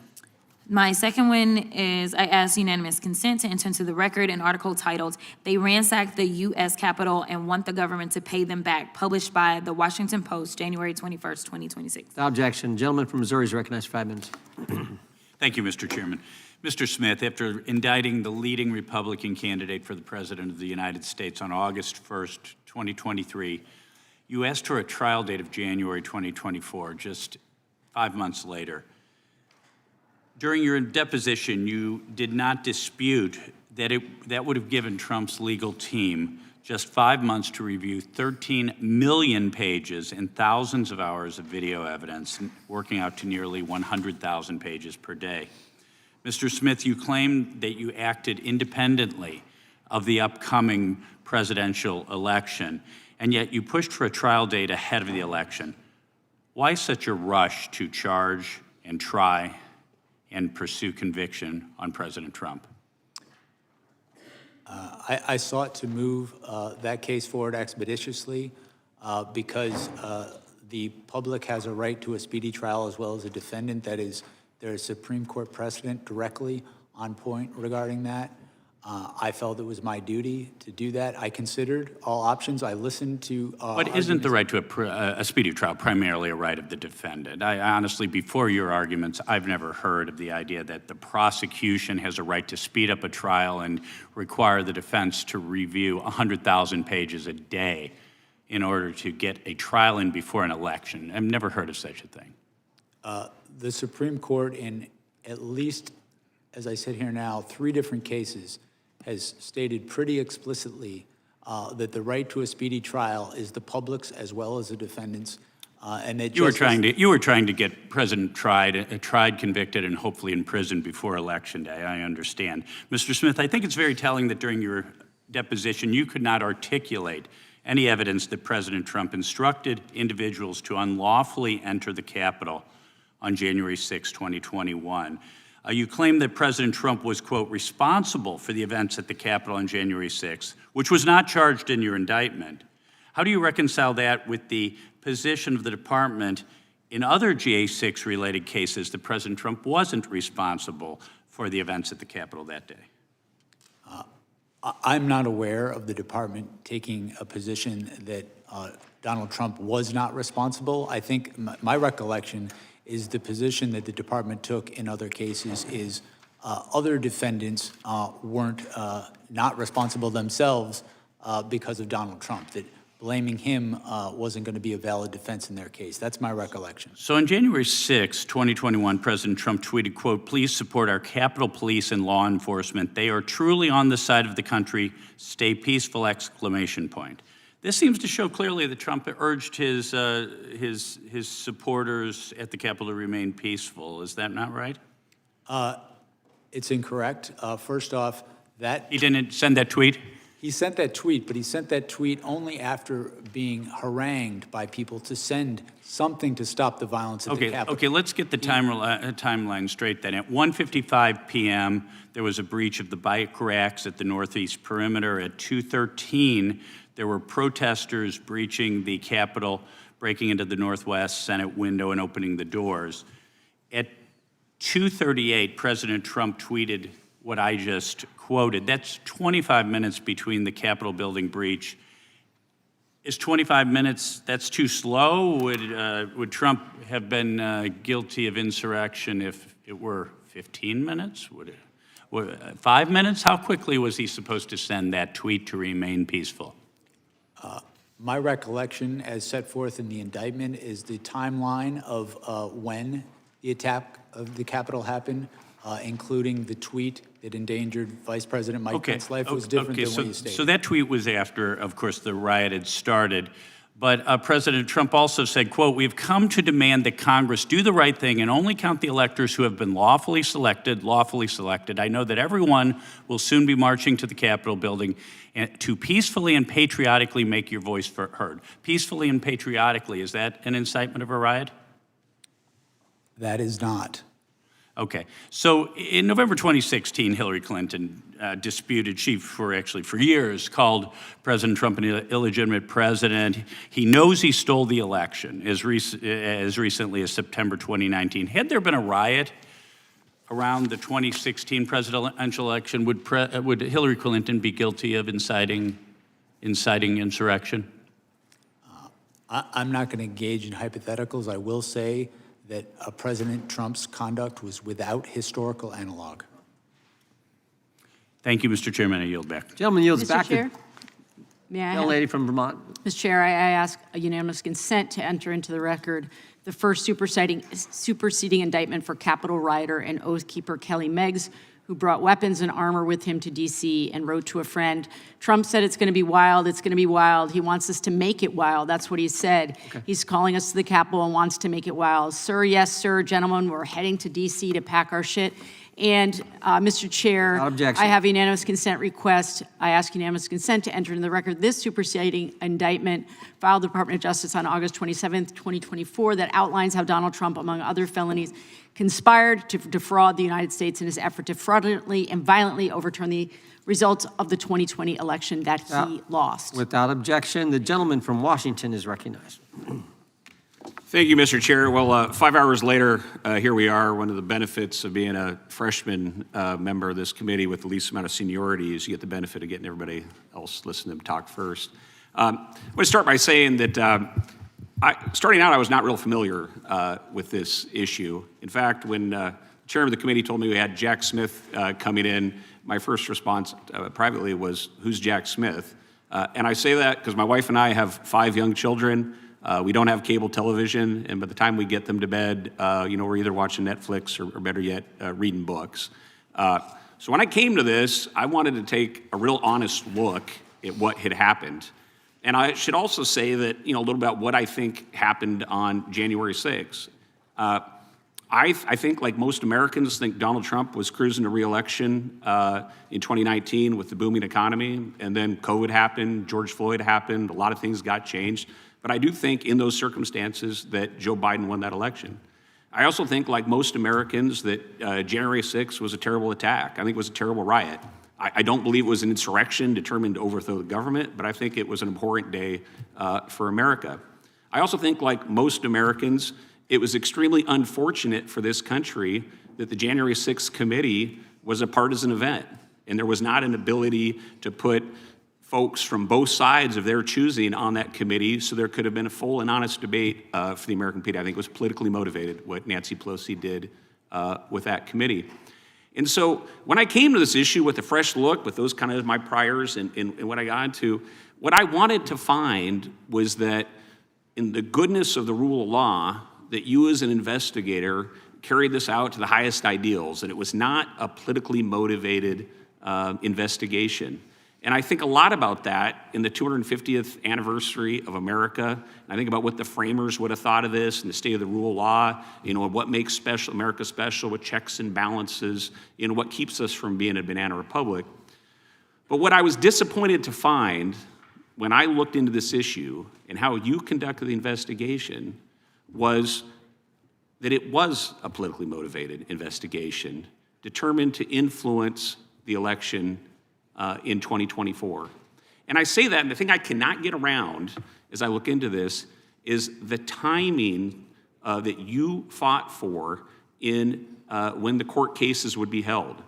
My second one is I asked unanimous consent to enter into the record an article titled "They Ransacked the U.S. Capitol and Want the Government to Pay Them Back," published by the Washington Post, January 21st, 2026. Without objection. Gentleman from Missouri is recognized for 5 minutes. Thank you, Mr. Chairman. Mr. Smith, after indicting the leading Republican candidate for the President of the United States on August 1st, 2023, you asked for a trial date of January 2024, just 5 months later. During your deposition, you did not dispute that that would have given Trump's legal team just 5 months to review 13 million pages and thousands of hours of video evidence, working out to nearly 100,000 pages per day. Mr. Smith, you claim that you acted independently of the upcoming presidential election, and yet you pushed for a trial date ahead of the election. Why such a rush to charge and try and pursue conviction on President Trump? I sought to move that case forward expeditiously because the public has a right to a speedy trial as well as a defendant. That is, there is Supreme Court precedent directly on point regarding that. I felt it was my duty to do that. I considered all options. I listened to But isn't the right to a speedy trial primarily a right of the defendant? I honestly, before your arguments, I've never heard of the idea that the prosecution has a right to speed up a trial and require the defense to review 100,000 pages a day in order to get a trial in before an election. I've never heard of such a thing. The Supreme Court, in at least, as I sit here now, 3 different cases, has stated pretty explicitly that the right to a speedy trial is the public's as well as the defendant's, and that You were trying to get President tried, convicted, and hopefully in prison before Election Day. I understand, Mr. Smith. I think it's very telling that during your deposition you could not articulate any evidence that President Trump instructed individuals to unlawfully enter the Capitol on January 6, 2021. You claim that President Trump was, quote, responsible for the events at the Capitol on January 6th, which was not charged in your indictment. How do you reconcile that with the position of the department in other GA6 related cases that President Trump wasn't responsible for the events at the Capitol that day? I'm not aware of the department taking a position that Donald Trump was not responsible. I think my recollection is the position that the department took in other cases is other defendants weren't not responsible themselves because of Donald Trump, that blaming him wasn't going to be a valid defense in their case. That's my recollection. So on January 6, 2021, President Trump tweeted, quote, please support our Capitol Police and law enforcement. They are truly on the side of the country. Stay peaceful, exclamation point. This seems to show clearly that Trump urged his supporters at the Capitol to remain peaceful. Is that not right? It's incorrect. First off, that... He didn't send that tweet? He sent that tweet, but he sent that tweet only after being harangued by people to send something to stop the violence at the Capitol. Okay, let's get the timeline straight then. At 1:55 p.m., there was a breach of the bike racks at the northeast perimeter. At 2:13, there were protesters breaching the Capitol, breaking into the Northwest Senate window and opening the doors. At 2:38, President Trump tweeted what I just quoted. That's 25 minutes between the Capitol building breach. Is 25 minutes, that's too slow? Would Trump have been guilty of insurrection if it were 15 minutes? Would 5 minutes? How quickly was he supposed to send that tweet to remain peaceful? My recollection, as set forth in the indictment, is the timeline of when the attack of the Capitol happened, including the tweet that endangered Vice President Mike Pence's life, was different than what you stated. So that tweet was after, of course, the riot had started. But President Trump also said, quote, "We have come to demand that Congress do the right thing and only count the electors who have been lawfully selected, I know that everyone will soon be marching to the Capitol building to peacefully and patriotically make your voice heard." Peacefully and patriotically, is that an incitement of a riot? That is not. Okay, so in November 2016, Hillary Clinton disputed, for years called President Trump an illegitimate president. He knows he stole the election as recently as September 2019. Had there been a riot around the 2016 presidential election, would Hillary Clinton be guilty of inciting insurrection? I'm not going to engage in hypotheticals. I will say that President Trump's conduct was without historical analog. Thank you, Mr. Chairman. I yield back. Gentleman yields Mr. back. Chair? May I Young lady from Vermont. Mr. Chair, I ask a unanimous consent to enter into the record the first superseding indictment for Capitol rioter and Oath Keeper Kelly Meggs, who brought weapons and armor with him to D.C. and wrote to a friend, "Trump said it's going to be wild, it's going to be wild. He wants us to make it wild." That's what he said. Okay. He's calling us to the Capitol and wants to make it wild. Sir, yes, sir, gentlemen, we're heading to D.C. to pack our shit. And, Mr. Chair, Without objection. I have unanimous consent request. I ask unanimous consent to enter into the record this superseding indictment filed the Department of Justice on August 27th, 2024, that outlines how Donald Trump, among other felonies, conspired to defraud the United States in his effort to fraudulently and violently overturn the results of the 2020 election that he lost. Without objection, the gentleman from Washington is recognized. Thank you, Mr. Chair. Well, 5 hours later, here we are. One of the benefits of being a freshman member of this committee with the least amount of seniority is you get the benefit of getting everybody else listen to them talk first. I want to start by saying that starting out, I was not real familiar with this issue. In fact, when the chairman of the committee told me we had Jack Smith coming in, my first response privately was, "Who's Jack Smith?" And I say that because my wife and I have 5 young children. We don't have cable television, and by the time we get them to bed, we're either watching Netflix or better yet, reading books. So when I came to this, I wanted to take a real honest look at what had happened. And I should also say that, a little about what I think happened on January 6th. I think, like most Americans, think Donald Trump was cruising to re-election in 2019 with the booming economy, and then COVID happened, George Floyd happened, a lot of things got changed. But I do think in those circumstances that Joe Biden won that election. I also think, like most Americans, that January 6th was a terrible attack. I think it was a terrible riot. I don't believe it was an insurrection determined to overthrow the government, but I think it was an important day for America. I also think, like most Americans, it was extremely unfortunate for this country that the January 6th committee was a partisan event, and there was not an ability to put folks from both sides of their choosing on that committee, so there could have been a full and honest debate for the American people. I think it was politically motivated, what Nancy Pelosi did with that committee. And so when I came to this issue with a fresh look, with those kind of my priors and what I got into, what I wanted to find was that in the goodness of the rule of law, that you as an investigator carried this out to the highest ideals, and it was not a politically motivated investigation. And I think a lot about that in the 250th anniversary of America. And I think about what the framers would have thought of this and the state of the rule of law, what makes America special with checks and balances, what keeps us from being a banana republic. But what I was disappointed to find when I looked into this issue and how you conducted the investigation was that it was a politically motivated investigation determined to influence the election in 2024. And I say that, and the thing I cannot get around as I look into this is the timing that you fought for in when the court cases would be held.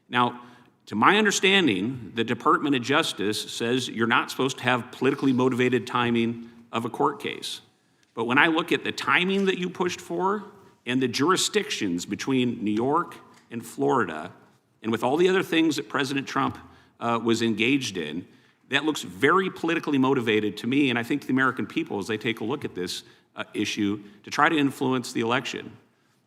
Now, to my understanding, the Department of Justice says you're not supposed to have politically motivated timing of a court case. But when I look at the timing that you pushed for and the jurisdictions between New York and Florida, and with all the other things that President Trump was engaged in, that looks very politically motivated to me, and I think to the American people as they take a look at this issue to try to influence the election.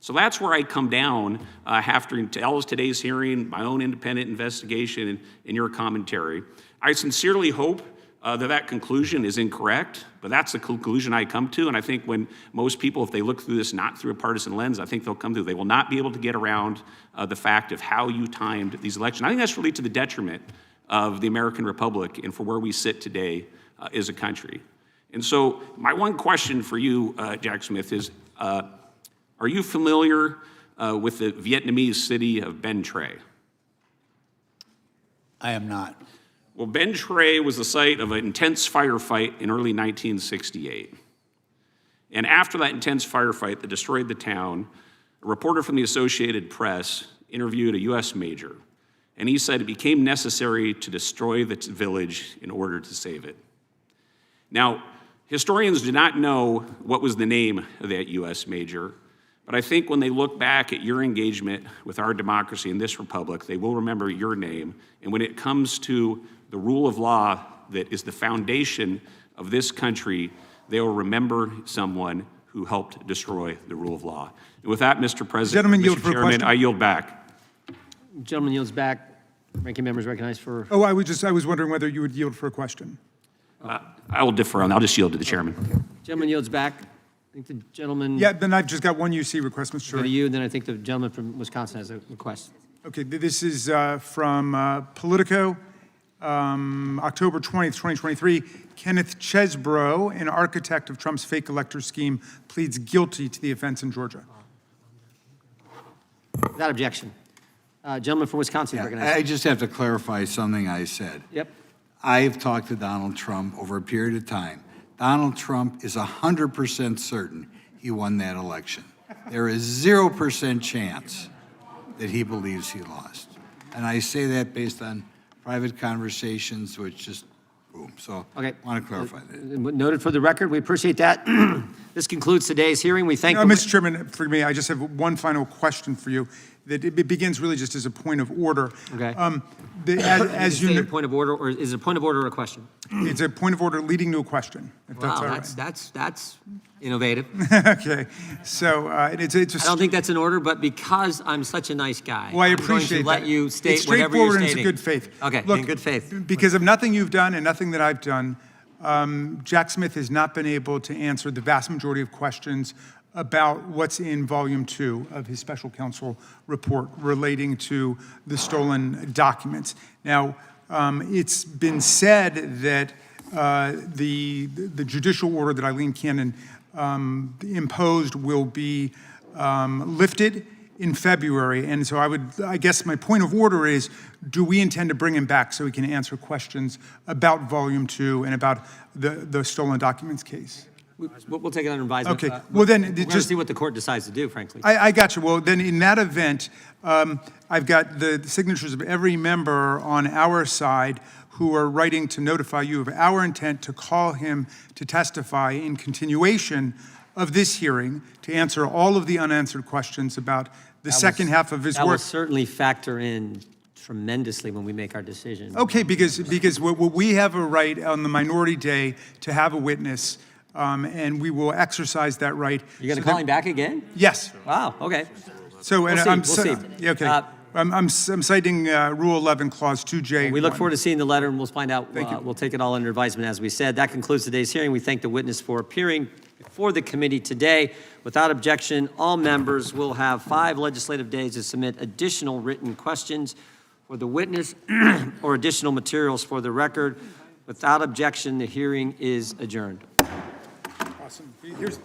So that's where I come down after today's hearing, my own independent investigation, and your commentary. I sincerely hope that conclusion is incorrect, but that's the conclusion I come to, and I think when most people, if they look through this not through a partisan lens, I think they'll come to, they will not be able to get around the fact of how you timed these elections. I think that's really to the detriment of the American Republic and for where we sit today as a country. And so my one question for you, Jack Smith, is are you familiar with the Vietnamese city of Bến Tre? I am not. Well, Bến Tre was the site of an intense firefight in early 1968. And after that intense firefight that destroyed the town, a reporter from the Associated Press interviewed a U.S. major, and he said it became necessary to destroy the village in order to save it. Now, historians do not know what was the name of that U.S. major, but I think when they look back at your engagement with our democracy in this republic, they will remember your name. And when it comes to the rule of law that is the foundation of this country, they will remember someone who helped destroy the rule of law. And with that, Mr. President, Mr. Chairman, I yield back. Gentleman yields back. Ranking member is recognized for. Oh, I was wondering whether you would yield for a question. I will defer on that. I'll just yield to the chairman. Gentleman yields back. think the gentleman. Yeah, then I've just got one UC request, Mr. Go Chair. to you, and then I think the gentleman from Wisconsin has a request. Okay, this is from Politico, October 20th, 2023. Kenneth Chesbrough, an architect of Trump's fake elector scheme, pleads guilty to the offense in Georgia. Without objection. Gentleman from Wisconsin, recognized. I just have to clarify something I said. Yep. I've talked to Donald Trump over a period of time. Donald Trump is 100% certain he won that election. There is 0% chance that he believes he lost. And I say that based on private conversations, which just, boom. So I want to clarify that. Noted for the record, we appreciate that. This concludes today's hearing. We thank Mr. Chairman, for me, I just have one final question for you. That it begins really just as a point of order. Okay. As you a know, point of order, or is it a point of order or a question? it's a point of order leading to a question, if that's all Wow, right. that's innovative. Okay, so it's I don't think that's an order, but because I'm such a nice guy, well, I I'm going appreciate to let that. you state It's whatever you're straightforward and stating. it's in good faith. Okay, Look, in good faith. Because of nothing you've done and nothing that I've done, Jack Smith has not been able to answer the vast majority of questions about what's in Volume 2 of his special counsel report relating to the stolen documents. Now, it's been said that the judicial order that Eileen Cannon imposed will be lifted in February. And so I guess my point of order is, do we intend to bring him back so he can answer questions about Volume 2 and about the stolen documents case? We'll take it under advisement. Okay, well then, we're going to just see what the court decides to do, frankly. I got you. Well, then in that event, I've got the signatures of every member on our side who are writing to notify you of our intent to call him to testify in continuation of this hearing to answer all of the unanswered questions about the second half of his That will work. certainly factor in tremendously when we make our decision. Okay, because we have a right on the minority day to have a witness, and we will exercise that right. You're going to call him back again? Yes. Wow, okay. So, and We'll see. yeah, okay. I'm citing Rule 11, Clause 2J. We look forward to seeing the letter, and we'll find out. Thank you. We'll take it all under advisement, as we said. That concludes today's hearing. We thank the witness for appearing before the committee today. Without objection, all members will have 5 legislative days to submit additional written questions for the witness or additional materials for the record. Without objection, the hearing is adjourned. Awesome. Here's